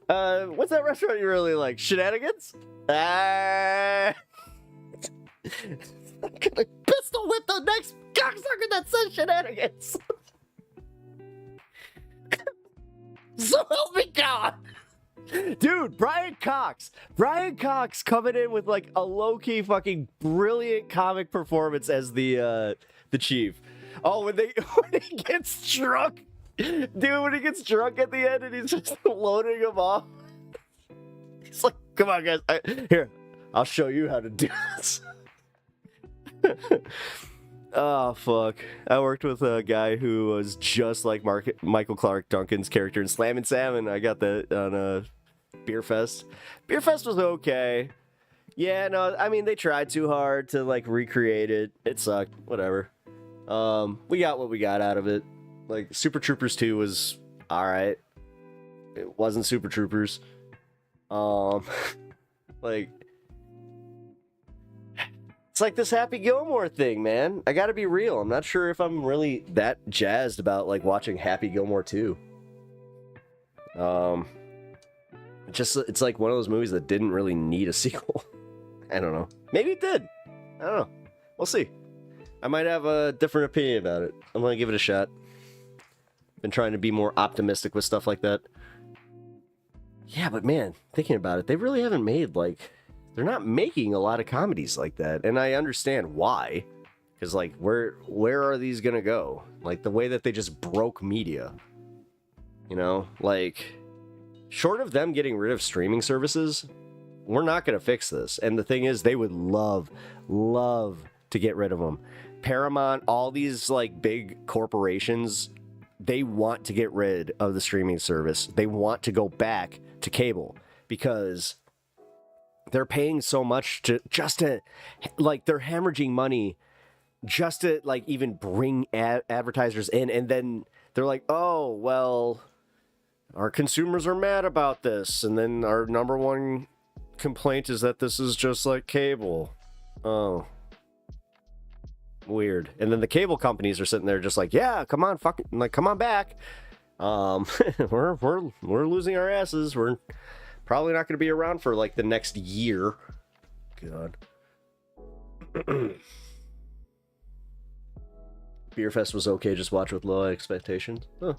what's that restaurant you really like? Shenanigans? I'm gonna pistol whip the next cocksucker that says Shenanigans. So help me God. Dude, Brian Cox coming in with like a low-key fucking brilliant comic performance as the chief. Oh, when he gets drunk. Dude, when he gets drunk at the end and he's just loading him off. He's like, come on, guys. Here, I'll show you how to do this. Oh, fuck. I worked with a guy who was just like Michael Clark Duncan's character in Slammin' Salmon. I got that on Beer Fest. Beer Fest was okay. Yeah, no, I mean, they tried too hard to, like, recreate it. It sucked. Whatever. We got what we got out of it. Like, Super Troopers 2 was alright. It wasn't Super Troopers. Like, it's like this Happy Gilmore thing, man. I gotta be real. I'm not sure if I'm really that jazzed about, like, watching Happy Gilmore 2. It's like one of those movies that didn't really need a sequel. I don't know. Maybe it did. I don't know. We'll see. I might have a different opinion about it. I'm gonna give it a shot. Been trying to be more optimistic with stuff like that. Yeah, but man, thinking about it, they really haven't made, like, they're not making a lot of comedies like that. And I understand why. Because, like, where are these gonna go? Like, the way that they just broke media. You know? Like, short of them getting rid of streaming services, we're not gonna fix this. And the thing is, they would love to get rid of them. Paramount, all these, like, big corporations, they want to get rid of the streaming service. They want to go back to cable because they're paying so much just to like, they're hemorrhaging money just to, like, even bring advertisers in. And then they're like, oh, well, our consumers are mad about this. And then our number one complaint is that this is just like cable. Oh. Weird. And then the cable companies are sitting there just like, yeah, come on, fucking, like, come on back. We're losing our asses. We're probably not going to be around for like the next year. God. Beer Fest was okay. Just watch with low expectations. Huh.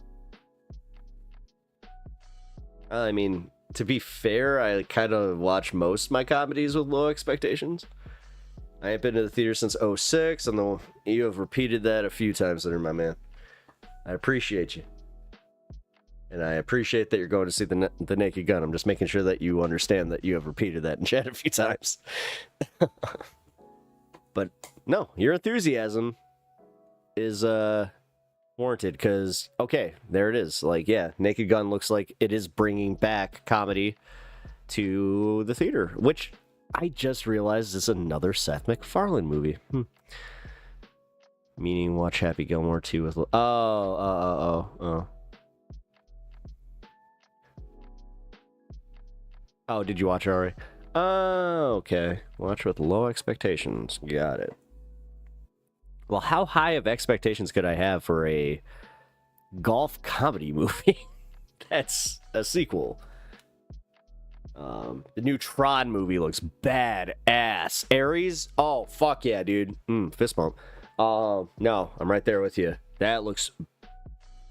I mean, to be fair, I kind of watch most of my comedies with low expectations. I ain't been to the theater since 06, and you have repeated that a few times there, my man. I appreciate you. And I appreciate that you're going to see the Naked Gun. I'm just making sure that you understand that you have repeated that in chat a few times. But no, your enthusiasm is warranted, because, okay, there it is. Like, yeah, Naked Gun looks like it is bringing back comedy to the theater, which I just realized is another Seth MacFarlane movie. Meaning watch Happy Gilmore 2 with... Oh, did you watch it already? Oh, okay. Watch with low expectations. Got it. Well, how high of expectations could I have for a golf comedy movie that's a sequel? The new Tron movie looks badass. Ares? Oh, fuck yeah, dude. Fist bump. No, I'm right there with you. That looks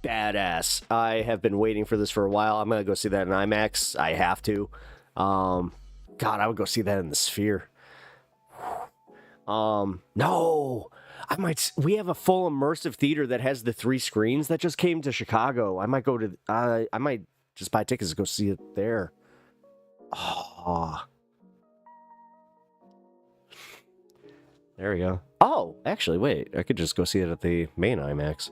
badass. I have been waiting for this for a while. I'm gonna go see that in IMAX. I have to. God, I would go see that in the Sphere. No, we have a full immersive theater that has the 3 screens that just came to Chicago. I might just buy tickets to go see it there. Oh, there we go. Oh, actually, wait, I could just go see it at the main IMAX.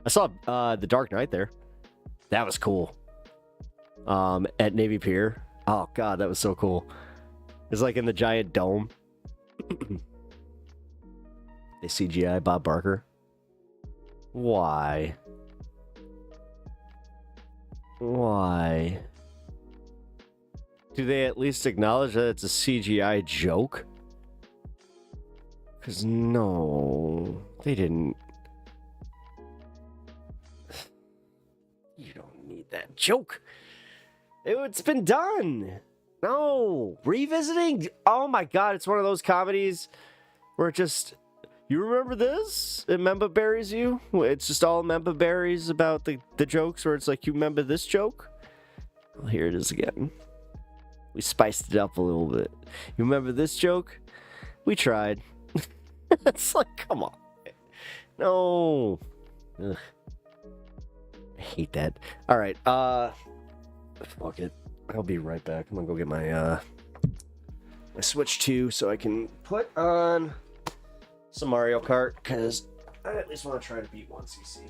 I saw The Dark Knight there. That was cool. At Navy Pier. Oh god, that was so cool. It's like in the giant dome. They CGI Bob Barker. Why? Why? Do they at least acknowledge that it's a CGI joke? Because no, they didn't. You don't need that joke. It's been done. No. Revisiting? Oh my god, it's one of those comedies where it just... You remember this? It Memba Berries you? It's just all Memba Berries about the jokes where it's like, you remember this joke? Well, here it is again. We spiced it up a little bit. You remember this joke? We tried. It's like, come on. No. Ugh. I hate that. All right. Fuck it. I'll be right back. I'm gonna go get my my Switch 2 so I can put on some Mario Kart, because I at least want to try to beat 1cc.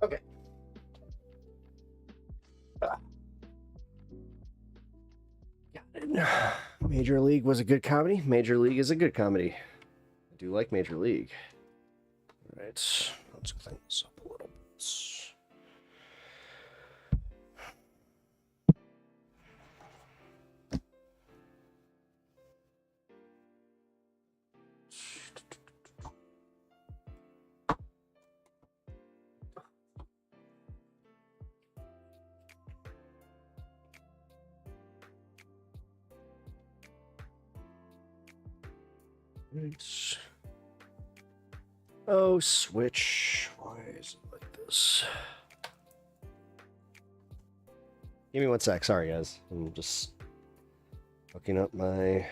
Okay. Major League was a good comedy. Major League is a good comedy. I do like Major League. All right, let's clean this up a little bit. Right. Oh, Switch. Why is it like this? Give me 1 sec. Sorry, guys. I'm just hooking up my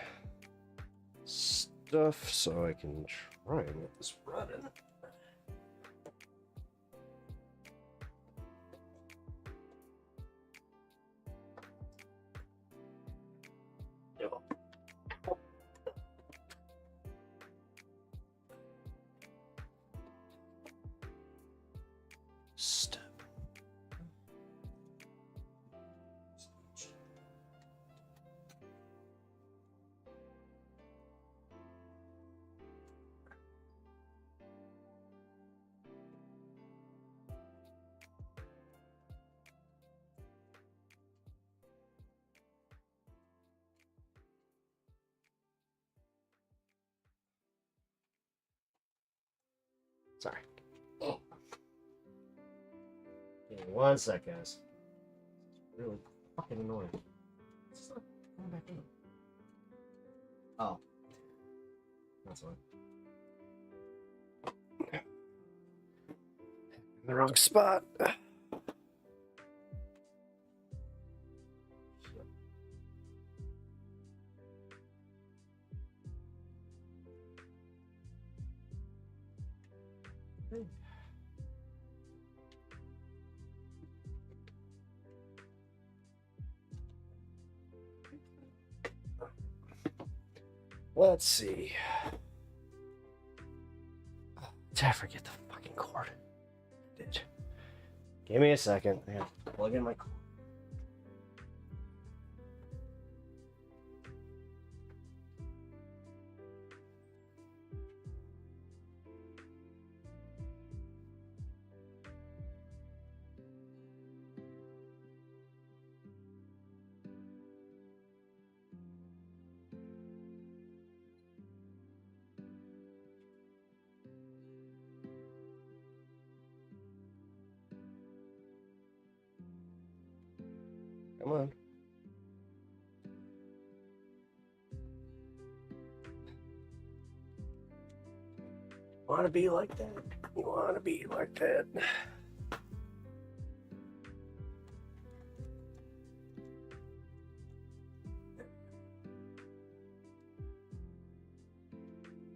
stuff so I can try and get this running. Sorry. Give me 1 sec, guys. It's really fucking annoying. It's just not going back in. Oh. That's why. In the wrong spot. Let's see. Did I forget the fucking cord? I did. Give me a second. I have to plug in my cord. Come on. Want to be like that? You want to be like that?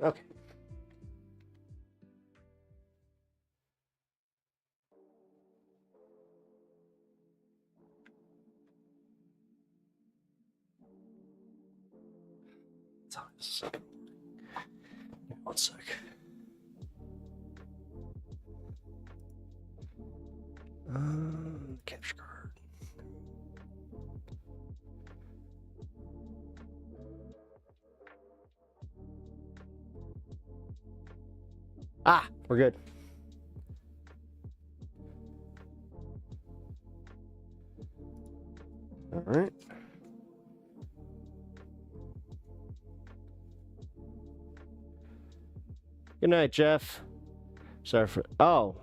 Okay. One sec. Capture card. Ah, we're good. All right. Good night, Jeff. Sorry for... Oh.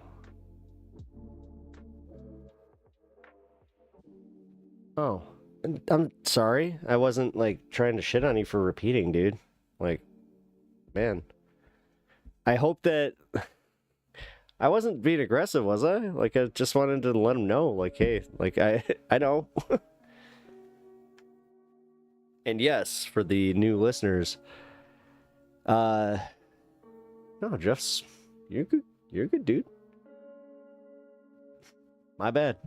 Oh. I'm sorry. I wasn't, like, trying to shit on you for repeating, dude. Like, man. I hope that... I wasn't being aggressive, was I? Like, I just wanted to let him know, like, hey, like, I know. And yes, for the new listeners, no, Jeff's, you're good. You're good, dude. My bad.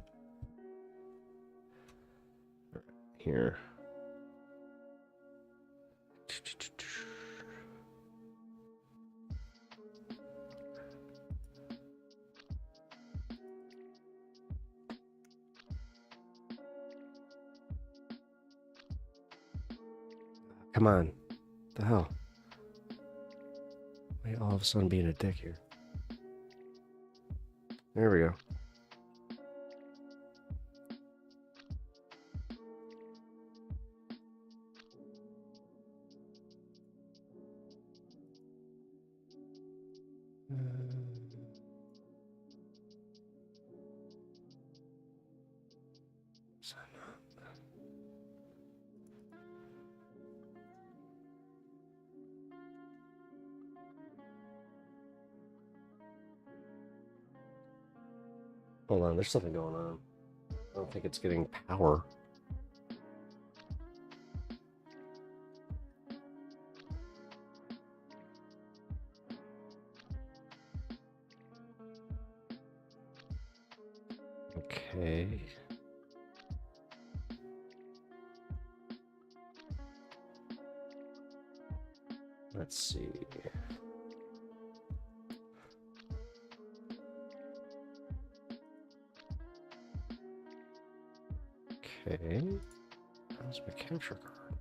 Here. Come on. What the hell? Why all of a sudden being a dick here? There we go. Hold on, there's something going on. I don't think it's getting power. Okay. Let's see. Okay. How's my capture card?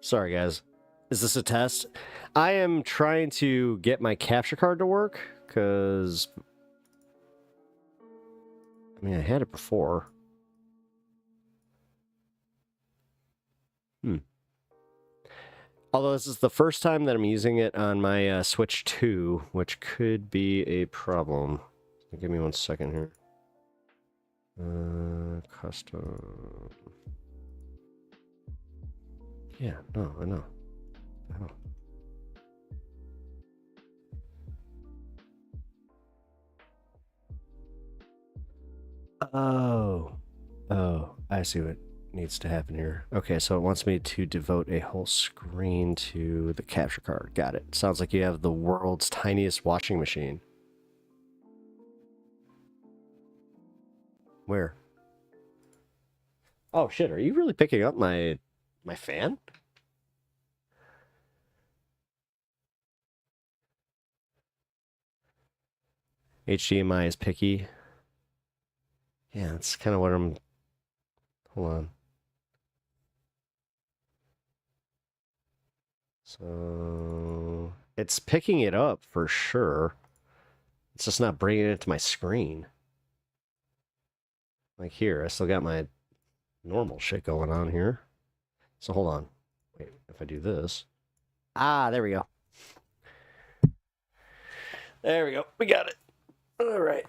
Sorry, guys. Is this a test? I am trying to get my capture card to work, because... I mean, I had it before. Although this is the first time that I'm using it on my Switch 2, which could be a problem. Give me 1 second here. Custom. Yeah, no, I know. Oh. Oh, I see what needs to happen here. Okay, so it wants me to devote a whole screen to the capture card. Got it. Sounds like you have the world's tiniest washing machine. Where? Oh shit, are you really picking up my fan? HDMI is picky. Yeah, that's kind of what I'm... Hold on. So... It's picking it up for sure. It's just not bringing it to my screen. Like here, I still got my normal shit going on here. So hold on. Wait, if I do this... Ah, there we go. There we go. We got it. All right.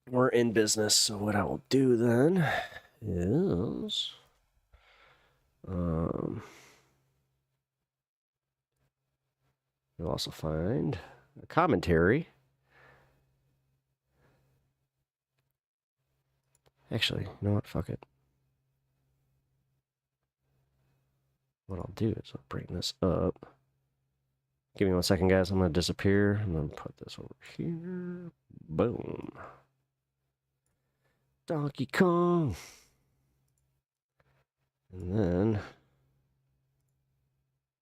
We're in business, so what I will do then is... you'll also find a commentary. Actually, you know what? Fuck it. What I'll do is I'll bring this up. Give me 1 second, guys. I'm going to disappear. I'm going to put this over here. Boom. Donkey Kong. And then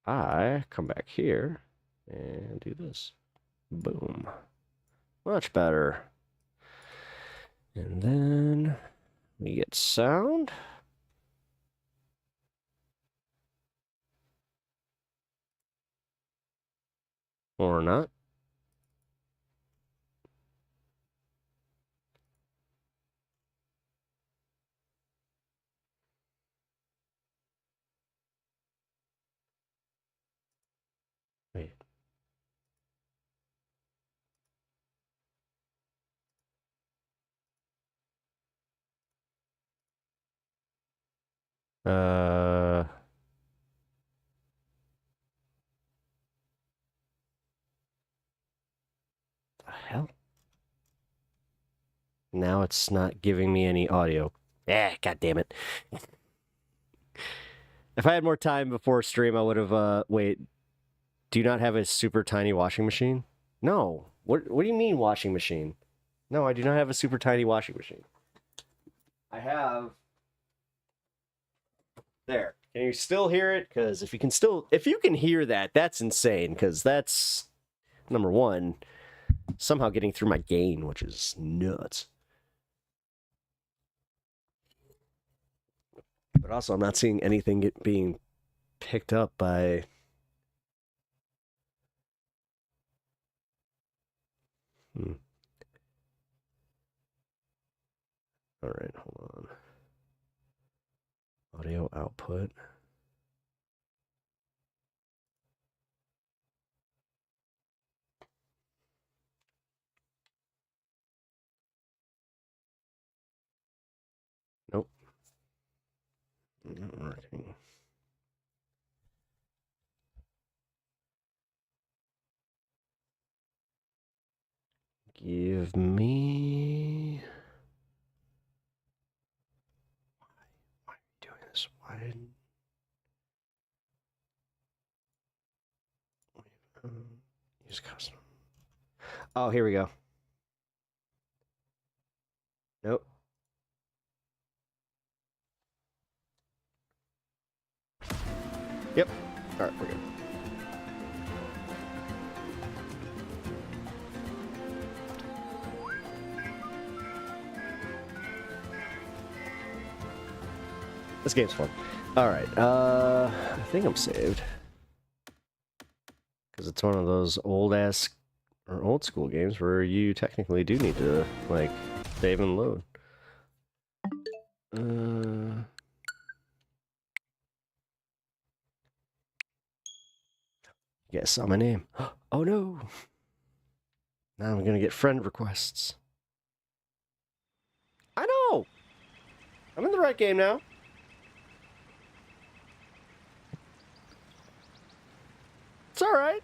I come back here and do this. Boom. Much better. And then we get sound. Or not. Wait. The hell? Now it's not giving me any audio. God damn it. If I had more time before stream, I would have, wait. Do you not have a super tiny washing machine? No. What do you mean washing machine? No, I do not have a super tiny washing machine. I have... There. Can you still hear it? Because if you can hear that, that's insane. Because that's, number one, somehow getting through my gain, which is nuts. But also, I'm not seeing anything being picked up by... All right, hold on. Audio output. Nope. Not working. Give me... Why are you doing this? Why didn't... Use custom. Oh, here we go. Nope. Yep. All right, we're good. This game's fun. All right. I think I'm saved. Because it's one of those old-ass or old-school games where you technically do need to, like, save and load. Yeah, I saw my name. Oh no! Now I'm gonna get friend requests. I know! I'm in the right game now. It's alright.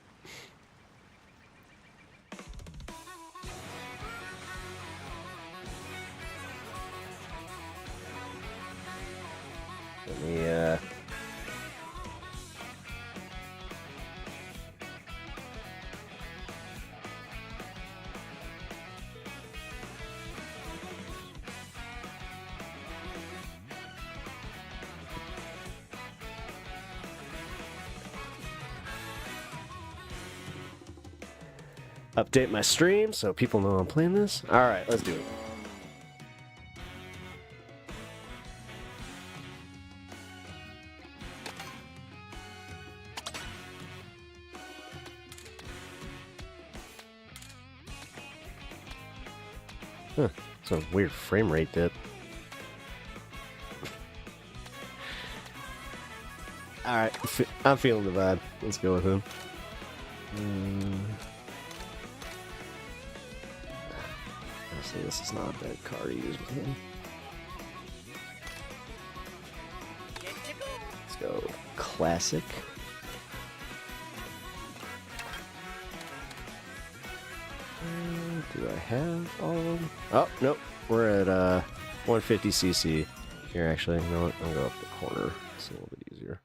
update my stream so people know I'm playing this. All right, let's do it. Huh, it's a weird frame rate dip. Alright, I'm feeling the vibe. Let's go with him. Honestly, this is not a bad card to use with him. Let's go classic. Do I have all of them? Oh, nope. We're at 150cc here, actually. You know what? I'll go up the corner. It's a little bit easier.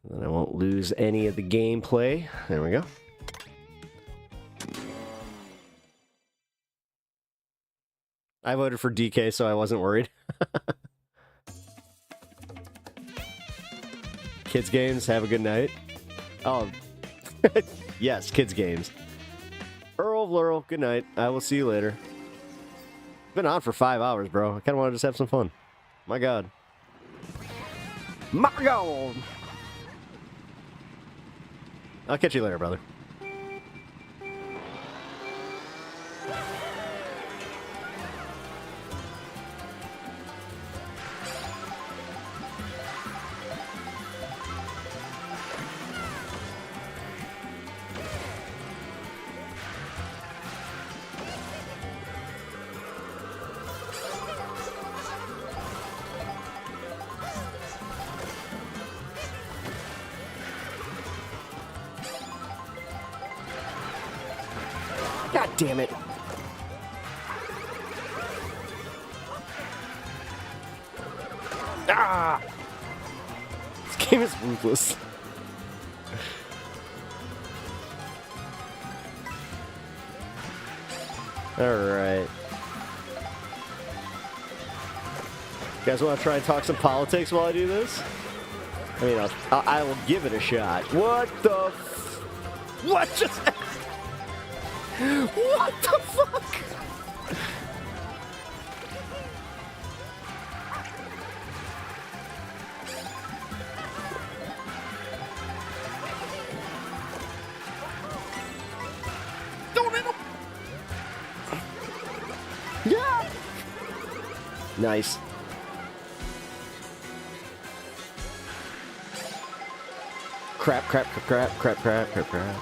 And then I won't lose any of the gameplay. There we go. I voted for DK, so I wasn't worried. Kids games, have a good night. Oh, yes, kids games. Earl of Laurel, good night. I will see you later. Been on for 5 hours, bro. I kind of want to just have some fun. My God. My God. I'll catch you later, brother. God damn it. Ah! This game is ruthless. Alright. You guys want to try and talk some politics while I do this? I mean, I will give it a shot. What the what just what the fuck? Don't hit him! Yeah! Nice. Crap, crap, crap, crap, crap, crap, crap.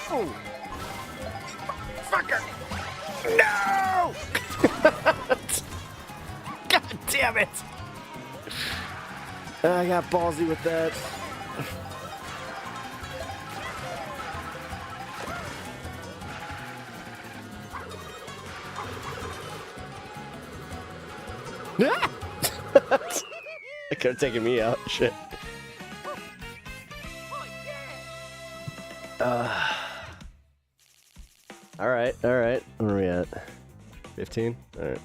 No! Fucker! No! God damn it! I got ballsy with that. It could have taken me out. Shit. Alright, alright. Where are we at? 15? Alright.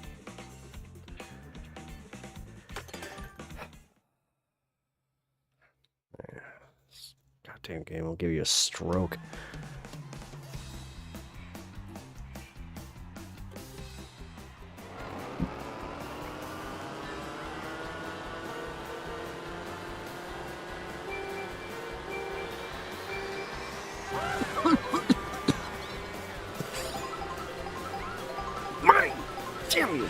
Goddamn game will give you a stroke. Mine! Damn you!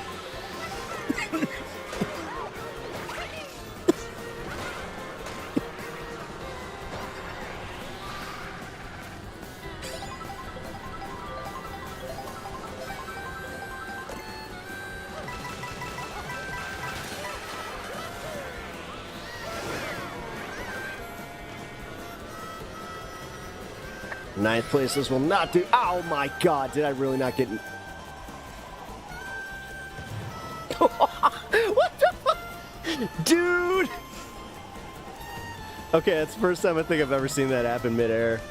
Ninth place, this will not do. Oh my god, did I really not get. What the fuck? Dude! Okay, that's the first time I think I've ever seen that happen midair.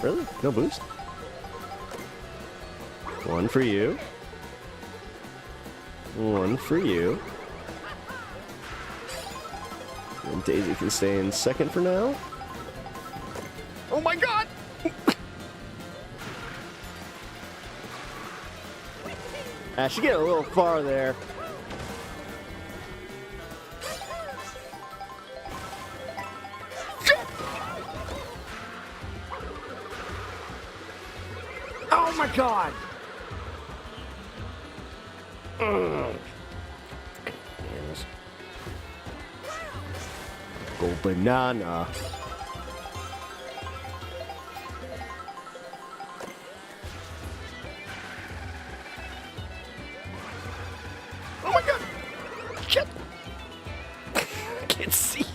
Really? No boost? One for you. One for you. And Daisy can stay in second for now. Oh my god! She get a little far there. Oh my god! Go banana. Oh my god! Shit! I can't see.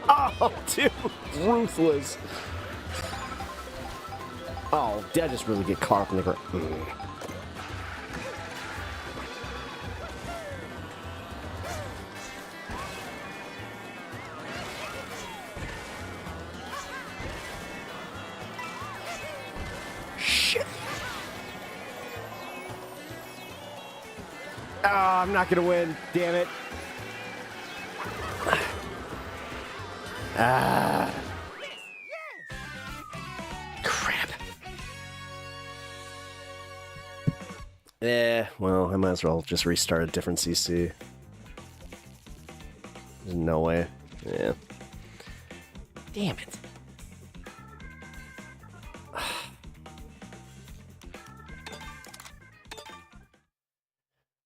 Oh, dude! Ruthless. Oh, did I just really get caught up in the ground? Shit! Oh, I'm not gonna win. Damn it. Ah. Crap. Well, I might as well just restart a different CC. There's no way. Yeah. Damn it.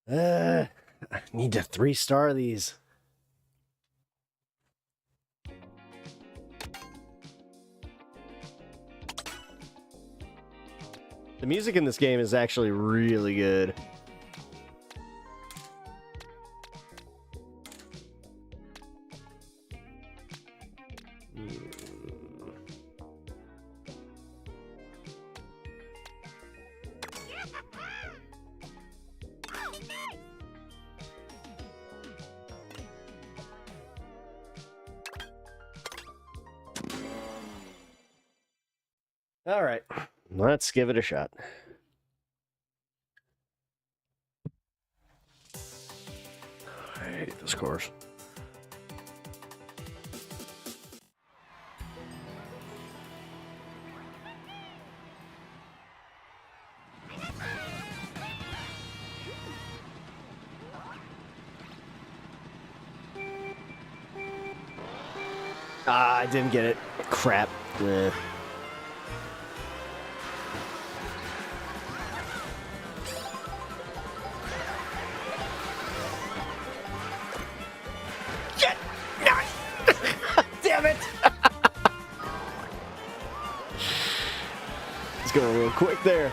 I need to 3-star these. The music in this game is actually really good. All right, let's give it a shot. I hate this course. Ah, I didn't get it. Crap. Eh. Going real quick there.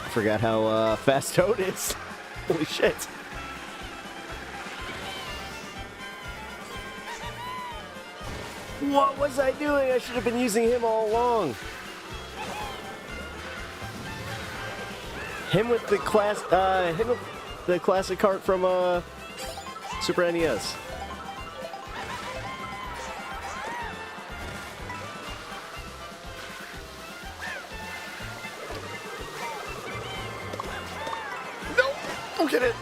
Forgot how fast Toad is. Holy shit. What was I doing? I should have been using him all along. Him with the classic cart from Super NES. Don't get it.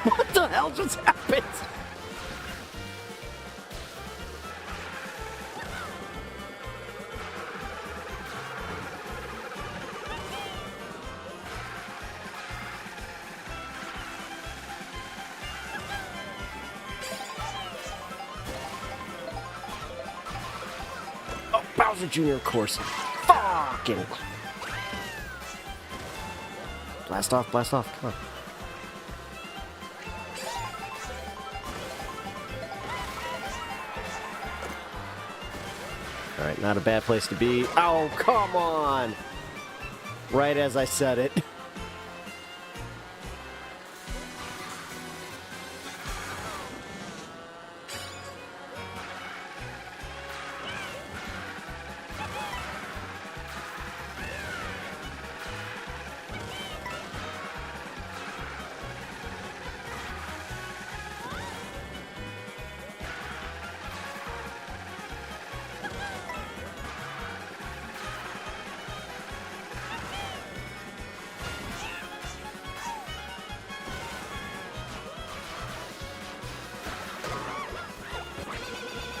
What the hell just happened? Bowser Jr., of course. Fucking. Blast off, blast off. Come on. Alright, not a bad place to be. Oh, come on! Right as I said it.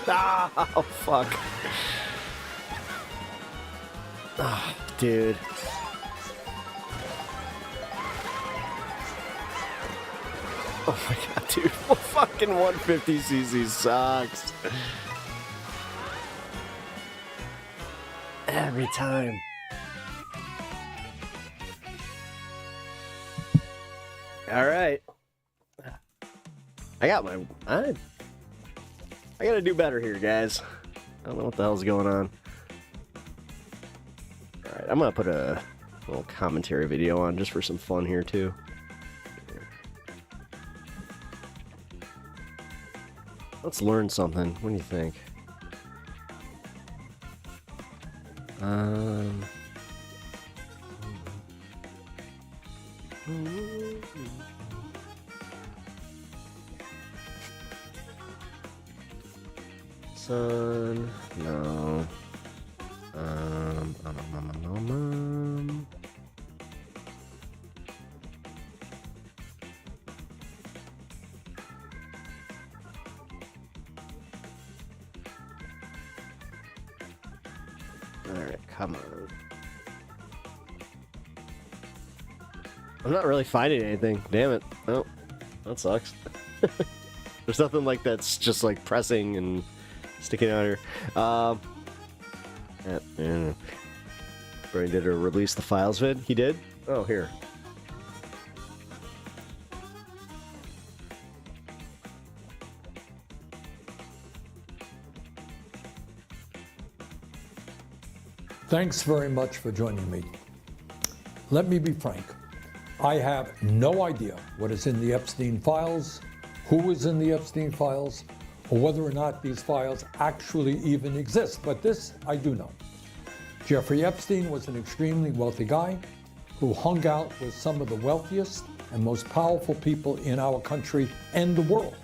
Oh, fuck. Ah, dude. Oh my god, dude. Fucking 150cc sucks. Every time. All right. I got my... I gotta do better here, guys. I don't know what the hell's going on. Alright, I'm gonna put a little commentary video on just for some fun here, too. Let's learn something. What do you think? Son, no. Alright, come on. I'm not really finding anything. Damn it. Oh, that sucks. There's nothing like that's just like pressing and sticking out here. Brian did a release the files vid. He did? Oh, here. Thanks very much for joining me. Let me be frank. I have no idea what is in the Epstein files, who is in the Epstein files, or whether or not these files actually even exist. But this I do know. Jeffrey Epstein was an extremely wealthy guy who hung out with some of the wealthiest and most powerful people in our country and the world,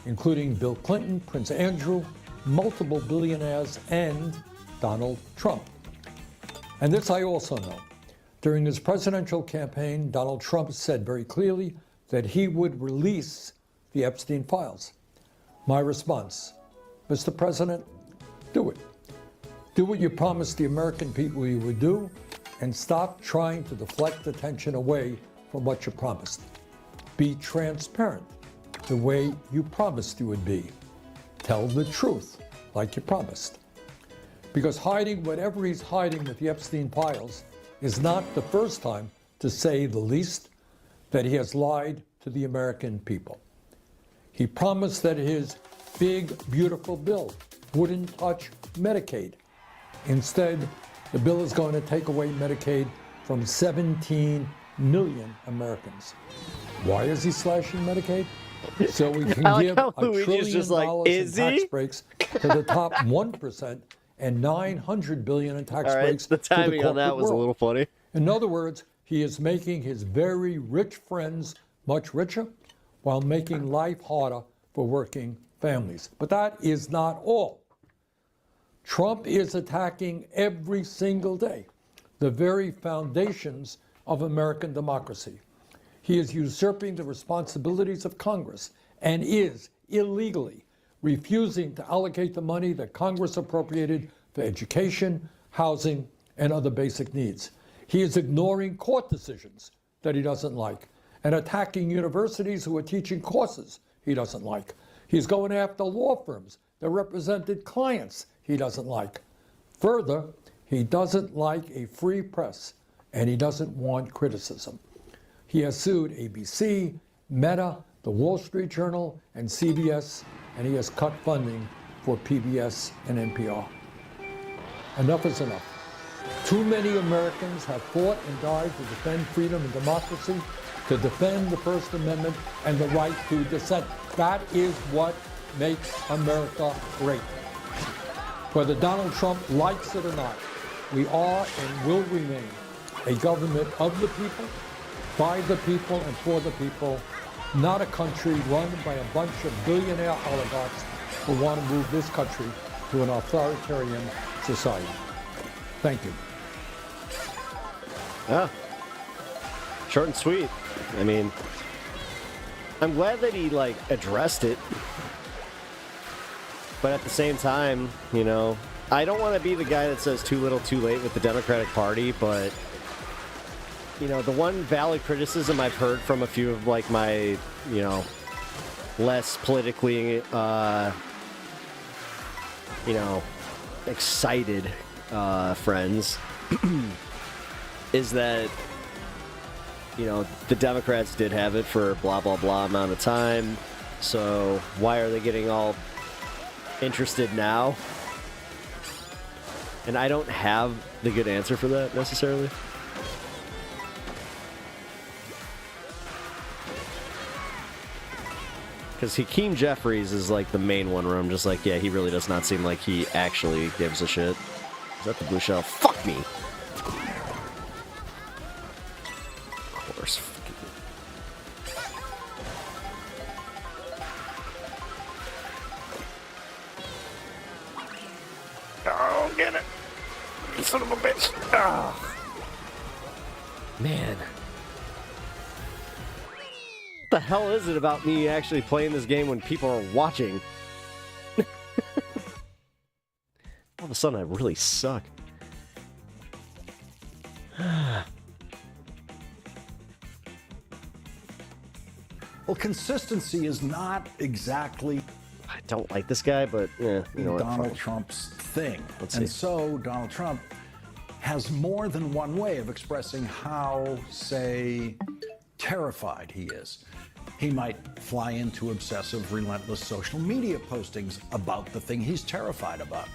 including Bill Clinton, Prince Andrew, multiple billionaires, and Donald Trump. And this I also know. During his presidential campaign, Donald Trump said very clearly that he would release the Epstein files. My response, Mr. President, do it. Do what you promised the American people you would do, and stop trying to deflect attention away from what you promised. Be transparent the way you promised you would be. Tell the truth like you promised. Because hiding whatever he's hiding with the Epstein files is not the first time, to say the least, that he has lied to the American people. He promised that his big, beautiful bill wouldn't touch Medicaid. Instead, the bill is going to take away Medicaid from 17 million Americans. Why is he slashing Medicaid? So we can give $1 trillion in tax breaks to the top 1% and $900 billion in tax breaks the to the timing on that corporate was a world. little funny. In other words, he is making his very rich friends much richer while making life harder for working families. But that is not all. Trump is attacking every single day the very foundations of American democracy. He is usurping the responsibilities of Congress and is illegally refusing to allocate the money that Congress appropriated for education, housing, and other basic needs. He is ignoring court decisions that he doesn't like and attacking universities who are teaching courses he doesn't like. He's going after law firms that represented clients he doesn't like. Further, he doesn't like a free press, and he doesn't want criticism. He has sued ABC, Meta, the Wall Street Journal, and CBS, and he has cut funding for PBS and NPR. Enough is enough. Too many Americans have fought and died to defend freedom and democracy, to defend the First Amendment and the right to dissent. That is what makes America great. Whether Donald Trump likes it or not, we are and will remain a government of the people, by the people, and for the people, not a country run by a bunch of billionaire oligarchs who want to move this country to an authoritarian society. Thank you. Yeah. Short and sweet. I mean, I'm glad that he, like, addressed it. But at the same time, you know, I don't want to be the guy that says too little too late with the Democratic Party, but, you know, the one valid criticism I've heard from a few of, like, my, you know, less politically, you know, excited friends is that, you know, the Democrats did have it for blah, blah, blah amount of time, so why are they getting all interested now? And I don't have the good answer for that necessarily. Because Hakeem Jeffries is like the main one where I'm just like, yeah, he really does not seem like he actually gives a shit. Is that the blue shell? Fuck me! Of course. Oh, get it! Son of a bitch! Oh. Man. What the hell is it about me actually playing this game when people are watching? All of a sudden I really suck. Well, consistency is not exactly... I don't like this guy, but yeah, you know what? Donald Trump's thing. Let's and see. so Donald Trump has more than one way of expressing how, say, terrified he is. He might fly into obsessive, relentless social media postings about the thing he's terrified about.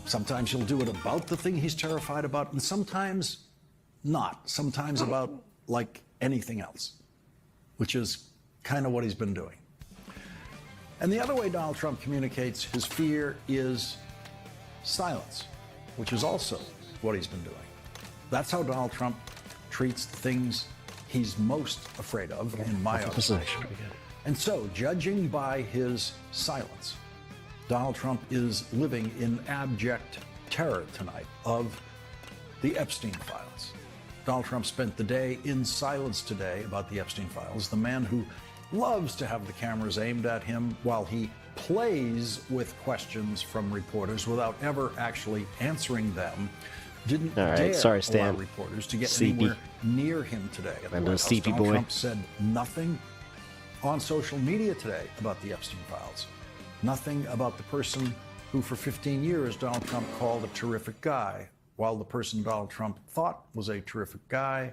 Sometimes he'll do it about the thing he's terrified about, and sometimes not. Sometimes about, like, anything else, which is kind of what he's been doing. And the other way Donald Trump communicates his fear is silence, which is also what he's been doing. That's how Donald Trump treats the things he's most afraid of, in my estimation. And so, judging by his silence, Donald Trump is living in abject terror tonight of the Epstein files. Donald Trump spent the day in silence today about the Epstein files. The man who loves to have the cameras aimed at him while he plays with questions from reporters without ever actually answering them, didn't dare sorry, Stan. allow reporters to get Sleepy. anywhere near him today. At the I'm White a House. sleepy Donald boy. Trump said nothing on social media today about the Epstein files. Nothing about the person who for 15 years Donald Trump called a terrific guy, while the person Donald Trump thought was a terrific guy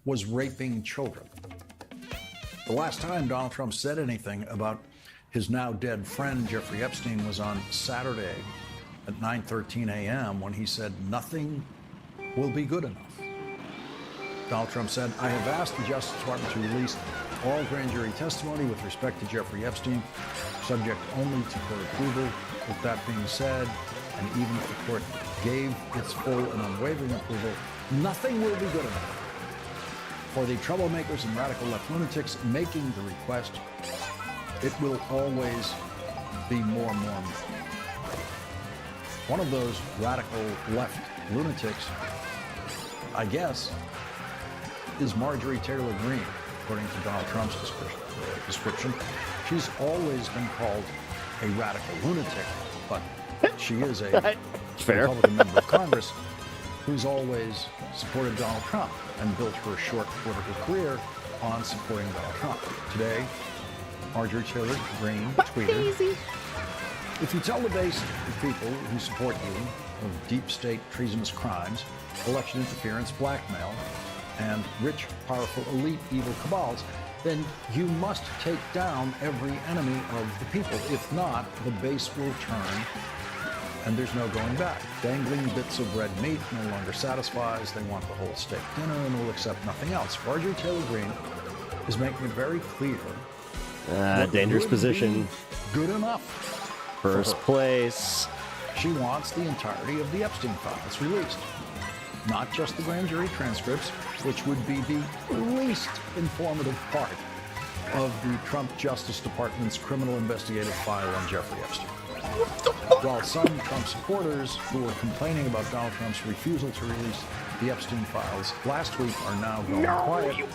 was raping children. The last time Donald Trump said anything about his now dead friend Jeffrey Epstein was on Saturday at 9:13 a.m. when he said nothing will be good enough. Donald Trump said, I have asked the Justice Department to release all grand jury testimony with respect to Jeffrey Epstein, subject only to court approval. With that being said, and even if the court gave its full and unwavering approval, nothing will be good enough. For the troublemakers and radical left lunatics making the request, it will always be more and more. One of those radical left lunatics, I guess, is Marjorie Taylor Greene, according to Donald Trump's description. She's always been called a radical lunatic, but she is a Republican member of Congress who's always supported Donald Trump and built her short political career on supporting Donald Trump. Today, Marjorie Taylor Greene tweeted, if you tell the base of people who support you of deep state treasonous crimes, election interference, blackmail, and rich, powerful, elite, evil cabals, then you must take down every enemy of the people. If not, the base will turn and there's no going back. Dangling bits of red meat no longer satisfies. They want the whole steak dinner and will accept nothing else. Marjorie Taylor Greene is making it very clear. Dangerous would position. be Good enough. First place. She wants the entirety of the Epstein files released. Not just the grand jury transcripts, which would be the least informative part of the Trump Justice Department's criminal investigative file on Jeffrey Epstein. While some Trump supporters who were complaining about Donald Trump's refusal to release the Epstein files last week are now going quiet,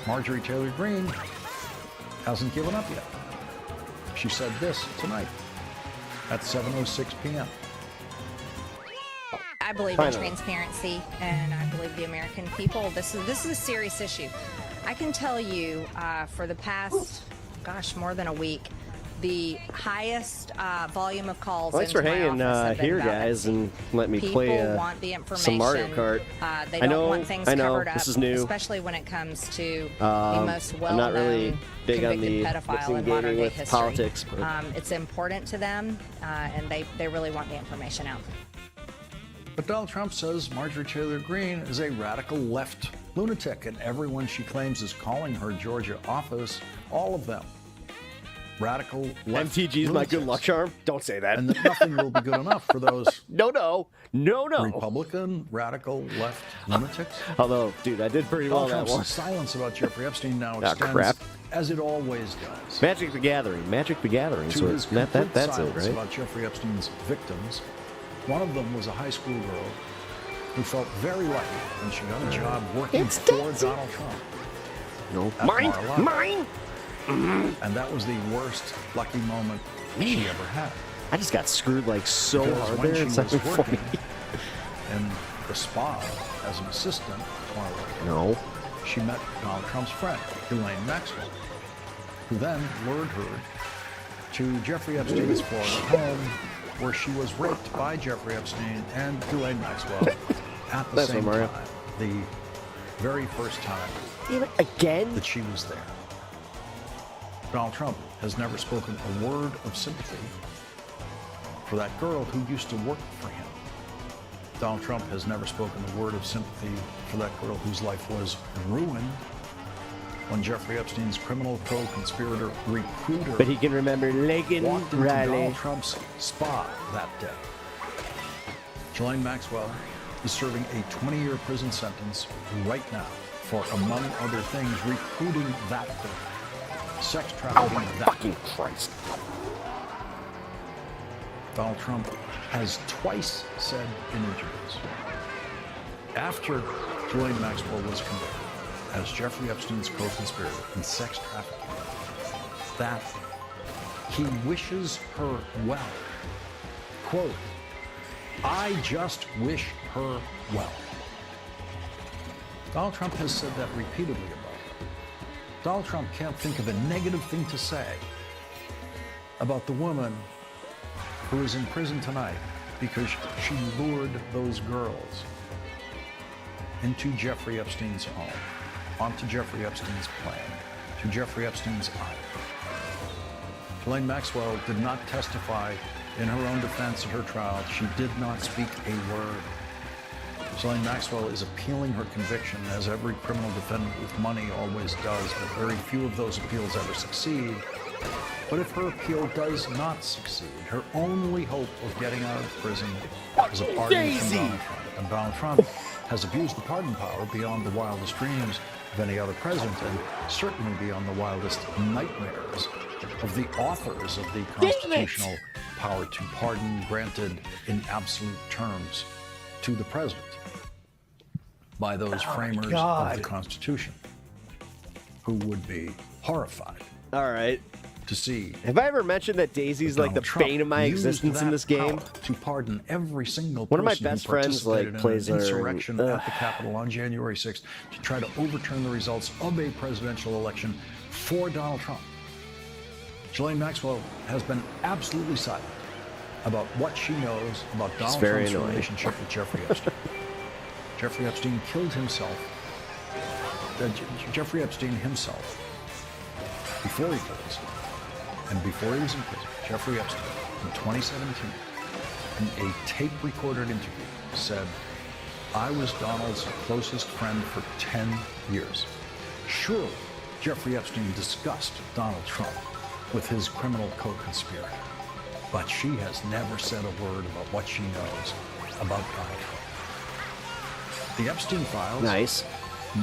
Marjorie Taylor Greene hasn't given up yet. She said this tonight at 7:06 p.m. I believe in transparency, and I believe the American people. This is a serious issue. I can tell you, for the past, more than a week, the highest volume of calls. Thanks for hanging here, guys, and let me play want the some Mario Kart. They don't want things covered up, this is new. especially when it comes to the most I'm well-known not really big on the pedophile in mixing modern day with history. politics. But It's important to them, and they really want the information out. But Donald Trump says Marjorie Taylor Greene is a radical left lunatic, and everyone she claims is calling her Georgia office, all of them, radical left MTG's my good luck charm. Don't say that. And that nothing will be good enough for those no. Republican radical left lunatics. Although, dude, I did pretty well Donald that one. Trump's silence about Jeffrey Epstein now Ah, extends, crap. as it always does, Magic the Gathering. to So his that's complete it, silence right? about Jeffrey Epstein's victims. One of them was a high school girl who felt very lucky when she got a job working for Donald Trump. No, at mine, Mar-a-Lago. mine. And that was the worst lucky moment she ever had. I just got screwed like so Because hard when there. she It's was not even working funny. in the spa as an assistant at Mar-a-Lago, No. she met Donald Trump's friend, Ghislaine Maxwell, who then lured her to Jeffrey Epstein's Florida home, where she was raped by Jeffrey Epstein and Ghislaine Maxwell at the That's same what Mario. time, the very first time Again? that she was there. Donald Trump has never spoken a word of sympathy for that girl who used to work for him. Donald Trump has never spoken a word of sympathy for that girl whose life was ruined when Jeffrey Epstein's criminal co-conspirator recruiter But he can remember Lakin walked into Riley. Donald Trump's spa that day. Ghislaine Maxwell is serving a 20-year prison sentence right now for, among other things, recruiting that girl, sex trafficking that Fucking Christ. Donald Trump has twice said in interviews, after Ghislaine Maxwell was convicted as Jeffrey Epstein's co-conspirator in sex trafficking, that he wishes her well. Quote, I just wish her well. Donald Trump has said that repeatedly about her. Donald Trump can't think of a negative thing to say about the woman who is in prison tonight because she lured those girls into Jeffrey Epstein's home, onto Jeffrey Epstein's plane, to Jeffrey Epstein's island. Ghislaine Maxwell did not testify in her own defense at her trial. She did not speak a word. Ghislaine Maxwell is appealing her conviction, as every criminal defendant with money always does, but very few of those appeals ever succeed. But if her appeal does not succeed, her only hope of getting out of prison is a pardon from Donald Trump. And Donald Trump has abused the pardon power beyond the wildest dreams of any other president, and certainly beyond the wildest nightmares of the authors of the constitutional power to pardon granted in absolute terms to the president by those framers of the Constitution, who would be horrified. All right. To see. Have I ever mentioned that Daisy's like the bane of my existence in this game? To pardon every single One of my person who best friends like participated plays in an her. insurrection at the Capitol on January 6th to try to overturn the results of a presidential election for Donald Trump. Ghislaine Maxwell has been absolutely silent about what she knows about Donald very Trump's annoying. relationship with Jeffrey Epstein. Jeffrey Epstein killed himself. Jeffrey Epstein himself, before he killed himself, and before he was in prison, Jeffrey Epstein, in 2017, in a tape-recorded interview, said, I was Donald's closest friend for 10 years. Surely, Jeffrey Epstein discussed Donald Trump with his criminal co-conspirator, but she has never said a word about what she knows about Donald Trump. The Epstein files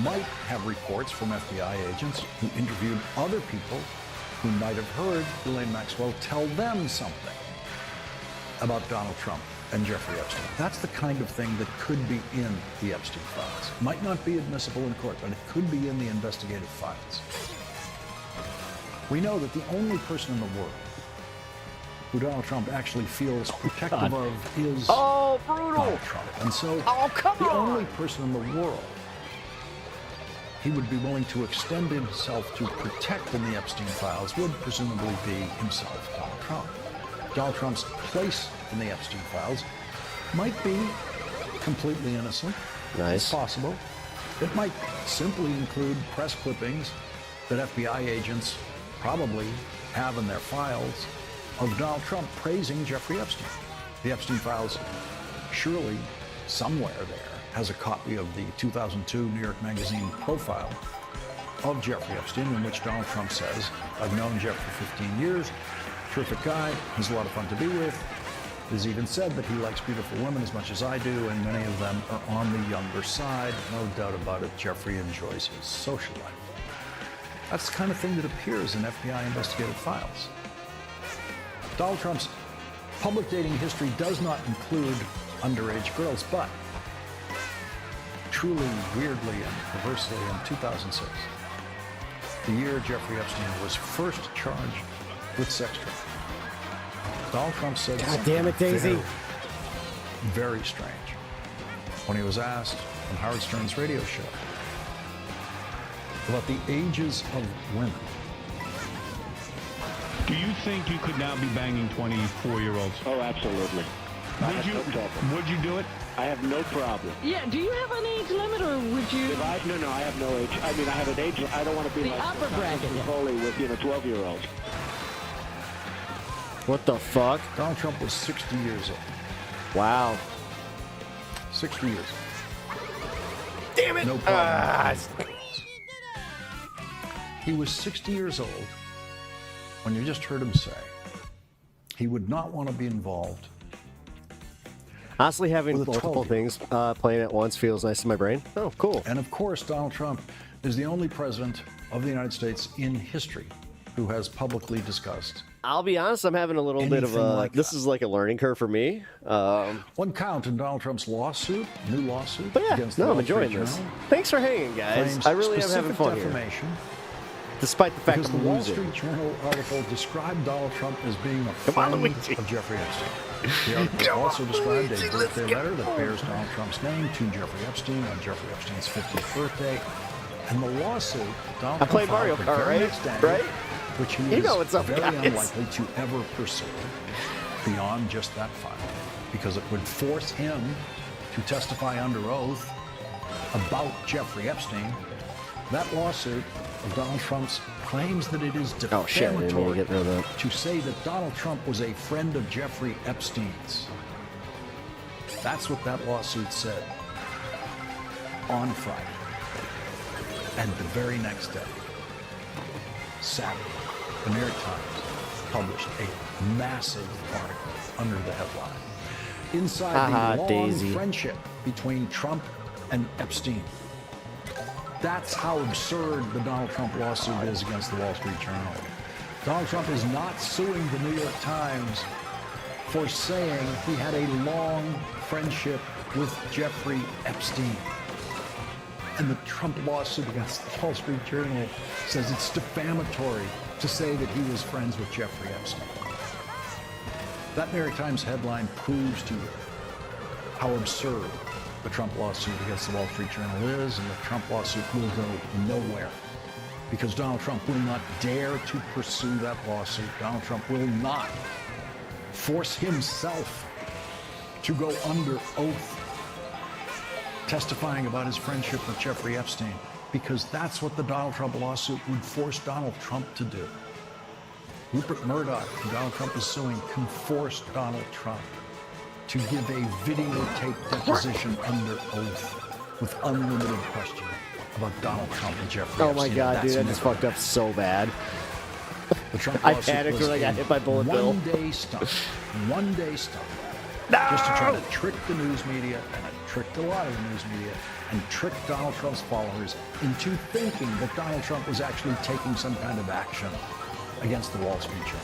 might have reports from FBI agents who interviewed other people who might have heard Ghislaine Maxwell tell them something about Donald Trump and Jeffrey Epstein. That's the kind of thing that could be in the Epstein files. Might not be admissible in court, but it could be in the investigative files. We know that the only person in the world who Donald Trump actually feels protective of is Oh, brutal. Donald Trump. And so the only person in the world he would be willing to extend himself to protect in the Epstein files would presumably be himself, Donald Trump. Donald Trump's place in the Epstein files might be completely innocent. Nice. It's possible. It might simply include press clippings that FBI agents probably have in their files of Donald Trump praising Jeffrey Epstein. The Epstein files surely somewhere there has a copy of the 2002 New York Magazine profile of Jeffrey Epstein, in which Donald Trump says, "I've known Jeff for 15 years, terrific guy, he's a lot of fun to be with. He's even said that he likes beautiful women as much as I do, and many of them are on the younger side. No doubt about it, Jeffrey enjoys his social life." That's the kind of thing that appears in FBI investigative files. Donald Trump's public dating history does not include underage girls, but truly weirdly and perversely, in 2006, the year Jeffrey Epstein was first charged with sex trafficking, Donald Trump said God something damn it, Daisy. very strange when he was asked on Howard Stern's radio show about the ages of women. Do you think you could now be banging 24-year-olds? Oh, absolutely. Would you do it? I have no problem. Yeah, do you have an age limit, or would you? No, I have no age. I mean, I have an age. I don't want to be The like upper bracket, yeah. Foley with 12-year-olds. What the fuck? Donald Trump was 60 years old. Wow. 60 years. Damn it! No problem. He was 60 years old when you just heard him say he would not want to be involved. Honestly, having With a multiple 12-year-old. things playing at once feels nice in my brain. Oh, cool. And of course, Donald Trump is the only president of the United States in history who has publicly discussed. I'll be honest, I'm having a little bit of Anything a. like This is like a learning curve for me. One count in Donald Trump's lawsuit, new lawsuit. But yeah, against the no, I'm Wall Street enjoying this. Journal, Thanks for hanging, guys. claims I really am having specific fun here. defamation. Despite the fact Because I'm the Wall losing. Street Journal article described Donald Trump as being a Come on, friend Luigi. of Jeffrey Epstein. The article also described a birthday letter that bears Donald Trump's name to Jeffrey Epstein on Jeffrey Epstein's 50th birthday. And the lawsuit Donald I play Trump Mario filed the Kart, very right? next day, Right? which he You is know what's up, very guys. unlikely to ever pursue beyond just that file, because it would force him to testify under oath about Jeffrey Epstein. That lawsuit of Donald Trump's claims that it is Oh shit! I didn't mean to defamatory get rid of that. to say that Donald Trump was a friend of Jeffrey Epstein's. That's what that lawsuit said on Friday. And the very next day, Saturday, the New York Times published a massive article under the headline, "Inside the long Daisy. friendship between Trump and Epstein." That's how absurd the Donald Trump lawsuit is against the Wall Street Journal. Donald Trump is not suing the New York Times for saying he had a long friendship with Jeffrey Epstein. And the Trump lawsuit against the Wall Street Journal says it's defamatory to say that he was friends with Jeffrey Epstein. That New York Times headline proves to you how absurd the Trump lawsuit against the Wall Street Journal is, and the Trump lawsuit will go nowhere because Donald Trump will not dare to pursue that lawsuit. Donald Trump will not force himself to go under oath testifying about his friendship with Jeffrey Epstein, because that's what the Donald Trump lawsuit would force Donald Trump to do. Rupert Murdoch, who Donald Trump is suing, can force Donald Trump to give a videotaped deposition under oath with unlimited questioning about Donald Trump and Jeffrey Oh Epstein. my god, dude! I just fucked up so bad. I panicked when I got hit by Bullet Bill. One day stunt. Just to try to trick the news media, and it tricked a lot of the news media, and trick Donald Trump's followers into thinking that Donald Trump was actually taking some kind of action against the Wall Street Journal.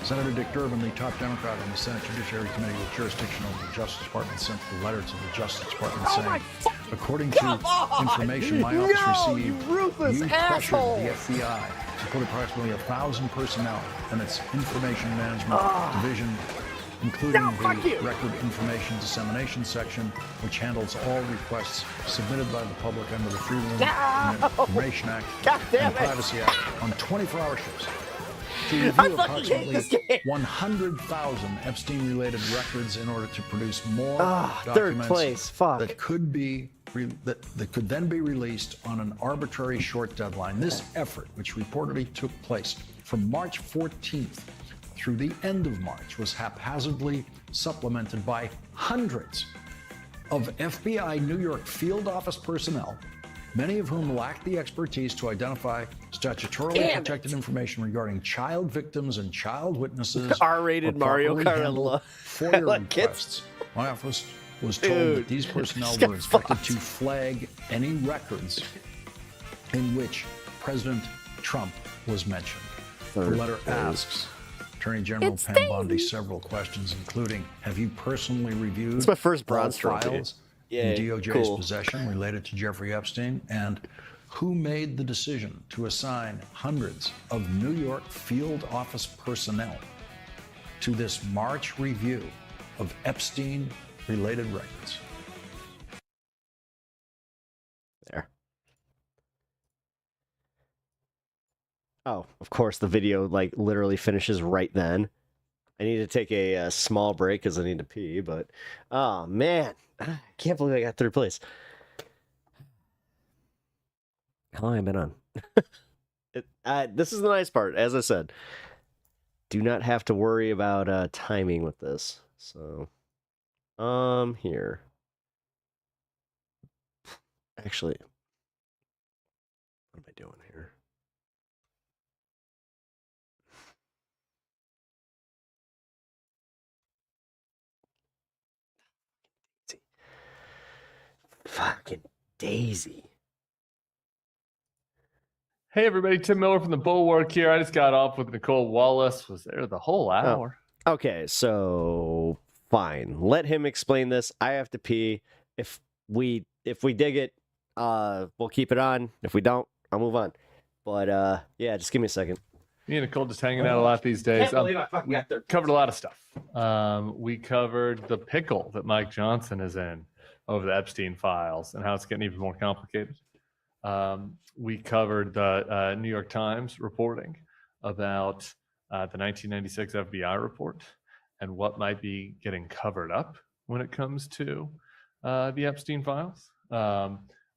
Senator Dick Durbin, the top Democrat on the Senate Judiciary Committee with jurisdiction over the Justice Department, sent a letter to the Justice Department saying According to information my office received, you pressured the FBI to put approximately 1,000 personnel in its information management division, including the Record Information Dissemination Section, which handles all requests submitted by the public under the Freedom of Information Act and Privacy Act on 24-hour shifts. To review approximately 100,000 Epstein-related records in order to produce more documents that could then be released on an arbitrary short deadline. This effort, which reportedly took place from March 14th through the end of March, was haphazardly supplemented by hundreds of FBI New York field office personnel, many of whom lacked the expertise to identify statutorily protected information regarding child victims and child witnesses. R-rated Mario Kart. FOIA requests. My office was told that these personnel were expected to flag any records in which President Trump was mentioned. The letter asks Attorney General Pam Bondi several questions, including, have you personally reviewed It's my first all bronze trophy. files Yeah, in DOJ's cool. possession related to Jeffrey Epstein? And who made the decision to assign hundreds of New York field office personnel to this March review of Epstein-related records? There. Oh, of course, the video like literally finishes right then. I need to take a small break because I need to pee, but oh man, I can't believe I got third place. How long have I been on? This is the nice part. As I said, do not have to worry about timing with this. So, here. Actually, what am I doing here? Fucking Daisy. Hey everybody, Tim Miller from the Bulwark here. I just got off with Nicole Wallace. Was there the whole hour. Okay, so fine. Let him explain this. I have to pee. If we dig it, we'll keep it on. If we don't, I'll move on. But yeah, just give me a second. Me and Nicole just hanging out a lot these days. Can't believe I fucking got there. Covered a lot of stuff. We covered the pickle that Mike Johnson is in over the Epstein files and how it's getting even more complicated. We covered the New York Times reporting about the 1996 FBI report and what might be getting covered up when it comes to the Epstein files.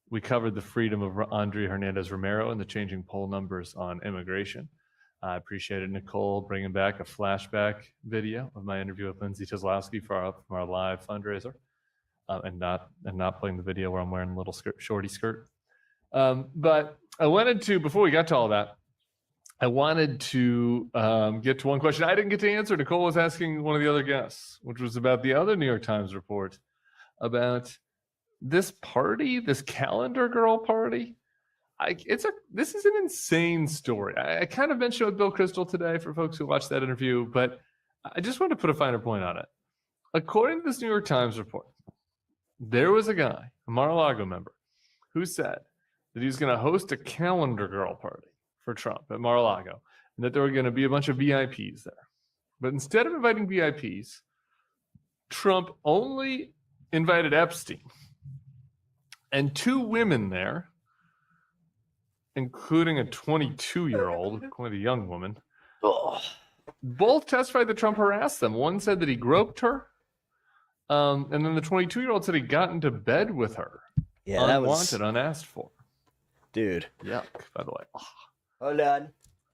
We covered the freedom of Andre Hernandez Romero and the changing poll numbers on immigration. I appreciated Nicole bringing back a flashback video of my interview with Lindsay Kozlowski from our live fundraiser, and not playing the video where I'm wearing a little shorty skirt. But I wanted to, before we got to all that, I wanted to get to one question I didn't get to answer. Nicole was asking one of the other guests, which was about the other New York Times report about this party, this calendar girl party. This is an insane story. I kind of mentioned it with Bill Crystal today for folks who watched that interview, but I just wanted to put a finer point on it. According to this New York Times report, there was a guy, a Mar-a-Lago member, who said that he was going to host a calendar girl party for Trump at Mar-a-Lago, and that there were going to be a bunch of VIPs there. But instead of inviting VIPs, Trump only invited Epstein and two women there, including a 22-year-old, quite a young woman. Both testified that Trump harassed them. One said that he groped her, and then the 22-year-old said he got into bed with her. Yeah, that unwanted, unasked for. Dude. Yuck, by the way. Hold on.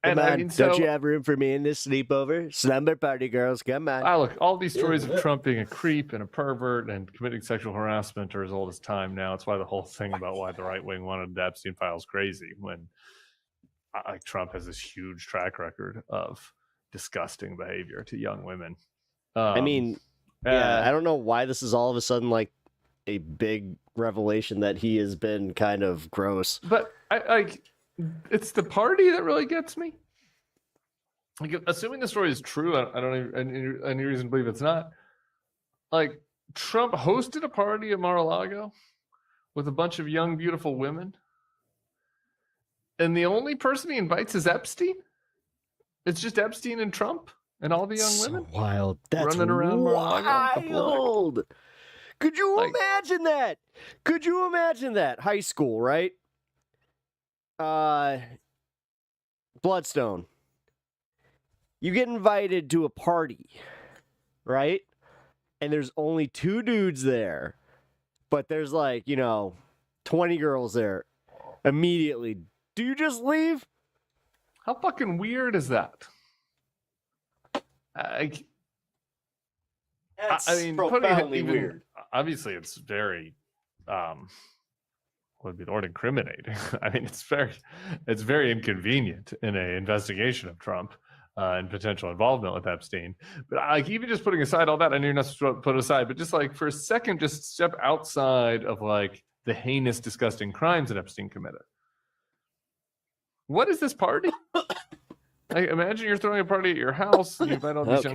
And Come on, I mean, so- don't you have room for me in this sleepover? Slumber party, girls, come on. Look, all these stories of Trump being a creep and a pervert and committing sexual harassment are as old as time now. It's why the whole thing about why the right wing wanted the Epstein files crazy, when Trump has this huge track record of disgusting behavior to young women. I mean, yeah, I don't know why this is all of a sudden like a big revelation that he has been kind of gross. But it's the party that really gets me. Like, assuming the story is true, I don't have any reason to believe it's not. Like, Trump hosted a party at Mar-a-Lago with a bunch of young, beautiful women. And the only person he invites is Epstein? It's just Epstein and Trump and all the young women? Wild. That's running around wild. Could you imagine that? Could you imagine that? High school, right? Bloodstone. You get invited to a party, right? And there's only 2 dudes there. But there's 20 girls there. Immediately. Do you just leave? How fucking weird is that? I mean, profoundly weird. Obviously, it's very, what would be the word, incriminating. I mean, it's very inconvenient in an investigation of Trump and potential involvement with Epstein. But even just putting aside all that, I know you're not supposed to put aside, but just for a second, just step outside of the heinous, disgusting crimes that Epstein committed. What is this party? Imagine you're throwing a party at your house, and you invite all these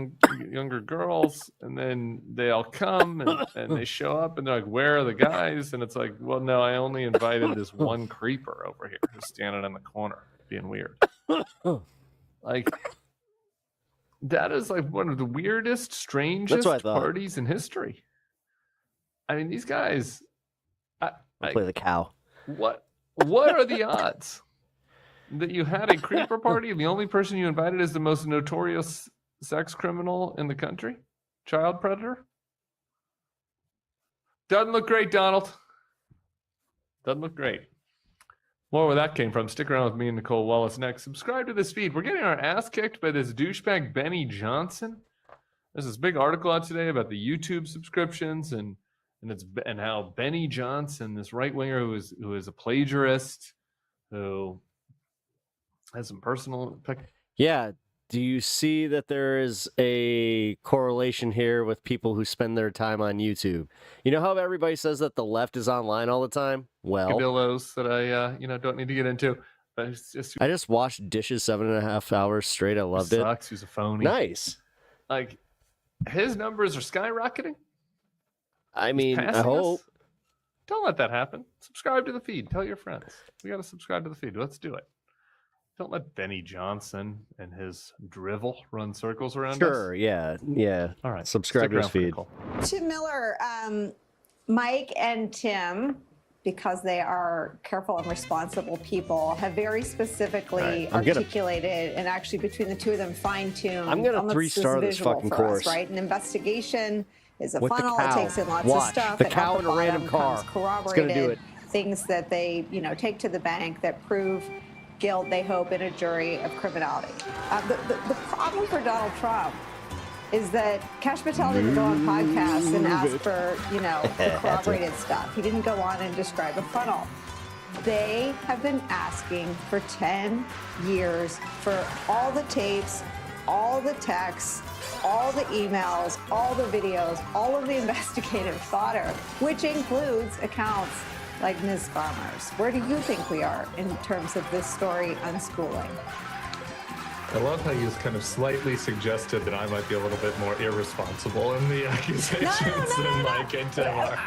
younger girls, and then they all come, and they show up, and they're like, where are the guys? And it's like, well, no, I only invited this one creeper over here who's standing in the corner being weird. That is one of the weirdest, strangest parties in history. I mean, these guys... I'll play the cow. What are the odds that you had a creeper party and the only person you invited is the most notorious sex criminal in the country? Child predator? Doesn't look great, Donald. Doesn't look great. More where that came from. Stick around with me and Nicole Wallace next. Subscribe to this feed. We're getting our ass kicked by this douchebag Benny Johnson. There's this big article out today about the YouTube subscriptions and how Benny Johnson, this right winger who is a plagiarist, who has some personal. Yeah. Do you see that there is a correlation here with people who spend their time on YouTube? You know how everybody says that the left is online all the time? Well, Cabillos that I don't need to get into. But it's just, I just watched Dishes 7.5 hours straight. I loved it. Sucks. He's a phony. Nice. His numbers are skyrocketing. I mean, I hope. Don't let that happen. Subscribe to the feed. Tell your friends. We got to subscribe to the feed. Let's do it. Don't let Benny Johnson and his drivel run circles around us. Sure, yeah. All right. Subscribe to his feed. Tim Miller, Mike and Tim, because they are careful and responsible people, have very specifically articulated and actually between the two of them fine-tuned. I'm going to 3-star this fucking course. Right? An investigation is a With funnel. the cow. It takes in lots Watch. of stuff. The and cow at in the a random bottom car. comes It's gonna corroborated do it. things that they, take to the bank that prove guilt, they hope, in a jury of criminality. The problem for Donald Trump is that Kash Patel didn't go on podcasts and ask for, the corroborated stuff. He didn't go on and describe a funnel. They have been asking for 10 years for all the tapes, all the texts, all the emails, all the videos, all of the investigative fodder, which includes accounts like Ms. Farmer's. Where do you think we are in terms of this story unschooling? I love how you kind of slightly suggested that I might be a little bit more irresponsible in the accusations than Mike and Tim are.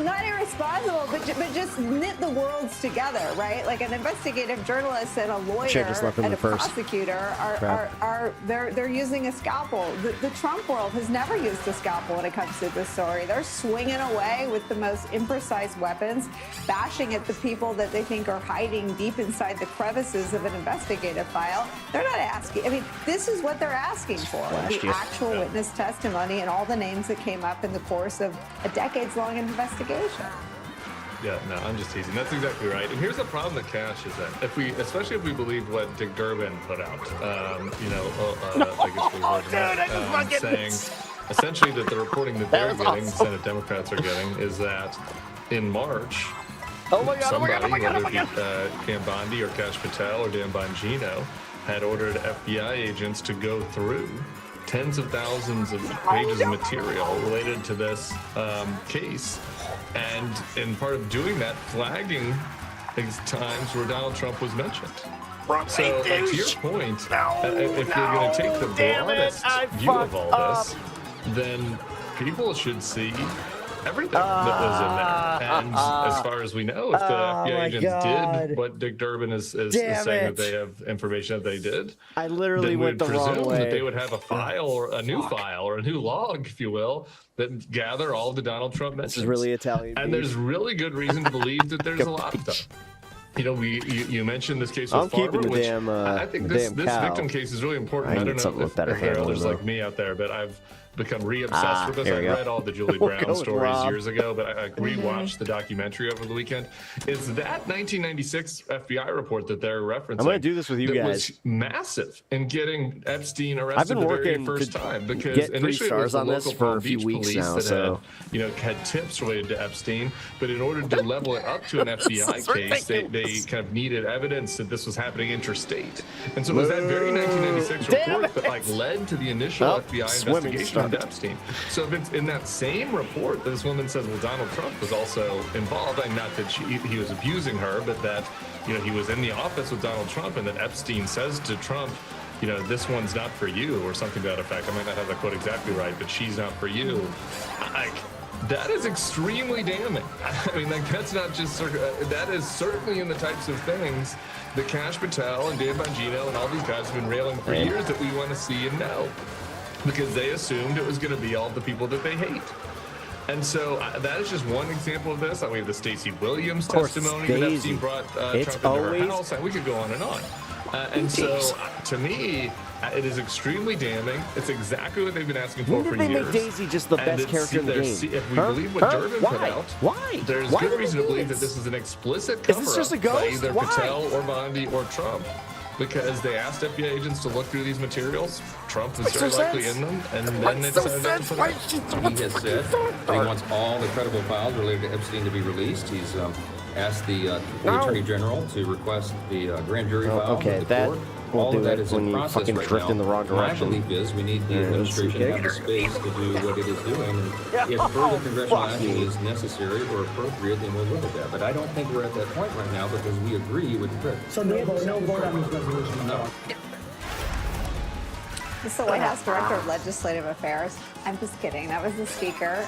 Not irresponsible, but just knit the worlds together, right? Like an investigative journalist and a lawyer and a prosecutor they're using a scalpel. The Trump world has never used a scalpel when it comes to this story. They're swinging away with the most imprecise weapons, bashing at the people that they think are hiding deep inside the crevices of an investigative file. They're not asking. I mean, this is what they're asking for. The actual witness testimony and all the names that came up in the course of a decades-long investigation. Yeah, no, I'm just teasing. That's exactly right. And here's the problem that Kash is in. Especially if we believe what Dick Durbin put out, saying essentially that the reporting that they're getting, the Senate Democrats are getting, is that in March, somebody, whether it be Cam Bondi or Kash Patel or Dan Bongino, had ordered FBI agents to go through tens of thousands of pages of material related to this case, and in part of doing that, flagging times where Donald Trump was mentioned. So, to your point, if you're going to take the broadest view of all this, then people should see everything that was in there. And as far as we know, if the FBI agents did what Dick Durbin is saying that they have information that they did, I literally then went the we'd wrong presume way. that they would have a file or a new file or a new log, if you will, that gather all of the Donald Trump mentions. This is really Italian. And there's really good reason to believe that there's a lot of them. You know, you mentioned this case with I'm keeping Farber, the which damn, I think the this damn cow. victim case is really important. I I need don't something know with if better there are handling, others though. like me out there, but I've become re-obsessed with this. here I we go. read all the Julie We'll Brown go with stories Rob. years ago, but I rewatched the documentary over the weekend. It's that 1996 FBI report that they're referencing. I'm gonna do this with you that guys. was massive in getting Epstein I've arrested been the very working first to time because get 3 initially it was stars the on this local for Palm a few Beach weeks police now, that so had tips related to Epstein, but in order to level it up to an FBI case, they kind of needed evidence that this was happening interstate. And so it was that very 1996 report that led to the initial FBI swimming investigation into start. Epstein. So if it's in that same report that this woman says, well, Donald Trump was also involved, and not that he was abusing her, but that he was in the office with Donald Trump, and that Epstein says to Trump, this one's not for you, or something to that effect. I might not have that quote exactly right, but she's not for you. That is extremely damning. I mean, that's not just, that is certainly in the types of things that Kash Patel and Dan Bongino and all these guys have been railing for years that we want to see and know, because they assumed it was going to be all the people that they hate. And so that is just one example of this. We have the Stacey Williams testimony that Epstein brought Trump into her house, and we could go on and on. And so, to me, it is extremely damning. It's exactly what they've been asking for When did they years. make Daisy just the best character in the game? If we Huh? believe what Huh? Durbin Why? put out, Why? there's Why good did reason they to do believe that this? this is an explicit Is cover-up this just a by ghost? either Why? Patel or Bondi or Trump. Because they asked FBI agents to look through these materials. Trump was very likely in them, and then they decided not to put it out. He has said that he wants all the credible files related to Epstein to be released. He's asked the Attorney General to request the grand jury file okay, with the that court. will All do of that it is when in you process fucking right drift now. in the wrong direction. My belief is we need the Yeah, administration to okay. have the space to do what it is doing. And if further congressional action is necessary or appropriate, then we'll look at that. But I don't think we're at that point right now because we agree with the president. So no vote on this resolution? No. This is the White House Director of Legislative Affairs. I'm just kidding. That was the Speaker.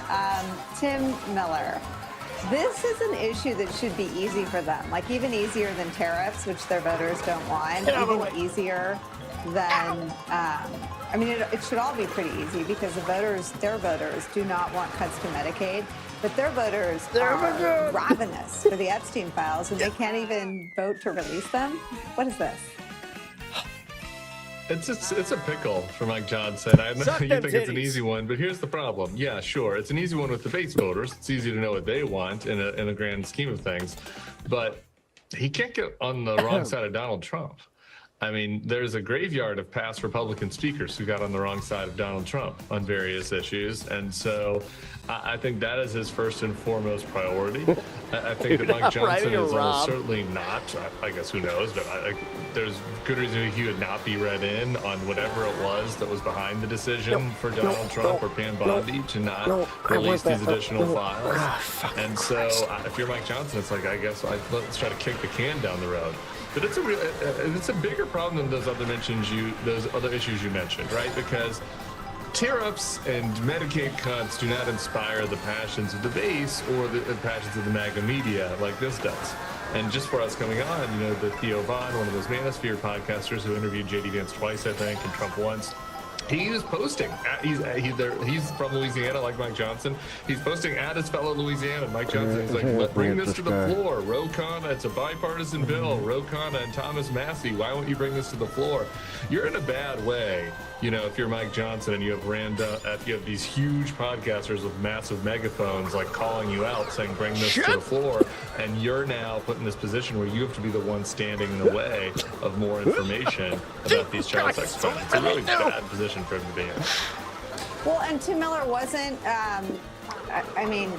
Tim Miller. This is an issue that should be easy for them, like even easier than tariffs, which their voters don't want, even easier than, I mean, it should all be pretty easy because their voters do not want cuts to Medicaid, but their voters are ravenous for the Epstein files and they can't even vote to release them. What is this? It's a pickle for Mike Johnson. I know Suck you them think it's an titties. easy one, but here's the problem. Yeah, sure, it's an easy one with the base voters. It's easy to know what they want in a grand scheme of things, but he can't get on the wrong side of Donald Trump. I mean, there's a graveyard of past Republican speakers who got on the wrong side of Donald Trump on various issues. And so I think that is his first and foremost priority. I think that Mike Johnson is certainly not, I guess who knows, but there's good reason he would not be read in on whatever it was that was behind the decision for Donald Trump or Pam Bondi to not release these additional files. And so if you're Mike Johnson, it's like, I guess let's try to kick the can down the road. But it's a bigger problem than those other issues you mentioned, right? Because tariffs and Medicaid cuts do not inspire the passions of the base or the passions of the MAGA media like this does. And just for us coming on, the Theo Von, one of those Manosphere podcasters who interviewed J.D. Vance twice, I think, and Trump once, he was posting. He's from Louisiana, like Mike Johnson. He's posting at his fellow Louisiana. Mike Johnson, he's like, bring this to the floor. Ro Khanna, it's a bipartisan bill. Ro Khanna and Thomas Massey, why won't you bring this to the floor? You're in a bad way. If you're Mike Johnson and you have these huge podcasters with massive megaphones like calling you out saying bring this to the floor, and you're now put in this position where you have to be the one standing in the way of more information about these child sex crimes. It's a really bad position for him to be in. Well, and Tim Miller wasn't, I mean,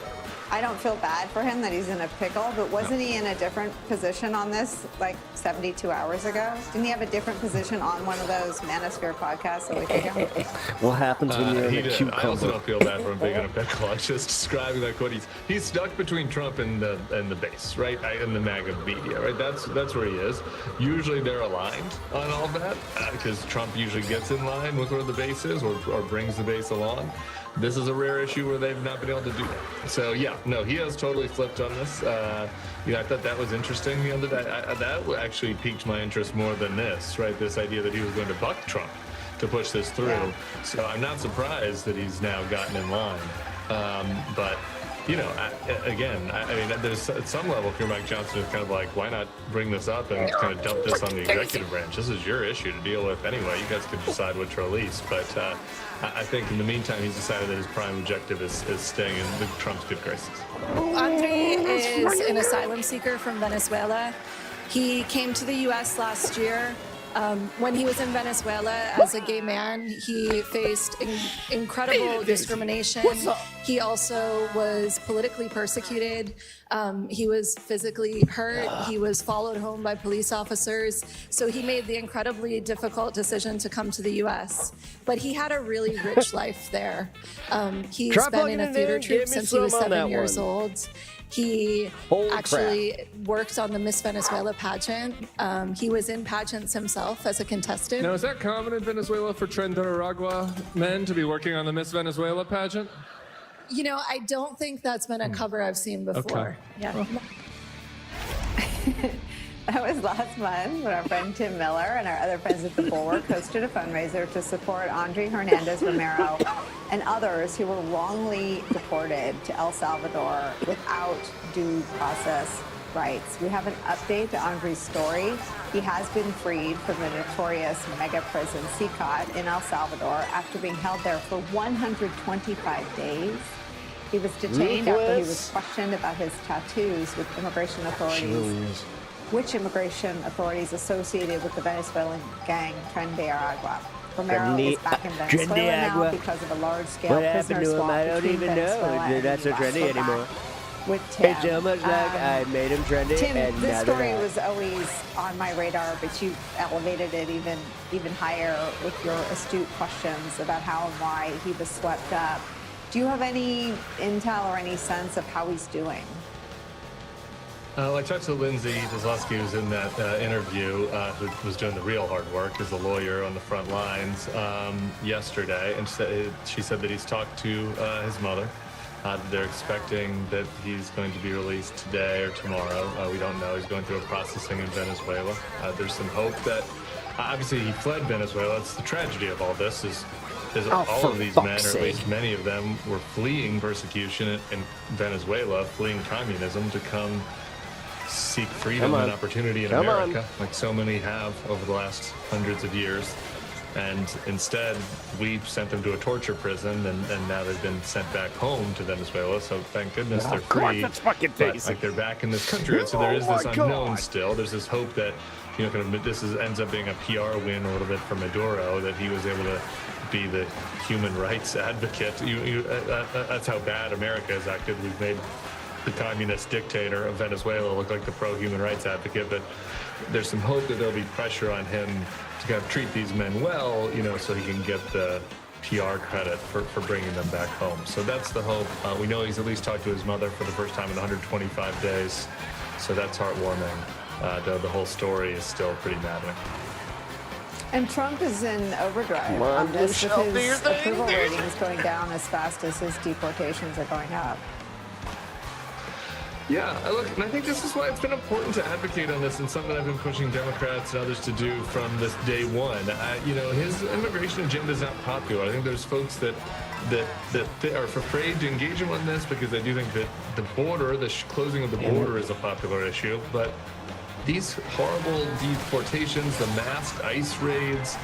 I don't feel bad for him that he's in a pickle, but wasn't he in a different position on this like 72 hours ago? Didn't he have a different position on one of those Manosphere podcasts a week ago? What happens when you're in a cucumber? I also don't feel bad for him being in a pickle. I was just describing like what he's stuck between Trump and the base, right? And the MAGA media, right? That's where he is. Usually they're aligned on all that because Trump usually gets in line with where the base is or brings the base along. This is a rare issue where they've not been able to do that. So yeah, no, he has totally flipped on this. I thought that was interesting. That actually piqued my interest more than this, right? This idea that he was going to buck Trump to push this through. Yeah. So I'm not surprised that he's now gotten in line. But I mean, there's at some level, if you're Mike Johnson, it's kind of like, why not bring this up and kind of dump this on the executive branch? This is your issue to deal with anyway. You guys can decide what to release. But I think in the meantime, he's decided that his prime objective is staying in Trump's good graces. Andre is an asylum seeker from Venezuela. He came to the U.S. last year. When he was in Venezuela as a gay man, he faced incredible discrimination. He also was politically persecuted. He was physically hurt. He was followed home by police officers. So he made the incredibly difficult decision to come to the U.S. But he had a really rich life there. He's been in a theater troupe since he was 7 years old. He actually worked on the Miss Venezuela pageant. He was in pageants himself as a contestant. Now, is that common in Venezuela for Tren de Aragua men to be working on the Miss Venezuela pageant? I don't think that's been a cover I've seen before. Okay. Yeah. That was last month when our friend Tim Miller and our other friends at the Bulwark hosted a fundraiser to support Andre Hernandez Romero and others who were wrongly deported to El Salvador without due process rights. We have an update to Andre's story. He has been freed from the notorious mega prison CICOT in El Salvador after being held there for 125 days. He was detained after he was questioned about his tattoos with immigration authorities. Which immigration authorities associated with the Venezuelan gang Tren de Aragua. Romero is back in Venezuela now because of a large-scale prisoner swap between Venezuela and the U.S. anymore. With Tim. It's almost like I made him trendy. Tim, and this story was always on my radar, but you elevated it even higher with your astute questions about how and why he was swept up. Do you have any intel or any sense of how he's doing? I talked to Lindsay Dozlowski, who's in that interview, who was doing the real hard work as a lawyer on the front lines yesterday, and she said that he's talked to his mother. They're expecting that he's going to be released today or tomorrow. We don't know. He's going through a processing in Venezuela. There's some hope that, obviously, he fled Venezuela. It's the tragedy of all this is all of these men, or at least many of them, were fleeing persecution in Venezuela, fleeing communism to come seek freedom and opportunity in America, like so many have over the last hundreds of years. And instead, we sent them to a torture prison, and now they've been sent back home to Venezuela. So thank goodness they're free. But like they're back in this country, and so there is this unknown still. There's this hope that ends up being a PR win a little bit for Maduro, that he was able to be the human rights advocate. That's how bad America has acted. We've made the communist dictator of Venezuela look like the pro-human rights advocate, but there's some hope that there'll be pressure on him to kind of treat these men well, so he can get the PR credit for bringing them back home. So that's the hope. We know he's at least talked to his mother for the first time in 125 days, so that's heartwarming. Though the whole story is still pretty maddening. And Trump is in overdrive on this, with his approval ratings going down as fast as his deportations are going up. Yeah, look, and I think this is why it's been important to advocate on this, and something I've been pushing Democrats and others to do from this day one. His immigration agenda is not popular. I think there's folks that are afraid to engage him on this because they do think that the border, the closing of the border, is a popular issue. But these horrible deportations, the masked ICE raids,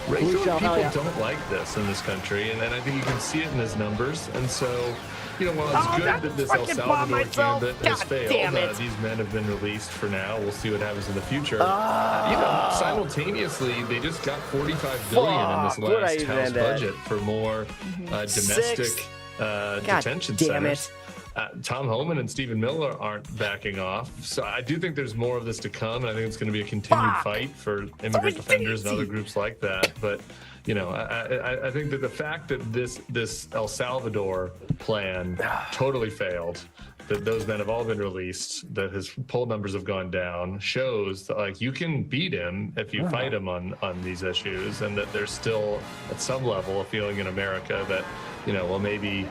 regular people don't like this in this country, and I think you can see it in his numbers. And so, while it's good that this El Salvador gambit has failed, these men have been released for now. We'll see what happens in the future. Simultaneously, they just got $45 billion in this last House budget for more domestic detention centers. Tom Homan and Stephen Miller aren't backing off. So I do think there's more of this to come, and I think it's going to be a continued fight for immigrant defenders and other groups like that. But, I think that the fact that this El Salvador plan totally failed, that those men have all been released, that his poll numbers have gone down, shows that like you can beat him if you fight him on these issues, and that there's still at some level a feeling in America that, you know, well, maybe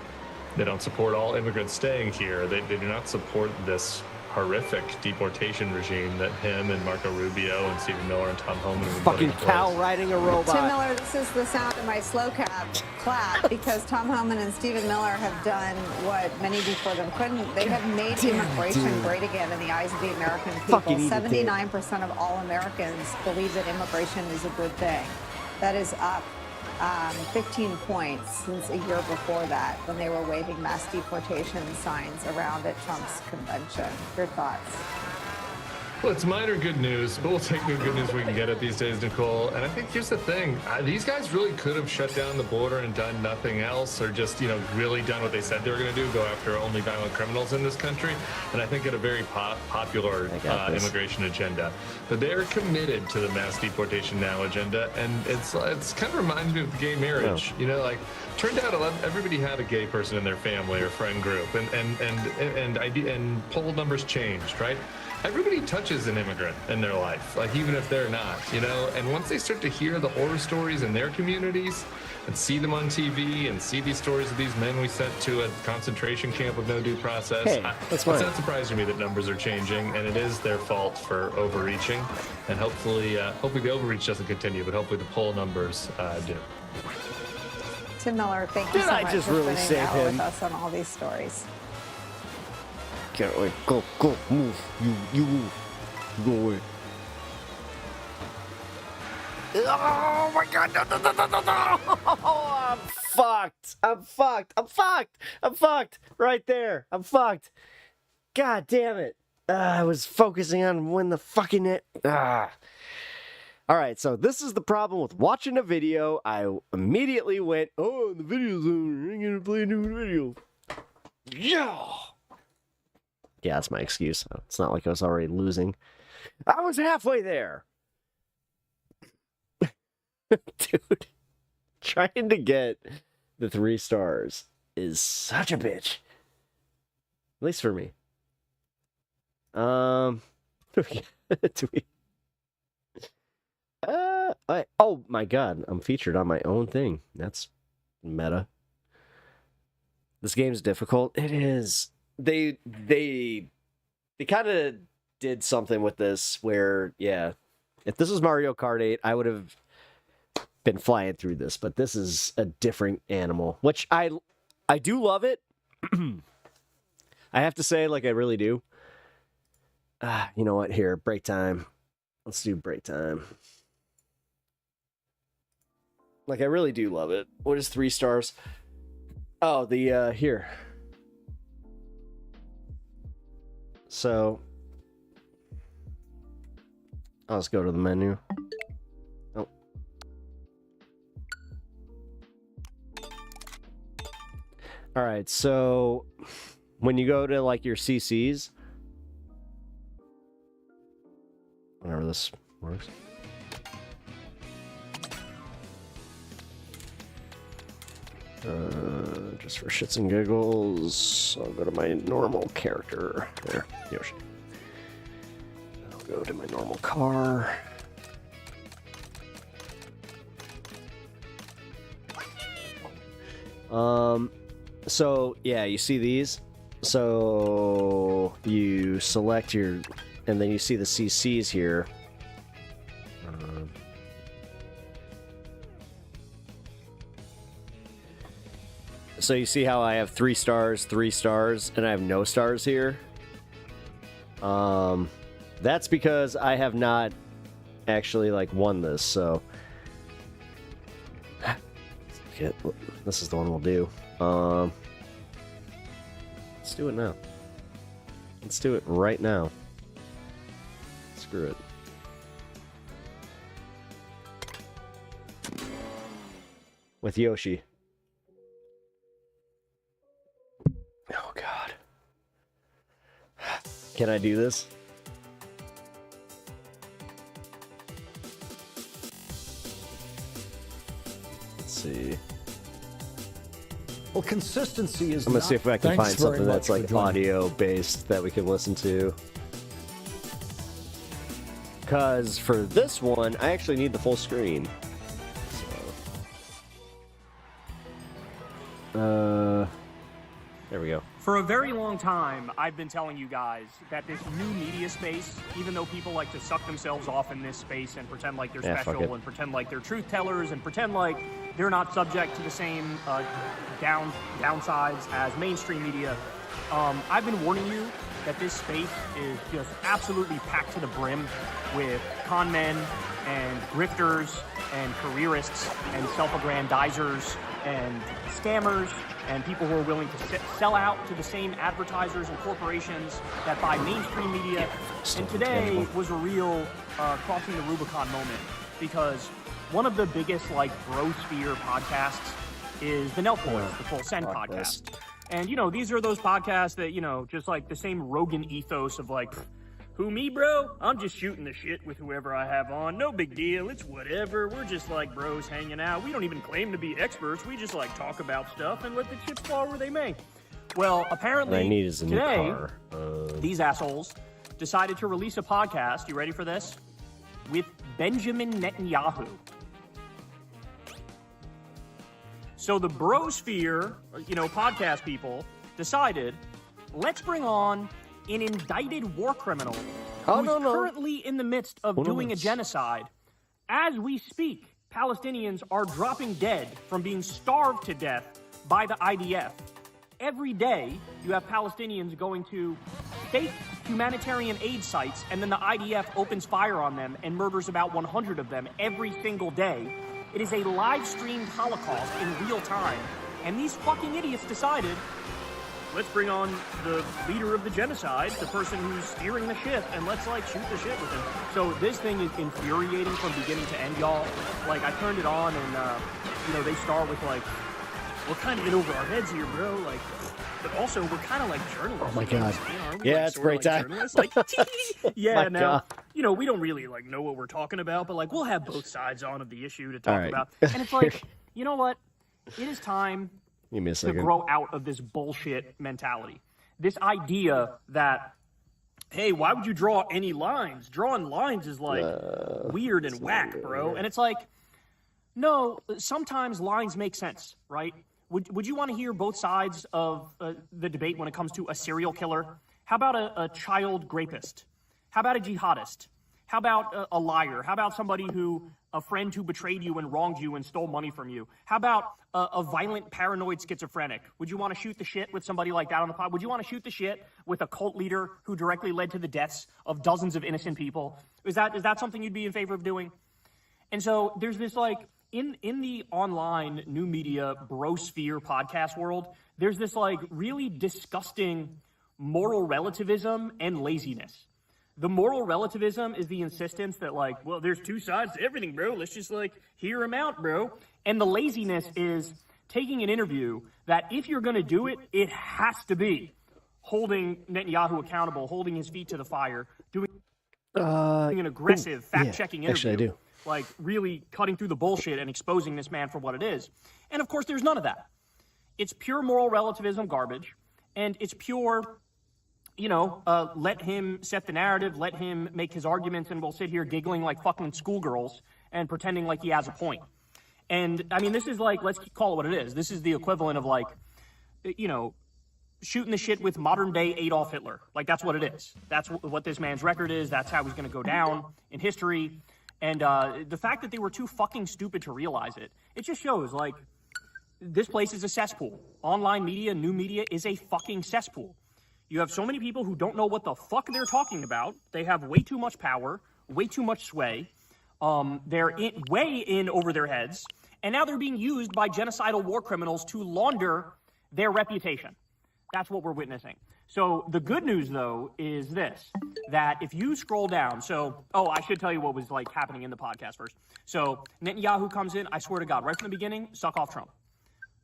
they don't support all immigrants staying here. They do not support this horrific deportation regime that him and Marco Rubio and Stephen Miller and Tom Homan have been Fucking putting in cow place. riding a robot. Tim Miller, this is the sound of my slow clap because Tom Homan and Stephen Miller have done what many before them couldn't. They have made immigration great again in the eyes of the American people. Fucking eat it, Dave. 79% of all Americans believe that immigration is a good thing. That is up 15 points since a year before that, when they were waving mass deportation signs around at Trump's convention. Your thoughts? Well, it's minor good news, but we'll take the good news we can get it these days, Nicole. And I think here's the thing. These guys really could have shut down the border and done nothing else, or just, you know, really done what they said they were going to do, go after only violent criminals in this country. And I think at a very popular immigration agenda. But they're committed to the mass deportation now agenda. And it's kind of reminds me of gay marriage. You know, like, turned out everybody had a gay person in their family or friend group, and poll numbers changed, right? Everybody touches an immigrant in their life, like even if they're not, you know, and once they start to hear the horror stories in their communities and see them on TV and see these stories of these men we sent to a concentration camp with no due process, it's not surprising to me that numbers are changing, and it is their fault for overreaching, and hopefully the overreach doesn't continue, but hopefully the poll numbers do. Tim Miller, thank you so much for spending an hour with us on all these stories. Get away. Go, move. You move. Go away. Oh my god, no. I'm fucked. Right there. I'm fucked. God damn it. I was focusing on when the fucking Alright, so this is the problem with watching a video. I immediately went, oh, the video's over. I'm gonna play a new video. Yeah. Yeah, that's my excuse. It's not like I was already losing. I was halfway there. Dude, trying to get the 3 stars is such a bitch. At least for me. Do we... oh my god, I'm featured on my own thing. That's meta. This game's difficult. It is. They kind of did something with this where, yeah, if this was Mario Kart 8, I would have been flying through this, but this is a different animal, which I do love it. I have to say, like, I really do. You know what? Here, break time. Let's do break time. Like, I really do love it. What is 3 stars? Oh, the, here. So, I'll just go to the menu. Oh. All right, so when you go to like your CCs, whenever this works. Just for shits and giggles, I'll go to my normal character. There, Yoshi. I'll go to my normal car. So yeah, you see these? So you select your, and then you see the CCs here. So you see how I have 3 stars, 3 stars, and I have no stars here? That's because I have not actually, like, won this, so... Okay, this is the one we'll do. Let's do it now. Let's do it right now. Screw it. With Yoshi. Oh, God. Can I do this? Let's see. Well, consistency is I'm gonna not... see if I can Thanks find very something much that's for like joining. audio based that we can listen to. Because for this one, I actually need the full screen. So, there we go. For a very long time, I've been telling you guys that this new media space, even though people like to suck themselves off in this space and pretend like they're Yeah, fuck special it. and pretend like they're truth tellers and pretend like they're not subject to the same downsides as mainstream media, I've been warning you that this space is just absolutely packed to the brim with con men and grifters and careerists and self-aggrandizers and scammers and people who are willing to sell out to the same advertisers and corporations that buy mainstream media. And today was a real crossing the Rubicon moment, because one of the biggest like brosphere podcasts is the Nelk Boys, the Full Send podcast. And, you know, these are those podcasts that, you know, just like the same Rogan ethos of like, who, me, bro? I'm just shooting the shit with whoever I have on. No big deal. It's whatever. We're just like bros hanging out. We don't even claim to be experts. We just like talk about stuff and let the chips fall where they may. Well, apparently What I need is a new today, car. these assholes decided to release a podcast. You ready for this? With Benjamin Netanyahu. So the brosphere, you know, podcast people decided, let's bring on an indicted war criminal who's currently in the midst of doing a genocide. As we speak, Palestinians are dropping dead from being starved to death by the IDF. Every day, you have Palestinians going to fake humanitarian aid sites, and then the IDF opens fire on them and murders about 100 of them every single day. It is a live-streamed Holocaust in real time, and these fucking idiots decided, let's bring on the leader of the genocide, the person who's steering the ship, and let's, like, shoot the shit with him. So this thing is infuriating from beginning to end, y'all. Like, I turned it on, and, you know, they start with, like, we're kind of in over our heads here, bro. Like, but also, we're kind of like journalists. Oh my God. Aren't we? Yeah, Like, it's a sorta great like time. journalists? Like, yeah, My now, God. you know, we don't really, like, know what we're talking about, but, like, we'll have both sides on of the issue to talk All right. about. And it's like, you know what? It is time Give me a to second. grow out of this bullshit mentality. This idea that, hey, why would you draw any lines? Drawing lines is like weird and whack, bro. And it's like, no, sometimes lines make sense, right? Would you want to hear both sides of the debate when it comes to a serial killer? How about a child rapist? How about a jihadist? How about a liar? How about somebody a friend who betrayed you and wronged you and stole money from you? How about a violent, paranoid schizophrenic? Would you want to shoot the shit with somebody like that on the pod? Would you want to shoot the shit with a cult leader who directly led to the deaths of dozens of innocent people? Is that something you'd be in favor of doing? And so there's this like, in the online new media brosphere podcast world, there's this like really disgusting moral relativism and laziness. The moral relativism is the insistence that, like, well, there's two sides to everything, bro. Let's just, like, hear them out, bro. And the laziness is taking an interview that if you're going to do it, it has to be holding Netanyahu accountable, holding his feet to the fire, doing an aggressive fact-checking interview. Actually, I do. Like, really cutting through the bullshit and exposing this man for what it is. And, of course, there's none of that. It's pure moral relativism garbage, and it's pure... you know, let him set the narrative, let him make his arguments, and we'll sit here giggling like fucking schoolgirls and pretending like he has a point. And, I mean, this is like, let's call it what it is. This is the equivalent of, like, you know, shooting the shit with modern-day Adolf Hitler. Like, that's what it is. That's what this man's record is. That's how he's going to go down in history. And the fact that they were too fucking stupid to realize it, it just shows, like, this place is a cesspool. Online media, new media is a fucking cesspool. You have so many people who don't know what the fuck they're talking about. They have way too much power, way too much sway. They're way in over their heads. And now they're being used by genocidal war criminals to launder their reputation. That's what we're witnessing. So the good news, though, is this, that if you scroll down, I should tell you what was like happening in the podcast first. So Netanyahu comes in, I swear to God, right from the beginning, suck off Trump.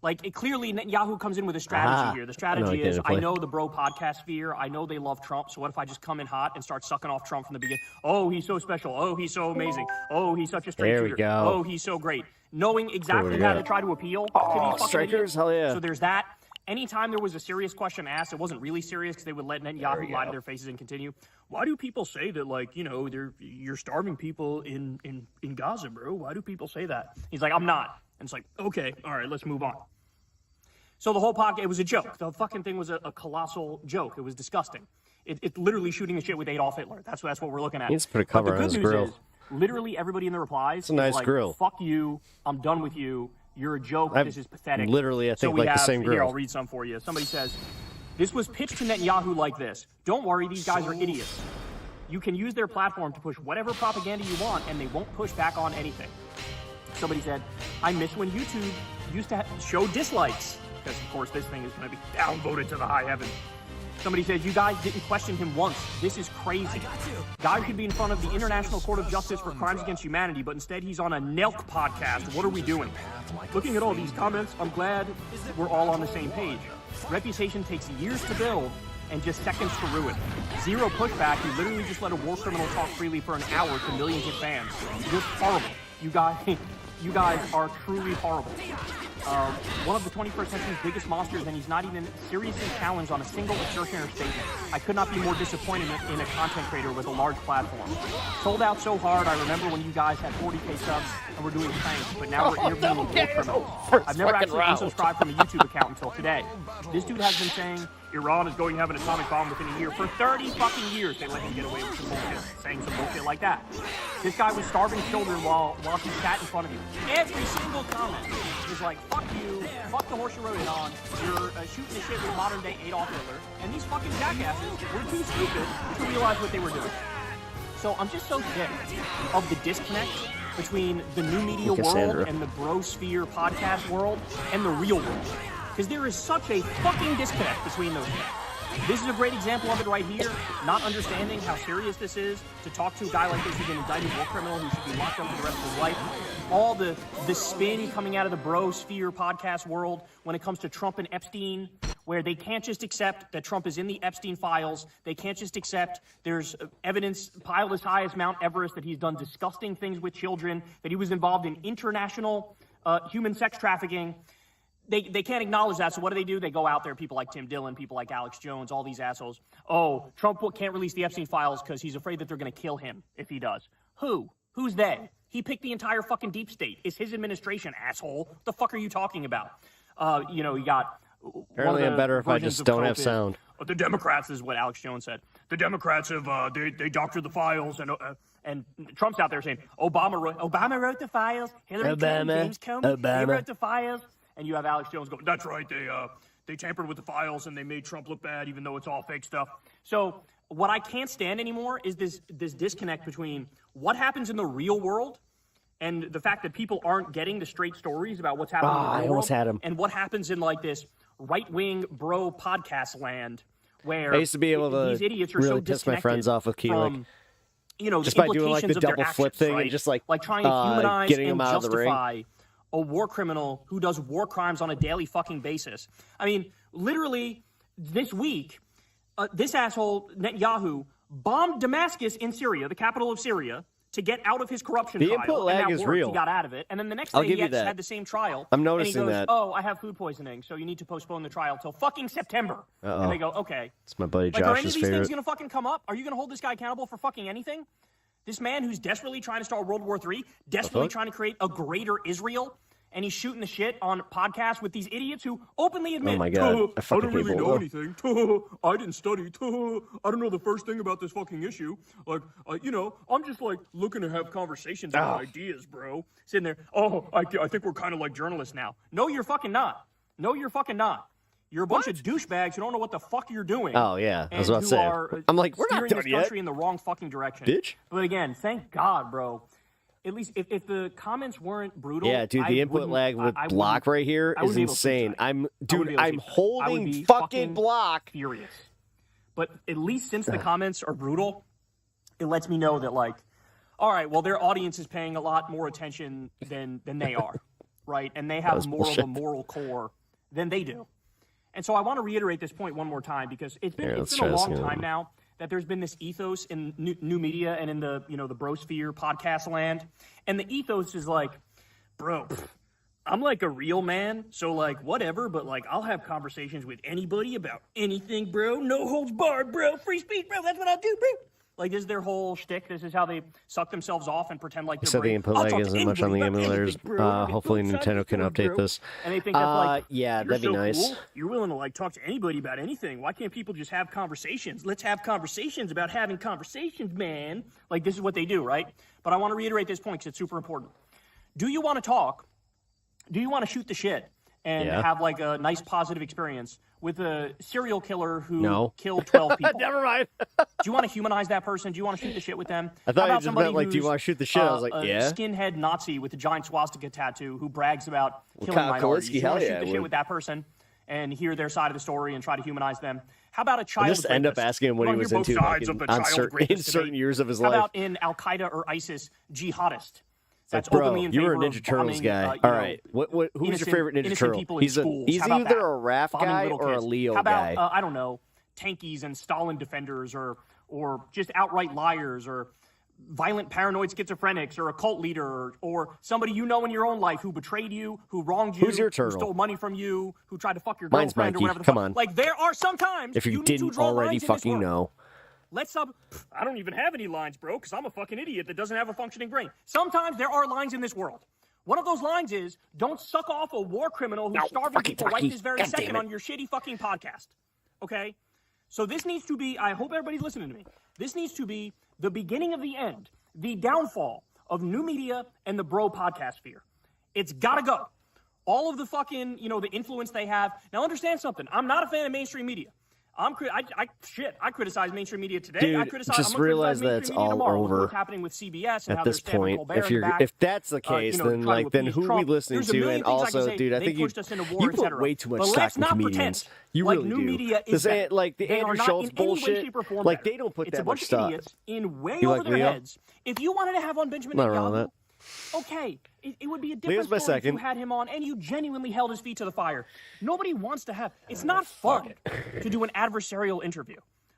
Like, clearly, Netanyahu comes in with a strategy here. The strategy is, I know the bro podcast sphere. I know they love Trump. So what if I just come in hot and start sucking off Trump from the beginning? Oh, he's so special. Oh, he's so amazing. Oh, he's such a straight There we shooter. go. Oh, he's so great. knowing exactly how to try to appeal to these fucking strikers, idiots. hell yeah. So there's that. Anytime there was a serious question asked, it wasn't really serious because they would let Netanyahu lie to their faces and continue. Why do people say that, like, you know, you're starving people in Gaza, bro? Why do people say that? He's like, I'm not. And it's like, okay, all right, let's move on. So the whole podcast, it was a joke. The fucking thing was a colossal joke. It was disgusting. It's literally shooting the shit with Adolf Hitler. That's what we're looking at. He needs to put a cover on his grill. Literally everybody in the replies It's a nice is like, grill. fuck you, I'm done with you, you're a joke, I've this is pathetic. literally, I think, so we like the have, same Here, grill. I'll read some for you. Somebody says, this was pitched to Netanyahu like this. Don't worry, these guys are idiots. You can use their platform to push whatever propaganda you want, and they won't push back on anything. Somebody said, I miss when YouTube used to show dislikes, because, of course, this thing is going to be downvoted to the high heavens. Somebody said, you guys didn't question him once. This is crazy. Guy should be in front of the International Court of Justice for Crimes Against Humanity, but instead he's on a Nelk podcast. What are we doing? Looking at all these comments, I'm glad we're all on the same page. Reputation takes years to build and just seconds to ruin. Zero pushback. You literally just let a war criminal talk freely for an hour to millions of fans. You're horrible. You guys are truly horrible. One of the 21st century's biggest monsters, and he's not even seriously challenged on a single assertion or statement. I could not be more disappointed in a content creator with a large platform. Sold out so hard, I remember when you guys had 40K subs and we're doing pranks, but now we're interviewing war criminals. I've never actually unsubscribed from a YouTube account until today. This dude has been saying Iran is going to have an atomic bomb within a year. For 30 fucking years, they let him get away with some bullshit, saying some bullshit like that. This guy was starving children while he sat in front of you. Every single comment is like, fuck you, fuck the horse you rode in on, you're shooting the shit with modern day Adolf Hitler, and these fucking jackasses were too stupid to realize what they were doing. So I'm just so sick of the disconnect between the new media world and the brosphere podcast world and the real world. Because there is such a fucking disconnect between those things. This is a great example of it right here. Not understanding how serious this is to talk to a guy like this who's an indicted war criminal who should be locked up for the rest of his life. All the spin coming out of the brosphere podcast world when it comes to Trump and Epstein, where they can't just accept that Trump is in the Epstein files. They can't just accept there's evidence piled as high as Mount Everest that he's done disgusting things with children, that he was involved in international human sex trafficking. They can't acknowledge that, so what do? They go out there, people like Tim Dillon, people like Alex Jones, all these assholes. Oh, Trump can't release the Epstein files because he's afraid that they're going to kill him if he does. Who? Who's they? He picked the entire fucking deep state. It's his administration, asshole. What the fuck are you talking about? You got... Apparently I'm better if I just don't have sound. The Democrats, is what Alex Jones said. The Democrats have, they doctored the files, and Trump's out there saying, Obama wrote the files, Hillary Clinton, James Comey, they wrote the files. And you have Alex Jones going, that's right, they tampered with the files and they made Trump look bad even though it's all fake stuff. So what I can't stand anymore is this disconnect between what happens in the real world and the fact that people aren't getting the straight stories about what's happening in the real world, and what happens in like this right-wing bro podcast land where I used to be able to these idiots are really so piss my friends off with Keelik. Just the by doing like the implications of their double flip actions, thing right? and just like trying to humanize getting and him out of the ring. justify a war criminal who does war crimes on a daily fucking basis. I mean, literally this week, this asshole Netanyahu bombed Damascus in Syria, the capital of Syria, to get out of his corruption The trial. input lag and that is worked. real. He got out of it. And then the next I'll day give he you that. had the same trial. I'm noticing and he goes, that. oh, I have food poisoning, so you need to postpone the trial till fucking September. Uh-oh. And they go, okay. It's my buddy Like, are any of Josh's these things favorite. going to fucking come up? Are you going to hold this guy accountable for fucking anything? This man who's desperately trying to start World War III, desperately trying to create a greater Israel, and he's shooting the shit on podcasts with these idiots who openly admit, Oh my God, I fucking don't really hate know Volvo. anything. I didn't study. I don't know the first thing about this fucking issue. Like, I'm just like looking to have conversations about ideas, bro. Sitting there, I think we're kind of like journalists now. No, you're fucking not. No, you're fucking not. You're a bunch of douchebags who don't know what the fuck you're doing. Oh, yeah. I was and about to who say. are I'm like, we're not steering done this yet. country in the wrong fucking direction. Bitch. But again, thank God, bro. At least if the comments weren't brutal. Yeah, dude, the input lag with I block right here I is wouldn't be able to insane. I I'm wouldn't be able to I'm I would holding be fucking block. Furious. But at least since the comments are brutal, it lets me know that like, all right, well, their audience is paying a lot more attention than they are, right? And they have more of a moral core than they do. And so I want to reiterate this point one more time because it's been a long time now that there's been this ethos in new media and in the the brosphere podcast land, and the ethos is like bro, I'm like a real man, so like whatever, but like I'll have conversations with anybody about anything, bro. No holds barred, bro. Free speech, bro. That's what I'll do, bro. Like, this is their whole shtick. This is how they suck themselves off and pretend like they're So the brave. input I'll lag talk to isn't much on the anybody about emulators. anything, bro. Hopefully Both sides Nintendo of can the update bro. this. And they think that's like, yeah, you're that'd be so nice. cool. You're willing to like talk to anybody about anything. Why can't people just have conversations? Let's have conversations about having conversations, man. Like, this is what they do, right? But I want to reiterate this point because it's super important. Do you want to talk? Do you want to shoot the shit and have like a nice positive experience with a serial killer who killed 12 people? Never mind. Do you want to humanize that person? Do you want to shoot the shit with them? I thought How you about just somebody meant, like, do you who's, want to shoot the shit? I was like, a yeah. skinhead Nazi with a giant swastika tattoo who brags about killing Kyle minorities. Kalinske, You hell want to yeah, shoot I the shit would. with that person and hear their side of the story and try to humanize them. How about a And child just end up rapist? asking him what You he wanna was hear both into like, sides of the in child rapist certain debate? years of his How life. about in Al Qaeda or ISIS jihadist? That's Like, bro, openly in you were a favor Ninja of Turtles bombing, guy. you All know, right, who's your innocent- favorite Ninja innocent Turtle? people in schools. He's How about either that? a Raph Bombing guy little or a kids. Leo How about, guy. I don't know, tankies and Stalin defenders, or just outright liars, or violent paranoid schizophrenics, or a cult leader, or somebody you know in your own life who betrayed you, who wronged you, Who's your who turtle? stole money from you, who tried to fuck your Mine's girlfriend Mikey. or whatever the Come fuck. on. Like, there are sometimes If you need to didn't draw already lines in this fucking world. know. Let's stop. I don't even have any lines, bro, because I'm a fucking idiot that doesn't have a functioning brain. Sometimes there are lines in this world. One of those lines is, don't suck off a war criminal who's starving people right this very second on your shitty fucking podcast. Okay? So this needs to be, I hope everybody's listening to me. This needs to be the beginning of the end, the downfall of new media and the bro podcast sphere. It's gotta go. All of the fucking, the influence they have. Now understand something. I'm not a fan of mainstream media. I criticize mainstream media today. Dude, I'm gonna just realize criticize that it's mainstream media all tomorrow with over what's happening with CBS and how at they're this stabbing point. Colbert in the back, If that's the case, then trying to then appease who are we Trump. listening There's a to? million And things I also, can say. dude, I They think you pushed us into war, you et put cetera. way too much But stock let's in not comedians. pretend You like really new do. media is This ain't better. like the They are Andrew not Schultz in any way, bullshit. shape, or form Like better. they don't put It's that a bunch much of stock. idiots in way You over like their Leo? heads. If you wanted to have on Benjamin Nothing wrong with Netanyahu, okay, it would be a Leo's different my story if you second. had him on and you genuinely held his feet to the fire. Nobody wants to have. It's not fun to do an adversarial interview.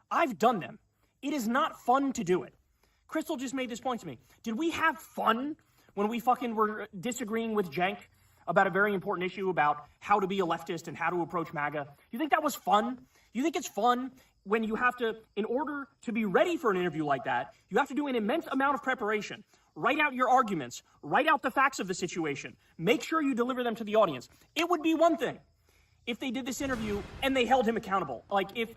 I've done them. It is not fun to do it. Crystal just made this point to me. Did we have fun when we fucking were disagreeing with Jank about a very important issue about how to be a leftist and how to approach MAGA? You think that was fun? You think it's fun when you have to, in order to be ready for an interview like that, you have to do an immense amount of preparation. Write out your arguments. Write out the facts of the situation. Make sure you deliver them to the audience. It would be one thing if they did this interview and they held him accountable. Like if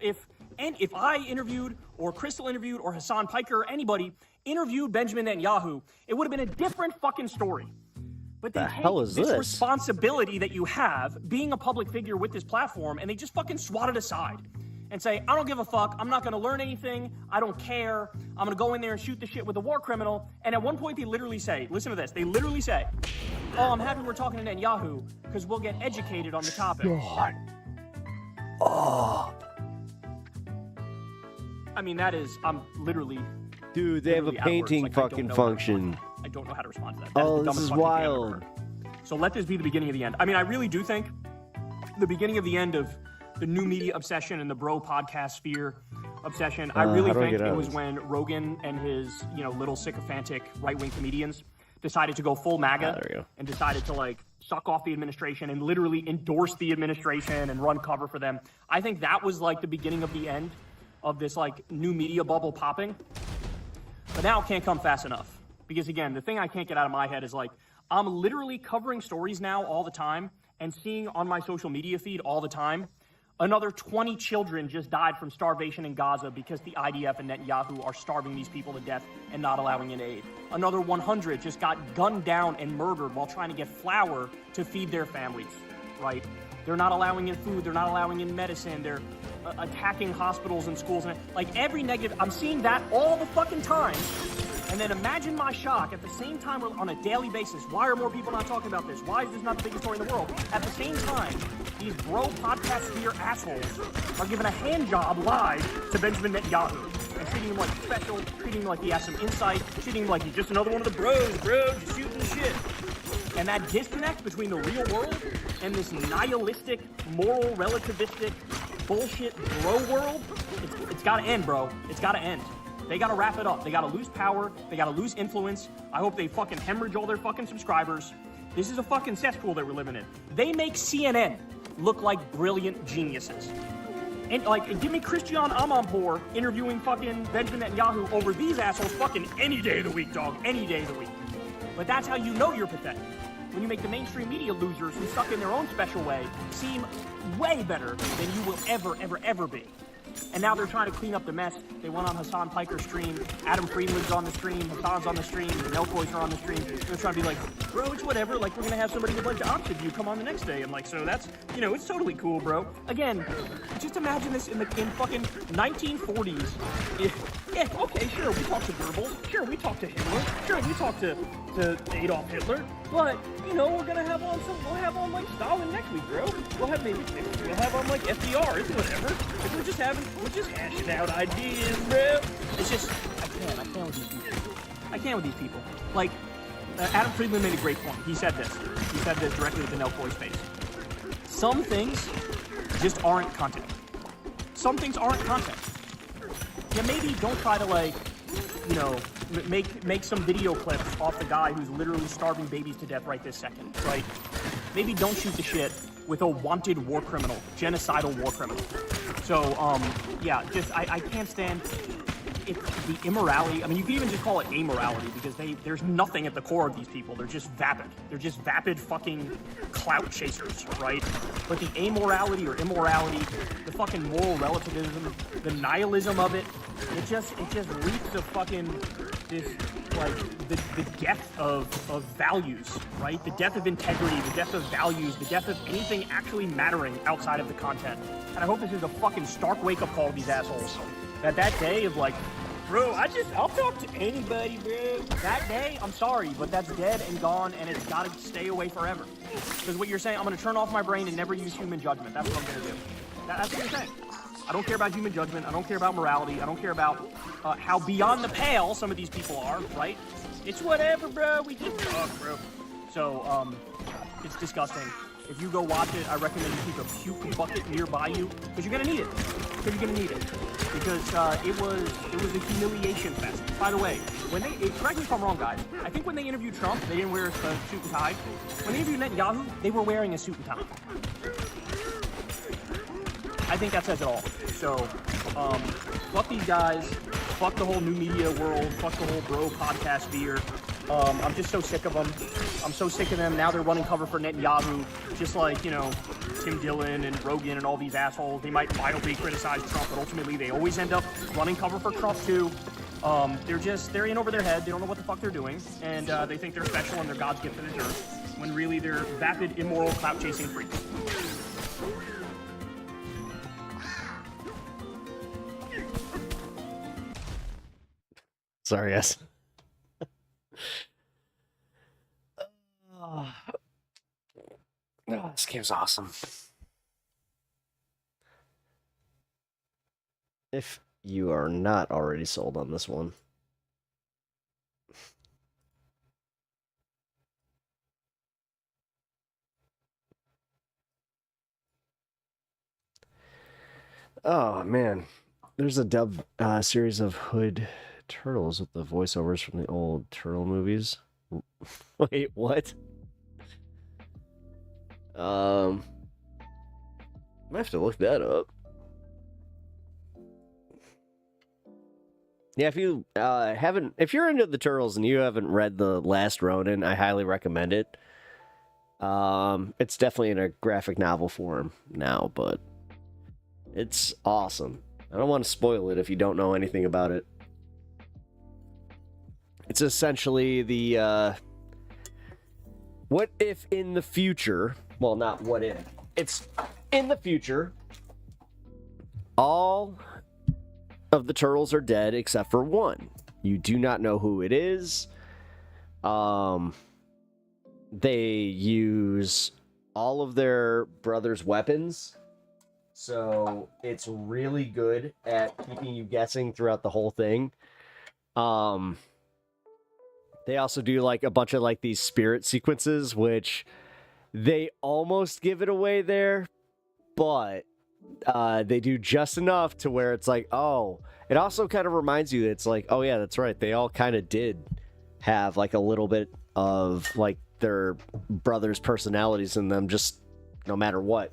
I interviewed, or Crystal interviewed, or Hassan Piker, or anybody interviewed Benjamin Netanyahu, it would have been a different fucking story. But they The take hell is this this? responsibility that you have being a public figure with this platform, and they just fucking swat it aside and say, I don't give a fuck. I'm not going to learn anything. I don't care. I'm going to go in there and shoot the shit with a war criminal. And at one point, they literally say, listen to this. They literally say, oh, I'm happy we're talking to Netanyahu because we'll get educated on the topic. God. Oh. I mean, that is, I'm literally. Dude, they have a literally at words. painting Like, I don't fucking know how to function. respond. I don't know how to respond to that. That is Oh, the this dumbest is fucking thing I've ever wild. heard. So let this be the beginning of the end. I mean, I really do think the beginning of the end of the new media obsession and the bro podcast sphere obsession. I really how do I think get it out? was when Rogan and his, little sycophantic right-wing comedians decided to go full MAGA there we go. and decided to like suck off the administration and literally endorse the administration and run cover for them. I think that was like the beginning of the end of this like new media bubble popping. But now it can't come fast enough. Because again, the thing I can't get out of my head is like, I'm literally covering stories now all the time and seeing on my social media feed all the time, another 20 children just died from starvation in Gaza because the IDF and Netanyahu are starving these people to death and not allowing in aid. Another 100 just got gunned down and murdered while trying to get flour to feed their families, right? They're not allowing in food, they're not allowing in medicine, they're attacking hospitals and schools, and like every negative, I'm seeing that all the fucking time. And then imagine my shock at the same time, on a daily basis. Why are more people not talking about this? Why is this not the biggest story in the world? At the same time, these bro podcast sphere assholes are giving a hand job live to Benjamin Netanyahu and treating him like special, treating him like he has some insight, treating him like he's just another one of the bros, just shooting the shit. And that disconnect between the real world and this nihilistic, moral, relativistic, bullshit bro world, it's gotta end, bro. It's gotta end. They gotta wrap it up. They gotta lose power. They gotta lose influence. I hope they fucking hemorrhage all their fucking subscribers. This is a fucking cesspool that we're living in. They make CNN look like brilliant geniuses. And like, give me Christian Amanpour interviewing fucking Benjamin Netanyahu over these assholes fucking any day of the week, dog. Any day of the week. But that's how you know you're pathetic. When you make the mainstream media losers who suck in their own special way seem way better than you will ever be. And now they're trying to clean up the mess. They went on Hassan Piker's stream. Adam Friedland's on the stream. Hassan's on the stream. The Nelcoys are on the stream. They're trying to be like, bro, it's whatever. Like, we're going to have somebody with a bunch of options. You come on the next day. And like, so that's, you know, it's totally cool, bro. Again, just imagine this in fucking 1940s. Yeah, okay, sure, we talked to Goebbels. Sure, we talked to Hitler. Sure, we talked to Adolf Hitler. But, you know, we'll have on like Stalin next week, bro. We'll have on like FDR. It's whatever. Like, we're just hashing out ideas, bro. It's just, I can't with these people. I can't with these people. Like, Adam Friedland made a great point. He said this directly to the Nelcoy's face. Some things just aren't content. Some things aren't content. Yeah, maybe don't try to, like, you know, make some video clips off the guy who's literally starving babies to death right this second, right? Maybe don't shoot the shit with a wanted war criminal, genocidal war criminal. So, yeah, just, I can't stand the immorality. I mean, you can even just call it amorality because there's nothing at the core of these people. They're just vapid. They're just vapid fucking clout chasers, right? But the amorality or immorality, the fucking moral relativism, the nihilism of it, it just reeks of fucking this, like, the death of values, right? The death of integrity, the death of values, the death of anything actually mattering outside of the content. And I hope this is a fucking stark wake-up call to these assholes. That day of like, bro, I'll talk to anybody, bro. That day, I'm sorry, but that's dead and gone, and it's gotta stay away forever. Because what you're saying, I'm gonna turn off my brain and never use human judgment. That's what I'm gonna do. That's what you're saying. I don't care about human judgment. I don't care about morality. I don't care about how beyond the pale some of these people are, right? It's whatever, bro. We just talk, bro. So, it's disgusting. If you go watch it, I recommend you keep a puke bucket nearby you, because you're gonna need it. Because it was a humiliation fest. By the way, correct me if I'm wrong, guys. I think when they interviewed Trump, they didn't wear a suit and tie. When they interviewed Netanyahu, they were wearing a suit and tie. I think that says it all. So, fuck these guys. Fuck the whole new media world. Fuck the whole bro podcast sphere. I'm just so sick of them. I'm so sick of them. Now they're running cover for Netanyahu, just like, you know, Tim Dillon and Rogan and all these assholes. They might mildly criticize Trump, but ultimately they always end up running cover for Trump too. They're in over their head. They don't know what the fuck they're doing, and they think they're special and they're God's gift to this earth, when really they're vapid, immoral, clout-chasing freaks. Sorry, yes. This game's awesome. If you are not already sold on this one. Oh, man. There's a dub series of Hood Turtles with the voiceovers from the old Turtle movies. Wait, what? I have to look that up. Yeah, if you if you're into the Turtles and you haven't read The Last Ronin, I highly recommend it. It's definitely in a graphic novel form now, but it's awesome. I don't want to spoil it if you don't know anything about it. It's essentially the what if in the future, well, not what if, it's in the future, all of the turtles are dead except for one. You do not know who it is. They use all of their brother's weapons, so it's really good at keeping you guessing throughout the whole thing. They also do like a bunch of like these spirit sequences, which they almost give it away there, but they do just enough to where it's like, oh, it also kind of reminds you, it's like, oh yeah, that's right. They all kind of did have like a little bit of like their brothers' personalities in them, just no matter what.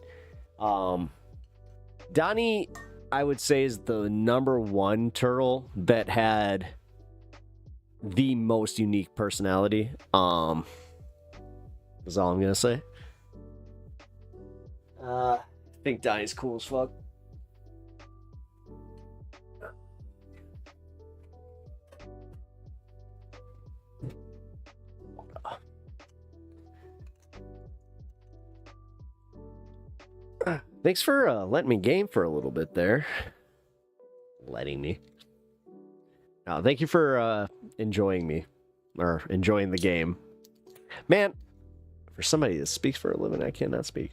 Donnie, I would say, is the number one turtle that had the most unique personality. That's all I'm gonna say. I think Donnie's cool as fuck. Thanks for letting me game for a little bit there. Letting me. Thank you for enjoying me. Or enjoying the game. Man, for somebody that speaks for a living, I cannot speak.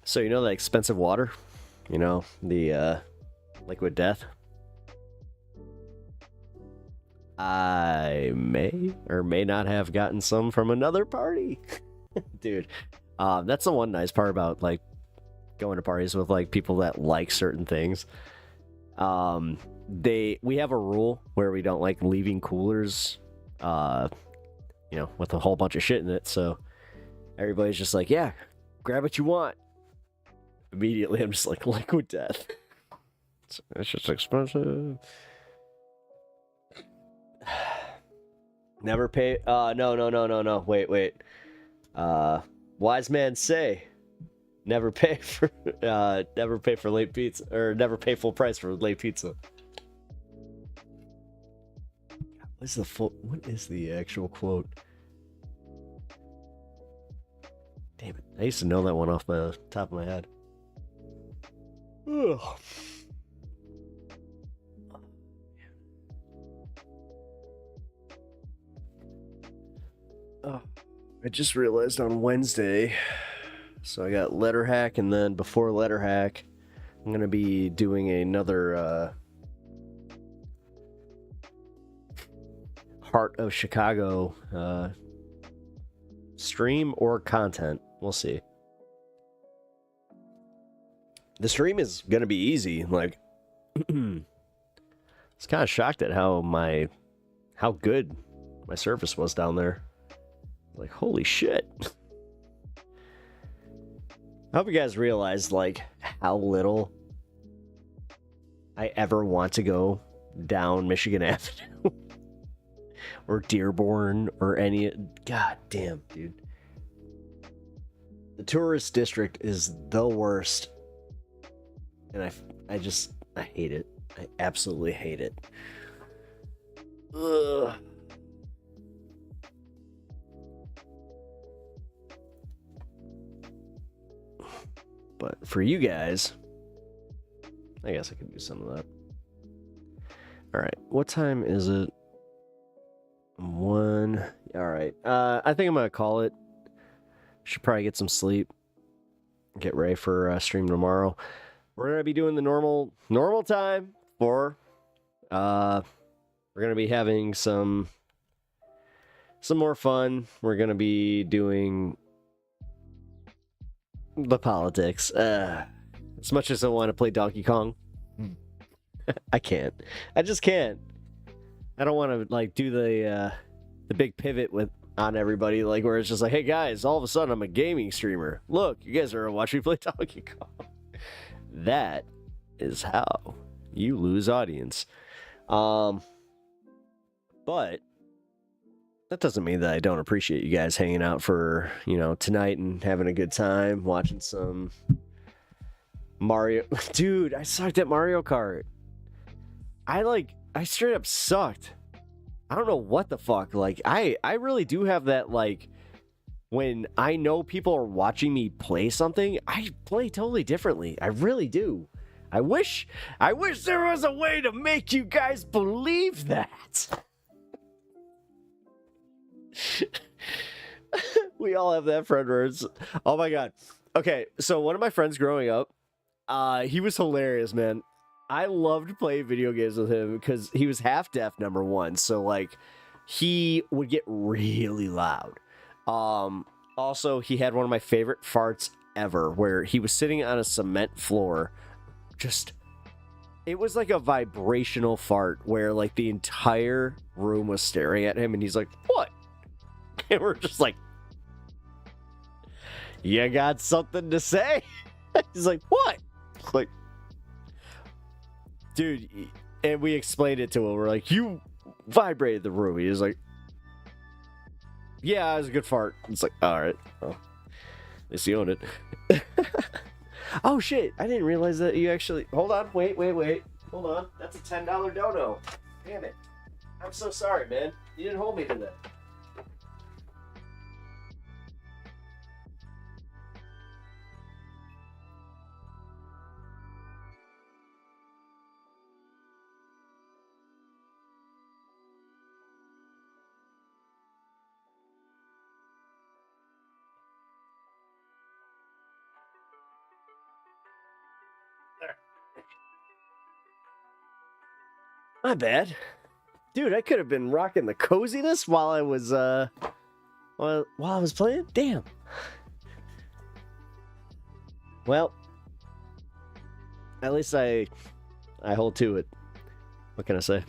So you know that expensive water? You know, the liquid death? I may or may not have gotten some from another party. Dude, that's the one nice part about like going to parties with like people that like certain things. We have a rule where we don't like leaving coolers you know, with a whole bunch of shit in it, so everybody's just like, yeah, grab what you want. Immediately I'm just like, liquid death. It's just expensive. Never pay. No. Wait. Wise man say, never pay for late pizza, or never pay full price for late pizza. What is the actual quote? Damn it! I used to know that one off the top of my head. Ugh. Oh, I just realized on Wednesday, so I got Letter Hack, and then before Letter Hack, I'm going to be doing another Heart of Chicago stream or content. We'll see. The stream is going to be easy. Like, I was kind of shocked at how good my service was down there. Like, holy shit. I hope you guys realize, like, how little I ever want to go down Michigan Avenue. Or Dearborn, or any... God damn, dude. The tourist district is the worst. And I hate it. I absolutely hate it. Ugh. But for you guys, I guess I could do some of that. Alright, what time is it? 1. Alright, I think I'm gonna call it. Should probably get some sleep. Get ready for stream tomorrow. We're gonna be doing the normal time for we're gonna be having some more fun. We're gonna be doing the politics. As much as I want to play Donkey Kong, I can't. I just can't. I don't want to like do the big pivot on everybody, like where it's just like, hey guys, all of a sudden I'm a gaming streamer. Look, you guys are watching me play Donkey Kong. That is how you lose audience. But that doesn't mean that I don't appreciate you guys hanging out for, you know, tonight and having a good time, watching some Mario. Dude, I sucked at Mario Kart. I straight up sucked. I don't know what the fuck. Like, I really do have that, like, when I know people are watching me play something, I play totally differently. I really do. I wish there was a way to make you guys believe that. We all have that friend where it's, oh my god. Okay, so one of my friends growing up, he was hilarious, man. I loved playing video games with him because he was half deaf, number one. So like, he would get really loud. Also, he had one of my favorite farts ever, where he was sitting on a cement floor, just It was like a vibrational fart where like the entire room was staring at him and he's like, what? And we're just like, you got something to say? He's like, what? Like, dude, and we explained it to him. We're like, you vibrated the room. He was like, yeah, it was a good fart. It's like, all right. Well, at least you own it. Oh, shit. I didn't realize that you actually... Hold on. Wait. Hold on. That's a $10 dono. Damn it. I'm so sorry, man. You didn't hold me to that. My bad. Dude, I could have been rocking the coziness while I was while I was playing. Damn. Well, at least I hold to it. What can I say?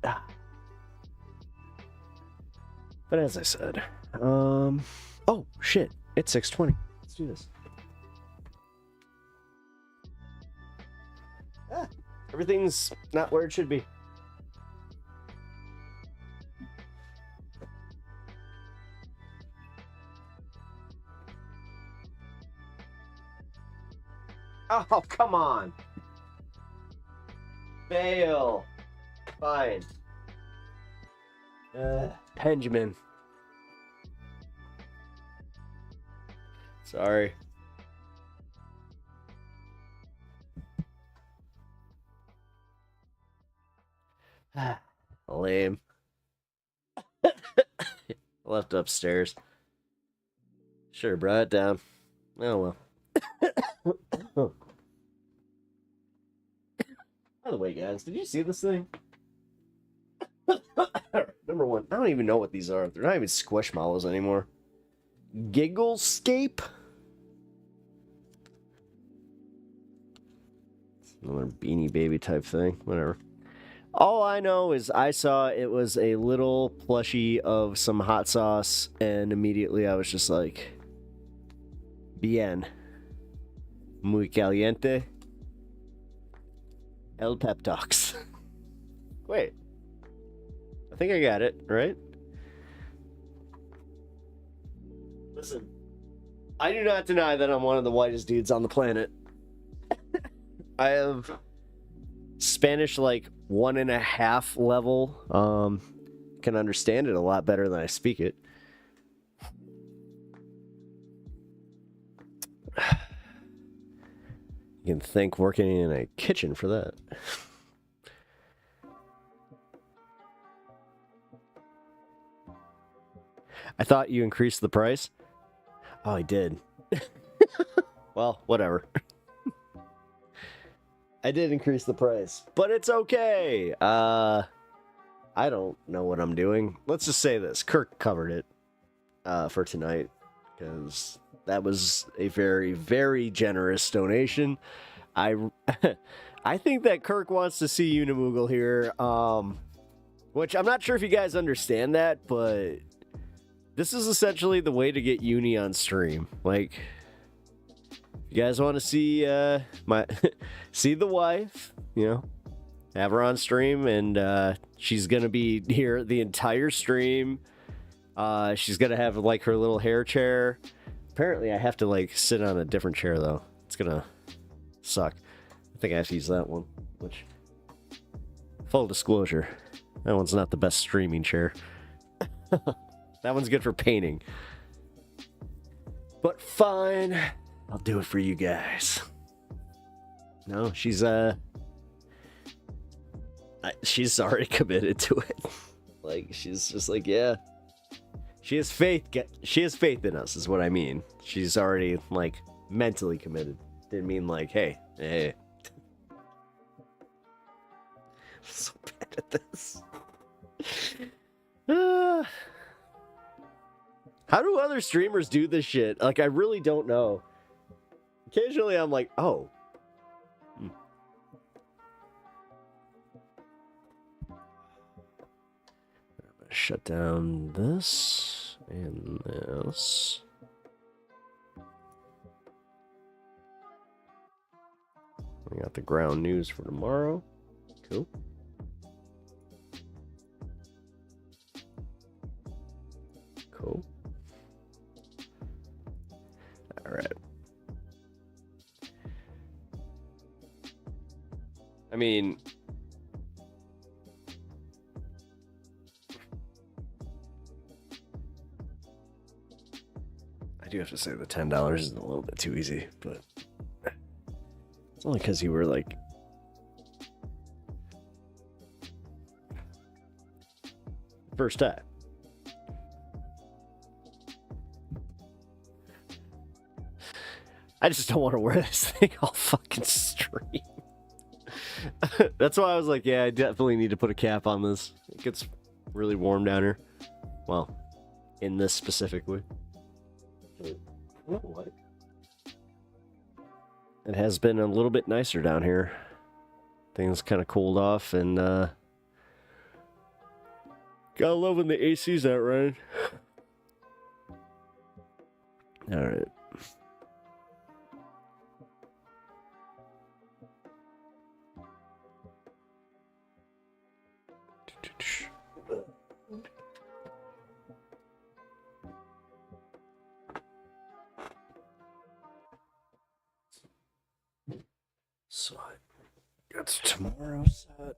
But as I said, oh shit, it's 6:20. Let's do this. Everything's not where it should be. Oh, come on. Fail. Fine. Benjamin. Sorry. Lame. Left upstairs. Sure, brought it down. Oh well. By the way, guys, did you see this thing? Number one, I don't even know what these are. They're not even Squishmallows anymore. Gigglescape? Another Beanie Baby type thing. Whatever. All I know is I saw it was a little plushie of some hot sauce, and immediately I was just like, bien. Muy caliente. El Pep Talks. Wait. I think I got it, right? Listen, I do not deny that I'm one of the whitest dudes on the planet. I have Spanish like 1.5 level. Can understand it a lot better than I speak it. You can thank working in a kitchen for that. I thought you increased the price. Oh, I did. Well, whatever. I did increase the price, but it's okay. I don't know what I'm doing. Let's just say this. Kirk covered it for tonight because that was a very, very generous donation. I think that Kirk wants to see Unimoogle here, which I'm not sure if you guys understand that, but this is essentially the way to get Uni on stream. Like, you guys want to see see the wife, you know, have her on stream, and she's gonna be here the entire stream. She's gonna have like her little hair chair. Apparently, I have to like sit on a different chair though. It's gonna suck. I think I have to use that one. Which, full disclosure, that one's not the best streaming chair. That one's good for painting. But fine. I'll do it for you guys. No, she's already committed to it. Like, she's just like, yeah. She has faith. She has faith in us, is what I mean. She's already like mentally committed. Didn't mean like, hey. I'm so bad at this. How do other streamers do this shit? Like, I really don't know. occasionally I'm like, oh. Shut down this and this. We got the ground news for tomorrow. Cool. Cool. All right. I mean, I do have to say the $10 is a little bit too easy, but it's only because you were like first time. I just don't want to wear this thing all fucking stream. That's why I was like, yeah, I definitely need to put a cap on this. It gets really warm down here. Well, in this specifically. What? It has been a little bit nicer down here. Things kind of cooled off, and gotta love when the AC's out running. All right. So that's tomorrow's set.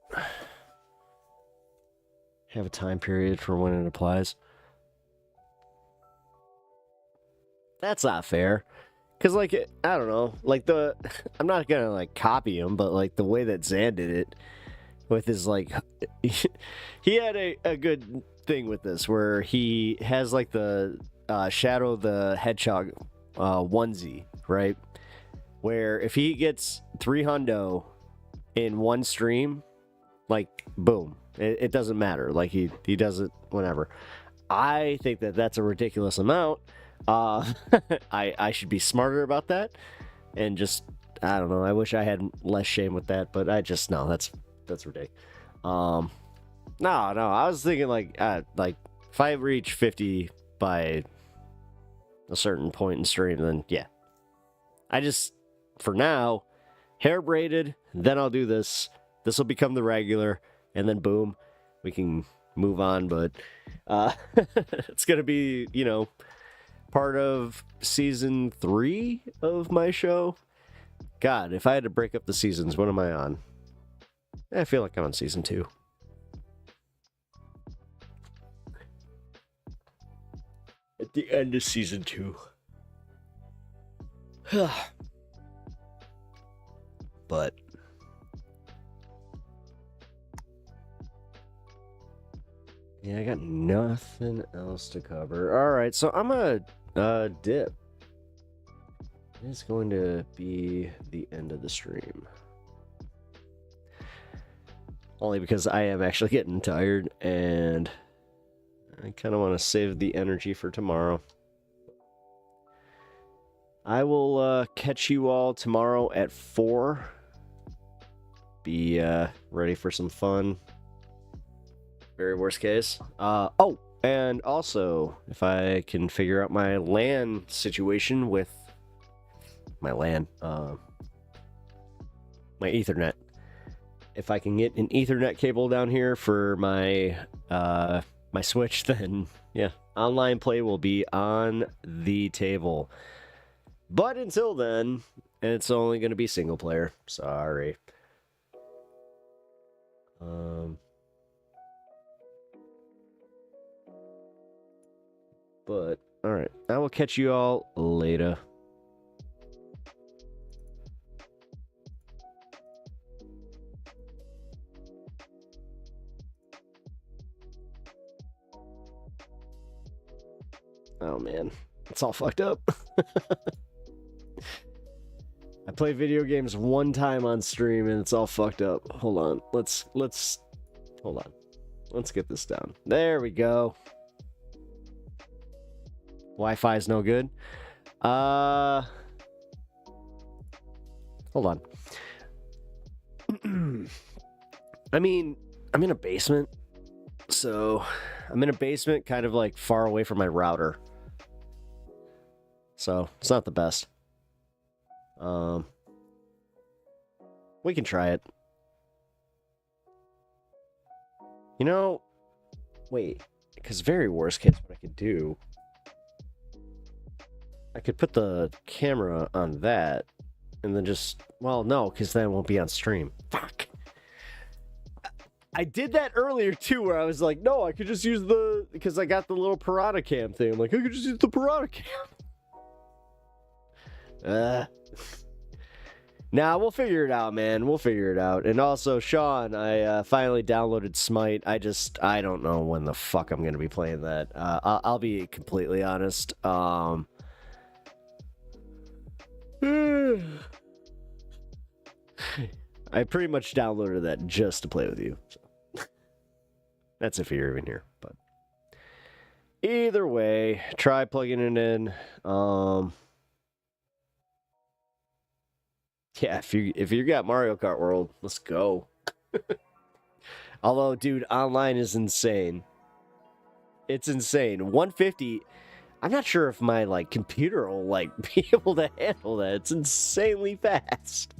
Have a time period for when it applies. That's not fair. Cause like, I don't know, like I'm not gonna like copy him, but like the way that Zan did it with his like, he had a good thing with this where he has like the Shadow the Hedgehog onesie, right? Where if he gets 300 in one stream, like boom, it doesn't matter. Like he does it whenever. I think that that's a ridiculous amount. I should be smarter about that, and just I don't know. I wish I had less shame with that, but I just no. That's ridiculous. No. I was thinking like if I reach 50 by a certain point in stream, then yeah. I just for now hair braided. Then I'll do this. This will become the regular, and then boom, we can move on. But it's gonna be part of season 3 of my show. God, if I had to break up the seasons, what am I on? I feel like I'm on season 2. At the end of season 2. But yeah, I got nothing else to cover. All right, so I'm gonna dip. It's going to be the end of the stream. Only because I am actually getting tired and I kind of want to save the energy for tomorrow. I will catch you all tomorrow at 4. Be ready for some fun. Very worst case. Oh, and also, if I can figure out my LAN situation with my LAN, my Ethernet. If I can get an Ethernet cable down here for my my Switch, then yeah, online play will be on the table. But until then, it's only going to be single player. Sorry. But all right, I will catch you all later. Oh man, it's all fucked up. I play video games one time on stream and it's all fucked up. Hold on. Let's hold on. Let's get this down. There we go. Wi-Fi is no good. Hold on. I mean, I'm in a basement. So, I'm in a basement kind of like far away from my router. So, it's not the best. We can try it. You know, wait, because very worst case, what I could do, I could put the camera on that, and then just, well, no, because then it won't be on stream. Fuck. I did that earlier, too, where I was like, no, I could just use the, because I got the little Piranha Cam thing. I'm like, I could just use the Piranha Cam. Nah, we'll figure it out, man. We'll figure it out. And also, Sean, I finally downloaded Smite. I don't know when the fuck I'm going to be playing that. I'll be completely honest. I pretty much downloaded that just to play with you. So. That's if you're even here. But either way, try plugging it in. Yeah, if you got Mario Kart World, let's go. Although, dude, online is insane. It's insane. 150. I'm not sure if my computer will be able to handle that. It's insanely fast.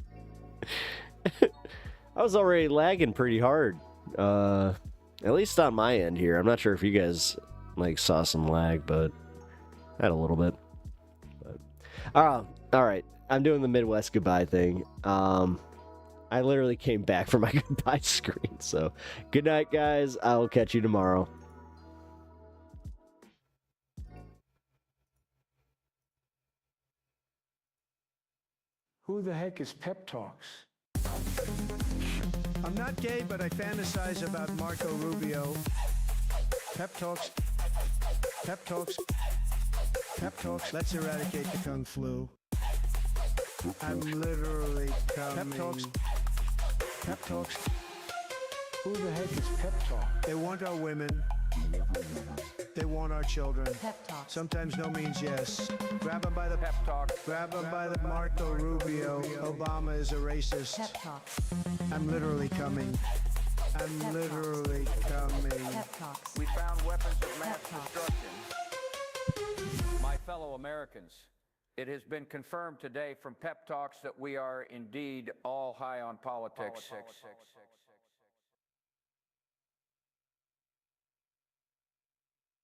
I was already lagging pretty hard. At least on my end here. I'm not sure if you guys saw some lag, but I had a little bit. But all right. I'm doing the Midwest goodbye thing. I literally came back for my goodbye screen. So, good night, guys. I will catch you tomorrow. Who the heck is Pep Talks? I'm not gay, but I fantasize about Marco Rubio. Pep Talks. Pep Talks. Pep Talks. Let's eradicate the Kung Flu. I'm literally coming. Pep Talks. Pep Talks. Who the heck is Pep Talk? They want our women. They want our children. Pep Talks. Sometimes no means yes. Grab them by the pep talk. Grab them by the Marco Rubio. Obama is a racist. Pep Talks. I'm literally coming. I'm Pep literally coming. Pep Talks. We found weapons of mass destruction. My fellow Americans, it has been confirmed today from Pep Talks that we are indeed all high on politics.